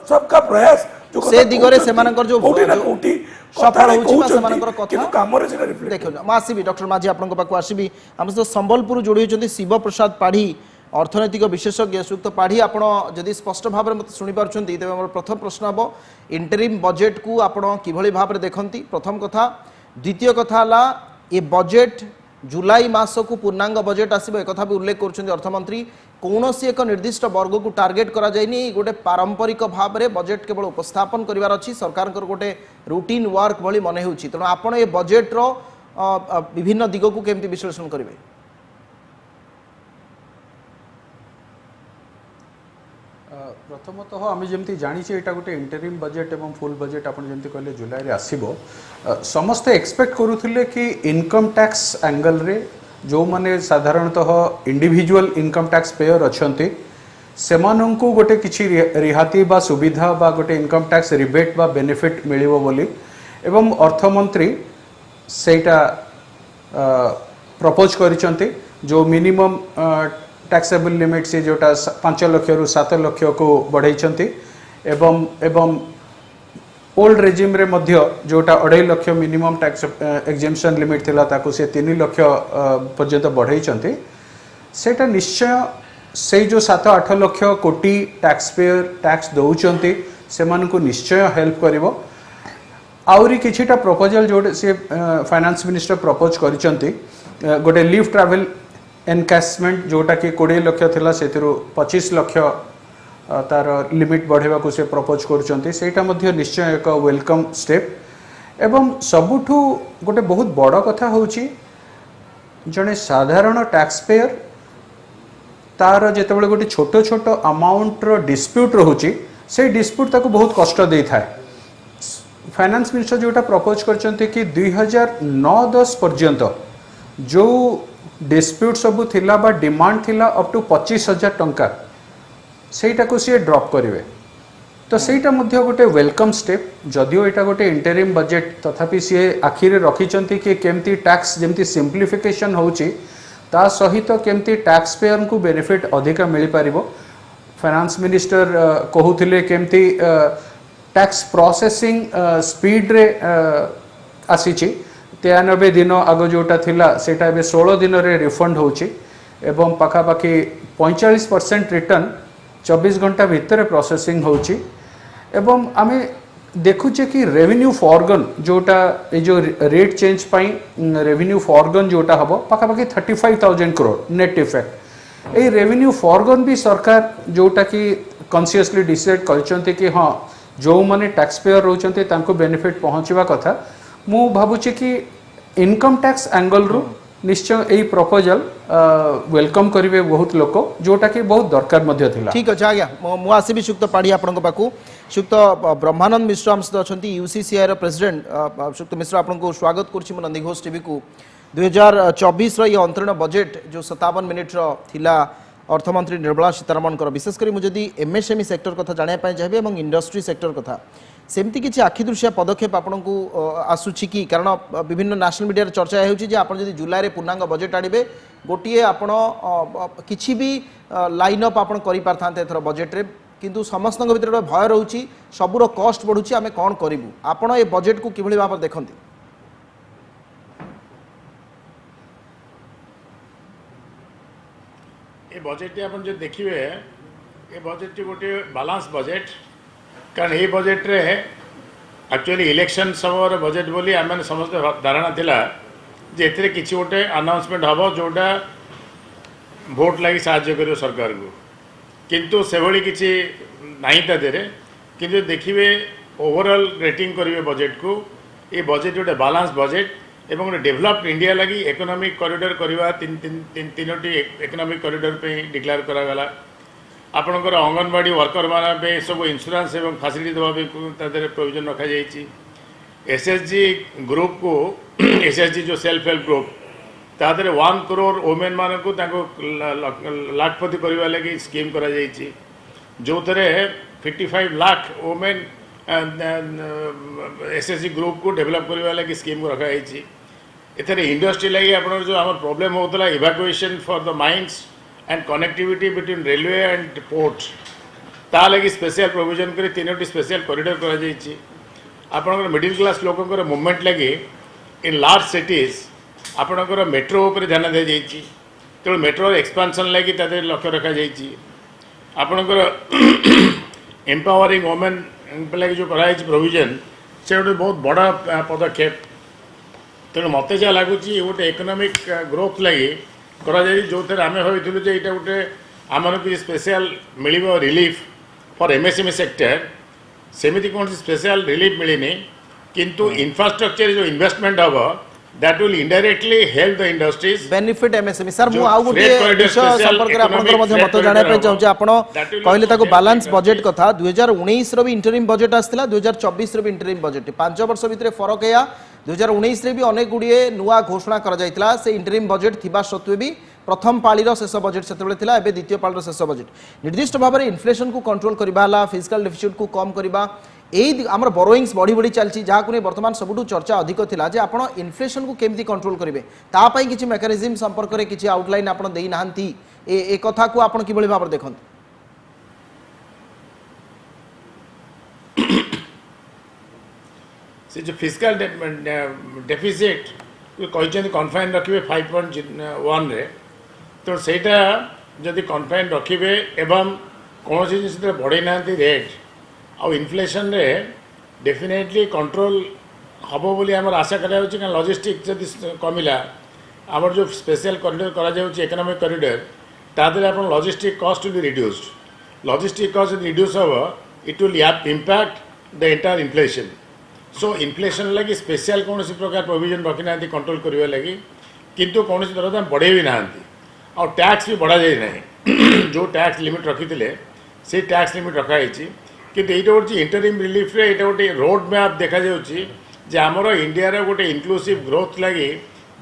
सबका प्रयास जो से दिगरे से मानकर जो कोटी ना कोटी सफल होउची बा समानकर कथा किंतु कामरे सेटा रिफ्लेक्ट देखो मासीबी डॉक्टर माझी आपनको पाखु आसीबी हम तो संबलपुर जोड़ी होचंती शिव प्रसाद पाढ़ी अर्थनैतिक विशेषज्ञ श्रीयुक्त पाढ़ी आपण जदि स्पष्ट भाव में मत शुणी पार्छंती तेबे हमर प्रथम प्रश्न हबो इंटरिम बजेट को आपण किभଳି भाव में देखंती प्रथम कथा द्वितीय कथा हला ए बजेट जुलाई मास को पूर्णांग बजेट आसीबो ए कथा भी उल्लेख करछंती अर्थमंत्री कौनसी एक निर्दिष्ट वर्ग को टार्गेट करा जायनी गोटे पारंपरिक भाव में बजेट केवल उपस्थापन करिवार अछि सरकार कर गोटे रूटीन वर्क भली मने होछि तनो आपण ए बजेट रो विभिन्न दिग को केमति विश्लेषण करिवे प्रथमतः आम जमी जानी यहाँ गोटे इंटरिम बजेट एवं फुल बजेट आप जमी कहले जुलाई में आसो समस्ते एक्सपेक्ट करुले कि इनकम टैक्स एंगल रे जो माने साधारणतः इंडिविजुअल इनकम टैक्स पेयर अच्छा सेमानंकु गोटे किछि रिहाती बा सुविधा बा गोटे इनकम टैक्स रिबेट बा बेनिफिट मिलिबो बोली एवं अर्थमंत्री सेटा प्रपोज करिसंती जो मिनिमम टैक्सेबल लिमिट से जोटा 5 लाख रु 7 लाख को बढ़ाई एवं एवं ओल्ड रेजिम रे मध्य जोटा 2.5 lakh minimum tax exemption limit थिला ताकू से 3 लाख पर्यंत बढ़ाई सेटा निश्चय से जो 7-8 लाख कोटी टैक्स पेयर टैक्स दौरान से निश्चय हेल्प करिवो आउरी किछिटा प्रपोजल जोटे से फाइनेंस मिनिस्टर प्रपोज करिसंती गोटे लीव ट्रैवल एनकैशमेंट जोटा कि 20 लाख थिला से 25 लाख तार लिमिट बढ़ेवा को से प्रपोज करुचंती सेटा मध्य निश्चय एक वेलकम स्टेप एवं सबुठु गोटे बहुत बड़ कथा होची जड़े साधारण टैक्स पेयर तार जिते गोटे छोट छोट अमाउंट डिस्प्यूट रोचे से डिस्प्यूट ताको बहुत कष्ट दे था। फाइनेंस मिनिस्टर जोटा प्रपोज करचंते कि 2009-10 पर्यंत जो डिस्प्यूट सबू थिला बा डिमांड थिला अप टू 25,000 टंका सेटा को सी ड्रॉप करेंगे तो सेटा मध्य गोटे वेलकम स्टेप जदियो एटा गोटे इंटरिम बजेट तथापि सी आखिरे रखिचंती कि केमती टैक्स जेमती सिंप्लिफिकेशन होची ता सहित केमती टैक्स पेयर को बेनिफिट अधिक मिल पारिबो। फाइनेंस मिनिस्टर कहूथिले केमती टैक्स प्रोसेसिंग स्पीड रे आसीची 93 दिन आग जोटा थिला सेटा एबे 16 दिन रे रिफंड होची एवं पाखापाखि 45% रिटर्न 24 घंटा भितर प्रोसेसिंग होची एवं आमे देखुचे कि रेवेन्यू फॉरगन जोटा ए जो रेट चेंज पाई रेवेन्यू फॉरगन जोटा हबो पाखापाखि 35,000 crore net effect a revenue फॉरगन भी सरकार जोटा कि कॉन्शियसली डिसाइड करचंते कि हां जो माने टैक्स पेयर रोचंते तांको बेनिफिट पहुंचवा कथा मु भाबुचे कि इनकम टैक्स एंगल रु निश्चय यही प्रपोजल वेलकम करेंगे बहुत लोक जोटा कि बहुत दरकार मध्य थिला। ठीक अच्छे आज्ञा मु आसबि सुक्त पाड़ी आपण पाखु सुक्त ब्रह्मानंद मिश्र आम सहित अच्छा यूसीसीआई रो प्रेसिडेंट सुक्त मिश्र आपण को स्वागत करुछि मु नंदीघोष टीवी को 2024 रो ये अंतरीण बजेट जो 57 मिनिट रो थिला अर्थमंत्री निर्मला सीतारमण विशेषकर मुझे एमएसएमई सेक्टर कथा जानापी चाहिए और इंडस्ट्री सेक्टर कथा सेमती किसी आखिदृशिया पदक्षेप आपण को आसूची कि कारण विभिन्न नेशनल मीडिया चर्चा होती जुलाई में पूर्णांग बजेट आने गोटे आपण किसी भी लाइन अप आप कर बजेट रे किंतु समस्त भर भय रोचे सबूर कस्ट बढ़ुची आम कौन करूँ आपण ये बजेट को किभली भाव देखते ये बजेट आप देखिए ये बजेट गोटे बालांस बजेट कारण ये बजेट रे एक्चुअली इलेक्शन समय बजेट बोली आम समस्त धारणा थिला जे एथिरे किछि गोटे अनाउंसमेंट हबो जोटा भोट लगी साहाय्य करियो सरकार को किंतु से भली किछि नाही ता देरे किंतु देखिए ओवरऑल रेटिंग करिवे बजेट को ये बजेट गोटे बालांस बजेट एवं गोटे डेभलप्ड इंडिया लगी इकोनॉमिक कॉरिडोर करवा तीनोटी इकोनॉमिक कॉरिडोर पे डिक्लेयर करागला आपणकर अंगनवाड़ी वर्कर माने सब इंश्योरेंस एवं फैसिलिटी देवा प्रोविजन रखा जाइए एसएचजी ग्रुप को एसएचजी जो सेल्फ हेल्प ग्रुप तादरे 1 करोड़ वोमेन मान को लाखपति करने लगी स्कीम करा जाइए जो थे 55 लाख वोमेन एसएचजी ग्रुप को डेवलप करने लगी स्कीम को रखा जाइए एथर इंडस्ट्री लगी आप जो आम प्रोब्लेम होता evacuation for the mines and connectivity between railway and port ता लगी स्पेशल प्रोविजन कर तीनोटी स्पेशल कॉरिडोर करा जाइए आपणकर मिडिल क्लास लोकंकर मूवमेंट लगी इन लार्ज सिटीज आपणकर मेट्रो उपर ध्यान दी जाइए तेणु मेट्रो एक्सपांशन लगी लक्ष्य रखा जाइए आपणकर एम्पावरिंग वोमेन लगे जो कराई प्रोविजन से गोटे बहुत बड़ा पदक्षेप तेणु मत जहाँ लगुच गोटे इकोनॉमिक ग्रोथ लगी करा जो थे आम भाई ये गोटे आम किसी special mill relief for MSME sector सेमती कौन स्पेशल रिलीफ मिलनी किंतु इंफ्रास्ट्रक्चर जो इन्वेस्टमेंट हम that will indirectly help the industries benefit MSME sir मु आउ गोटे विषय संपर्क रे आपनकर मध्य मत जाने पे चाहूचे आपण कहले ताको बैलेंस बजेट कथा 2019 रो भी इंटरिम बजेट आस्थिला 2024 रो भी इंटरिम बजेट 5 वर्ष भितरे फरक या 2019 रे भी अनेक गुड़िए नुआ घोषणा करा जायतिला से इंटरिम बजेट थिबा सत्वे भी प्रथम पाळीर शेष बजेट सेतबेले थिला एबे द्वितीय पाळीर शेष बजेट निर्दिष्ट भाव में इन्फ्लेशन को कंट्रोल करबा हला फिजिकल डेफिसिट को कम करबा एई आमर बोरोइंग्स बढ़ी बढ़ी चलची जहाँ को वर्तमान सबुठु चर्चा अधिक थिला जे आपण इन्फ्लेशन को केमती कंट्रोल करेंगे ता पई किछि मेकानिज्म संपर्क रे किछि आउटलाइन आपण देई नाहंती ए कथा को आपण किबळी भाव देखंत से जो फिजिकल डेफिसिट कहते कन्फाइन रखिए 5.1 रे तो सेटा जदि कन्फाइन रखिए एवं कौन सी जिस बढ़े ना रेट आउ इन्फ्लेशन रे डेफिनेटली कंट्रोल हम बोली आम आशा करा लॉजिस्टिक जदि कमिला आमर जो स्पेशल कॉरिडोर करा इकोनॉमिक कॉरिडोर तादरे आप logistic cost will be reduced logistic cost reduce हम it will impact the entire inflation so inflation लगी स्पेशल कौन प्रकार प्रोविजन रखी ना कंट्रोल करने लगी किंतु कौन दरदाम बढ़े भी ना और टैक्स भी बढ़ा जाए ना जो टैक्स लिमिट रखी से टैक्स लिमिट रखाई किंतु ये हूँ इंटरिम रिलीफ रे ये गोटे रोड मैप देखा जे आमर इंडिया गोटे इनक्लूसिव ग्रोथ लगी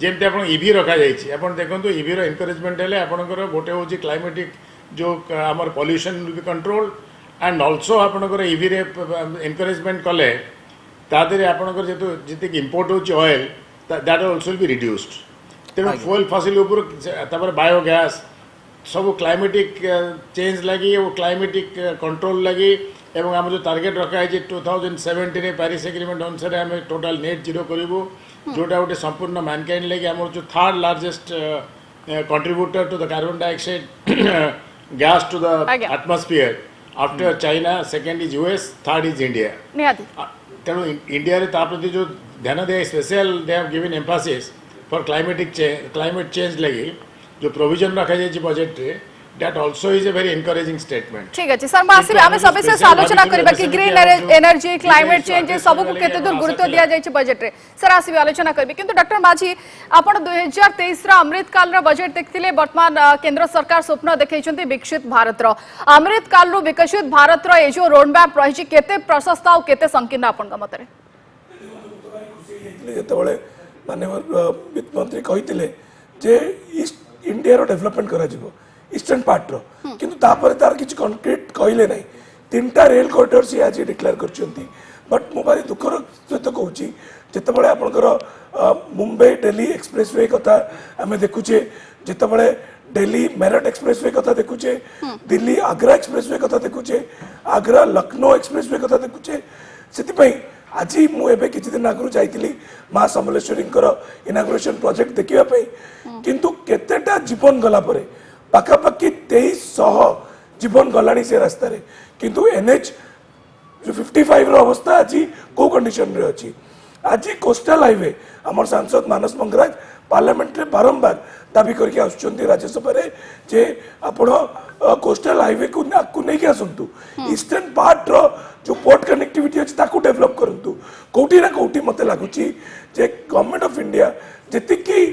जमती आप इवी रखा जाए देखो इवी एनकरेजमेंट है आपंकर गोटे हूँ क्लाइमेटिक जो आमर pollution be control and also आपंकर इवी रे एनकरेजमेंट कले तादे आपंकर जेतु जी इंपोर्ट हो oil that also be reduced तेणु फुएल फसिल बायोगैस सब क्लाइमेटिक चेंज लगी वो क्लाइमेटिक कंट्रोल लगी एवं आम जो टार्गेट रखा है 2070 पेरिस एग्रीमेंट अनुसार आम टोटाल नेट जीरो करूँ जोटा गोटे संपूर्ण मैनकाइंड लगी आम जो third largest contributor to the carbon dioxide gas to the atmosphere after China second is US third is India तेणु इंडिया प्रति जो ध्यान दिया special they have given emphasis for climate change लगी जो प्रोविजन रखा जाए बजेट रे that also is a very encouraging statement ठीक अछि सर मासी आमे सबे से आलोचना करबा कि ग्रीन एनर्जी क्लाइमेट चेंज सब को केते दूर गुरुत्व दिया जाय छै बजेट रे सर आसी आलोचना करबे किंतु डॉक्टर माझी आपण 2023 रा अमृत काल रा बजेट देखथिले वर्तमान केंद्र सरकार स्वप्न देखैछन्ती विकसित भारत रो अमृत काल रो विकसित भारत रो ए जो रोड मैप रहि छै केते प्रशस्त आ केते संकीर्ण आपण का मतरे जेतबळे माननीय वित्त मंत्री कहिथिले जे ईस्ट इंडिया रो डेवलपमेंट करा जिवो ईस्टर्न पार्ट रो किंतु तापर तार किछ कंक्रीट कहले नै तीनटा रेल कॉरिडोर से आज डिक्लेयर करछन्ती बट मो भारी दुखर सहित कहूची जेतबळे आपनकर मुंबई दिल्ली एक्सप्रेसवे कथा आमे देखुचे जेतबळे दिल्ली मेरठ एक्सप्रेसवे कथा देखुचे दिल्ली आग्रा एक्सप्रेसवे कथा देखुचे आग्रा लखनऊ एक्सप्रेसवे कथा देखुचे सेति पई आज मु एबे किछि दिन आगु जाइतिली मां समलेश्वरींकर इनागुरेशन प्रोजेक्ट देखिबा पई किंतु केतेटा जीवन गला परे पाखापाखि 2300 जीवन गलानी से रास्ता रे किंतु एनएच जो 55 रो अवस्था आज को कंडीशन रे अछि आज कोस्टल हाईवे हमर सांसद मानस मंगराज पार्लियामेंट रे बारंबार दाबी करके आसुचंती राज्यसभा रे जे आपण कोस्टल हाईवे को नै के आसंतु ईस्टर्न पार्ट रो जो पोर्ट कनेक्टिविटी अछि ताकू डेवलप करंतु कोठी ना कोठी मते लागुची जे गवर्नमेंट ऑफ इंडिया जेतिकी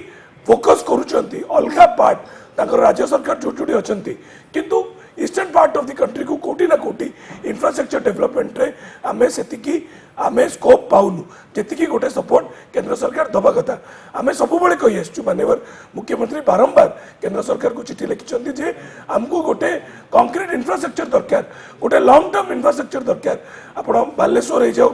फोकस करूचंती अलगा पार्ट ताकर राज्य सरकार छोटी छोटी अच्छी किंतु eastern part of the country को कोटी ना कोटी इंफ्रास्ट्रक्चर डेवलपमेंट रे आमे सेतिकी आमे स्कोप पाउनु जेतिकी गोटे सपोर्ट केंद्र सरकार दबा कथा आमे सब बळे कहि आसछु माननीय मुख्यमंत्री बारंबार केंद्र सरकार को चिट्ठी लिखिचंती जे हमको गोटे कंक्रीट इंफ्रास्ट्रक्चर दरकार गोटे लॉन्ग टर्म इंफ्रास्ट्रक्चर दरकार आपण बालेश्वर हे जाऊ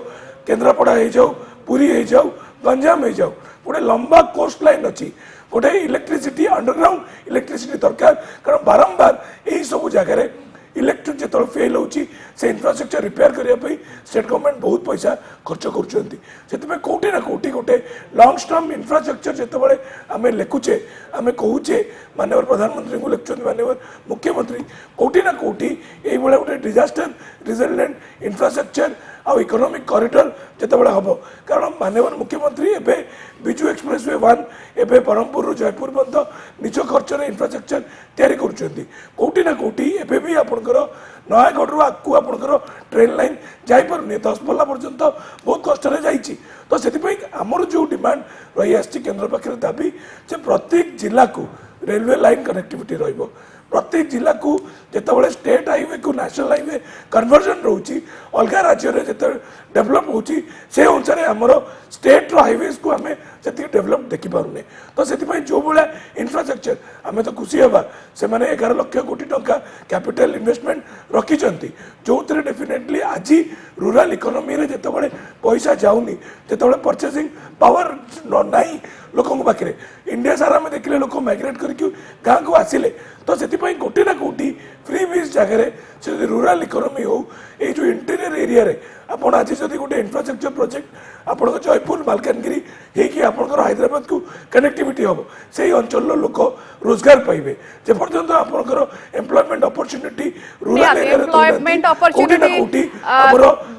केंद्रापड़ा हे जाऊ पुरी हे जाऊ गंजाम हे जाऊ गोटे लंबा कोस्ट लाइन अछि गोटे इलेक्ट्रिसिटी अंडरग्राउंड इलेक्ट्रिसिटी दरकार कारण बारंबार यही सब जगह इलेक्ट्रिक जो फेल होची से इंफ्रास्ट्रक्चर रिपेयर करने स्टेट गवर्नमेंट बहुत पैसा खर्च कर कोटी ना कोटी गोटे लॉन्ग टर्म इंफ्रास्ट्रक्चर जितेबाला आम लिखुचे आम कहूचे माननीय प्रधानमंत्री को लिखुं माननीय मुख्यमंत्री कोटी ना कोटी ये गोटे डिजास्टर रिजिलिएंट इंफ्रास्ट्रक्चर आ इकोनॉमिक कॉरिडोर जितेबाला हम कारण माननीय मुख्यमंत्री एवं विजु एक्सप्रेसवे 1 एवं ब्रह्मपुर जयपुर पर्यंत निज खर्च इंफ्रास्ट्रक्चर तैयारी करोटी ना कोटी एवं भी आपंकर नयागढ़ रु आगू आपंकर ट्रेन लाइन जापे 10 पल्ला पर्यंत बहुत कष्ट जाइए तो से आमर जो डिमांड रही आसी केन्द्र पाखे दाबी जे प्रत्येक जिला को रेलवे लाइन कनेक्टिविटी रही प्रत्येक जिला को जितेबाला स्टेट हाईवे को नेशनल हाईवे कन्वर्जन रोची अलग राज्य में जिते डेभलप होची से अनुसार आमर स्टेट हाईवेज को आम से डेभलप देखी पारे तो से जो भाया इंफ्रास्ट्रक्चर आम तो खुशी हाँ से 11 लाख कोटी टंका कैपिटल इन्वेस्टमेंट रखिंट जो डेफिनेटली आज रूराल इकोनॉमी रे जितेबाला पैसा जाऊनी जितेबाला परचेसिंग पावर ना लोक पाखे इंडिया सारा आम देखिले लोक माइग्रेट करके गाँ को आसिले तो से गोटे ना कोटी फ्री बीज जगह से रूराल इकोनॉमी हो ये जो इंटीरियर एरिया रे आपण आज जदि गोटे इंफ्रास्ट्रक्चर प्रोजेक्ट आपण जयपुर मालकानगिरी होकर हैदराबाद को कनेक्टिविटी हम से अंचल लोक रोजगार पाइबे जे पर्यंत आपनकर एम्प्लॉयमेंट अपॉर्चुनिटी रूरल एरिया रे एम्प्लॉयमेंट अपॉर्चुनिटी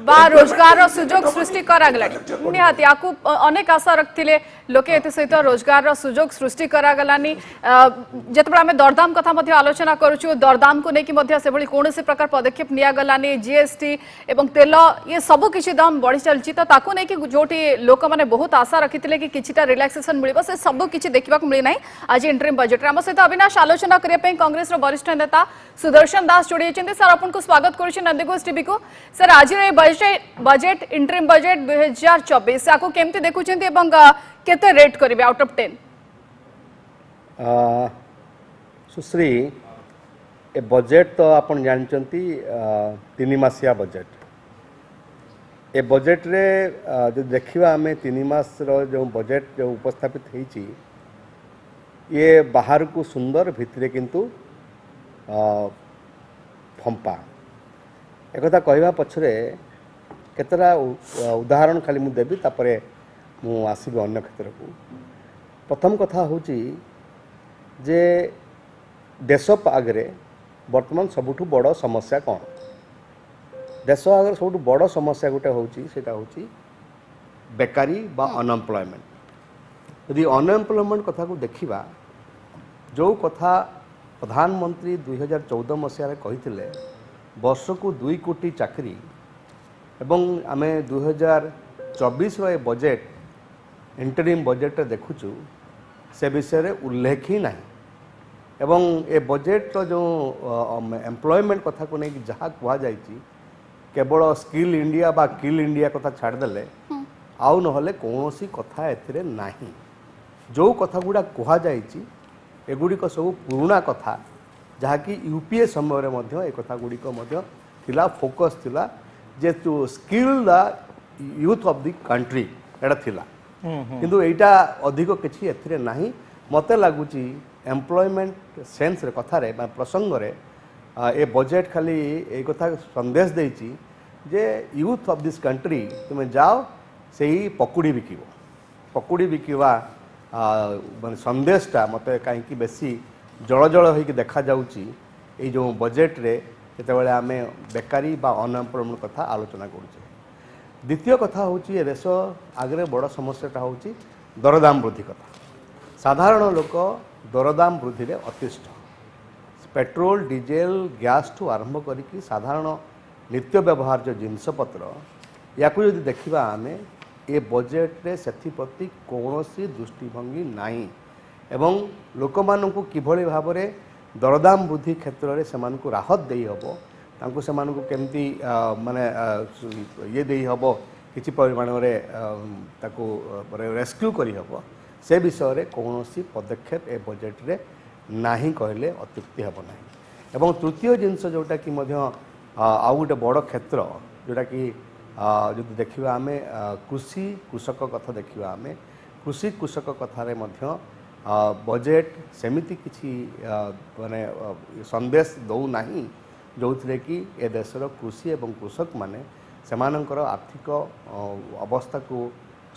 बा रोजगार सुजोग सृष्टि करागला निहाती आकु अनेक आशा रखथिले लोके एते सहित रोजगार सुजोग सृष्टि करागलानी जेतबे आमे दरदाम कथा मध्ये आलोचना करूछु दरदाम को नेकी मध्ये से बळी कोनोसी प्रकार पदक्षेप निया गलानी जीएसटी एवं तेल ये सब किसी दाम बढ़ी चलची तो ताकू नहीं कि जोटी लोक माने बहुत आशा रखिथिले कि किछिटा रिलैक्सेशन मिलिबो से सब किछि देखिबा को मिली नाही आज इंटरिम बजट रे हम सहित अविनाश आलोचना करिया पे कांग्रेस रो वरिष्ठ नेता सुदर्शन दास जोड़ी छथि सर आपन को स्वागत करू छी नंदीघोष टीवी को सर आज रे बजट इंटरिम बजट 2024 आको केमते देखु छथि एवं केते रेट करिवे out of 10 Sushri A budget तो आपण जानचंती 3 मासिया बजेट ए बजेट रे जो देखिबा हमें 3 मास रो जो बजेट जो उपस्थापित हेची ये बाहर को सुंदर भितरे किंतु फंपा एक कथा कहवा पछरे केतरा उदाहरण खाली मु देबी तापरे मु आसीबे अन्य क्षेत्र को प्रथम कथा होची जे देश आगरे वर्तमान सबुठु बड़ समस्या कौन देश आगर सब बड़ समस्या गोटे होची बेकारी बा अनएम्प्लॉयमेंट यदि अनएम्प्लॉयमेंट कथा को देखिबा जो कथा प्रधानमंत्री 2014 मसीह कही वर्ष को 2 कोटी चाकरी एवं आमे 2024 रो बजेट इंटरिम बजेट देखुचु से विषय रे उल्लेख ही नहीं एवं ए बजेट जो एम्प्लॉयमेंट कथा को नहीं जहाँ कह जाइए केवल स्किल इंडिया बा किल इंडिया कथा छाड़देले आउ नहले कौन कथा एथिरे नाही जो कथा गुड़ा कह जाइए एगुड़िक सब पुराणा कथा जहाँकि यूपीए समय ए कथा गुड़िक थिला फोकस थिला जे to skill the youth of the country एटा थिला किंतु एटा अधिक किछि एथिरे नाही मते लागुची एम्प्लॉयमेंट सेंस रे कथा रे प्रसंग रे ए बजेट खाली ए कथा संदेश देछि जे यूथ ऑफ दिस कंट्री तुम जाओ से ही पकुड़ी बिकिवा माने संदेशटा मते कहीं बेसी जल जल होइक देखा जाउची ए जो बजेट रे जेतेबेले आमे बेकारी बा अनएम्प्लॉयमेंट कथा आलोचना करूचे द्वितीय कथा होची ए देश आगरे बड़ समस्याटा होची दरदाम वृद्धि कथा साधारण लोक दरदाम वृद्धि रे अतिष्ठ पेट्रोल डीजेल गैस ठू आरंभ करिकी साधारण नित्य व्यवहार जो जिनसपत्र या यदि देखा आम ए बजेट रे सेथिप्रति कौनसी दृष्टिभंगी नाही एवं लोक मानकु किभली भाव रे दरदाम वृद्धि क्षेत्र में से राहत दे हबो तांको से केमती माने ये दे हबो किछि परिमाण रे ताको रेस्क्यू करी हबो से विषय रे कौनसी पदक्षेप ए बजेट रे नाही कहले अत्युक्ति हेब नाही एवं तृतीय जिनस जोटा कि मध्य आउ गोटे बड़ क्षेत्र जोटा कि जो देखा आम कृषि कृषक कथा देखा आम कृषि कृषक कथार बजेट सेमिति किछि माने संदेश दौ नाही जो थे कि ए देशर कृषि एवं कृषक माने सेमानंकर आर्थिक अवस्था को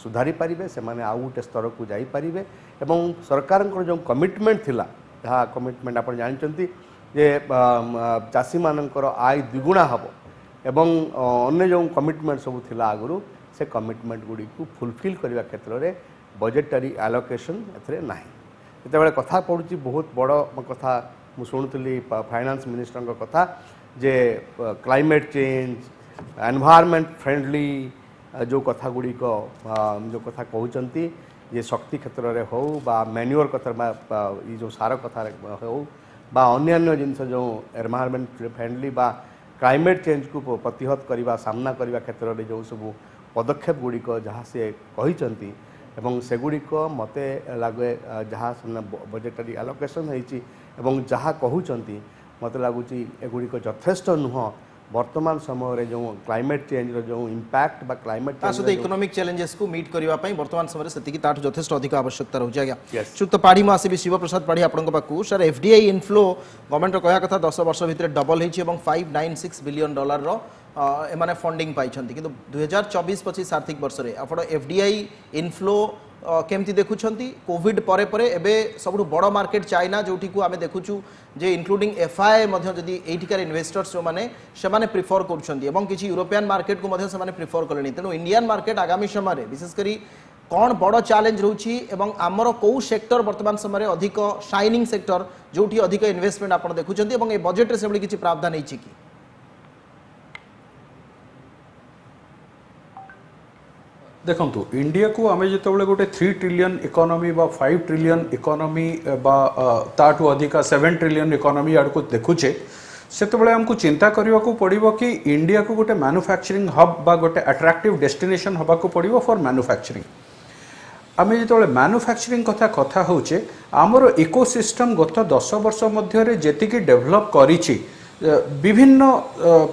सुधारी पारिबे सेमाने आउ गोटे स्तर को जाई पारिबे एवं सरकार जो कमिटमेंट थिला जहाँ कमिटमेंट आप जानते जे चाषी मानकर आय द्विगुणा हम एवं अन्य जो कमिटमेंट सब थिला आगु से कमिटमेंट गुड़ी को फुलफिल करने क्षेत्र में बजेटरी एलोकेशन एथरे नाही जेतेबेले कथा पड़ुची बहुत बड़ कथा मु शुणुली फाइनेंस मिनिस्टर कथा जे क्लाइमेट चेंज एनवायरमेंट फ्रेंडली जो कथा गुड़िक जो कथा कहते ये शक्ति क्षेत्र में हो बा मैन्योर कथा ये जो सार कथा हो बा अन्य जिनस जो एनवायरमेंट फ्रेंडली बा क्लाइमेट चेंज को प्रतिहत करने सामना करने क्षेत्र में जो सब पदक्षेप गुड़िक जहाँ से कहते एवं सेगुड़िक मते लगे जहाँ बजेटरी एलोकेशन होती जहाँ कहते मत लगुच एगुड़िक यथेष्ट नुह वर्तमान समय जो क्लाइमेट चेंज रो जो इम्पैक्ट बा क्लाइमेट चेंज इकोनॉमिक चैलेंजेस को मीट करने वर्तमान समय से यथेष्ट अधिक आवश्यकता रोचे आज्ञा श्रीयुक्त पाढ़ी मु आसबि शिव प्रसाद पाढ़ी आपण पाखु सर एफडीआई इनफ्लो गवर्नमेंट कहा कथा 10 वर्ष भितर डबल होती $596 बिलियन एमाने फंडिंग पाई किंतु 2024-25 आर्थिक वर्ष में आप एफडीआई इनफ्लो केमती देखुंती कोविड परे परे एबे सबुठ बड़ मार्केट चाइना जोटी को आम देखुचु जे इंक्लूडिंग एफआई जदि एठिकार इन्वेस्टर्स जो माने से माने प्रिफर कर किसी यूरोपियन मार्केट को मध्य से प्रिफर कले तेणु इंडियन मार्केट आगामी समय विशेषकर कौन बड़ चैलेंज रोची एवं आमर कौ सेक्टर वर्तमान समय अधिक शाइनिंग सेक्टर जोटी अधिक इन्वेस्टमेंट आप देखुंत बजेट से किसी प्रावधान होती कि देखंतु इंडिया को आमे जेतबेले गोटे 3 ट्रिलियन इकोनॉमी बा 5 ट्रिलियन इकोनॉमी बा ताठू अधिका 7 ट्रिलियन इकोनॉमी आड़ को देखुचे सेतबेले हमको चिंता करबा को पड़िबो कि इंडिया को गोटे मैन्युफैक्चरिंग हब बा गोटे अट्रैक्टिव डेस्टिनेशन हबा को पड़िबो फॉर मैन्युफैक्चरिंग आमे जेतबेले मैन्युफैक्चरिंग कथा होचे हमर इकोसिस्टम गत 10 वर्ष मध्य रे जेतिकी डेवलप करिछि विभिन्न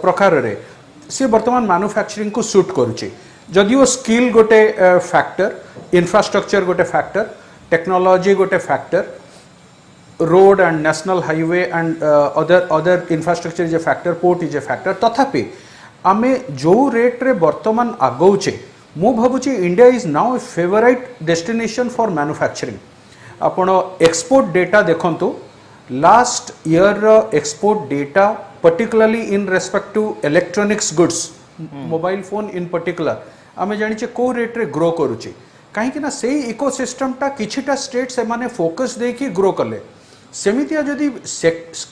प्रकार रे से वर्तमान मैन्युफैक्चरिंग को सूट करुछि जदिओ स्किल गोटे फैक्टर इंफ्रास्ट्रक्चर गोटे फैक्टर टेक्नोलॉजी गोटे factor road and national highway and other infrastructure is a factor port is a factor तथापि आमे जो रेट रे वर्तमान आगौचे मु भाबुची India is now a favourite destination for manufacturing आपण एक्सपोर्ट डेटा देखंतु last year export data particularly in respect to electronics goods mobile phone in particular आमे जानिचे को रेट रे ग्रो करूची कहीं ना से इकोसिस्टम टा किछिटा स्टेट से माने फोकस दे कि ग्रो कले सेमितिया जदि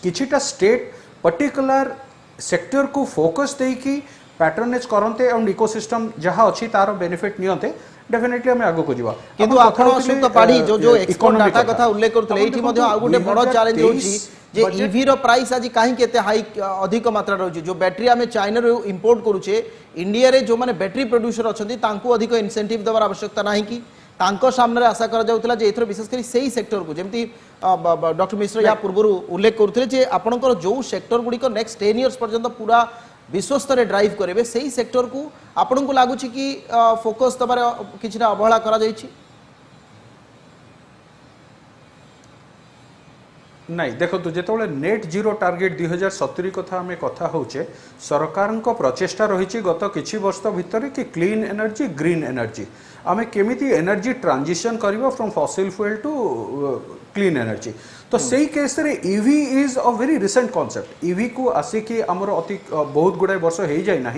किछिटा स्टेट पर्टिकुलर सेक्टर को फोकस दे कि पैटर्नेज करते और इकोसिस्टम जहाँ अच्छी तार बेनिफिट नियंते डेफिनेटली हमें आगो को जीवा किंतु आपण अशोक पाड़ी जो एक्सपोर्ट डाटा कथा उल्लेख करथले एठी मध्ये आ गुटे बड़ चैलेंज होची जे ईवी रो प्राइस आज काहे केते हाई अधिक मात्रा रहउची जो बैटरी हमें चाइना रो इंपोर्ट करूचे इंडिया रे जो माने बैटरी प्रोड्यूसर अछंती तांको अधिक इंसेंटिव देवार आवश्यकता नाही कि तांको सामने आशा करा जाउतला जे एथरो विशेष करी सेही सेक्टर को जेमती डॉक्टर मिश्र या पूर्व उल्लेख करथले जे आपनकर जो सेक्टर गुडी को नेक्स्ट 10 इयर्स पर्यंत पूरा विश्वस्तर ड्राइव करेंगे से ही सेक्टर को आपण को लगुच कि फोकस दबार कि अवहेला करा जाइछि नहीं देखो जो नेट जीरो टार्गेट 2070 कथा आम कथा होचे सरकार प्रचेषा रही गत किछि वर्ष भितर कि क्लीन एनर्जी ग्रीन एनर्जी आम केमिति एनर्जी ट्रांजिशन करबो from fossil fuel to clean energy तो सही केस रे EV is a very recent concept EV को आसिकी आमर अति बहुत गुड़ाए वर्ष हो जाए ना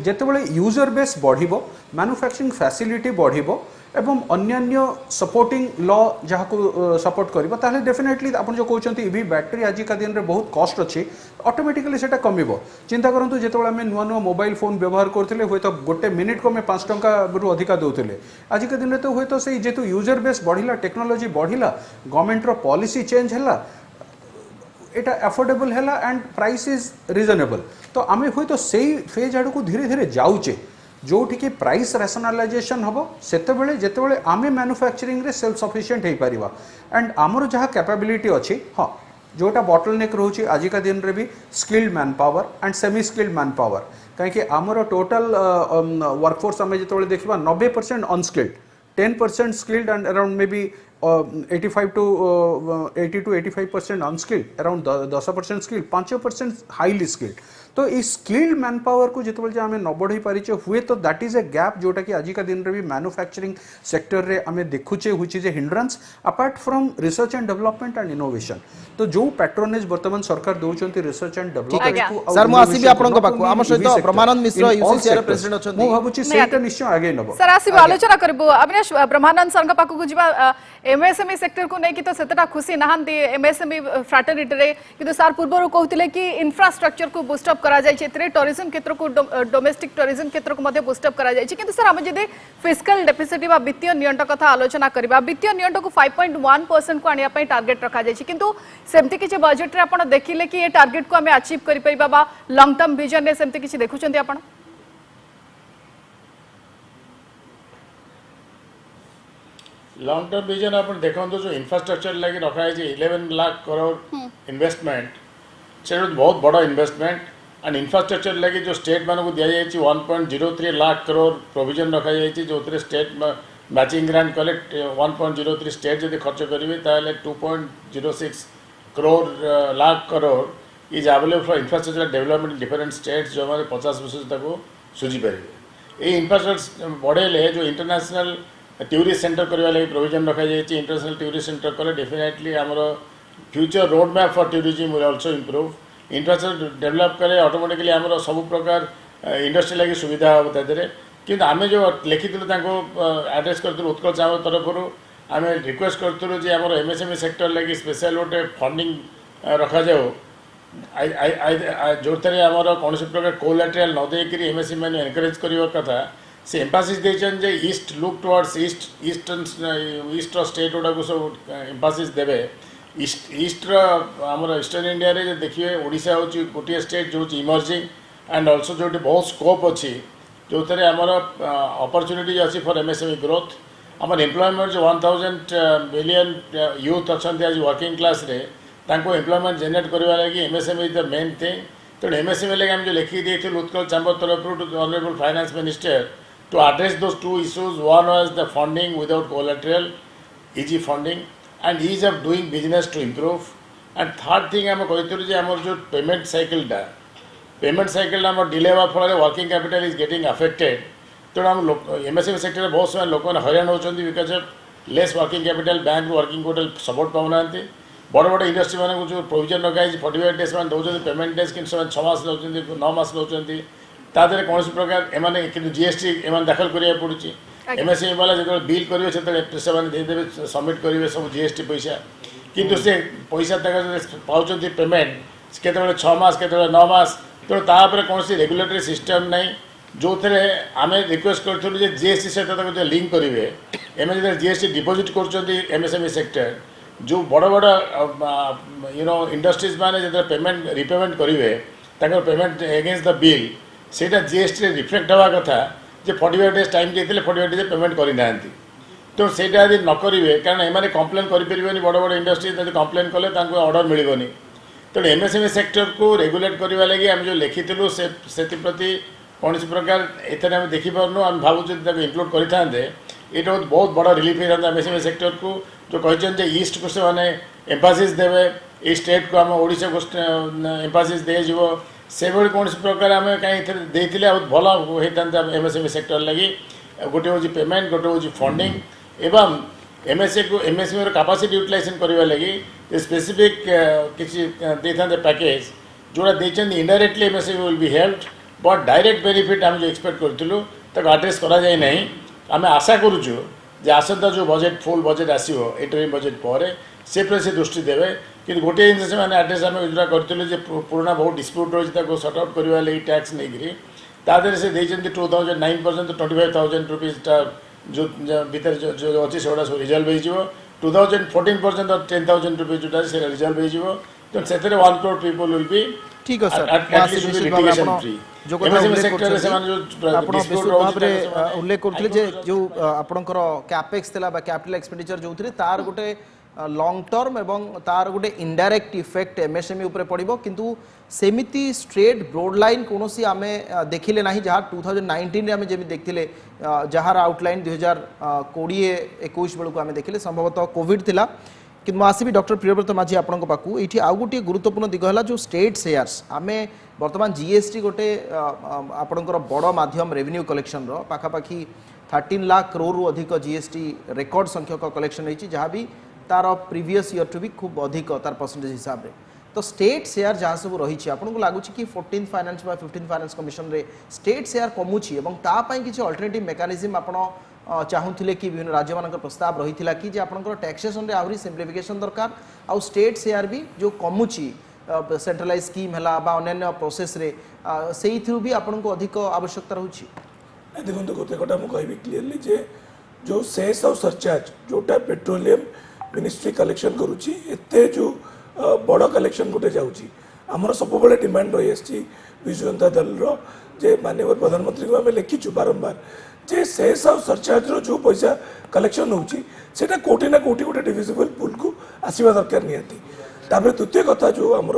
जितेबाला यूजर बेस बढ़िबो मैन्युफैक्चरिंग फैसिलिटी बढ़िबो एवं अन्यान्य सपोर्टिंग लॉ जहाँ को सपोर्ट करिबो ताले डेफिनेटली आपण जो कहउछंती ईवी बैटरी आज का दिन रे बहुत कॉस्ट अछि ऑटोमेटिकली सेटा कमिबो चिंता करंतु जेतेबाला में नुआ नुआ मोबाइल फोन व्यवहार करथिले होय तो गोटे मिनिट को में 5 टंका रु अधिका दउथिले आज का दिन रे तो होय तो सेही जेतु यूजर बेस बढ़िला टेक्नोलॉजी बढ़िला गवर्नमेंट रो पॉलिसी चेंज हैला एटा अफोर्डेबल हैला एंड प्राइस इज रिजनेबल तो आमे होय तो सेही फेज आड़ को धीरे धीरे जाउचे जो कि प्राइस रैशनलाइजेशन हम सेतेबेले जेतेबेले आमे मैन्युफैक्चरिंग रे सेल्फ सफिशिएंट हे परिबा एंड आमर जहाँ कैपेबिलिटी अच्छी हाँ जोटा बॉटलनेक रोचे आज का दिन रे भी skilled man power and semi skilled man power कहीं आमर टोटल वर्कफोर्स आम जो देखा 90% unskilled 10% skilled and around may be 85 to 85% unskilled around 10% skilled 5% highly skilled तो ये स्किल्ड मैन पावर को जिते आम न बढ़ई पारिचे हुए तो दैट इज ए गैप जोटा कि आज का दिन रे भी मैन्युफैक्चरिंग सेक्टर रे आम देखुचे which is a hindrance apart from research and development and innovation तो जो पैट्रोनेज वर्तमान सरकार दउचंती रिसर्च एंड डेवलपमेंट को सर मु आसीबी आपन को पाखु हम सहित ब्रह्मानंद मिश्र यूसीसी रे प्रेसिडेंट अछंती मु भाबुची सेटा निश्चय आगे नबो सर आसीबी आलोचना करबो अविनाश ब्रह्मानंद सर का पाखु को जिबा एमएसएमई सेक्टर को नहीं कि तो सेटा खुशी नहांती एमएसएमई फ्रैटर्निटी रे किंतु सर पूर्व कहते कि इंफ्रास्ट्रक्चर को बूस्ट अप करा जाय टूरिज्म क्षेत्र को डोमेस्टिक टूरिज्म क्षेत्र को मध्य बूस्ट अप करा जाय किंतु सर हम जदि फिस्कल डेफिसिट बा वित्तीय नियंट कथा आलोचना करबा वित्तीय नियंट को 5.1% को आनिया पई टार्गेट रखा जाय किंतु सेमति किछि बजेट रे आपण देखिले कि ये टार्गेट को हमें अचीव करि परिबा बा लॉन्ग टर्म विजन रे सेमति किछि देखुचंती आपण लॉन्ग टर्म विजन आप देखो जो इंफ्रास्ट्रक्चर लगी रखा है 11 लाख करोड़ इन्वेस्टमेंट से बहुत बड़ा इन्वेस्टमेंट एंड इंफ्रास्ट्रक्चर लगी जो स्टेट मान को दि जाए 1.03 लाख करोड़ प्रोविजन रखा जाए जो state matching grant collect 1.03 state जब खर्च करेंगे ताले 2.06 crore lakh crore is available for infrastructure development different states जो हमारे 50% तक सुझी पारे ये इंफ्रास्ट्रक्चर बढ़ेले जो इंटरनेशनल टूरिस्ट सेंटर करने लगी प्रोविजन रखा जाए इंटरनेशनल टूरिस्ट सेंटर कले डेफिनेटली आमर future road map for tourism will also improve infrastructure develop करे ऑटोमेटिकली आमर सब प्रकार इंडस्ट्री लगी सुविधा हम तादे कि आम जो लिखी एड्रेस करूँ उत्कल चावल तरफ आम रिक्वेस्ट करूँ जे आम एमएसएमई सेक्टर लगी स्पेशल गोटे फंडिंग रखा जाओ जो थे आमर कौन प्रकार कोलाटेराल न देकर एमएसएमई मैंने एनकरेज करवा कथा से एम्फासिस देचन जे east look towards east state गुड़ा को सब एम्फासिस देवे ईस्ट आमर ईस्टर्न इंडिया रे देखिए ओडिशा होची गोटे स्टेट जो इमर्जिंग एंड ऑल्सो जो बहुत स्कोप अच्छी जो थे आमर अपॉर्चुनिटी अच्छी फॉर एमएसएमई ग्रोथ आमर एम्प्लॉयमेंट जो 1000 मिलियन यूथ अच्छा आज वर्किंग क्लास रे तांको एम्प्लॉयमेंट जनरेट करवा लगी MSME is the main thing तो एमएसएमई लगे आम जो लिखी दी उत्कल चैम्बर तरफ to honourable finance minister to address those two issues. One was the funding without collateral, easy funding, and ease of doing business to improve. And third thing, I am going to say, our payment cycle delay हुआ फल working capital is getting affected. तो हम MSME sector बहुत सारे लोगों ने हैरान होचंदी because of less working capital, bank working capital support पाउनांती. बड़ बड़ इंडस्ट्री माने जो प्रोविजन लगा 45 डेज मान दौरान पेमेंट डेज कि 6 मास दौरान 9 मास दौरान तादरे कौन प्रकार एमाने किंतु जीएसटी एमान दाखल करिया पड़ुची एमएसएमई वाला जो बिल करिवे से से देदेवे सबमिट करिवे सब जीएसटी पैसा किंतु से पैसा तक पाउचंती पेमेंट केते 6 मास केते 9 मास तो तापर कौन रेगुलेटरी सिस्टम नहीं जो थे आम रिक्वेस्ट करूँ जे जीएसटी सहित जो लिंक करेंगे एम जीएसटी डिपोजिट करमएसएमई सेक्टर जो बड़ बड़ इंडस्ट्रीज मैंने जो पेमेंट रिपेमेंट करेंगे पेमेंट एगेन्स्ट द बिल से जीएसटी रिफ्लेक्ट हवा कथा जे 45 डेज टाइम देते 45 डेज पेमेंट करना तो सेटा यदि न करेंगे कारण एम कम्प्लेन करें बड़ बड़ इंडस्ट्रीज यदि कम्प्लेन कले ऑर्डर मिलनी तेणु एमएसएमई सेक्टर को रेगुलेट करने लगे आम जो लिखिलु से प्रति कौन प्रकार एथेर आम देखिपारनु आम भावुँ इनक्लूड करते ये बहुत बड़ा रिलीफ होता एमएसएमई सेक्टर को जो कहते ईस्ट को से एम्फासिस देवे ये स्टेट को आम ओडिशा को एम्फासिस दिज्व से कौन प्रकार आम कहीं देते भल होता एमएसएमई सेक्टर लगी गोटे हूँ पेमेंट गोटे हूँ फंडिंग एवं एमएसएमई कैपेसिटी यूटिलाइजेशन करने लगी स्पेसिफिक किसी देते पैकेज जोड़ा देते indirectly MSME will be helped but direct benefit आम जो एक्सपेक्ट करूँ ताको आड्रेस करा जाए नहीं आम आशा करुचु जे आसंता जो बजेट फुल बजेट आसो इंटरिम बजेट पर से दृष्टि देवे कि गोटे जिन से आड्रेस आम जोड़ा करूँ पुराना बहुत डिस्प्यूट रही सर्ट आउट करने लगी टैक्स नहीं तादर से 2009 पर्यंत 25,000 रुपीज जो भीतर जो अच्छी से सब रिजल्व हो 2014 पर्यंत 10,000 रुपीज जोटा से रिजल्व हो तो से 1 crore पीपल विल बी ठीक है सर जो उल्लेख करते जो आपणकर कैपेक्स कैपिटल एक्सपेंडिचर जो तार गोटे लॉन्ग टर्म एवं तार गोटे इनडायरेक्ट इफेक्ट एमएसएमई उपरे पड़िबो किंतु सेमिति स्ट्रेट ब्रॉड लाइन कोनोसी आमे देखिले नाही जहाँ 2019 रे आमे जेमि देखथिले जहार आउटलाइन 2020-21 बेलू आमे देखिले संभवतः कोविड थिला कि आसबि डॉक्टर प्रियव्रत माझी आपण पाखु ये आउ गोटे गुरुत्वपूर्ण दिग है जो स्टेट शेयर्स आम बर्तमान जीएसटी गोटे आपणकर बड़ माध्यम रेवेन्यू कलेक्शन पाखापाखि 13 लाख करोड़ रु अधिक जीएसटी रेकर्ड संख्यक कलेक्शन होती जहाँ भी तार प्रीवियस ईयर टू भी खूब अधिक तार परसेंटेज हिसाब से तो स्टेट शेयर जहाँ सब रही आपको लगुच कि 14 फाइनेंस 15 फाइनेंस कमिशन रे स्टेट शेयर कमुची किसी अल्टरनेटिव मेकानिज्म आप चाहूले कि विभिन्न राज्य मान प्रस्ताव रही है कि आपंकर टैक्सेसन आहरी सिंप्लिफिकेशन दरकार आउ स्टेट शेयर भी जो कमुची सेंट्रलाइज स्कीम है अन्य प्रोसेस रे से भी आपन को अधिक आवश्यकता रही देखो गोटे कटा मुझे क्लीयरली जे जो सेस और सरचार्ज जोटा पेट्रोलियम मिनिस्ट्री कलेक्शन करुच्ची एते जो बड़ कलेक्शन गोटे जाऊँगी आमर सब डिमांड रही आसी विजु जनता दल जे माननीय प्रधानमंत्री को आम लिखीचु बारंबार जे सेस और सरचार्ज जो पैसा कलेक्शन होता कोटी ना कोटी गोटे डिविजिबल पुल को आसवा दरकार निहाती तापर द्वितीय कथा जो आमर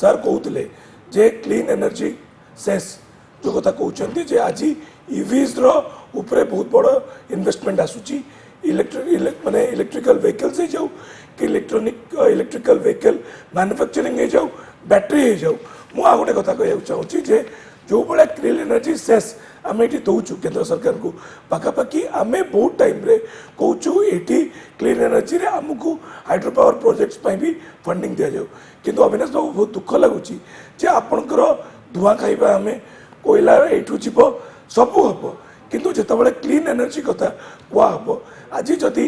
सर कहते जे क्लीन एनर्जी सेस जो कथा कहते जे आज इवीज रे बहुत बड़ इन्वेस्टमेंट आसूची माने इलेक्ट्रिकल व्हीकल्स हो जाऊ कि इलेक्ट्रिकल व्हीकल मैन्युफैक्चरिंग हो जाऊ बैटरी हो जाऊ मु आ गोटे कथा कहना चाहूँगी जे जो भाया क्लीन एनर्जी सेस आम ये दौचु केंद्र सरकार को पाखापाखि आम बहुत टाइम रे कहूँ ये क्लीन एनर्जी रे आमको हाइड्रो पावर प्रोजेक्ट्स भी फंडिंग दि जाऊ किंतु अविनाश बाबू बहुत दुख लगुच आपणकर धुआं खाइबा आम कोयला यू जीव सब हम किंतु जितेबाला क्लीन एनर्जी कथा कह आज जदि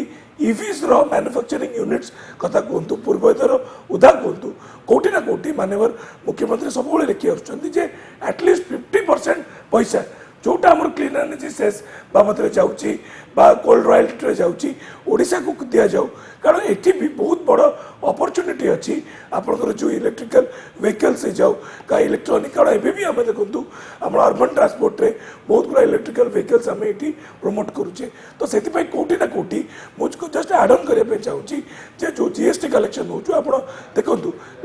इवीज मैन्युफैक्चरिंग यूनिट्स कथा कहतु पूर्वोदर उदा कहतु कोटी ना कोटी माननीय मुख्यमंत्री सब लिखि आसुँच एटलिस्ट 50% पैसा जोटा आम क्लीन एनर्जी सेस बाबद जाऊँगी कोल्ड रॉयल्टी जाऊँगी ओडिशा को दि जाऊ कारण एटी भी बहुत बड़ अपॉर्चुनिटी अच्छी आपंकर जो इलेक्ट्रिकल व्हीकल्स जाऊ का इलेक्ट्रोनिक कारण एवं भी आम देखूँ आम अर्बन ट्रांसपोर्ट रे बहुत गुड़ा इलेक्ट्रिकल व्हीकल्स आम ये प्रमोट करुचे तो से कौटी ना कौटी मुझको जस्ट एड ऑन करने चाहिए जे जो जीएसटी कलेक्शन हो देखो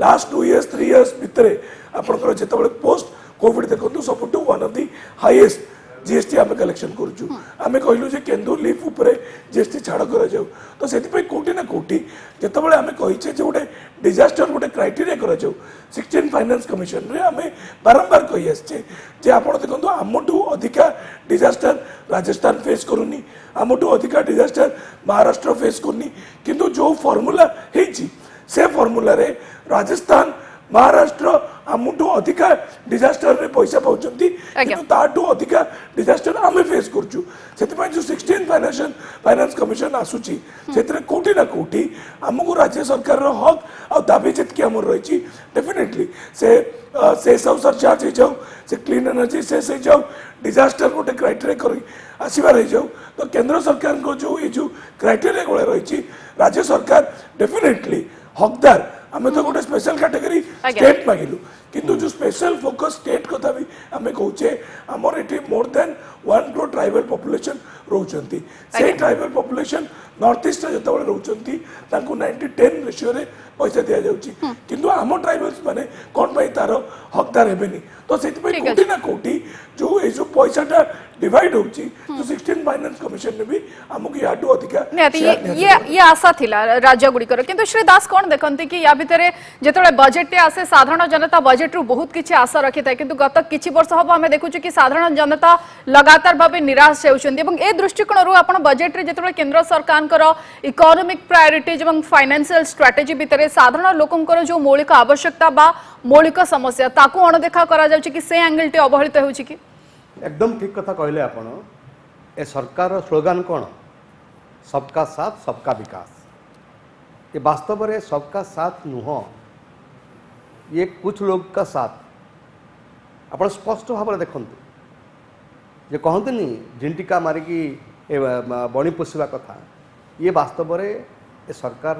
लास्ट 2 years 3 years भितर आपंकर जो पोस्ट कोविड देखो सब one of the highest GST आम कलेक्शन करुचु आम कहलु जे केंदु लीफ उपरे जीएसटी छाड़ कर जाऊ तो से कौटी ना कौटी जिते आम कहीचे गोटे डिजास्टर गोटे क्राइटेरिया कर जाऊ 16 फाइनेंस कमिशन रे आम बारंबार कही आसचे जे आप देखो आमठू अधिका डिजास्टर राजस्थान फेस करूनी आमठू अधिका डिजास्टर महाराष्ट्र फेस करनी किंतु जो फॉर्मूला से फॉर्मूला रे राजस्थान महाराष्ट्र आमठू अधिका डिजास्टर रे पैसा पाउचंती किंतु ताठू अधिका डिजास्टर आमे फेस करछु सेति जो 16 फाइनेंस कमिशन आसुची सेतरे कोटी ना कोटी हमको राज्य सरकार रो हक आ दाबी जितकी हमर रहिची डेफिनेटली से सब सरचार्ज हो जाऊ से क्लीन एनर्जी से जाऊ डिजास्टर गोटे क्राइटेरिया करी आसीबार हो जाऊ तो केंद्र सरकार को जो ये जो क्राइटेरिया गोळे रहिची राज्य सरकार डेफिनेटली हकदार आम तो गोटे स्पेशल कैटेगरी स्टेट मांगिलु किंतु जो स्पेशल फोकस स्टेट कथा भी आम कहूचे आमर ये more than 1 crore tribal population रोचंती से ट्राइबल पॉपुलेशन नॉर्थ ईस्ट जो रोचंती 90-10 रेशियो रे पैसा दिया जाउची किंतु आम ट्राइबल्स माने कोन पई तार हकदार हेबेनी तो सेति पई कोटी ना कोटी जो ए जो पैसाटा डिवाइड होची तो 16 फाइनेंस कमिशन ने भी हमको याटू अधिका ये आशा थिला राज्य गुड़िकर किंतु श्री दास कोन देखंती कि या भितरे जेतोळे बजेट आसे साधारण जनता बजेट रु बहुत किछि आशा रखि थाए किंतु गत किछि वर्ष हबो हमें देखुछु कि साधारण जनता लगातार भाबे निराश हेउछन्ती एवं ए दृष्टिकोण रु आपण बजेट रे जेतोळे केंद्र सरकार करो इकोनॉमिक प्रायोरिटीज एवं फाइनेंशियल स्ट्रेटजी भितरे साधारण लोकंकर जो मौलिक आवश्यकता बा मौलिक समस्या ताकू अणदेखा करा जाउछि कि से एंगल टे अवहेलित हेउछि कि एकदम ठीक कथा कहले आपण ए सरकार स्लोगान कौन सबका साथ सबका विकास ये वास्तव में सबका साथ नुह ये कुछ लोग का साथ आप स्पष्ट भाव में देखते जे कहतनी झिंटिका मारिकी बणी पोषा कथा ये वास्तव में ए सरकार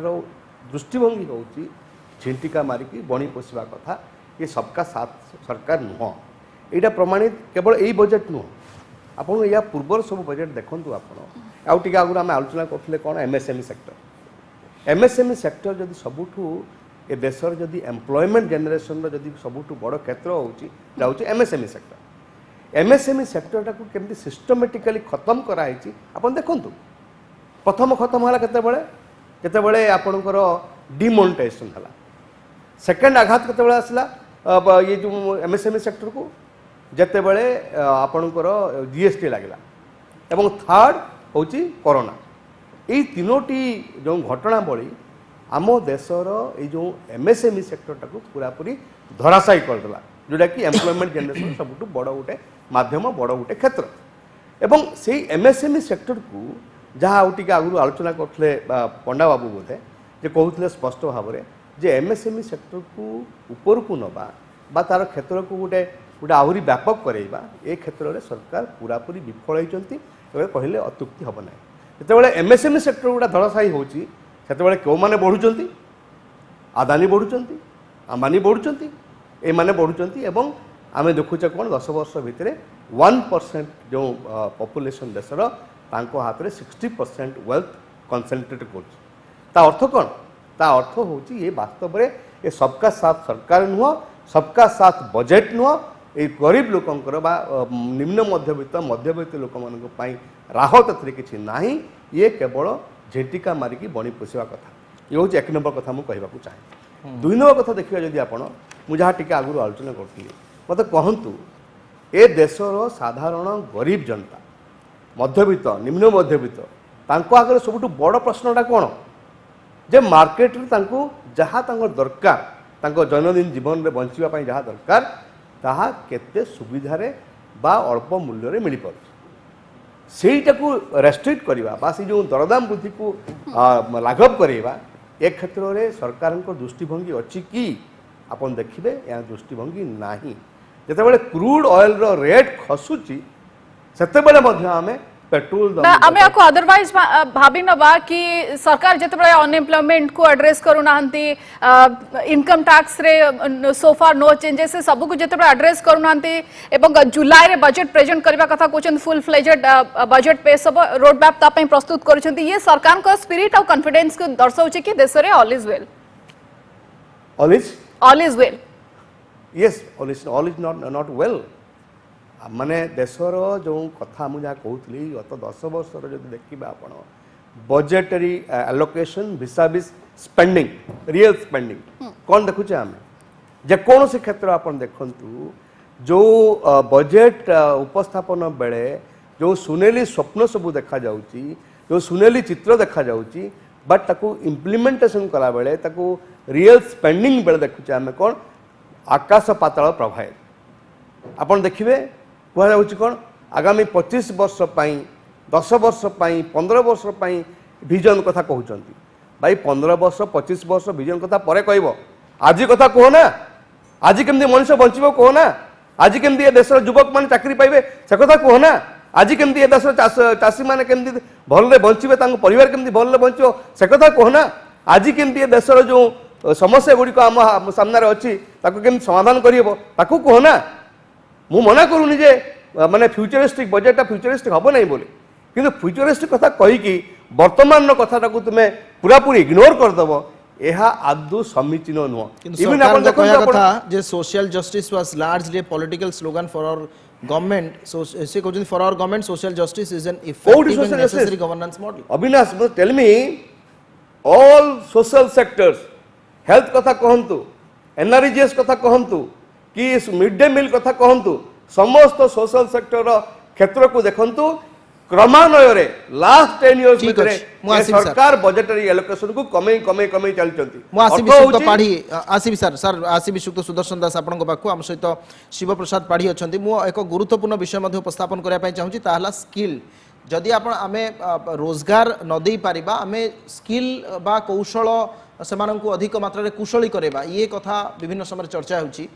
दृष्टिभंगी हूँ झिंटिका मारिकी बणी पोषा कथा ये सबका साथ सरकार नुह यहाँ प्रमाणित केवल यही बजेट नुह आप या पूर्वर सब बजेट देखूँ आप आगे आम आलोचना करते कौन एमएसएमई सेक्टर जदि सबुठू ए देशर जदि एम्प्लॉयमेंट जनरेशन जदि सबुठू बड़ क्षेत्र होची एमएसएमई सेक्टर टाक केमती सिस्टमेटिकली खत्म कराई आप देखूँ प्रथम खत्म है केतबेले आपणकर डिमोनेटाइजेशन है सेकेंड आघात केतबेले आसला ये जो एमएसएमई सेक्टर को जेतेबेले आपणकर जीएसटी लागला एवं थर्ड होची कोरोना ये तीनोटी जो घटना बड़ी आम देशर ये जो एमएसएमई सेक्टर टाक पूरापूरी धराशायी करदेला जोटा कि एम्प्लॉयमेंट जनरेशन सबुठू बड़ गोटे माध्यम बड़ गोटे क्षेत्र एवं से एमएसएमई सेक्टर को जहाँ आगे आगु आलोचना करते पंडा बाबू बोधे जे कहते स्पष्ट भाव में जे एमएसएमई सेक्टर को ऊपर को नवा बा तार क्षेत्र को गोटे गोटे आहरी व्यापक करवा ए क्षेत्र में सरकार पूरापूरी विफल होती कहले अत्युक्ति हम ना जितेबाला एमएसएमई सेक्टर गुड़ा धड़ाशायी होती क्यों मैंने बढ़ुंट आदानी बढ़ुंट आम्बानी बढ़ुंट ए मैंने बढ़ुंट एवं आम देखुचे कौन 10 वर्ष भितर 1% जो पॉपुलेशन देशर हाथ में 60% वेल्थ कनसेंट्रेट कर अर्थ कौन ता अर्थ हूँ ये वास्तव में ये सबका साथ सरकार नुह सबका साथ बजेट नुह ये गरीब लोकंकर निम्न मध्यवित्त लोक मान राहत किसी ना ये केवल झेटिका मारिकी बणी पोषा कथा ये हूँ 1 नंबर कथा मुझे कहूँ चाहे 2 नंबर कथा देखिए जदि आप जहाँ टी आगु आलोचना करी मत कहतु ए देशर साधारण गरीब जनता मध्यवित्त निम्न मध्यवित्त आगे सब बड़ प्रश्नटा कौन जे मार्केट जहाँ दरकार दैनंदिन जीवन में बंचापी जहाँ दरकार ताहा केते सुविधारे बा अल्प मूल्य रे मिल पार सेटा को रेस्ट्रिक्ट करवा बा से जो दरदाम वृद्धि को लाघव करवा एक क्षेत्र में सरकार दृष्टिभंगी अच्छी कि आपन देखिए यहाँ दृष्टिभंगी नहीं जितेबाला क्रूड ऑयल रो रेट खसुची सेतेबेले मध्य आमे पेट्रोल ना आमे आपको अदरवाइज भाभी नबा कि सरकार जतबे अनएम्प्लॉयमेंट को एड्रेस करू नांती इनकम टैक्स रे सो फार नो चेंजेस सब को जतबे एड्रेस करू नांती एवं जुलाई रे बजट प्रेजेंट करबा कथा कोचन फुल फ्लेजेड बजट पे सब रोड मैप ता पई प्रस्तुत करूछंती ये सरकार को स्पिरिट और कॉन्फिडेंस को दर्शाउछि कि देश रे all is well all is well yes all is not well माने देशर जो कथा मुझे कहूली गत 10 वर्ष जब देखा आप budgetary allocation vis a vis spending real spending कौन देखुचे आम जेकोसी क्षेत्र आप देखु जो बजेट उपस्थापन बेले जो सुनेली स्वप्न सबू देखा जाउची जो सुनेली चित्र देखा जाउची बट ताकू इम्प्लीमेंटेशन कला बेले ताकू रियल स्पेंडिंग बेले देखुचे आम कौन आकाश पाताल प्रभाव आपन देखिए कहु कौन आगामी 25 वर्ष 10 वर्ष 15 वर्ष विजन कथा कहते भाई 15 वर्ष 25 वर्ष विजन कथा पर कह आज कथा कहना आज केमती मनुष्य बंचब कहना आज केमती देश युवक मान चाकरी पाइबे से कथा कहना आज केमती देश चाषी मैंने केमती भले बंचे परिवार केमती भले बंचो से कथा कहना आज केमती देश जो समस्या गुड़िक आम सामने अच्छी केमती समाधान कर कहना मु मना करूनी जे माने फ्यूचरिस्टिक बजेट फ्यूचरिस्टिक हम नहीं बोली किंतु फ्यूचरिस्टिक कथा कहीकि वर्तमान कथा तुम्हें पूरा पूरी इग्नोर करदेव यह आदौ समीचीन नुह इवन आपण देखो कथा जे social justice was largely political slogan for our government so से कहउछन for our government social justice is an effective and necessary governance model Avinash tell me all social sectors health कथा कहंतु एनआरजीएस कथा कहंतु कि मिड डे मिल कथा कहतु समस्त social sector क्षेत्र को देखंतु क्रमान्वय लास्ट 10 इयर्स भितर सरकार बजेटरी एलोकेशन को कमे कमे कमे चलचंती मु आसीबी सुक्त पाढ़ी आसीबी सर आसीबी सुक्त सुदर्शन दास आपन पाखु आम सहित शिव प्रसाद पाढ़ी अछंती मु एक गुरुत्वपूर्ण विषय मध्ये उपस्थापन करिया पई चाहूची ताहला स्किल जदि आपण आमे रोजगार न देई पारिबा आमे स्किल बा कौशल सेमानंकु अधिक मात्रा रे कुशली करेबा ये कथा विभिन्न समय चर्चा होची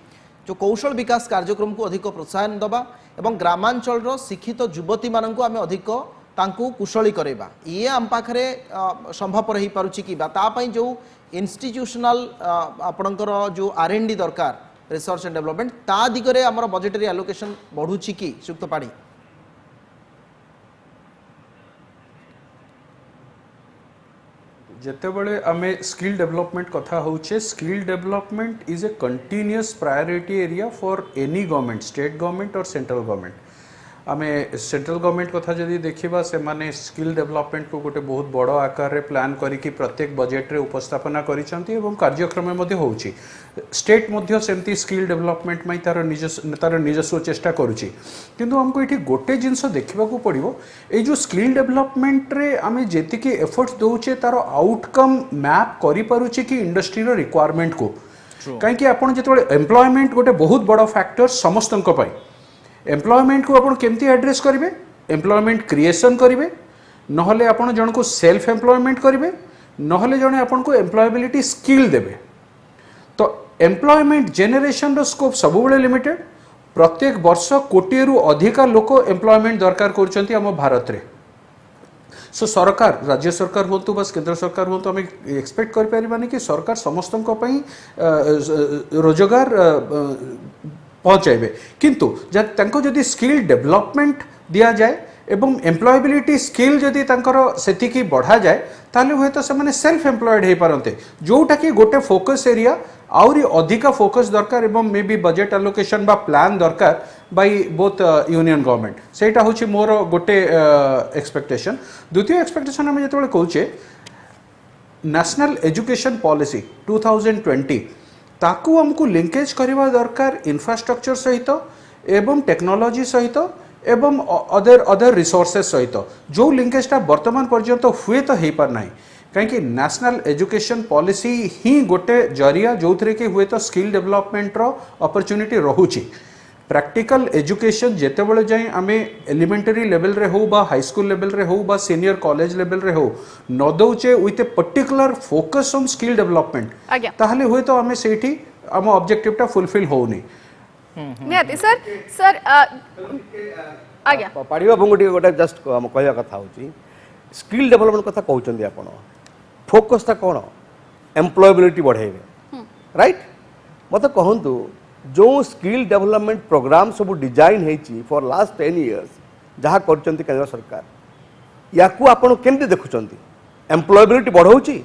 जो कौशल विकास कार्यक्रम को अधिक प्रोत्साहन दबा एवं ग्रामांचल शिक्षित युवती मानक आम अधिक तांकु कुशली करेबा ये आम पाखरे संभव रही पारुची कि तापाई जो इंस्टीट्यूशनल आपणकर जो R&D दरकार रिसर्च एंड डेवलपमेंट ता दिगरे हमर बजेटरी एलोकेशन बढ़ुची कि सुक्त पाड़ी जितेबले आमे स्किल डेवलपमेंट कथा होचे skill development is a continuous priority area for any government state government और सेंट्रल गवर्नमेंट आमे सेंट्रल गवर्नमेंट कथा जदि देखिबा से माने स्किल डेवलपमेंट को गोटे बहुत बड़ आकार रे प्लान करिकि प्रत्येक बजेट रे उपस्थापना करिसंती एवं कार्यक्रम मध्ये होउची स्टेट मध्ये सेमती स्किल डेवलपमेंट में तार निजस्व चेष्टा करुची किंतु हमको एठी गोटे जिंस देखिबा को पड़िबो ए जो स्किल डेवलपमेंट रे आमे जेतिकी एफर्ट्स दोउचे तार आउटकम मैप करि पारुची कि इंडस्ट्री रो रिक्वायरमेंट को काहे कि आपण जेतबे एम्प्लॉयमेंट गोटे बहुत बड़ फैक्टर समस्तन को पाई एम्प्लॉयमेंट को आपण केमती एड्रेस करिवे एम्प्लॉयमेंट क्रिएशन करिवे नहले आपण जण को सेल्फ एम्प्लॉयमेंट करिवे नहले जणे आपण को एम्प्लॉयबिलिटी स्किल देबे तो एम्प्लॉयमेंट जनरेशन रो स्कोप सब बेले लिमिटेड प्रत्येक वर्ष कोटी रु अधिका लोक एम्प्लॉयमेंट दरकार करछंती हम भारत रे सो सरकार राज्य सरकार होतु बस केंद्र सरकार होतु हम एक्सपेक्ट कर परिबानी कि सरकार समस्तन को पई रोजगार पहुँचाइबे किंतु जदि स्किल डेवलपमेंट दिया जाए एवं एम्प्लॉयबिलिटी स्किल जदि सेतिकी बढ़ा जाए ताले हुए तो से सेल्फ एम्प्लॉयड हो पारते जोटा कि गोटे फोकस एरिया आउरी अधिका फोकस दरकार एवं मे बी बजेट एलोकेशन बा प्लान दरकार बाय बोथ यूनियन गवर्नमेंट सेटा होची मोर गोटे एक्सपेक्टेशन द्वितीय एक्सपेक्टेशन हम जेतबेले कहूचे नेशनल एजुकेशन पॉलिसी 2020 ताकू हमको लिंकेज करवा दरकार इंफ्रास्ट्रक्चर सहित एवं टेक्नोलॉजी सहित एवं अदर रिसोर्सेस सहित जो लिंकेजटा वर्तमान पर्यंत हुए तो हो पार ना कहीं नेशनल एजुकेशन पॉलिसी ही गोटे जरिया जो थे कि हुए तो स्किल डेवलपमेंट रो अपॉर्चुनिटी रहुची प्रैक्टिकल एजुकेशन जेतेबेले जाए आमे एलिमेंटरी लेवल रे हो बा हाई स्कूल लेवल रे हो बा सीनियर कॉलेज लेवल रे हो न दौचे with a particular focus on skill development ताहले हुए तो आमे सेठी आम ऑब्जेक्टिव टा फुलफिल होनी निहाती सर आज्ञा पाड़ी बाबू गोटे जस्ट कहवा कथा हूँ स्किल डेवलपमेंट कथा कहते आप फोकसटा कौन एम्प्लॉयबिलिटी बढ़ेबे राइट मत कहतु जो स्किल डेवलपमेंट प्रोग्राम सब डिजाइन होती फॉर लास्ट 10 years जहाँ कर केंद्र सरकार या आपड़ केमती देखुं एम्प्लॉयबिलिटी बढ़ाऊँगी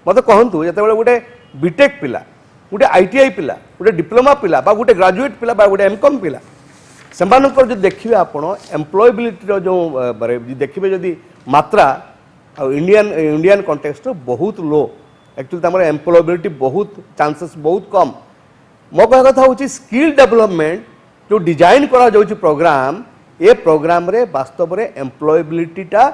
मत कहतु जो गोटे बीटेक पिला गोटे आईटीआई पिला गोटे डिप्लोमा पिला बा गोटे ग्रेजुएट पिला बा गोटे एमकॉम पिला सेमानकर जो देखिए आपण एम्प्लॉयबिलिटी जो देखिए जदि मात्रा इंडियन कॉन्टेक्स्ट बहुत लो एक्चुअली तमर एम्प्लॉयबिलिटी बहुत चांसेस बहुत कम मो कह कथा हूँ स्किल डेवलपमेंट जो डिजाइन करा जाउछि प्रोग्राम ए प्रोग्राम रे वास्तव रे एम्प्लॉयबिलिटीटा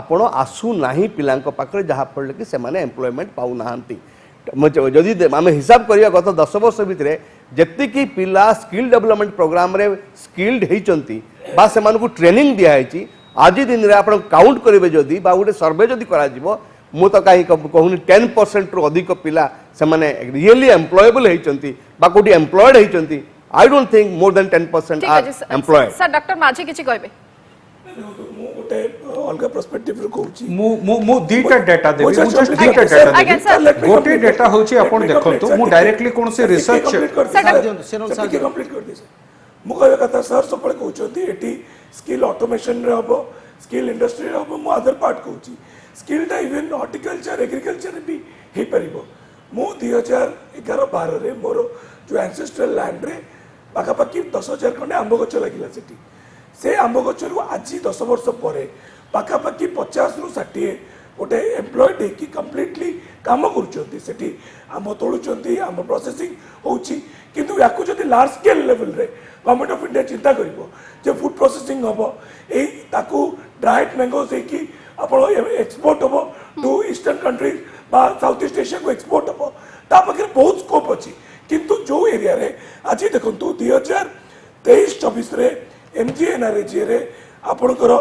आपण आसु नाही पिलांक पाखरे जहाँ फल कि सेमाने एम्प्लॉयमेंट पाउ नाहांती जदि आम हिसाब करिया गत 10 वर्ष भितर जेतिकी पिला स्किल डेवलपमेंट प्रोग्राम रे स्किल्ड होइचंती बा सेमानकु ट्रेनिंग दिया है आज दिन रे आपण काउंट करेंगे जदि बा गोटे सर्वे जदि करा जिवो मु तो कहीं कहूनी 10% रु अधिक पिला सेमाने रियली एम्प्लॉयबल होइचंती बा कोठी एम्प्लॉयड होइचंती I don't think more than 10% are employed sir doctor Majhi किछि कहबे मु गोटे अलग पर्सपेक्टिव रे कहूची मु दीटा डाटा देबी मु जस्ट दीटा डाटा देबी गोटे डाटा होची आपण देखंतु मु डायरेक्टली कोन से रिसर्च कंप्लीट कर दे मु कहबे कथा सर सबले कहउचंती एटी स्किल ऑटोमेशन रे हबो स्किल इंडस्ट्री रे हबो मु अदर पार्ट कहउची स्किल टा इवन हॉर्टिकल्चर एग्रीकल्चर भी हे परिबो मु 2011-12 रे मोर जो एंसेस्ट्रल लैंड रे पाखा पाखी 10,000 खंडे आंब गछ लागिला सेठी से आंब गछ रु आज 10 वर्ष परे पाखा पाखी 50 रु 60 गोटे एम्प्लॉयड की कंप्लीटली काम करूछंती सेठी आंब तोळुछंती आंब प्रोसेसिंग होउची किंतु याकू जदि लार्ज स्केल लेवल रे गवर्नमेंट ऑफ इंडिया चिंता करिवो जे फूड प्रोसेसिंग हबो एई ताकू ड्राइड मैंगोस की आपण एक्सपोर्ट हबो टू ईस्टर्न कंट्रीज बा साउथ ईस्ट एशिया को एक्सपोर्ट हबो ता पाखे बहुत स्कोप अछि किंतु जो एरिया रे आज देखंतु 2023-24 रे एमजीएनआरएजी रे आपणकर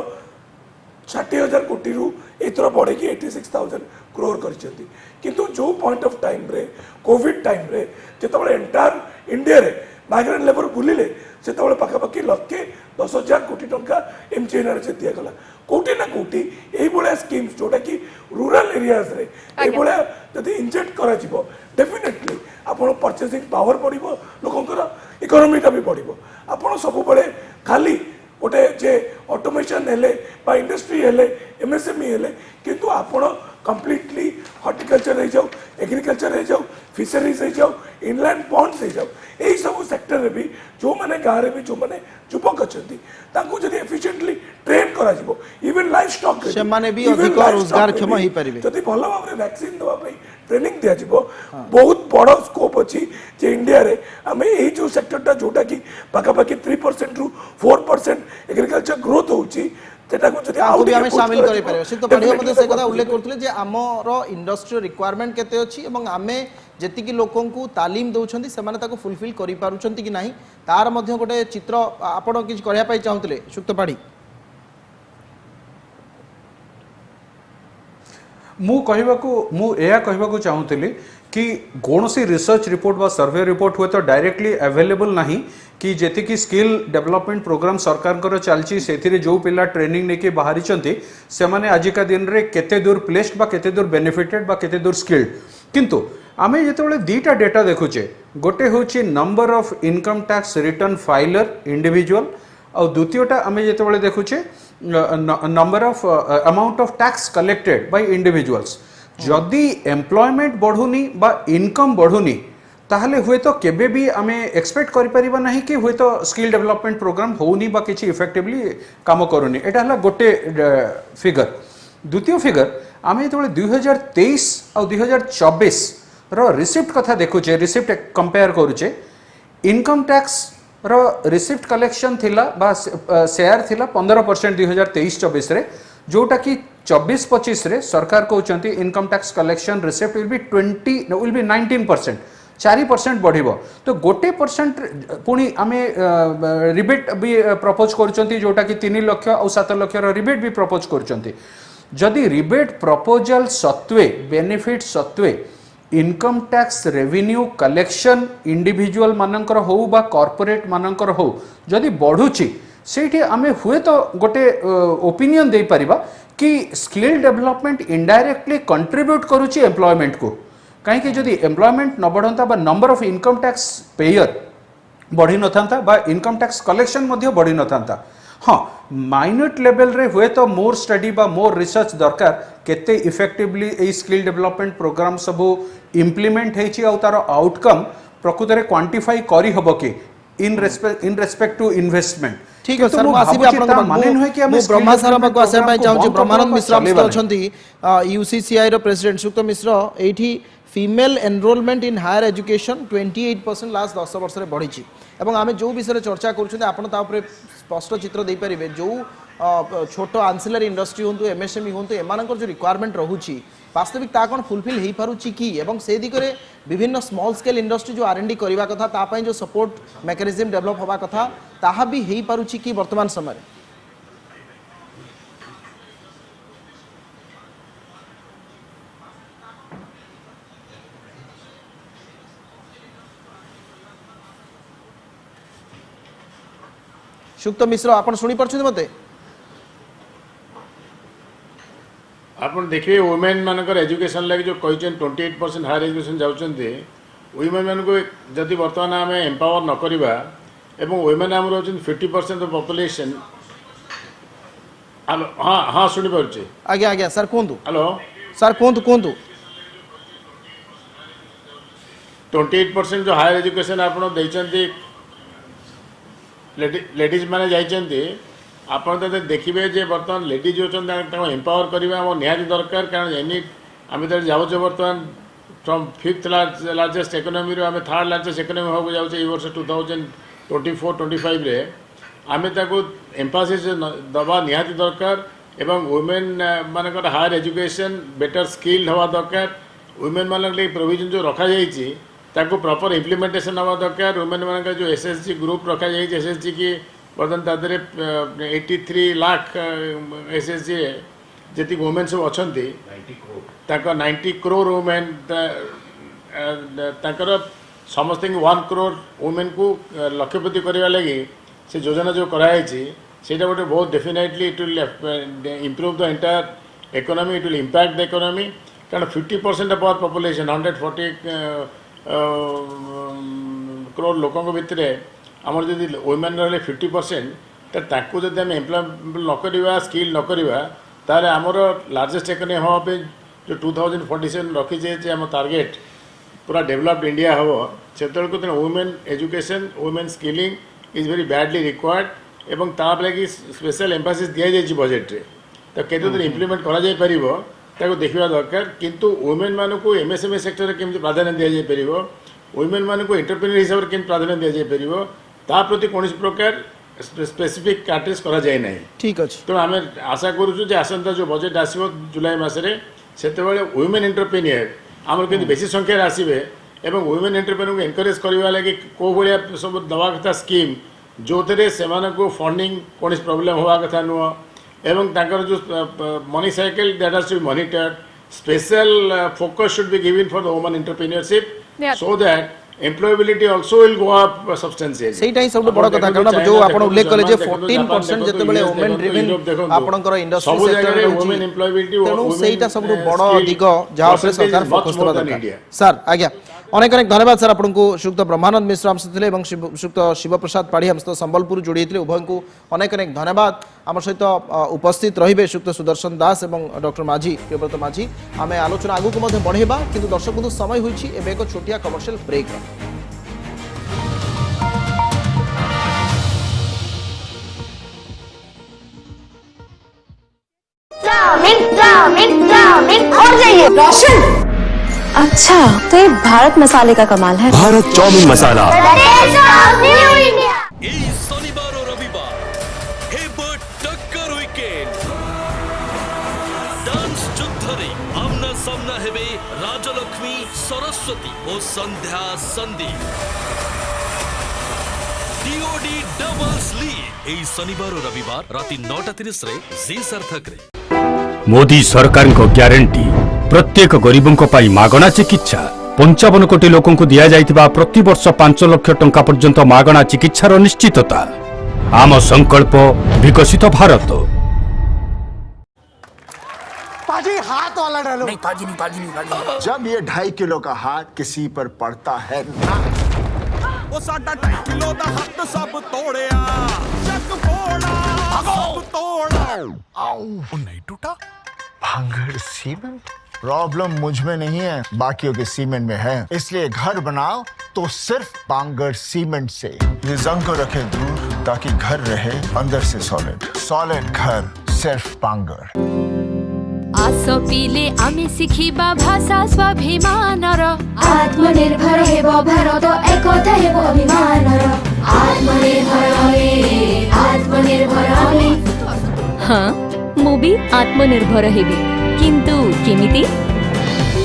60,000 कोटी रु एथर बढ़े कि 86,000 करोड़ करछंती किंतु जो पॉइंट ऑफ टाइम रे कोविड टाइम रे जेतबळे एंटायर इंडिया रे माइग्रेंट लेबर बुलिले सेतबळे पाखापाखि लक्षे 10,000 कोटी टंका एमजीएनआरएजी दिया गला कोटी ना कोटी एई बळे स्कीम्स जोटा कि रूरल एरियाज रे एई बळे जदि इंजेक्ट करा जिवो डेफिनेटली आपण परचेसिंग पावर बढ़िबो लोकंकर इकोनॉमीटा भी बढ़िबो आपण सब बळे खाली गोटे जे ऑटोमेशन हेले बा इंडस्ट्री हेले एमएसएमई हेले किंतु आपण कंप्लीटली हॉर्टिकल्चर हो जाओ एग्रीकल्चर हो जाओ फिशरीज हो जाओ इनलैंड पॉन्ड्स हो जाओ यही सब सेक्टर रे भी जो माने गाँव में जो माने युवक अच्छी जदि एफिशिएंटली ट्रेन करा जिवो इवन लाइफ स्टॉक से माने भी अधिक रोजगार क्षम ही परिबे जदि भल भाव में वैक्सीन दवा पई ट्रेनिंग दिया जिवो बहुत बड़ स्कोप अछि जे इंडिया रे हमें एही जो सेक्टरटा जोटा कि पाखा पाखि 3% रु 4% एग्रीकल्चर ग्रोथ होउची सामिल करें से तो बढ़िया मते से कथा उल्लेख करथले जे हमर इंडस्ट्री रिक्वायरमेंट केते अछि एवं आमे जेतिकी लोकन को तालीम दउछंती से माने ताको फुलफिल करि पारुछंती कि नाही तार मध्ये गोटे चित्र आपण किछ करिया पाई चाहुतले सुक्त पाड़ी मु कहबाकू चाहूली कि कौन सी रिसर्च रिपोर्ट व सर्वे रिपोर्ट हुए तो डायरेक्टली अवेलेबल नहीं कि जेति की स्किल डेवलपमेंट प्रोग्राम सरकार चलती से जो पिला ट्रेनिंग लेके बाहरी से माने आजिका दिन रे केते दूर प्लेस्ड बा केते दूर बेनिफिटेड बा केते दूर स्किल्ड किंतु आमे जेतेबेले दीटा डेटा देखुचे गोटे होची number of income tax return filer individual और द्वितीयटा आमे जेतेबेले देखुचे number of amount of tax collected by individuals जदि एम्प्लॉयमेंट बढ़ुनी बा इनकम बढ़ुनी ताहले हुए तो केबे भी आमे एक्सपेक्ट करि परिबा नहीं कि हुए तो स्किल डेवलपमेंट प्रोग्राम होउनी बा किछि इफेक्टिवली काम करूनी एटा हला गोटे फिगर द्वितीय फिगर आमे जेतेबेले 2023 और 2024 रो रिसिप्ट कथा देखुचे रिसिप्ट कंपेयर करूचे इनकम टैक्स रो रिसिप्ट कलेक्शन थिला बा शेयर थिला 15% 2023-24 रे जोटा कि 24-25 रे सरकार कहउचंती income tax collection receipt will be 19% 4% बढ़िबो तो गोटे परसेंट पुणी आमे रिबेट भी प्रपोज करचंती जोटा कि 3 लाख और 7 लाख रो रिबेट भी प्रपोज करचंती जदि रिबेट प्रपोजल सत्वे बेनिफिट सत्वे income tax revenue collection individual मानकर हो बा कॉर्पोरेट मानकर हो जदि बढ़ुची से आम हुए तो गोटे ओपिनियन दे परिबा कि स्किल डेवलपमेंट इनडायरेक्टली कंट्रीब्यूट करुच्ची एम्प्लॉयमेंट को कहीं जदि एम्प्लॉयमेंट न बढ़ता बा number of income tax payer बढ़ी न था बा इनकम टैक्स कलेक्शन बढ़ी न था हाँ माइन्यूट लेवल रे हुए तो मोर स्टडी बा मोर रिसर्च दरकार केते effectively a skill development programme सब इम्प्लीमेंट होइछि आ तार आउटकम प्रकृत रे क्वांटिफाई करी हबो कि इन रेस्पेक्ट टू इन्वेस्टमेंट ठीक है सर आसीबे आपन माने नहे कि हम ब्रह्मा सर को आसे पय चाहू ब्रह्मानंद मिश्र अछंती यूसीसीआई रो प्रेसिडेंट सुक्त मिश्र एठी female enrolment in higher education 28% last 10 वर्ष रे बढ़ी एवं आम जो विषय चर्चा कर स्पष्ट चित्र दे पारे जो छोट आंसिलरी इंडस्ट्री हूँ एमएसएमई हूँ एम जो रिक्वायरमेंट रोचे वास्तविक ता कौन फुलफिल हो पारुची कि एवं से दिगरे विभिन्न स्मॉल स्केल इंडस्ट्री जो R&D करवा कथा तापाई जो सपोर्ट मेकानिज्म डेवलप होगा कथा ताहा भी हो पारुची कि वर्तमान समय सुक्त मिश्र आपन सुनी परछन मते आपन देखिए वुमेन मानकर एजुकेशन लागि जो कहछन 28% हायर एजुकेशन जाउछन्ते वुमेन मान को जदि वर्तमान आम एम्पावर न करिबा एवं वुमेन आम रहछन 50% ऑफ पॉपुलेशन हेलो हां हां सुनी परछे आगे आगे सर कोंतु हेलो सर कोंतु 28% जो हायर एजुकेशन आपन दैछन्ते लेडीज मैंने जाइए आपड़ तो देखिए जे बर्तमान लेडीज जो एम्पावर करवा आम निहाती दरकार कारण एनी आम तो जाऊे बर्तमान फ्रम 5th लार्जेस्ट इकोनॉमी आम 3rd लार्जेस्ट इकोनॉमी होगा जाऊे वर्ष 2024-25 रे आम एम्फासिस दबा निहाती दरकार एवं वुमेन मानकर हायर एजुकेशन बेटर स्किल हवा दरकार वुमेन मान प्रोविजन जो रखा जाइए ताको प्रॉपर इम्प्लीमेंटेशन हवा दरकार वुमेन मान जो एसएसजी ग्रुप रखा जाए एसएसजी की बर्तमान तादरे 83 लाख एसएसजी जी वुमेन सब अच्छा 90 करोड़ वुमेन समस्त 1 करोड़ वुमेन को लक्ष्यपति करने लगी से योजना जो कराई से गोटे बहुत definitely it will improve the entire economy it will impact the economy कारण 50% ऑफ आवर पॉपुलेशन 140 करोड़ लोकों भितर आमर जदि वुमेन रही 50% तो जब आम एम्प्लॉयमेंट न करवा स्किल न करवा तार आमर लार्जेस्ट इकोनॉमी हाँपे जो 2047 रखी आम टार्गेट पूरा डेवलप्ड इंडिया हम से women education women skilling is very badly required एवं ताप लगी स्पेशल एम्फासिस दि जाइए बजेट रे तो केते इम्प्लीमेंट करा देखा दरकार किंतु वुमेन मान को एमएसएमई सेक्टर केमती प्राधान्य दि जापर वुमेन मान को एंटरप्रेन्योर हिसाब से केमती प्राधान्य दि जापर ता प्रति कौन प्रकार स्पेसिफिक कार्टेज करा जाए ना ठीक अच्छे तो आम आशा करूँ आसंता जो बजेट आसो जुलाई मसरे से वुमेन एंटरप्रेन्योर आम के बेसी संख्यार आसवे एवं वुमेन एंटरप्रेन्योर को एनकरेज करवा लगे कौ भाया सब दवा कथा स्कीम जो थे से फंडिंग कौन प्रोब्लेम हवा कथा नुह एवं ताकर जो money cycle that has to be monitored special focus should be given for the women entrepreneurship so that employability also will go up substantially सेटा ही सब बड़ कथा कारण जो आपण उल्लेख कले जे 14% जते बेले वुमेन ड्रिवन आपणकर इंडस्ट्री सेक्टर रे वुमेन एम्प्लॉयबिलिटी तेणु सेटा सब बड़ दिग जहाँ पर सरकार फोकस करबा दरकार सर आज्ञा अनेक अनेक धन्यवाद सर आपन को श्रीयुक्त ब्रह्मानंद मिश्र हम सहित एवं श्रीयुक्त शिवप्रसाद पाढ़ी हम सहित संबलपुर जोड़ी उभय को अनेक अनेक धन्यवाद आम सहित उपस्थित रहिबे श्रीयुक्त सुदर्शन दास एवं डॉक्टर माझी प्रियव्रत माझी आम आलोचना आगु को बढ़ेबा किंतु दर्शक बंधु समय होइछि एबे एक छोटिया कमर्शियल ब्रेक और जाइए रोशन अच्छा तो ये भारत मसाले का कमाल है भारत चाउमीन मसाला शनिवार और रविवार हेब टक्कर वीकेंड डांस युद्धरे आमना सामना हेबे राजलक्ष्मी सरस्वती और संध्या संदीप डीओडी डबल्स लीग एई शनिवार और रविवार राति 9:30 रे जी सार्थक रे मोदी सरकार को ग्यारंटी प्रत्येक गरीबों पाई मागणा चिकित्सा 55 कोटी लोकों को दिया जाइतिबा प्रति वर्ष 5 लाख टंका पर्यंत मागणा चिकित्सार निश्चितता आम संकल्प विकसित भारत। पाजी हाथ वाला डालो। नहीं पाजी नहीं। जब ये 2.5 किलो का हाथ किसी पर पड़ता है ना, वो साडा 2.5 किलो दा हत्थ सब तोड़िया, जग फोड़ा सब तोड़ा। वो नहीं टूटा। भांगड़ सीमेंट। प्रॉब्लम मुझ में नहीं है, बाकियों के सीमेंट में है। इसलिए घर बनाओ तो सिर्फ बांगड़ सीमेंट से। ये जंग को रखे दूर ताकि घर रहे अंदर से सॉलिड घर सिर्फ बांगड़। आस पीले आमे शिखिबा भाषा स्वाभिमानर, आत्मनिर्भर हेबो भारत एकता हेबो अभिमानर। आत्मनिर्भर हमे। हाँ मु भी आत्मनिर्भर हेबी, किंतु केमिति?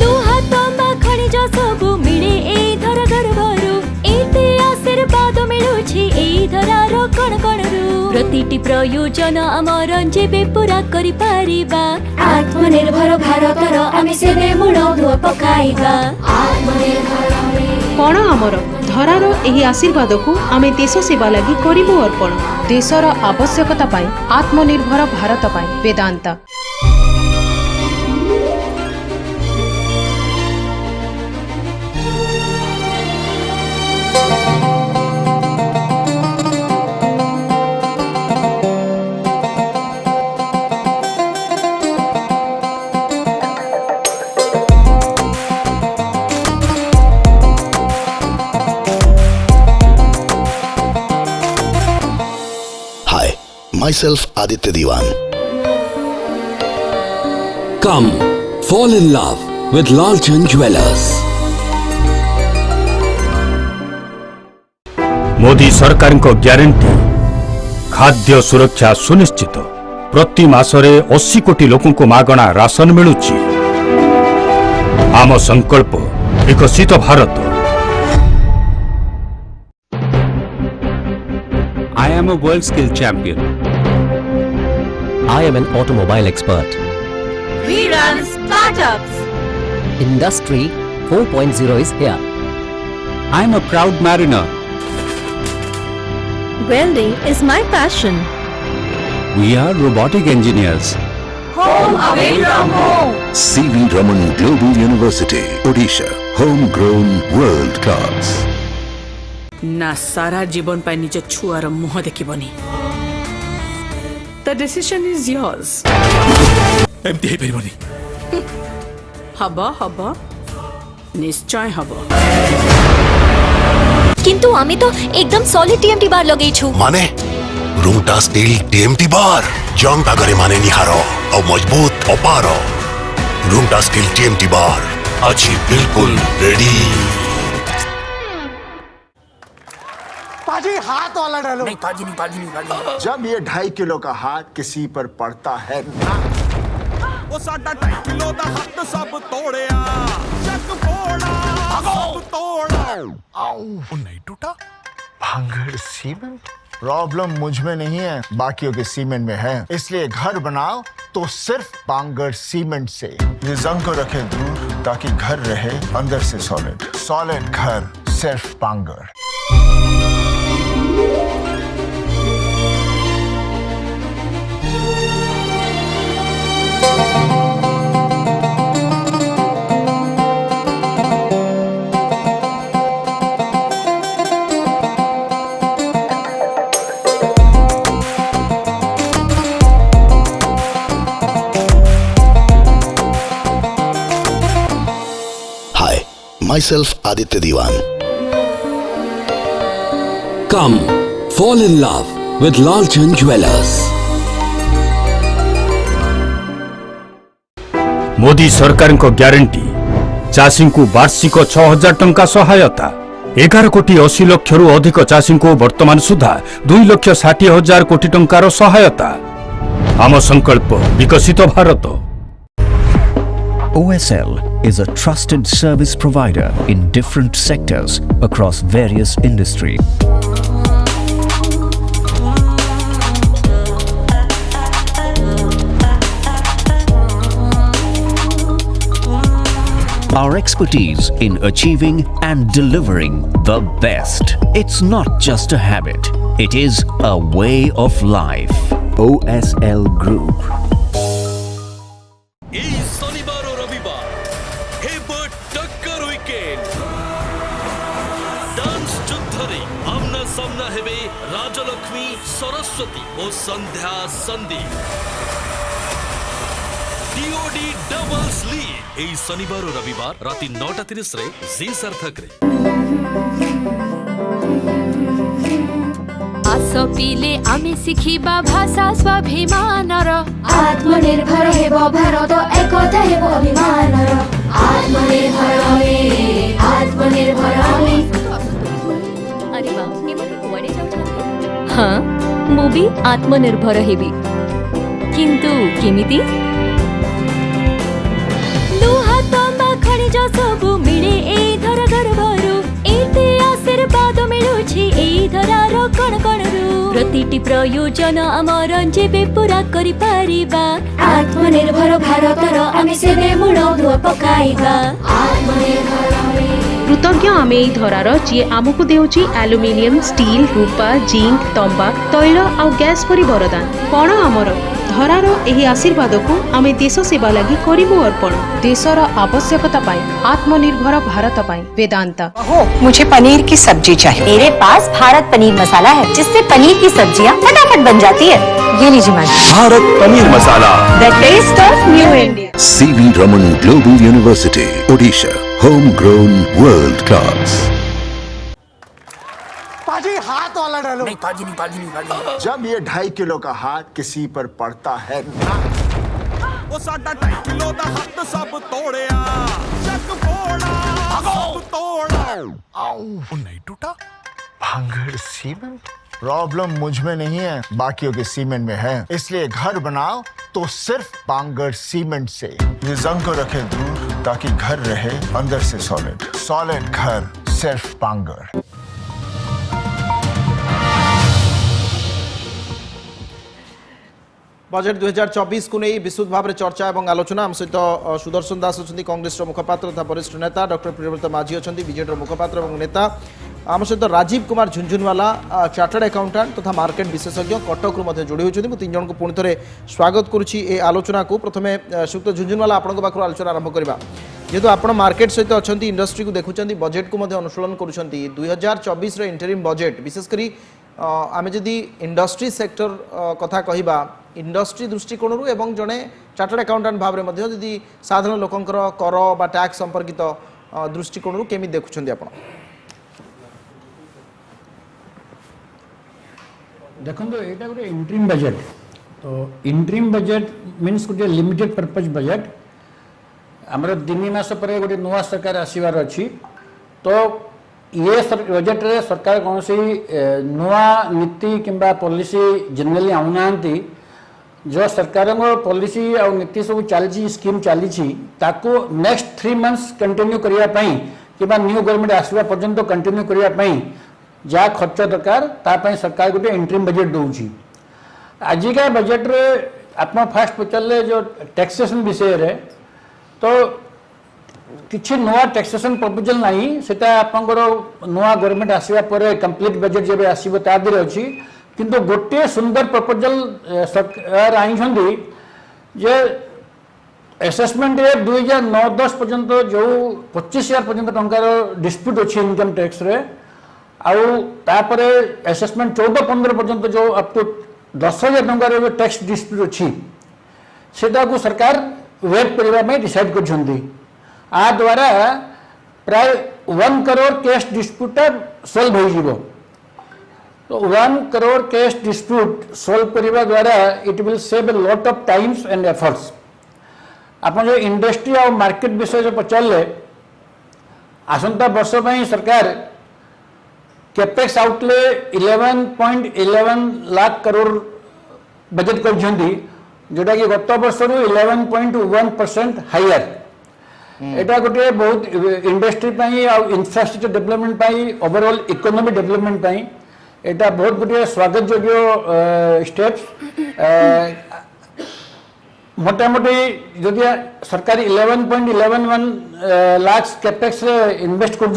लुहा तंबा खनिज सबु मिले एई धर गर्भरु, एते आशीर्वाद मिलुछि एई धरार कण कणरु। प्रतिटी प्रयोजन आमर जेबे पूरा करि पारिबा, आत्मनिर्भर भारतर आमे सेबे मूल धुआ पकाइबा। आत्मनिर्भर कण आमर धरार एही आशीर्वाद को आमे देश सेवा लगी करिबो अर्पण। देशर आवश्यकता पाई आत्मनिर्भर भारत पाई Vedanta. Myself Aditya Diwan. Come, fall in love with Lalchand Jewellers. Modi सरकार को ग्यारंटी खाद्य सुरक्षा सुनिश्चित। प्रति मासरे 80 कोटी लोकों को मागणा राशन मिलुची। आम संकल्प विकसित Bharat. I am a world skill champion. I am an automobile expert. We run startups. Industry 4.0 is here. I am a proud mariner. Welding is my passion. We are robotic engineers. Home away from home. CV Raman Global University, Odisha, homegrown, world class. ना सारा जीवन पाई निज छुआर मुह देखिबनी। The decision is yours. एमती हे परिबनी। हबा निश्चय हबा। किंतु आमी तो एकदम सॉलिड टीएमटी बार लगेई छु। माने रूंटा स्टील टीएमटी बार जंग आगरे माने निहारो और मजबूत अपारो। रूंटा स्टील टीएमटी बार अच्छी बिल्कुल रेडी। पाजी हाथ वाला डालो। नहीं पाजी नहीं। जब ये 2.5 किलो का हाथ किसी पर पड़ता है ना, वो साडा 2.5 किलो दा हत्थ सब तोड़िया, जग फोड़ा सब तोड़ा। वो नहीं टूटा। भांगड़ सीमेंट। प्रॉब्लम मुझ में नहीं है, बाकियों के सीमेंट में है। इसलिए घर बनाओ तो सिर्फ बांगड़ सीमेंट से। ये जंग को रखे दूर ताकि घर रहे अंदर से सॉलिड घर सिर्फ Bangar. Hi, myself Aditya Diwan. Come, fall in love with Lalchand Jewellers. Modi सरकार को ग्यारंटी चाषी को वार्षिक 6000 टंका सहायता। 11 कोटी 80 लक्ष रु अधिक चाषी को वर्तमान सुधा 2,60,000 कोटी टंकार सहायता। आम संकल्प विकसित Bharat. OSL is a trusted service provider in different sectors across various industries. our expertise in achieving and delivering the best. It's not just a habit, it is a way of life. OSL Group. এই শনিবার ও রবিবার হেব টক্কর weekend dance যুদ্ধরে আমনা সামনা হেবে রাজলক্ষ্মী সরস্বতী ও সন্ধ্যা Sandeep ডিওডি doubles league এই শনিবার ও রবিবার রাতি 9:30 রে জি সার্থক রে आस पिले आमे शिखिबा भाषा स्वाभिमानर आत्मनिर्भर हेब भारत एकता हेब अभिमानर आत्मनिर्भर अरे वाह एमते कुआडे जाउछन्ती हां मु भी आत्मनिर्भर हेबी किंतु केमिति लुहा तांबा खनिज सबु मिले ए धर गर्भरु एते आशीर्वाद मिलुछि ए धरार कण कणरु प्रतिटी प्रयोजन आमर जेबे पूरा करि पारिबा आत्मनिर्भर भारतर आमे सेबे मूल धुआ पकाइबा आत्मनिर्भर कृतज्ञ आमे एई धरार जी आमको देउची एल्युमिनियम स्टील रूपा जिंक तंबा तैल आ गैस परि वरदान कोण आमर धरार एही आशीर्वाद को आमे देश सेवा लगी करिबु अर्पण देशर आवश्यकता पाई आत्मनिर्भर भारत पाई वेदांत मुझे पनीर की सब्जी चाहिए। मेरे पास भारत पनीर मसाला है जिससे पनीर की सब्जियां फटाफट बन जाती है। ये लीजिए madam Bharat paneer masala the taste of new India CV Raman Global University, Odisha. Homegrown, world class. पाजी हाथ वाला डालो। नहीं पाजी नहीं। जब ये 2.5 किलो का हाथ किसी पर पड़ता है ਉਹ ਸਾਡਾ 2.5 ਕਿਲੋ ਦਾ ਹੱਥ ਸਭ ਤੋੜਿਆ ਚੱਕ ਫੋੜਾ ਸਭ ਤੋੜਾ वो नहीं टूटा भांगड़ सीमेंट प्रॉब्लम मुझ में नहीं है बाकियों के सीमेंट में है इसलिए घर बनाओ तो सिर्फ बांगड़ सीमेंट से ये जंग को रखे दूर ताकि घर रहे अंदर से सॉलिड घर सिर्फ बांगड़ बजेट 2024 को नहीं विस्तृत भाव में चर्चा और आलोचना आम सहित सुदर्शन दास अच्छा कांग्रेस मुखपात्र तथा वरिष्ठ नेता डॉक्टर प्रियव्रत माझी अच्छा बीजेडी मुखपात्र और नेता आम सहित राजीव कुमार झुंझुनवाला चार्टर्ड अकाउंटेंट तथा मार्केट विशेषज्ञ कटक जोड़ी होती मुझे 3 जन को पुणी थे स्वागत करुच्ची ए आलोचना को प्रथम श्रीयुक्त झुंझुनवाला आपंक पाखर आलोचना आरंभ करवा जेहेतु आप मार्केट सहित अच्छा इंडस्ट्री को देखुं बजेट को अनुशीलन कर 2024 इंटरिम बजेट विशेषकर आम जदि इंडस्ट्री सेक्टर कथा कहवा इंडस्ट्री दृष्टिकोण एवं जड़े चार्टर्ड अकाउंटेंट भाव में जदि साधारण लोकंकर कर बा टैक्स संपर्कित दृष्टिकोण केमी देखुं आप देखो यहाँ गोटे इंटरिम बजेट तो इंटरिम बजेट मीन्स गोटे लिमिटेड पर्पज बजेट आमर 3 मास पर गोटे नुआ सरकार आसबार अच्छी तो ये बजेट रे सरकार कौन सी नुआ नीति किंबा पॉलिसी जनरली आउना जो सरकार पॉलिसी और नीति सब चली स्कीम चली ताको नेक्स्ट 3 मंथ्स कंटिन्यू करने कि न्यू गवर्नमेंट आसवा पर्यंत कंटिन्यू करने जहाँ खर्च दरकार तापाई सरकार गोटे इंटरिम बजेट दूची आजिका बजेट रे आप फास्ट पचारे जो टैक्सेशन विषय रे तो किसी नुआ टैक्सेशन प्रपोजल नहीं सेटा आपंकर नुआ गवर्नमेंट आसवा पर कंप्लीट बजेट जब आसो तादे अच्छी किंतु गोटे सुंदर प्रपोजल सरकार आई जे एसेसमेंट 2009-10 पर्यंत जो 25,000 पर्यंत टंकार डिस्प्यूट अच्छी इनकम टैक्स रे आउ तापर एसेसमेंट 14-15 पर्यंत जो अप टू 10,000 टंकार जो टैक्स डिस्प्यूट अच्छी सेटा को सरकार वेट करने डिसाइड कर आ द्वारा प्राय 1 करोड़ कैश डिस्प्यूट सॉल्व हो तो 1 करोड़ कैश डिस्प्यूट सॉल्व करने द्वारा it will save A lot of times and efforts आप जो इंडस्ट्री और मार्केट विषय जो पचारे आसंता वर्ष सरकार capex outlay 11.11 lakh crore budget कर जोटा कि गत वर्ष 11.1% हायर एटा गोटे बहुत industry infrastructure development overall economy development एटा बहुत गोटे स्वागत योग्य स्टेप्स मोटामोटी जदि सरकार 11.11 लाख कैपेक्स इन्वेस्ट कर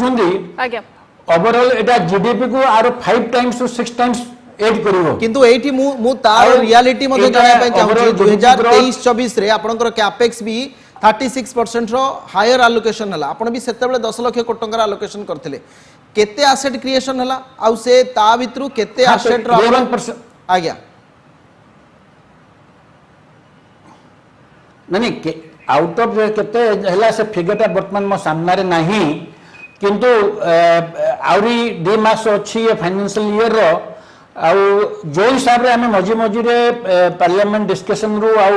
ओवरऑल एटा जीडीपी को आरो 5 टाइम्स टू 6 टाइम्स एड करिवो किंतु एठी मु तार रियलिटी मध्ये जाना पे चाहूची 2023-24 रे आपनकर कैपेक्स भी 36% रो हायर एलोकेशन हला आपण भी सेते बेले 10 लाख कोटी टंका एलोकेशन करथिले केते एसेट क्रिएशन हला आउ से ता भितरु केते एसेट रो 11% आज्ञा नहीं आउट ऑफ केते हला से फिगरटा वर्तमान मो सामने रे नाही किंतु आउरी 2 मास अछि फाइनेंशियल ईयर रो आउ जो हिसाब रे हमें मझी मझी रे पार्लियामेंट डिस्कशन रु आउ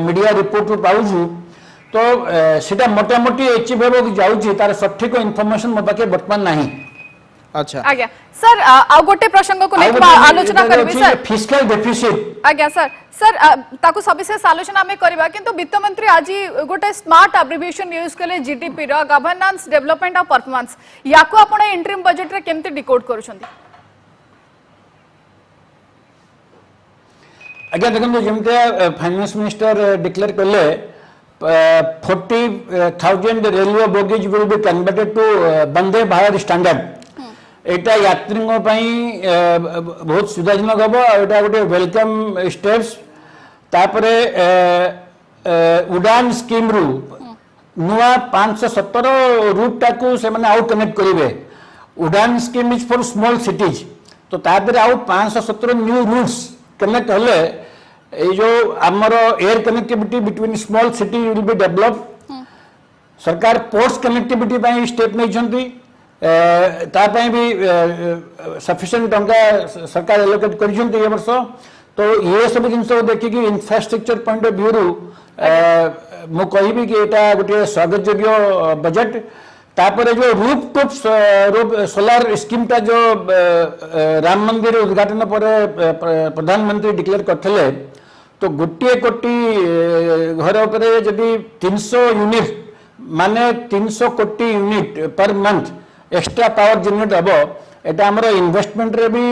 मीडिया रिपोर्ट रु पाउजु तो सेटा मोटा मोटी अचीव हेबो जाउची तार सठिक इन्फॉर्मेशन मो पाके वर्तमान नाही अच्छा आज्ञा सर आ गोटे प्रसंग को लेके आलोचना करबी सर फिस्कल डेफिसिट आज्ञा सर ताको सविशेष आलोचना में करबा किंतु वित्त मंत्री आज गोटे स्मार्ट एब्रिविएशन यूज कले जीटीपी रो गवर्नेंस डेवलपमेंट और परफॉर्मेंस याको आपण इंटरिम बजट रे केमते डिकोड करूछंती आज्ञा देखो जमते फाइनेंस मिनिस्टर डिक्लेयर करले 40,000 railway bogies will be converted to Vande Bharat standard एटा यात्रियों पई बहुत सुविधाजनक हम एटा गोटे वेलकम स्टेप्स तापरे उड़ान स्कीम रु नुआ 517 रूट टाकू से माने आउट कनेक्ट करिवे उड़ान scheme is for small cities तो तापर आउ 517 न्यू रूट्स कनेक्ट हले ए जो हमर air connectivity between small city will be develop सरकार पोर्ट्स कनेक्टिविटी पई स्टेप नै छंती ता पई भी सफिशिएंट टंका सरकार एलोकेट करिसंती ए वर्ष तो ये सब जिनस देखि कि इंफ्रास्ट्रक्चर पॉइंट ऑफ व्यू रु मो कहिबी कि एटा गोटे स्वागत योग्य बजट तापर जो रूफटॉप सोलार स्कीम ता जो राम मंदिर उद्घाटन पर प्रधानमंत्री डिक्लेयर करथिले तो गोटे कोटी घर उपरे जदि 300 यूनिट माने 300 कोटी unit per month extra power generate हबो एटा हमरो इन्वेस्टमेंट रे भी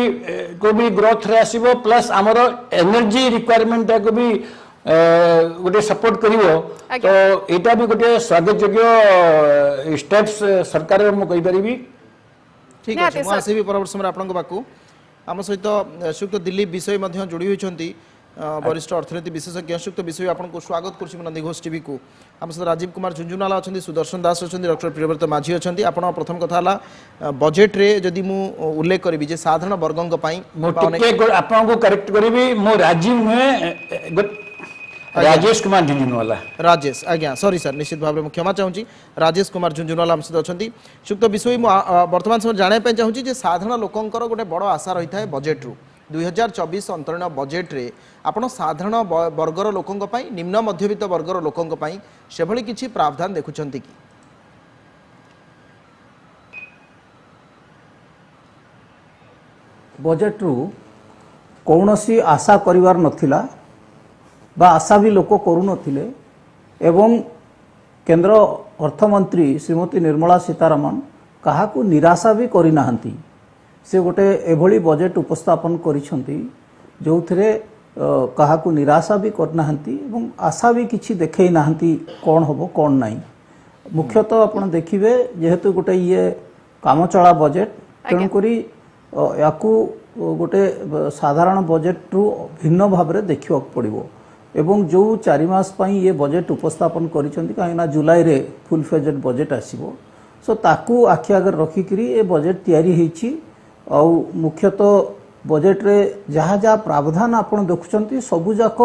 को भी ग्रोथ रे आसीबो प्लस हमरो एनर्जी रिक्वायरमेंट को भी गोटे सपोर्ट करिवो तो एटा भी गोटे स्वागत योग्य स्टेप्स सरकार मु कहि परिबी ठीक है मु आसी भी परवर्त समय आपन को बाकू हम सहित सुक्त दिल्ली विषय मध्ये जोड़ी होइछंती वरिष्ठ अर्थनीति विशेषज्ञ सुक्त विषय आपन को स्वागत करछि नंदीघोष टीवी को हम सहित राजीव कुमार झुंझुनाला अछंती सुदर्शन दास अछंती डॉक्टर प्रियव्रत माझी अछंती आपन प्रथम कथा हला बजट रे जदि मु उल्लेख करबी जे साधारण वर्गंग पई आपन को करेक्ट करबी मो राजीव में राजेश कुमार झुंझुनवाला राजेश आज्ञा सॉरी सर निश्चित भाव में क्षमा चाहूँगी राजेश कुमार झुंझुनवाला हमसे अच्छा सुक्त विषय वर्तमान समय जानापी चाहूँगी जे साधारण लोकंकर गोटे बड़ आशा रही है बजेट रु 2024 अंतरीण बजेट रे आपण साधारण वर्गर लोकों पई निम्न मध्यवित्त वर्गर लोकों पई से भली किछि प्रावधान देखुछंती कि बजेट रु कौनसी आशा करिवार नथिला बा आशा भी लोक करू नथिले एवं केंद्र अर्थमंत्री श्रीमती निर्मला सीतारमण कहा को निराशा भी करी नाहंती से गोटे एभली बजेट उपस्थापन करिसंती जो थरे कहा को निराशा भी करनाहंती एवं आशा भी किछि देखै नाहंती कोन होबो कोन नाही मुख्यतः आपण देखिबे जेहेतु गोटे ये काम चला बजेट तेणु करी याकू गोटे साधारण बजेट रु भिन्न भाव रे देखियो पड़िबो एवं जो 4 मास पई ये बजेट उपस्थापन करिसंती काहेना जुलाई रे फुल फेजेड बजेट आसीबो सो ताकू आखि आगर रखी करी ए बजेट तयारी हेछि आ मुख्यतः बजेट रे जहाँ जहाँ प्रावधान आपण देखुचंती सबु जाक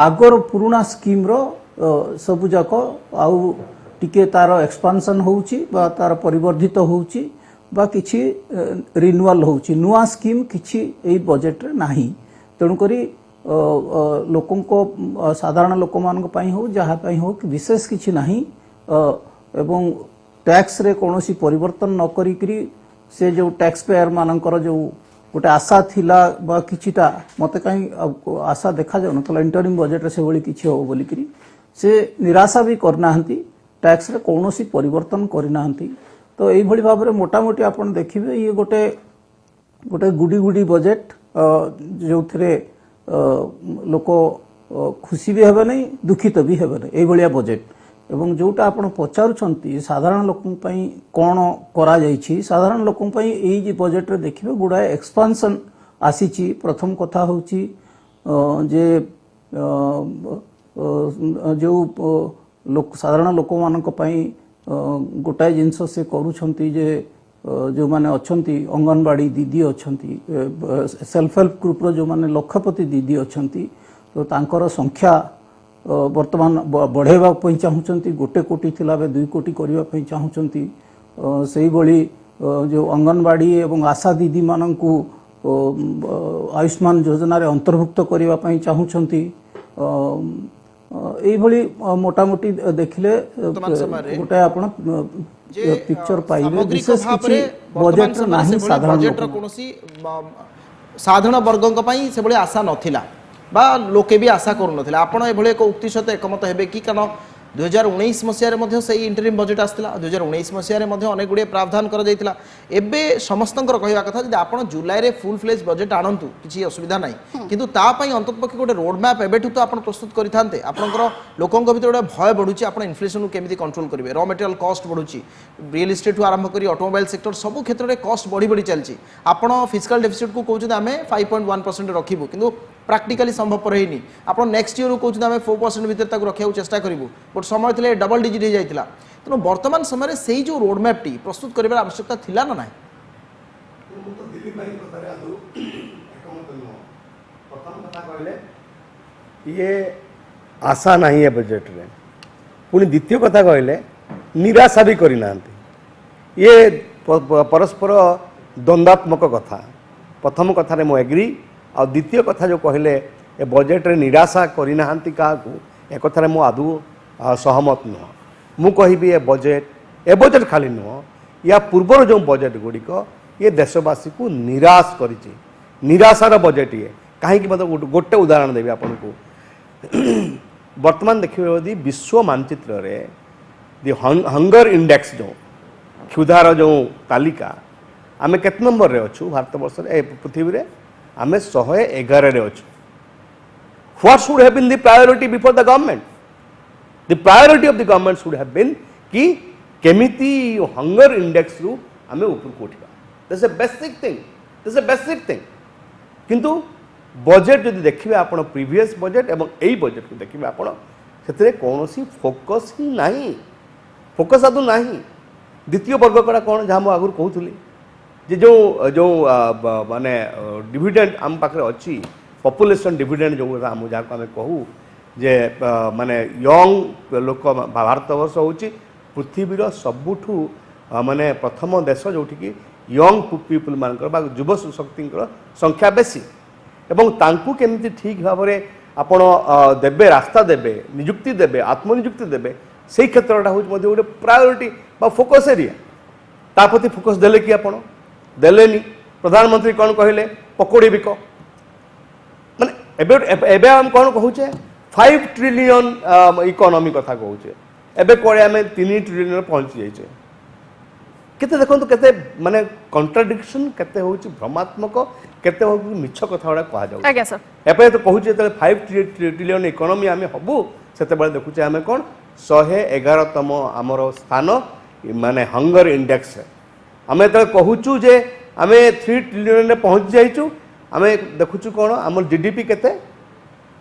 आगर पुराना स्कीम रो सबु जाक आउ टिके तार एक्सपांशन होउची बा तार परिवर्धित होउची बा किछि रिन्यूअल होउची नुआ स्कीम किछि एई बजेट रे नाही तेणु करी लोकों को साधारण लोक मान पई हो जहाँ पई हो विशेष किछि नाही एवं टैक्स रे कोनोसी परिवर्तन न करी करी से जो टैक्स पेयर मानकर जो गोटे आशा थिला बा किछिटा मते कहीं आशा देखा जाउ नतला इंटरिम बजेट रे से भली किछि हो बोली करी से निराशा भी करनाहंती टैक्स रे कोनोसी परिवर्तन करिनाहंती तो एई भली भाबरे मोटा मोटी आपण देखिबे ये गोटे गोटे गुडी गुडी बजेट जो थरे लोक खुशी भी हेबे नहीं दुखित भी हेबे नहीं एभलिया बजेट एवं जोटा आपण पचारुछंती साधारण लोकन पई कोन करा जाईछि साधारण लोकन पई एई जे बजेट रे देखिबे गुडा एक्सपेंशन आसीछि प्रथम कथा होछि जे जो लोक साधारण लोक मानक पई गोटाए जिनस से करूछंती जे जो माने अछंती अंगनवाड़ी दीदी अछंती सेल्फ हेल्प ग्रुप रो जो माने लक्षपति दीदी अछंती तो तांकर संख्या वर्तमान बढ़ेबा पई चाहुचंती 1 कोटी थिला बे 2 कोटी करिबा पई चाहुचंती सेही बळी जो अंगनवाड़ी एवं आशा दीदी माननकू आयुष्मान योजना रे अंतर्भुक्त करिबा पई चाहुचंती एई भली मोटामोटी देखिले गोटे आपण पिक्चर पाइबे विशेष किछि बजेट नाही साधारण बजेट रो कोनोसी साधारण वर्गक पई से बळे आशा नथिला बा लोके भी आशा करू नथिला आपण ए भळे एक उक्ति सहित एकमत हेबे कि कारण 2019 मसिया रे मध्ये सही इंटरिम बजेट आस्तिला 2019 मसिया रे मध्ये अनेक गुडे प्रावधान कर जाइतिला एबे समस्तंकर कहिवा कथा जे आपण जुलाई रे फुल फ्लेज बजेट आनंतु किछि असुविधा नाही किंतु ता पई अंततपक्षी गोटे रोड मैप एबेठु तो आपण प्रस्तुत करिथान्ते आपनकर लोकंक भितर गोटे भय बढ़ुची आपण इन्फ्लेशन को केमिति कंट्रोल करिवे रॉ मटेरियल कॉस्ट बढ़ुची रियल एस्टेट आरंभ करी ऑटोमोबाइल सेक्टर सब क्षेत्र रे कॉस्ट बढ़ी बढ़ी चलची आपण फिस्कल डेफिसिट को कहउछन हमें 5.1% रखिबु किंतु प्रैक्टिकली संभव रही आप नेक्स्ट ईयर कहते आम 4% भितर रखा चेष्टा करूँ बट समय थे डबल डिजिट हो जाता तेणु वर्तमान समय से जो रोडमैप टी प्रस्तुत कर आवश्यकता थिला ना ना ये आशा नहीं है बजेट रे पुणी द्वितीय कथा कहले निराशा भी करना ये परस्पर द्वंद्वात्मक कथा प्रथम कथार मु एग्री आ द्वितीय कथा जो कहले ए बजेट रे निराशा करना क्या एक कथार मु आदु सहमत नुह मु कहि ए बजेट खाली नुह या पूर्वर जो बजेट गुड़िक ये देशवासी को निराश करिछि निराशार बजेट ये कहीं मतलब गोटे उदाहरण देवी आपन को वर्तमान देखिए यदि विश्व मानचित्र रे दि हंगर इंडेक्स जो क्षुधार जो तालिका आमे केत नंबर रे अछु भारतवर्ष रे पृथ्वी रे आमे 111 रे अछु what should have been the priority before the government the priority of the government should have been कि केमिति हंगर इंडेक्स रु आमे ऊपर को उठिबा दैट्स अ बेसिक थिंग किंतु बजेट जदि देखिबे आपण प्रीवियस बजेट एवं एई बजेट को देखिबे आपण सेतरे कोनोसी फोकस ही नाही फोकस आदु नाही द्वितीय वर्ग कड़ा कोन जहाँ आगुर कहूली जे जो जो माने डिविडेंड आम पाखे अच्छी पॉपुलेशन डिविडेंड जो आम जहाँ आम कहू जे माने यंग लोक भारतवर्ष हूँ पृथ्वीर सबुठू माने प्रथम देश जोटि यंग पीपुल मान युव शक्ति संख्या बेसी एवं तांकू केमिति ठीक भाव में आपण देबे रास्ता देबे नियुक्ति देबे आत्मनियुक्ति देबे से क्षेत्रटा हूँ गोटे प्रायोरिटी बा फोकस एरिया ताप्रति फोकस देले कि आपण देलेनी प्रधानमंत्री कौन कहले पकोड़ी बिक माने एबे हम कौन कहूचे 5 ट्रिलियन इकोनॉमी कथा कहूचे एबे कोड़े आम 3 ट्रिलियन पहुंची जाइए केते देखो केते माने कॉन्ट्राडिक्शन केते होची भ्रमात्मक केते मिछ कथा गुड़ा कह जाउ आज्ञा सर एबे तो कहूचे 5 ट्रिलियन इकोनॉमी आम हबु सेते बेले देखुचे आम कौन 111तम आमर स्थान माने हंगर इंडेक्स आम जो कहूचु जे आम 3 ट्रिलियन पहुँच जाइचु आम देखुचु कौन आम जीडीपी केते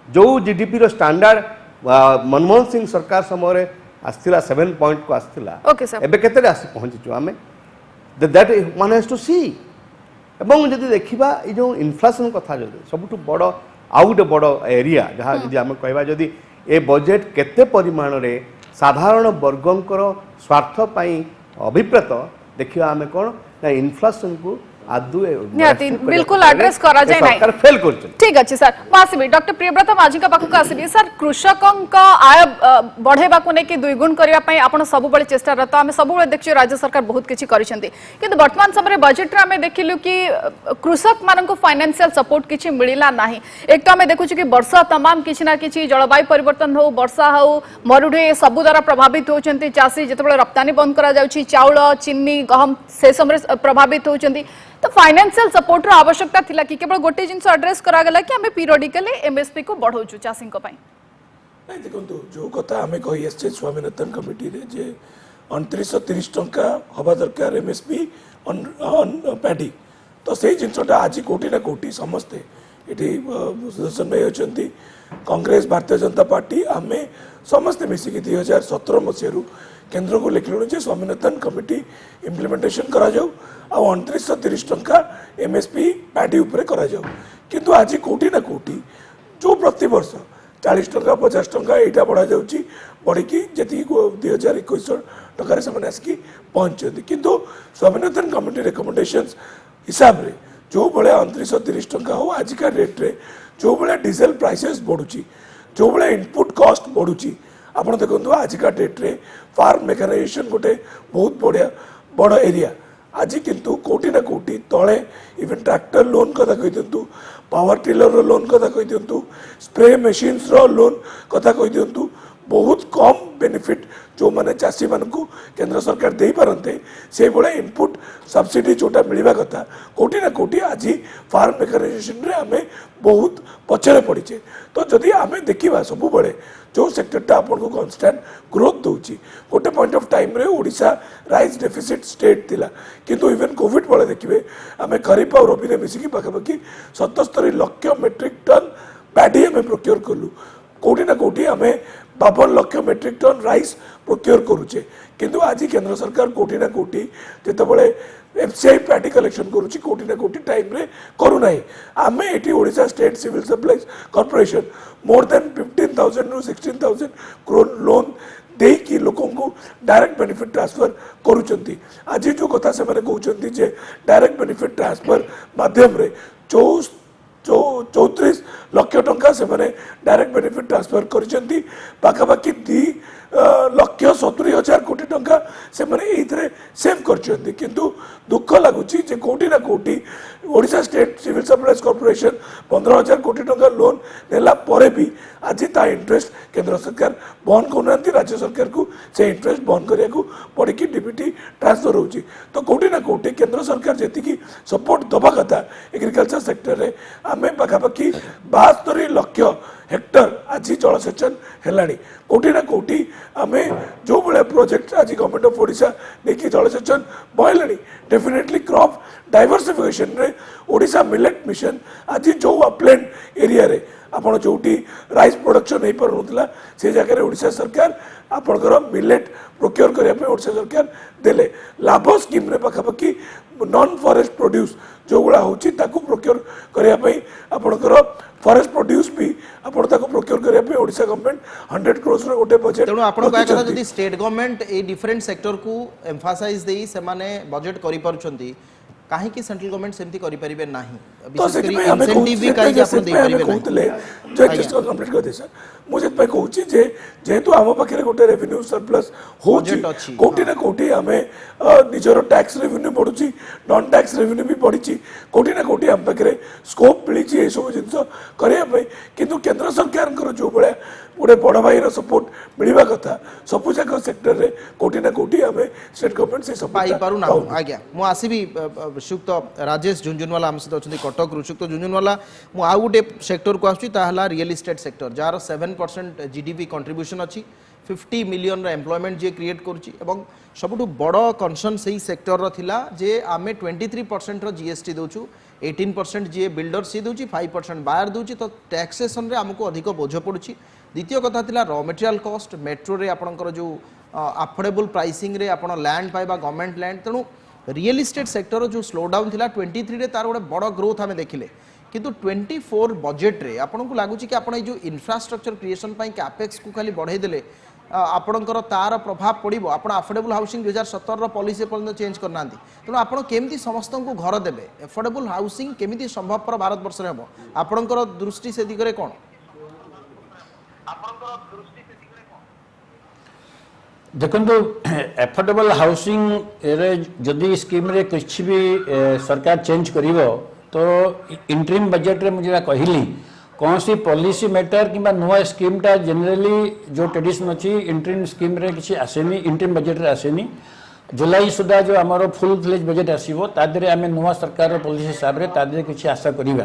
जो जीडीपी रो स्टैंडर्ड मनमोहन सिंह सरकार समय आसला 7 पॉइंट को आसला एबे केते आसी पहुँचीचु आम दैट वन हैज टू सी एवं जदि देखिबा ये जो इन्फ्लेशन कथा जदि सबुठु बड़ आउ गोटे बड़ एरिया जहाँ जदि आम कहबा जदि ए बजेट केते परिमाण रे साधारण वर्गंकर स्वार्थ पई अभिप्रेत देखिए आम कौन ना इन्फ्लेशन को आदु बिल्कुल एड्रेस करा जाय नै सरकार फेल कर ठीक अछि सर मासिबी डॉक्टर प्रियव्रत माझी का पाखु आसीबी सर कृषकों का आय बढ़ेबा को नै कि दुई गुण करिया पई आपण सब बळे चेष्टा रत हम सब बळे देखियो राज्य सरकार बहुत किछि करिसेंती किंतु वर्तमान समय बजेट रे हम देखिलु कि कृषक मानन को फाइनेंशियल सपोर्ट किछि मिलिला नाही एक तो हम देखुछु कि वर्षा तमाम किछि ना किछि जलवायु परिवर्तन हो वर्षा हो मरुडे सब द्वारा प्रभावित होचंती चासी जतबळे रप्तानी बंद करा जाउछि चाउल चीनी गहम से समय प्रभावित होचंती तो फाइनेंशियल सपोर्ट रो आवश्यकता थिला कि केवल गोटे जिंस एड्रेस करा गला कि हमें पीरियडिकली एमएसपी को बढ़ाउछु चाषी को पई नहीं देखो जो कथा आम कही आसे स्वामीनाथन कमिटी रे जे 2930 टंका हवा दरकार एमएसपी पैडी तो से जिनटा आज कोटी ना कोटी समस्ते ये सुदर्शन भाई अच्छा कांग्रेस भारतीय जनता पार्टी आम समस्ते मिसिकी 2017 मसीह केन्द्र को लिखलु जे स्वामीनाथन कमिटी इम्प्लीमेंटेशन करा जाऊ आ 2930 टंका एमएसपी पैडी उपरे करा जाऊ किंतु आज कोटी ना कोटी जो प्रति वर्ष 40 टंका 50 टंका यहाँ बढ़ा जाऊँगी बढ़ी जी 2021 टकर से आसिकी पहुँचती किंतु स्वामीनाथन कमिटी रिकमेंडेशन हिसाब रे जो भाया 2930 टंका हो आजिका रेट रे जो भाया डीजेल प्राइसेस बढ़ुची जो भाया इनपुट कॉस्ट बढ़ुची आप देखो आजिका डेट रे फार्म मेकानाइजेशन गोटे बहुत बढ़िया बड़ एरिया आज किंतु कोटी ना कोटी तले इवन ट्रैक्टर लोन कथा कही दिंतु पावर टिलर रो लोन कथा कही दिंतु स्प्रे मशीन्स रो लोन कथा कही दिंतु बहुत कम बेनिफिट जो माने चाषी मान को केंद्र सरकार दे पारते से भाया इनपुट सब्सिडी जोटा मिलवा कथा कोटी ना कोटी आज फार्म मेकानाइजेशन रे आमे बहुत पछरे पड़ीचे तो जदि आमे देखिबा सब बळे जो सेक्टरटा आपन को कांस्टेंट ग्रोथ दउची गोटे पॉइंट ऑफ टाइम रे ओडिशा राइस डेफिसिट स्टेट थिला किंतु इवन कोविड बळे देखिबे आमे खरीफ और रबी रे मिसिकी पाखापाखि 77 लाख मेट्रिक टन पैडी आमे प्रोक्योर कलु कोटी ना कोटी आमे 52 lakh metric ton rice procure करुचे किंतु आज केंद्र सरकार कोटी ना कोटी जेतबळे एफसीआई पैडी कलेक्शन करुची कोटी ना कोटी टाइम रे करू नाही आमे एटी Odisha state civil supplies corporation more than 15,000 to 16,000 crore loan दे कि लोकों को डायरेक्ट बेनिफिट ट्रांसफर करुचंती आज जो कथा से माने कहउचंती जे डायरेक्ट बेनिफिट ट्रांसफर माध्यम रे 34 लाख टंका से माने डायरेक्ट बेनिफिट ट्रांसफर करिसंती पाखापाखि 2,70,000 कोटी टंका से माने एथरे सेव करचंती किंतु दुख लागुची जे कोटी ना कोटी Odisha state civil supplies corporation 15,000 कोटी टंका लोन नेला परे भी आज ता इंटरेस्ट केंद्र सरकार बहन करनांती राज्य सरकार को से इंटरेस्ट बहन करिया को पड़ी की डीबीटी ट्रांसफर होची तो कोटी ना कोटी केंद्र सरकार जेति की सपोर्ट दबा कथा एग्रीकल्चर सेक्टर रे आमे पाखापाखि 72 लाख हेक्टर आज जलसेचन हेलानी कोटी ना कोटी आमे जो बड़े प्रोजेक्ट आज गवर्नमेंट ऑफ ओडिशा देखी जलसेचन बहलानी डेफिनेटली क्रॉप डाइवर्सिफिकेशन रे ओडिशा मिलेट मिशन आज जो अपलैंड एरिया रे आपण जोटी राइस प्रोडक्शन नहीं पारुनथला से जगह ओडिशा सरकार आपणकर मिलेट प्रोक्योर करिया पे ओडिशा सरकार देले लाभ स्कीम रे पाखापाखि नॉन फॉरेस्ट प्रोड्यूस जो गुड़ा होची ताकू प्रोक्योर करिया पे आपणकर फॉरेस्ट प्रोड्यूस भी आपण ताकू प्रोक्योर करिया पे ओडिशा गवर्नमेंट 100 करोड़ रे गोटे बजट तेणु आपण कहया कथा जदी state government a different sector को एम्फासाइज देई से माने बजट करि पारुचंती काहे कि सेंट्रल गवर्नमेंट सेमती करि परिबे नाही विशेष करी इंसेंटिव भी काहे आपण दे परिबे नाही जो जस्ट कंप्लीट कर दे सर मुझे पे कहूची जे जेतु आम पाखे गोटे रेवेन्यू सरप्लस होची कोटी ना कोटी आमे निजरो टैक्स रेवेन्यू बढ़ुची नॉन टैक्स रेवेन्यू भी बढ़ी कोटी ना कोटी आम पाखे स्कोप मिली ए सब जिन करने किंतु केंद्र सरकार जो भाया गोटे बड़ भाई सपोर्ट मिलवा कथा सबू जाक सेक्टर रे कोटी ना कोटी आम स्टेट गवर्नमेंट से पाई पारु ना आज्ञा मु आसीबी श्रीयुक्त राजेश झुंझुनवाला आम सहित अच्छा कटक श्रीयुक्त झुंझुनवाला मु आउ गोटे सेक्टर को आसुची ताहला रियल इस्टेट सेक्टर जार 7% जीडीपी कंट्रीब्यूशन अच्छी 50 मिलियन एम्प्लॉयमेंट जे क्रिएट करुच्ची एवं सबुठु बड़ कनसर्न से सेक्टर रहा जे आमे 23% रो जीएसटी दौचु 18% जी बिल्डर सी दूची 5% बायर दूची तो टैक्सेसन रे आमको अधिक बोझ पड़ुची द्वितीय कथा थिला रॉ मटेरियल कॉस्ट मेट्रो रे आपनकर जो अफोर्डेबल प्राइसिंग रे आपण लैंड पाइबा गवर्नमेंट लैंड तेणु रियल इस्टेट सेक्टर जो स्लो डाउन थिला 23 रे तार गोटे बड़ ग्रोथ आमे देखिले किंतु 24 बजेट रे आपन को लागुची कि आपण जो इंफ्रास्ट्रक्चर क्रिएशन पई कैपेक्स को खाली बढ़ाई देले आपणकर तार प्रभाव पड़ो आप अफोर्डेबल हाउसिंग 2017 पॉलिसी पर्यटन चेंज करना तेणु आप केमती समस्त को घर देवे अफोर्डेबल हाउसिंग केमिति संभवपर भारत वर्ष में हम आपणकर दृष्टि से दिगरे कौन देखो एफोर्डेबल हाउसिंग जदि स्कीम रे किसी भी सरकार चेंज करिवो तो इंटरिम बजेट रे मुझे कहली कौन सी पॉलिसी मैटर कि नुआ स्कीम टा जनरली जो ट्रेडिशन अच्छी इंटरिम स्कीम रे किसी आसेनी इंटरिम बजेट रे आसेनी जुलाई सुधा जो आमर फुल फ्लेज बजेट आसो तादे आम नुआ सरकार पॉलिसी हिसाब से तादे किसी आशा करवा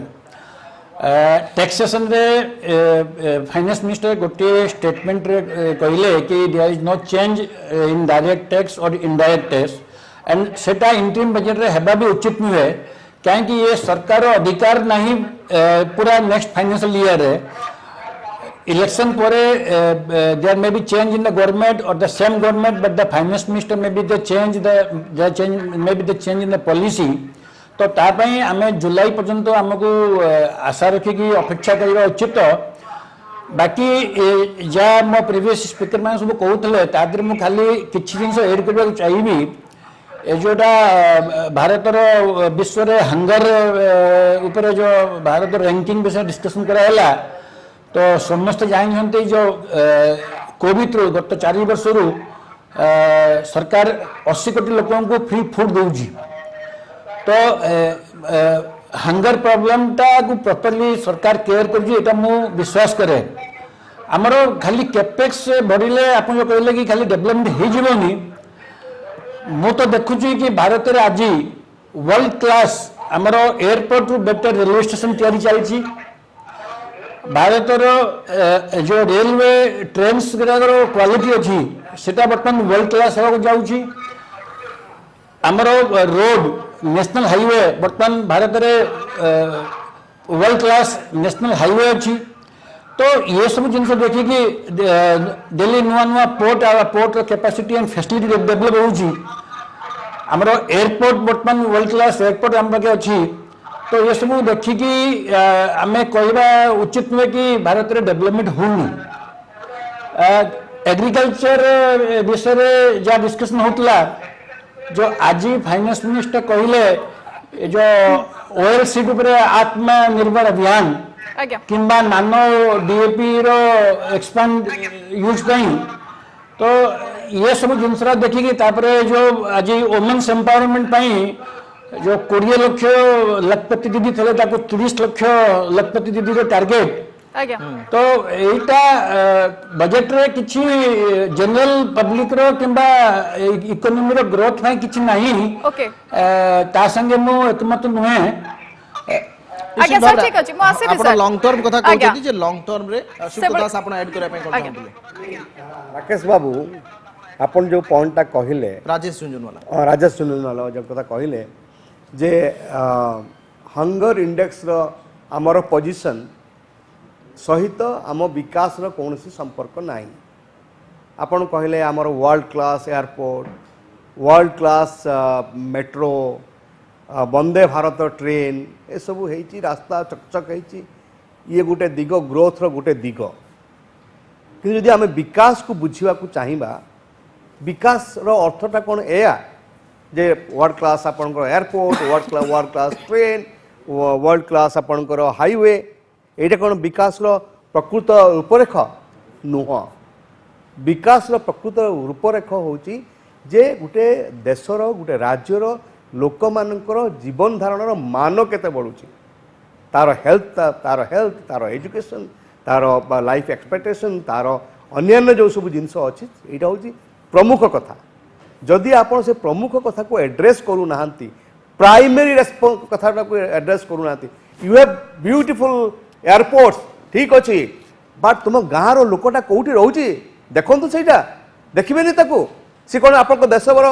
टैक्सेशन रे फाइनेंस मिनिस्टर गोटे स्टेटमेंट रे कहले कि there is no change in direct tax और इनडायरेक्ट टैक्स एंड सेटा इंटरिम बजेट रे हेबा भी उचित नुहे कहीं ये सरकार अधिकार नहीं पूरा नेक्स्ट फाइनेंशियल ईयर रे इलेक्शन पर there may be change in the government or the same government but the finance minister may be the change in the policy तो तापाई आम जुलाई पर्यंत आमको आशा रखिकी अपेक्षा करवा उचित बाकी जहाँ मो प्रीवियस स्पीकर मैंने सब कहते तादर मुझे खाली किसी जिन एड करने को चाहिए ये जोटा भारतर विश्व रे हंगर ऊपर जो भारत रैंकिंग विषय डिस्कशन कराला तो समस्त जानते जो कोविड रू गत 4 वर्ष रु सरकार 80 कोटी लोगों को फ्री फूड दूजी तो हंगर प्रॉब्लम टा को प्रॉपर्ली सरकार केयर कर विश्वास करे आमर खाली कैपेक्स बढ़िले आप जो कहले कि खाली डेवलपमेंट हो जीवनी मु तो देखुची कि भारत रे आज वर्ल्ड क्लास आमर एयरपोर्ट रु बेटर रेलवे स्टेशन तैयारी चलती भारतर जो रेलवे ट्रेन्स क्वालिटी अच्छी सेटा बर्तमान वर्ल्ड क्लास होगा जाऊँगी आमर रोड नेशनल हाईवे बर्तमान भारत रे वर्ल्ड क्लास नेशनल हाईवे अच्छी तो ये सब जिन देखिए डेली नुआ नुआ port capacity and facility develop होउची आमर एयरपोर्ट बर्तमान वर्ल्ड क्लास एयरपोर्ट आम पाखे अच्छी तो ये सब देखिकी आम कहवा उचित नुहे कि भारत में डेवलपमेंट होनी एग्रीकल्चर विषय जहाँ डिस्कसन होता जो आज फाइनेंस मिनिस्टर कहले जो ओएल सीड उपरे आत्मनिर्भर अभियान किंबा नानो डीएपी रो एक्सपांड यूज कहीं तो ये सब जिनस देखिकी जो आज वुमेन्स एम्पावरमेंट जो 20 लाख लखपति दीदी थे 30 लाख लखपति दीदी रो टार्गेट तो यहाँ बजेट रे किछि जनरल पब्लिक रो किंबा इकोनॉमी रो ग्रोथ में किछि नहीं ता संगे मु एकमत नुहे आगे सर ठीक अछि मु आसी आपण लॉन्ग टर्म कथा कहते जे लॉन्ग टर्म रे सुखदास आपण ऐड करे पे कहते राकेश बाबू आपण जो पॉइंट टा कहिले राजेश झुंझुनवाला जो कथा कहिले जे हंगर इंडेक्स रो हमर पोजीशन सहित आम विकास रो कौनसी संपर्क नाही आपण कहले आमर world class airport world class metro Vande Bharat train ये सब होईची रास्ता चकचक होईची ये गोटे दिग ग्रोथ रो गोटे दिग कि यदि आम विकास को बुझा चाहिए विकास रो अर्थटा कौन एया जे वर्ल्ड क्लास आपणकर airport world class train world class आपणकर हाईवे एटा कौन विकास रो प्रकृत रूपरेख नुह विकास रो प्रकृत रूपरेख होची जे गोटे देशर गोटे राज्यर लोक मानकर जीवन धारण मान केते बढ़ुची तार हेल्थ तार एजुकेशन तार लाइफ एक्सपेक्टेशन तार अन्य जो सब जिनस अच्छी यहाँ हूँ प्रमुख कथा जदि आप से प्रमुख कथा को एड्रेस करू नाहंती प्राइमरी कथा को एड्रेस करू नाहंती यू हैव ब्यूटीफुल एयरपोर्ट्स ठीक अच्छी बट तुम गाँव रोकटा कौटी रोचे देखु से देखिए सी कौन आप देशर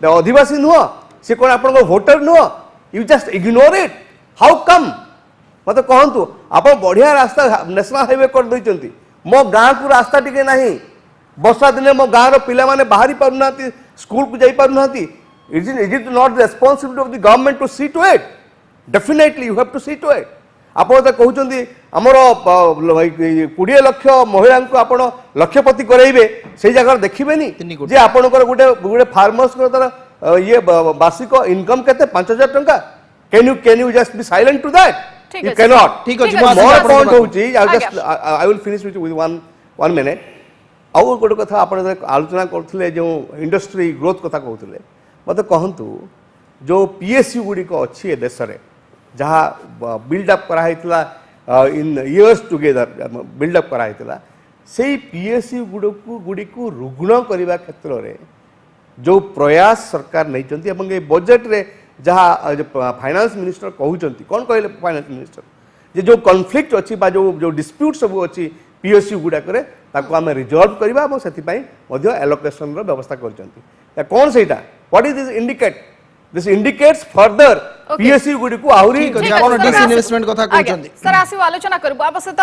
अधिवासी नुह सी कौन आप भोटर नुह you just ignore it how come मत कहतु आप बढ़िया रास्ता नेशनल हाईवे कर देइचंती मो गाँ को रास्ता टिके नहीं वर्षा दिने मो गाँव पिला माने बाहरी पारुना स्कूल को जाई पारुना is it not the responsibility of the government to see to it definitely you have to see to it आप कहते आमर 20 लाख महिला को आप लक्षपति करेबे से जगह देखिए जे आपणकर गोटे गोटे फार्मर्स तार ये वार्षिक इनकम केते 5000 टंका can you just be silent to that you can not ठीक अछि मोर पॉइंट होची I will finish with one minute आउ गोटे कथा आप आलोचना करथिले जो इंडस्ट्री ग्रोथ कथा कहथिले मते कहंतु जो पीएसयू गुडी को अछि ए देश रे जहाँ बिल्डअप कराइला इन इयर्स टुगेदर बिल्डअप कराइला से पीएसयू गुड़ी को रुग्ण करने क्षेत्र में जो प्रयास सरकार नहीं बजेट रे जहाँ फाइनेंस मिनिस्टर कहते कौन कहले फाइनेंस मिनिस्टर जे जो कॉन्फ्लिक्ट अच्छी जो डिस्प्यूट सब अच्छी पीएसयू गुड़ाक आम रिजल्व करवा से एलोकेशन व्यवस्था कर कौन से what is this indicate this indicates further PSU गुडी को आहुरी कौन डिसइन्वेस्टमेंट कथा कहउछन्ती सर आसी आलोचना करबो आप सहित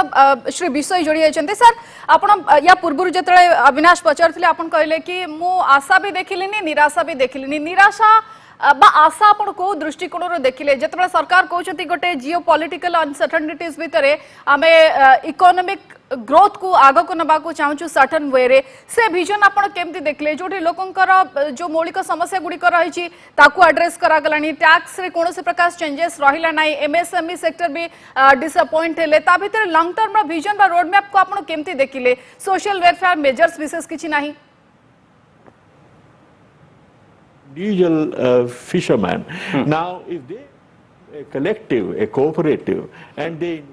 श्री विषय जोड़ी होइछन्ती सर आपण या पूर्व जेतले अविनाश पचारथिले आपण कहले कि मु आशा भी देखिलिनी निराशा भी देखिलिनी निराशा बा आशा आपण को दृष्टिकोण रो देखिले जेतबे सरकार कहउछन्ती गोटे जियो पॉलिटिकल अनसर्टेनिटीज भितरे आमे इकोनॉमिक ग्रोथ को आगो को नबा को चाहूँ सर्टन वे रे से विजन आपण केमती देखले जोठी लोकंकर जो मौलिक समस्या गुड़िक रही ताकू एड्रेस करागलानी टैक्स रे कोनोसी प्रकार चेंजेस रहिला नाही एमएसएमई सेक्टर भी डिसअपॉइंट हेले ता भितर लॉन्ग टर्म रो विजन बा रोड मैप को आपण केमती देखिले सोशल वेलफेयर मेजर्स विशेष किछि नाही individual fishermen. Now, if they a collective, a cooperative, and they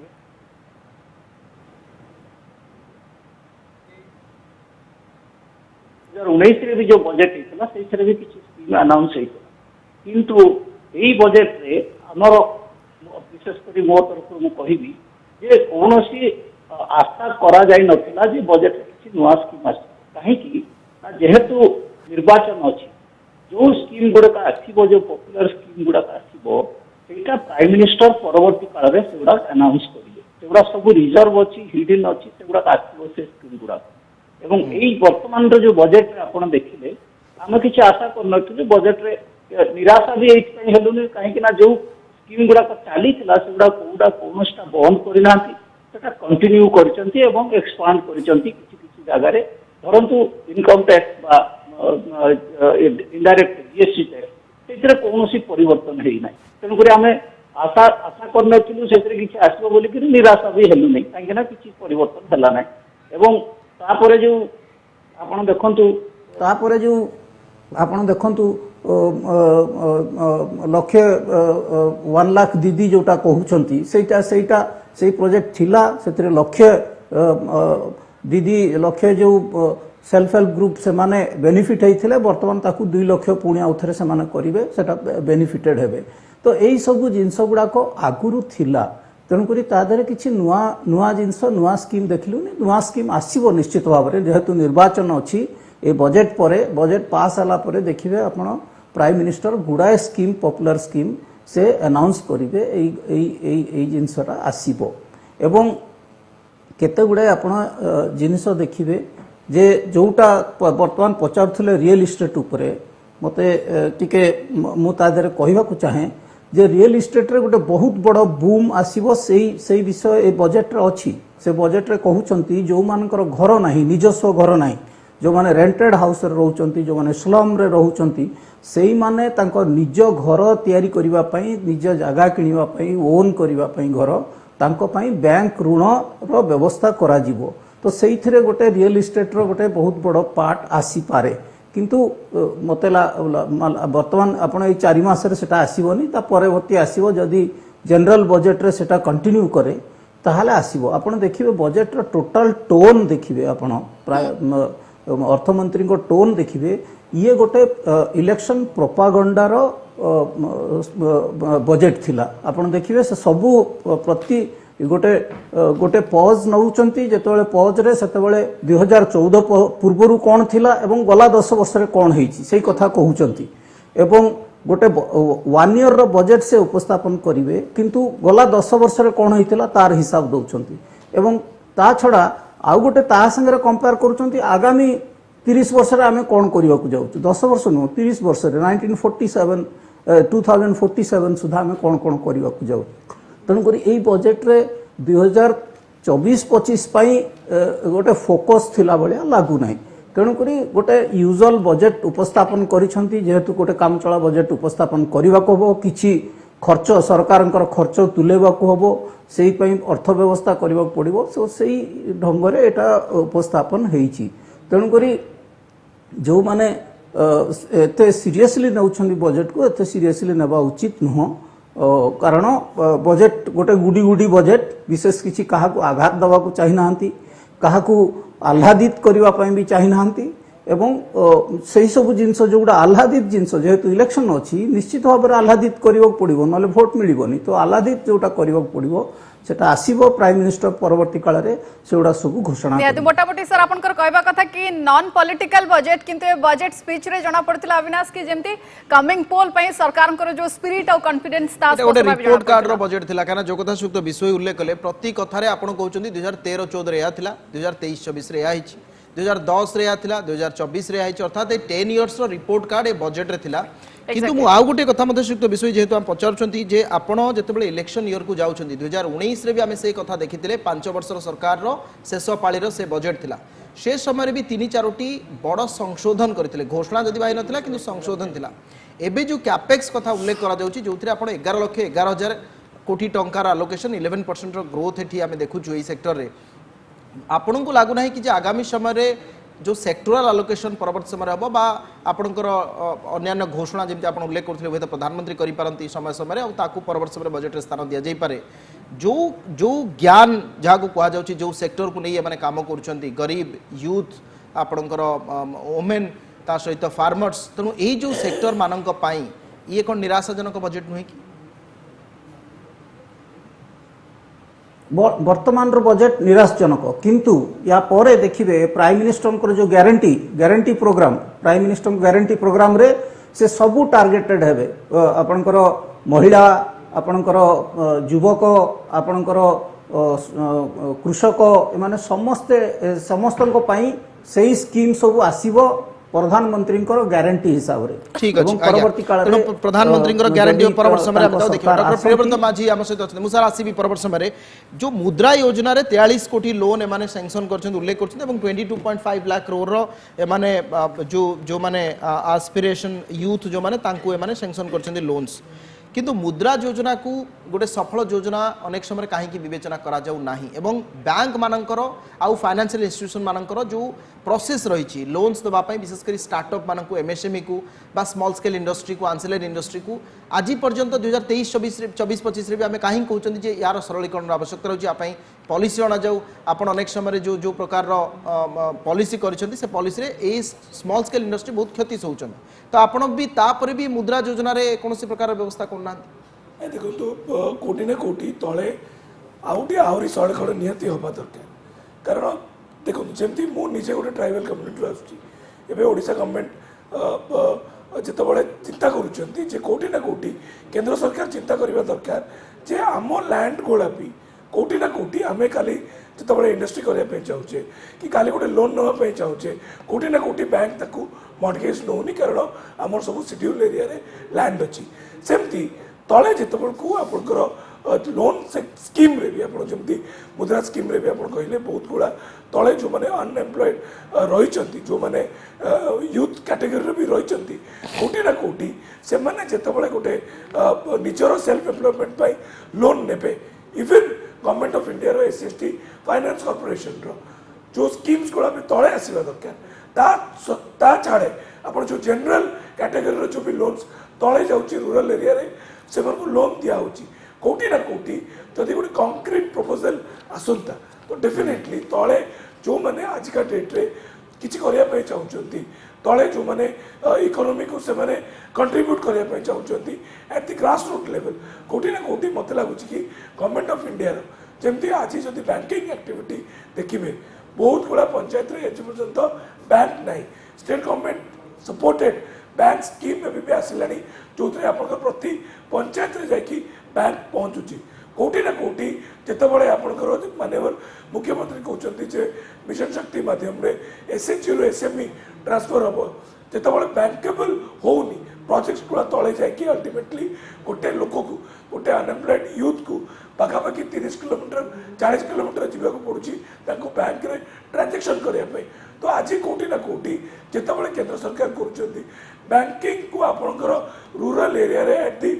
भी जो बजेट होता से भी किसी स्कीम अनाउंस होता किंतु यही बजेट रे हमर विशेषकर मो तरफ मु कहबी जे कौन सी आशा करा जाय नथिला जे बजेट किसी नुआ स्कीम आसी कहीं जेहेतु निर्वाचन अच्छी जो स्कीम गुड़ाक आसो जो पॉपुलर स्कीम गुड़ाक आसो सेटा प्राइम मिनिस्टर परवर्ती काल में से अनाउंस करेंगे सेगुड़ा सब रिजर्व अच्छी हिडन अच्छी सेगुड़ा आसो से स्कीम गुड़ाक एवं यही वर्तमान जो बजेट रे आपण देखिले आम किसी आशा कर बजेट रे निराशा भी हेलुनी कहीं जो स्कीम गुड़ाक चली सेगुड़ा कौटा कौन बंद करना कंटिन्यू करछंती एवं एक्सपांड करछंती किसी जगह धरंतु income tax indirect GST tax से कौन परिवर्तन है ना तेणुक आम आशा आशा कर किसी आसो बोलिक निराशा भी हेलु नहीं कहीं किसी परिवर्तन है ना एवं तापर जो आपण देखंतु तापर जो आपण देखंतु लक्ष्य 1 लाख दीदी जोटा कहउछंती सेटा सेटा से प्रोजेक्ट थिला सेतरे लक्ष्य दीदी लक्ष्य जो सेल्फ हेल्प ग्रुप से माने बेनिफिट होइथिले वर्तमान ताकू 2 लाख पुणी आउथरे से माने करिवे सेटा बेनिफिटेड हेबे तो एई सब जिंस गुडा को आगुरु थिला तेणुकरी तादरे किसी नुआ नुआ जिनस नुआ स्कीम देखलुनी नुआ स्कीम आसीबो निश्चित भाव में जेहेतु निर्वाचन अच्छी ए बजेट परे बजेट पास होला परे देखिबे आपण प्राइम मिनिस्टर गुडाए स्कीम पॉपुलर स्कीम से अनाउंस करिवे एई जिनसटा आसीबो एवं केते गुडे आपण जिनस देखिबे जे जोटा वर्तमान पचारुथिले रियल इस्टेट उपरे मते टिके मु तादरे कहिबा को चाहे जे रियल इस्टेट रे गोटे बहुत बड़ बूम आसीबो सेई विषय ए बजेट रे अछि से बजेट रे कहउचंती जो मानकर घर नाही निजस्व घर नाही जो माने रेंटेड हाउस रे रहउचंती जो माने स्लम रे रहउचंती सेई माने तांको निज घर तयारी करिवा पई निज जागा किनिवा पई ओन करिवा पई घर तांको पई बैंक ऋण रो व्यवस्था करा जिवो तो सेइथिरे गोटे रियल इस्टेट रो गोटे बहुत बड़ पार्ट आसी पारे किंतु मते वर्तमान आपण ए 4 मास रे सेटा आसीबोनी ता परवर्ती आसीबो जदी जनरल बजेट रे सेटा कंटिन्यू करे ताहाले आसीबो आपण देखिबे बजेट रो टोटल टोन देखिबे आपण प्राय अर्थमंत्री को टोन देखिबे ये गोटे इलेक्शन प्रोपागंडा रो बजेट थिला आपण देखिबे से सबु प्रति गोटे गोटे पॉज नौचंती जेतेबेले पॉज रे सेतेबेले 2014 पूर्वरु कोन थिला एवं गला 10 वर्ष रे कोन हेची सेही कथा कहउचंती एवं गोटे 1 ईयर रो बजेट से उपस्थापन करिवे किंतु गला 10 वर्ष रे कोन हेतिला तार हिसाब दउचंती एवं ता छडा आउ गोटे ता संगे कंपेयर करूचंती आगामी 30 वर्ष रे आमे कोन करिवा को जाउछु 10 वर्ष नो 30 वर्ष रे 1947 2047 सुधा आमे कोन कोन करिवा को जाउ तेणुक यही बजेट रे 2024-25 गोटे फोकस थिला भाया लागू ना तेणुक गोटे यूजुअल बजेट उपस्थापन करिसेंती जेहेतु गोटे काम चला बजेट उपस्थापन करने को हम किसी खर्च सरकार खर्च तुलेबा को हम से अर्थ व्यवस्था करने पड़ो सो से ढंग से यहाँ उपस्थापन होती तेणुक जो मैंने एत सीरियसली नौछंती बजेट को एत सीरियसली नेबा उचित नुह कारण बजेट गोटे गुडी गुडी बजेट विशेष किसी क्या आघात दवा को चाही ना क्या आह्लादित करने भी चाही ना एवं से सब जिनस जोड़ा आह्लादित जिनस जेहेतु इलेक्शन अच्छी निश्चित भाव में आह्लादित करने पड़ो ना भोट मिलनी तो आह्लादित जोटा करने पड़ो सेटा आसीबो प्राइम मिनिस्टर परवर्ती काल रे सेउडा सब घोषणा निहाती मोटामोटी सर आपनकर कहबा कथा कि नॉन पॉलिटिकल बजेट किंतु ए बजेट स्पीच रे जणा पड़तिला अविनाश की जेमती कमिंग पोल पई सरकार को जो स्पिरिट और कॉन्फिडेंस ता गोटे रिपोर्ट कार्ड रो बजेट थिला काना जो कथा सुक्त विषय उल्लेख कले प्रति कथा रे आपण कहउचंदी 2013-14 रे या थिला 2023-24 रे या हिची 2010 रे या थिला 2024 रे या हिची अर्थात 10 इयर्स रो रिपोर्ट कार्ड ए बजेट रे थिला किंतु मु आउ गोटे कथा मते सुक्त विषय जेहेतु हम पचारछंती जे आपण जेतेबेले इलेक्शन ईयर को जाउछंती 2019 रे भी आमे से कथा देखितिले 5 वर्ष रो सरकार रो शेष पाळी रो से बजेट थिला से समय भी 3-4टी बड़ संशोधन करथिले घोषणा जदि बाहि नथिला किंतु संशोधन थिला एबे जो कैपेक्स कथा उल्लेख करा जाउची जोथिरे आपण 11,11,000 कोटी टंकार अलोकेशन 11% रो ग्रोथ एठी आमे देखुछु एई सेक्टर रे आपण को लागु नाही कि जे आगामी समय रे जो सेक्टोरल अलोकेशन परवर्त समय हम बा आपणकर अन्य घोषणा जमी आप उल्लेख करते हुए तो प्रधानमंत्री करें समय समय और परवर्त समय बजेट में स्थान दि जापे जो जो ज्ञान जहाँ को कहुच्छी जो सेक्टर को नहीं काम कर गरीब यूथ आपणकर वोमेन ता सहित फार्मर्स तेणु यही जो सेक्टर मानक ये कौन निराशाजनक बजेट नुहे कि वर्तमान रो बजेट निराशजनक किंतु या परे देखिबे प्राइम मिनिस्टर को जो guarantee programme prime minister guarantee programme रे से सबू टार्गेटेड हेबे आपनकर महिला आपनकर युवक आपनकर कृषक एमाने समस्तनको पई सेही स्कीम सब आसीबो प्रधानमंत्री ग्यारंटी हिसाब रे ठीक अछि परवर्ती काल रे प्रधानमंत्री ग्यारंटी परवर्त समय रे देखियो डॉक्टर प्रियव्रत माझी हम सहित अछि मुसार आसीबी परवर्त समय रे जो मुद्रा योजना रे 43 कोटी लोन एमाने सैंक्शन करछन उल्लेख करछन एवं 22.5 लाख करोड़ रो एमाने जो माने एस्पिरेशन यूथ जो माने तांको एमाने सैंक्शन करछन लोन्स किंतु मुद्रा योजना को गोटे सफल योजना अनेक समय कहीं विवेचना करा जाऊ नाही एवं बैंक मानकर आउ फाइनेंशियल इंस्टीट्यूशन मानकर जो प्रोसेस रही लोन्स देवाई विशेषकर स्टार्टअप मानक एमएसएमई को बा स्मॉल स्केल इंडस्ट्री को आंसिलरी इंडस्ट्री को आज पर्यंत 2023-24 भी आम कहीं कहते यार सरलीकरण आवश्यकता रही पॉलिसी अणा जाऊ आप अनेक समय जो जो प्रकार पॉलिसी करिसेंती से पॉलिसी रे ए स्मॉल स्केल इंडस्ट्री बहुत क्षति होउछन तो आपण भी तापर भी मुद्रा योजना रे कोनोसी प्रकार व्यवस्था करना देखो तो कोटी ना कोटी तले आउटी आउरी सड़क निहाती हवा दरकार कारण देखो जमती मु निजे गोटे ट्राइबल कम्युनिटी आसुची एबे ओडिशा गवर्नमेंट जितेबाला चिंता करुँच जे कोटी ना कोटी केंद्र सरकार चिंता करबा दरकार जे आम लैंड गोला भी कोटी ना कोटी आम खाली जितेबाला इंडस्ट्री करने चाहूचे कि खाली गोटे लोन नापी चाहूचे कोटी ना कोटी बैंक ताकू मॉर्गेज नौनी कारण आम सब शेड्यूल एरिया रे लैंड अच्छी सेमती तले जितेबू आपंकर लोन स्कीम रे भी आप जमी मुद्रा स्कीम रे भी आप कहले बहुत गुड़ा तले जो मैंने अनएम्प्लॉयड रही जो मैंने यूथ कैटेगरी भी रही कोटी ना कोटी से मैंने जितेबाला गोटे निजर सेल्फ एम्प्लॉयमेंट लोन ने इवन गवर्नमेंट ऑफ इंडिया रो एसएसटी फाइनेंस कॉर्पोरेशन रो जो स्कीम्स गुड़ा भी तले आसवा दरकार ता छाड़े आप जो जनरल कैटेगरी जो भी लोन्स तले जाऊँगी रूरल एरिया रे से लोन दिया कोटी ना कोटी जदि गोटे कंक्रीट प्रपोजल आसंता तो डेफिनेटली तले जो मैंने आजिका डेट्रे किसी करने चाहते तले जो मैंने इकोनॉमी को से मैंने कंट्रीब्यूट करने चाहते at the grass root level कोटी ना कोटी मत लगुच कि गवर्नमेंट ऑफ इंडिया जमती आज जदि बैंकिंग एक्टिविटी देखिए बहुत गुड़ा पंचायत रे पर्यंत बैंक नहीं state government supported bank scheme में भी आसला जो थे आप प्रति पंचायत रे जाकि बैंक पहुँचुची कोटी ना कोटी जितेबाला आपंकर माननीय मुख्यमंत्री कहते मिशन शक्ति माध्यम एसएचजी रू एसएमई ट्रांसफर हम जितेबाला बैंकेबल होनी प्रोजेक्ट गुड़ा तले जाकि अल्टीमेटली गोटे लोक को गोटे अनएम्प्लॉयड यूथ को पाखापाखि 30 किलोमीटर 40 किलोमीटर जावाक पड़ुची बैंक रे ट्रांजेक्शन करने तो आज कोटी ना कोटी जितेबाला केंद्र सरकार कर बैंकिंग को आपंकर रूरल एरिया रे एट दी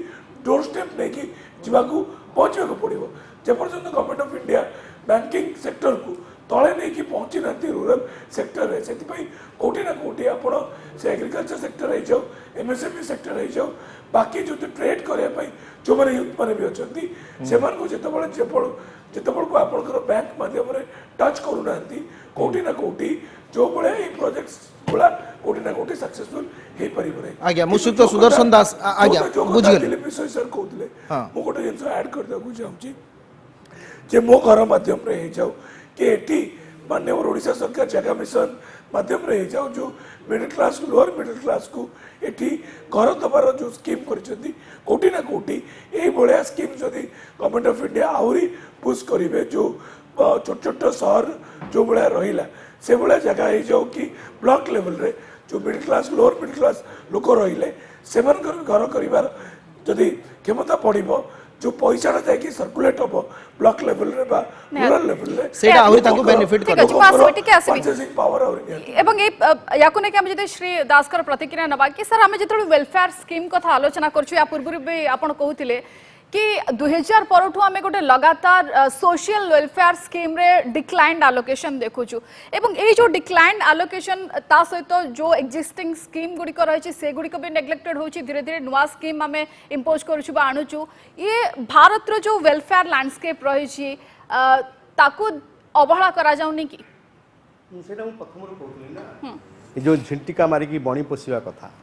डोर स्टेप नहीं कि जावाक पहुँचा पड़ो जेपर्यंत government of India banking sector को तले नहीं कि पहुँची ना रूरल सेक्टर रे से कोटी ना कोटी आप एग्रीकल्चर सेक्टर हो जाओ एमएसएमई सेक्टर हो जाओ बाकी जो ट्रेड करने जो मैंने यूथ मैंने भी अच्छा से जितेबाला को आप बैंक माध्यम टच करूना कोटी ना कोटी जो भाया प्रोजेक्ट भला कोटी ना कोटी सक्सेसफुल हे परिबो रे आज्ञा मुश्रित सुदर्शन दास आज्ञा बुझी गेल विषय सर कहउतले मो गोटे जिंस ऐड कर दकु चाहूची जे मो घर माध्यम रे हे जाऊ कि एटी माननीय ओडिशा सरकार जगह मिशन माध्यम रे हे जाऊ जो middle class lower middle class को एटी घर दबार जो स्कीम करिसेंती कोटी ना कोटी ए भलिया स्कीम जदी गवर्नमेंट ऑफ इंडिया आउरी पुश करिवे जो छोट छोट शहर जो भलिया रहिला से भलिया जगह हे जाऊ कि ब्लॉक लेवल रे जो middle class lower middle class लोक रहिले सेमान घर करिवार जदी क्षमता पड़िबो जो पैसा ना जाके सर्कुलेट हो ब्लॉक लेवल रे बा रूरल लेवल रे सेटा आउरी ताको बेनिफिट कर ठीक पास बेटी के आसी परचेसिंग पावर आउरी एवं ए याको ने के हम जदि श्री दासकर प्रतिक्रिया नबा कि सर हम जतरो वेलफेयर स्कीम कथा आलोचना करछु या पूर्व भी आपण कहउतिले कि 2000 परठू आमे गोटे लगातार सोशल वेलफेयर स्कीम रे डिक्लाइंड एलोकेशन देखुछु एवं ए जो डिक्लाइंड एलोकेशन ता सहित जो एक्जिस्टिंग स्कीम गुडी को रहिछि से गुडी को भी नेग्लेक्टेड होछि धीरे धीरे नुवा स्कीम आमे इंपोज करूछु बा आणुछु ये भारत रो जो वेलफेयर लैंडस्केप रहिछि ताकू अवहेला करा जाउनी कि सेटा हम प्रथम रो कहउतली ना ए जो झिंटिका मारी की बणी पोसिवा कथा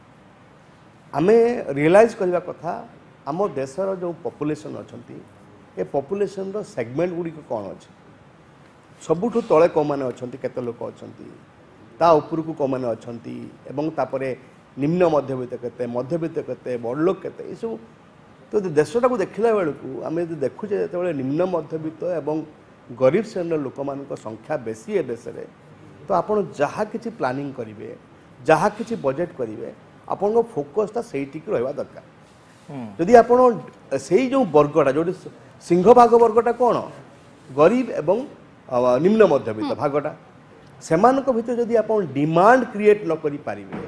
आमे रियलाइज करबा कथा आम देशर जो पॉपुलेशन अच्छी ए पॉपुलेशन रो सेगमेंट गुड़ी कौन अच्छे सबुठू तले कौ मैंने अच्छा केते लोक अच्छा ऊपर को कौ मैंने अच्छा निम्न मध्यवित्त केते मध्यवित्त केते बड़ लोक केते सब तो देशटा को देखला बेलू आम देखुचे जो निम्न मध्यवित्त एवं गरीब श्रेणी लोक मान संख्या बेसी ए देश में तो आपड़ जहाँ किसी प्लानिंग करेंगे जहाँ किसी बजेट करेंगे आपण फोकसटा से रहा दरकार जदि आप जो वर्गटा जो सिंहभाग वर्गटा कौन गरीब एवं निम्न मध्यवित्त भागटा से भर जदि आप डिमांड क्रिएट न करि पारिबे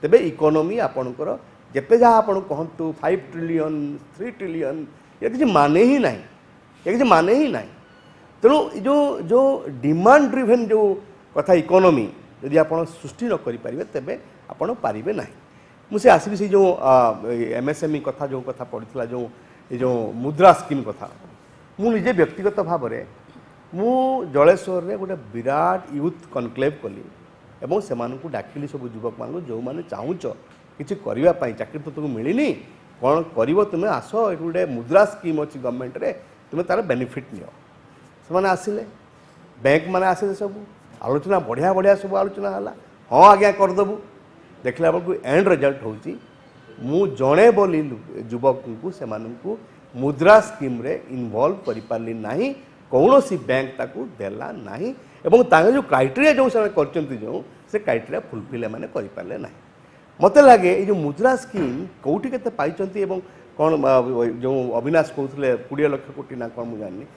तेबे इकोनॉमी आपणकर जेते जहाँ आप कहतु 5 ट्रिलियन 3 ट्रिलियन ये किसी माने ही नहीं ये किसी माने ही नहीं तेणु जो जो डिमांड ड्रिवेन जो कथा इकोनॉमी यदि आप सृष्टि न करि पारिबे तेबे आपण पारिबे नहीं मुझे आसबि से जो एमएसएमई कथा जो कथा पड़ता जो मुद्रा स्कीम कथा मुझे व्यक्तिगत भाव में मु जलेश्वर रे गोटे विराट यूथ कनक्लेव कली एवं से डाकिली सब युवक मान जो मैंने चाहूच किसी करने चाकरी तो तुमको मिलनी कौन कर तुम्हें आस ये गोटे मुद्रा स्कीम अच्छी गवर्नमेंट रे तुम्हें तार बेनिफिट नियो से आसिले बैंक मैंने आसिले सब आलोचना बढ़िया बढ़िया सब आलोचना है हाँ आज्ञा करदेबू देखला बेलू एंड रिजल्ट होची मु जड़े बोली युवक को से मुद्रा स्कीम रे इन्वॉल्व करि पारली नाही कौन सी बैंक ताकू देला नाही एवं तांगे जो क्राइटेरिया जो से क्राइटेरिया फुलफिल मैंने करि पारले नाही मते लागे ये जो मुद्रा स्कीम कोठी केते पाइचंती एवं कौन जो अविनाश कहते 20 लाख कोटी ना कौन मुझे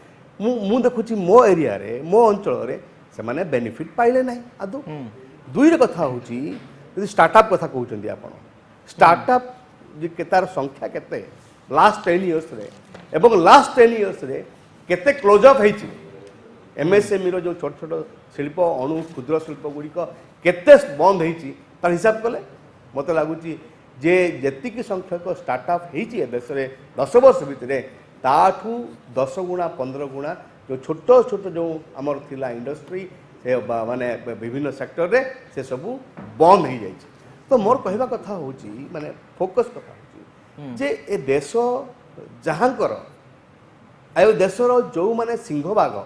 मु देखुची मो एरिया रे मो अंचल रे से माने बेनिफिट पाइले नाही आदो दुई कथा होची यदि स्टार्टअप कथा कहते आप स्टार्टअप तार संख्या केते लास्ट 10 इयर्स रे एवं लास्ट 10 इयर्स रे केते क्लोज अप होईची एमएसएमई रो जो छोट छोट शिल्प अणु क्षुद्र शिल्प गुड़िक केते बंद होईची तार हिसाब कले मते लागुची जे जेतिकी संख्यक स्टार्टअप होईची देश रे 10 वर्ष भितरे ताठू 10 गुणा 15 गुणा जो छोट छोट जो आमर थिला इंडस्ट्री से माने विभिन्न सेक्टर रे से सब बंद हो जाए तो मोर कहवा कथा होची माने फोकस कथा होची जे ए देश जहाँकर आयो देशर जो माने सिंहभाग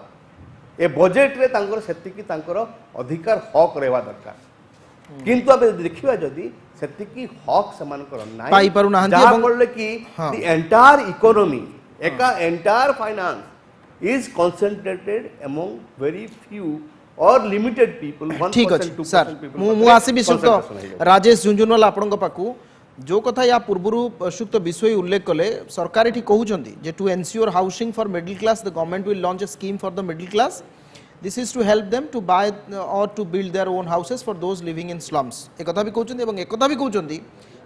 ए बजेट रे तांकर सेतिकी तांकर अधिकार हक रहवा दरकार किंतु अब देखिबा जदी सेतिकी हक समानकर नाही पाई पारु नाहंती जहाँ बोलले कि द एंटायर इकोनॉमी एका entire finance is concentrated among very few और लिमिटेड पीपल 1% ठीक अछि सर मु आसीबि सुक्त राजेश झुंझुनवाल आपन पाखु जो कथा या पूर्व सुक्त विषय उल्लेख कले सरकार एठी कहउचंती जे to ensure housing for middle class the government will launch a scheme for the middle class this is to help them to buy or to build their own houses for those living in slums ए कथा भी कहउचंती एवं एक कथा भी कहउचंती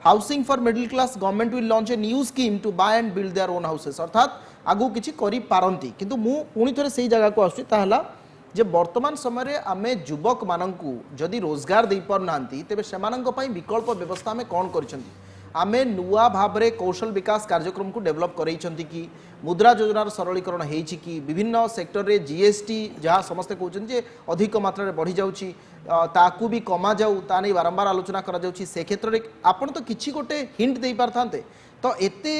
housing for middle class government will launch a new scheme to buy and build their own houses अर्थात आगु किछि करि पारंती किंतु मु पुनी थरे सेही जगह को आसुची ताहला जे वर्तमान समय आमे युवक मानकू जदि रोजगार दे पार नांती तेबे सेमानंक पई विकल्प व्यवस्था में कौन करछंती आमे नुआ भाव में कौशल विकास कार्यक्रम को डेवलप करैछंती कि मुद्रा योजनार सरलीकरण होईछि कि विभिन्न सेक्टर रे जीएसटी जहाँ समस्ते कहउछन जे अधिक मात्रा रे बढ़ी जाउछि ताकू भी कमा जाऊ ता नहीं बारंबार आलोचना करा जाउछि से क्षेत्र रे आपण तो किछि गोटे हिंट देई पारथांते तो एते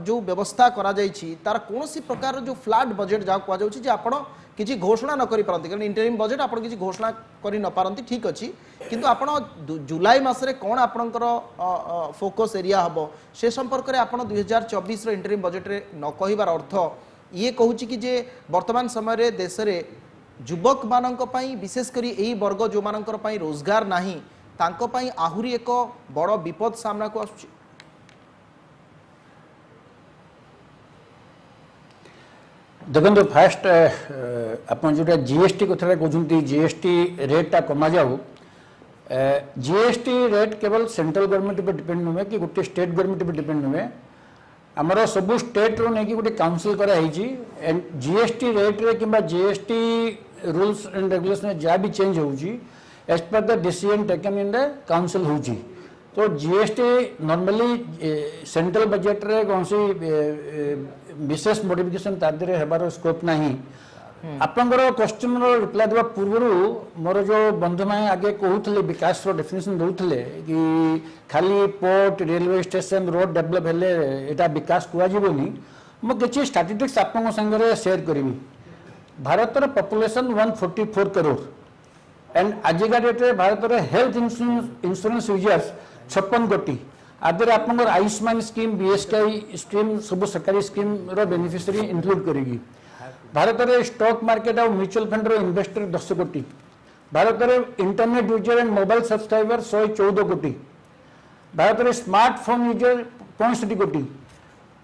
जो व्यवस्था करा जाइछि तार कोनोसी प्रकार जो फ्लैट बजेट जा को जाउछि जे आपण किछि घोषणा न करि पारंती कारण इंटरिम बजेट आपण किछि घोषणा करि न पारंती ठीक अछि किंतु आपण जुलाई मास रे कोन आपणकर फोकस एरिया हबो से संपर्क रे आपण 2024 रो इंटरिम बजेट रे न कहिबार अर्थ ये कहूछि कि जे वर्तमान समय रे देश रे युवक मानक पई विशेष करी एही वर्ग जो मानकर पई रोजगार नाही तांको पई आहुरी एक बड़ विपद सामना को आसुछि। देखो फास्ट आप जो जीएसटी कथा कहते जीएसटी रेटा कमा जाऊ जीएसटी रेट केवल सेंट्रल गवर्नमेंट पर डिपेंड नुहे कि गोटे स्टेट गवर्नमेंट पर डिपेंड नुहे आमर सबू स्टेट रो नहीं गोटे काउंसिल कराई जीएसटी रेट रे कि जीएसटी रूल्स एंड रेगुलेशन जहाँ भी चेंज होउची as per the decision taken in the council होउची तो जीएसटी नॉर्मली सेंट्रल बजेट रे कौन सी विशेष मॉडिफिकेशन तादरे हेबार स्कोप नहीं आपनकर क्वेश्चन रो रिप्लाई देबा पूर्व मोर जो बंधु माने आगे कहउथले विकास रो डेफिनेशन दउथले कि खाली port railway station road develop हेले एटा विकास कुआ जीवनी मो किछि स्टैटिस्टिक्स आपन संगे शेयर करबी भारत रो पॉपुलेशन 144 करोड़ एंड आजिका डेट रे भारत रो हेल्थ इंश्योरेंस यूजर्स 56 कोटी आदर आपनकर आयुष्मान स्कीम बीएसके स्कीम सब सरकारी स्कीम रो बेनिफिशियरी इंक्लूड करेगी भारत रे स्टॉक मार्केट और म्यूचुअल फंड रो इन्वेस्टर 10 कोटी भारत रे internet user and mobile subscriber 114 कोटी भारत रे स्मार्टफोन यूजर 65 कोटी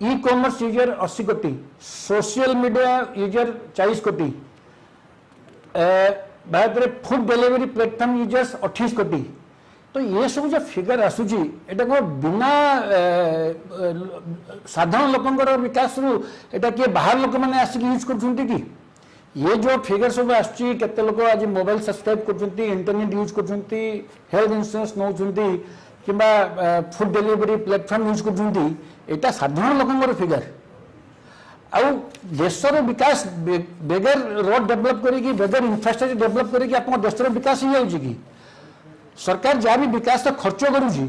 ई कॉमर्स यूजर 80 कोटी सोशल मीडिया यूजर 40 कोटी भारत रे फूड डिलीवरी प्लेटफॉर्म यूजर्स 28 कोटी तो ये सब जो फिगर आसूची एटा को बिना साधारण लोकंकर विकास रु एटा के बाहर लोक माने आसिक यूज करछुंती कि ये जो फिगर सब आछी केते लोक आज मोबाइल सब्सक्राइब करछुंती इंटरनेट यूज करछुंती हेल्थ इंश्योरेंस नौछुंती किबा फूड डिलीवरी प्लेटफॉर्म यूज करछुंती एटा साधारण लोकंकर फिगर आउ देशर विकास बेगर रोड डेवलप करी कि बेगर इंफ्रास्ट्रक्चर डेवलप करी कि आपन देशर विकास ही जाउची कि सरकार जहाँ भी विकास खर्च करुँची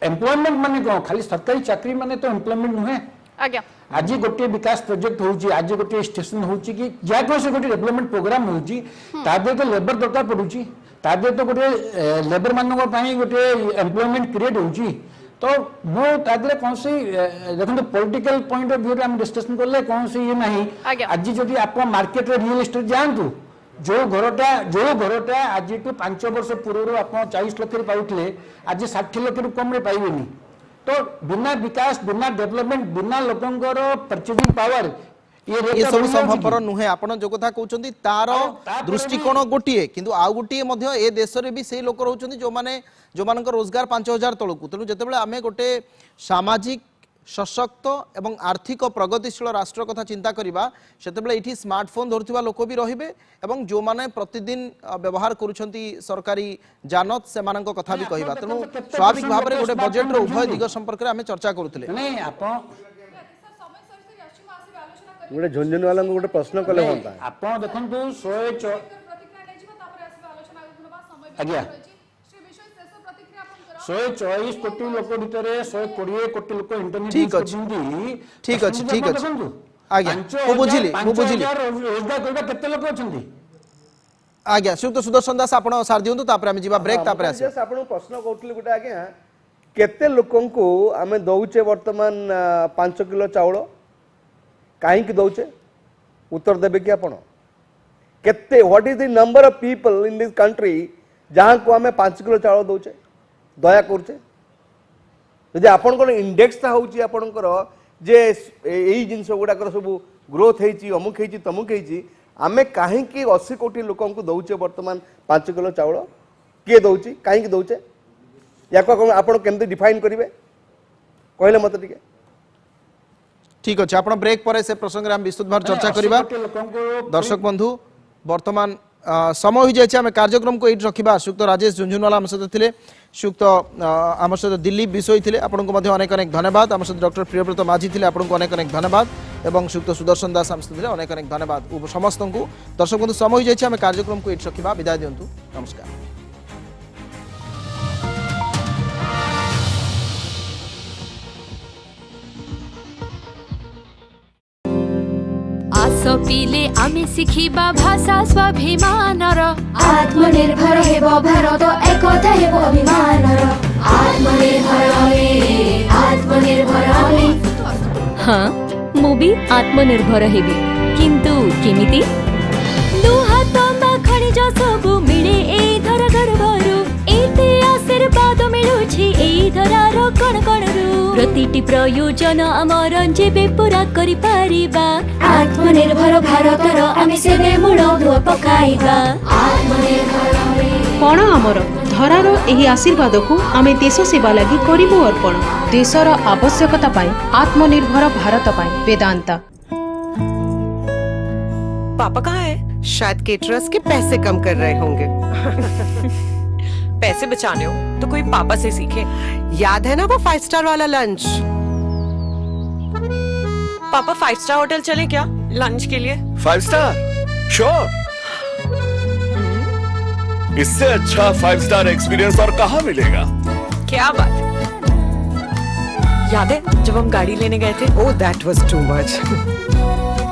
एम्प्लॉयमेंट माने कौन खाली सरकारी चाकरी माने तो एम्प्लॉयमेंट नुहे आज गोटे विकास प्रोजेक्ट होउची आज गोटे स्टेशन होउची कि जहाँ कौन से गोटे डेवलपमेंट प्रोग्राम होउची तादे तो लेबर दरकार पड़ुची तादे तो गोटे लेबर मानक पई गोटे एम्प्लॉयमेंट क्रिएट होउची तो मो तादे कौन से देखो पॉलिटिकल पॉइंट ऑफ व्यू रे हम डिस्कशन करले कौन से ये नहीं आज जदि आप मार्केट रे रियल एस्टेट जानतु जो घरटा आज 5 वर्ष पूर्व आप 40 लाख पाउले आज 60 लाख कम रे पाइबेनी तो बिना विकास बिना डेवलपमेंट बिना लोकंकर परचेजिंग पावर ये सब संभवपर नुहे आपण जो कथा कहउचंदी तार दृष्टिकोण गोटिए किंतु आउ गोटिए मध्य ए देश रे भी से लोक रहउचंदी जो मानकर रोजगार 5000 तळकु तेनु जेतेबेले आमे गोटे सामाजिक सशक्त एवं आर्थिक प्रगतिशील राष्ट्र कथा चिंता करिबा सेतेबेले इठी स्मार्टफोन धरथिबा लोक भी रहिबे एवं जो माने प्रतिदिन व्यवहार करूछंती सरकारी जानत से मानक कथा भी कहिबा तेनु स्वाभाविक भाव रे गोटे बजेट रो उभय दिग संपर्क रे हमें चर्चा करूथिले नहीं आपण गोटे झुंझुन वाला को गोटे प्रश्न कले होता आपण देखंतु 100 आज्ञा 124 कोटी लोक भितर 120 कोटी लोक इंटरनेट ठीक अछि आज्ञा मु बुझिली रोजगार करबा केते लोक अछंती आज्ञा सुत सुदर्शन दास आपण सार दियंतु तापर हम जीवा ब्रेक तापर आसी जस्ट आपण प्रश्न करथले गोटे आज्ञा केते लोकन को हमें दउचे वर्तमान 5 किलो चावल काहे कि दउचे उत्तर देबे कि आपण केते what is the number of people in this country जहां को हमें 5 किलो चावल दउचे दया करछे यदि आपनकर इंडेक्स ता होउची आपनकर जे एई जिंस गुडाकर सब ग्रोथ हेची अमुक हेची तमुक हेची आमे काहे कि 80 कोटी लोकन को दउचे वर्तमान 5 किलो चावल के दउची काहे कि दउचे याको आपण केमते डिफाइन करिवे कहले मते टिके ठीक अछि आपण ब्रेक परे से प्रसंग रे हम विस्तृत भार चर्चा करिबा दर्शक बंधु वर्तमान समय हो जाए आम कार्यक्रम को ये रखा श्रीयुक्त राजेश झुंझुनवाला आम सहित थे श्रीयुक्त आम सहित दिलीप विषय थे आपको अनेक अनेक धन्यवाद आम सहित डॉक्टर प्रियव्रत माझी थे आपको अनेक अनेक धन्यवाद एवं श्रीयुक्त सुदर्शन दास आम सहित अनेक अनेक धन्यवाद समस्त को दर्शक बंधु समय हो जाए आम कार्यक्रम को ये रखा विदाय दिंतु नमस्कार। आस पीले आमे शिखिबा भाषा स्वाभिमानर आत्मनिर्भर हेबो भारत एकता हेबो अभिमानर आत्मनिर्भर हाँ मु भी आत्मनिर्भर हेबी किंतु केमिति लुहा तंबा खनिज सबु मिले एई धर गर्भरु एते आशीर्वाद मिलुछि एई धरार कण कणरु प्रतिटी प्रयोजन आमर जेबे पूरा करि पारिबा आत्मनिर्भर भारतर आमे सेबे मूल धुआ पकाइबा आत्मनिर्भर कण आमर धरार एही आशीर्वाद को आमे देश सेवा लगी करिबो अर्पण देशर आवश्यकता पाई आत्मनिर्भर भारत पाई वेदांता। पापा कहाँ है? शायद केटरर्स के पैसे कम कर रहे होंगे। पैसे बचाने हो तो कोई पापा से सीखे। याद है ना वो 5 स्टार वाला लंच? पापा 5 स्टार होटल चले क्या लंच के लिए? 5 स्टार श्योर। इससे अच्छा 5 स्टार एक्सपीरियंस और कहाँ मिलेगा? क्या बात। याद है जब हम गाड़ी लेने गए थे? Oh that was too much.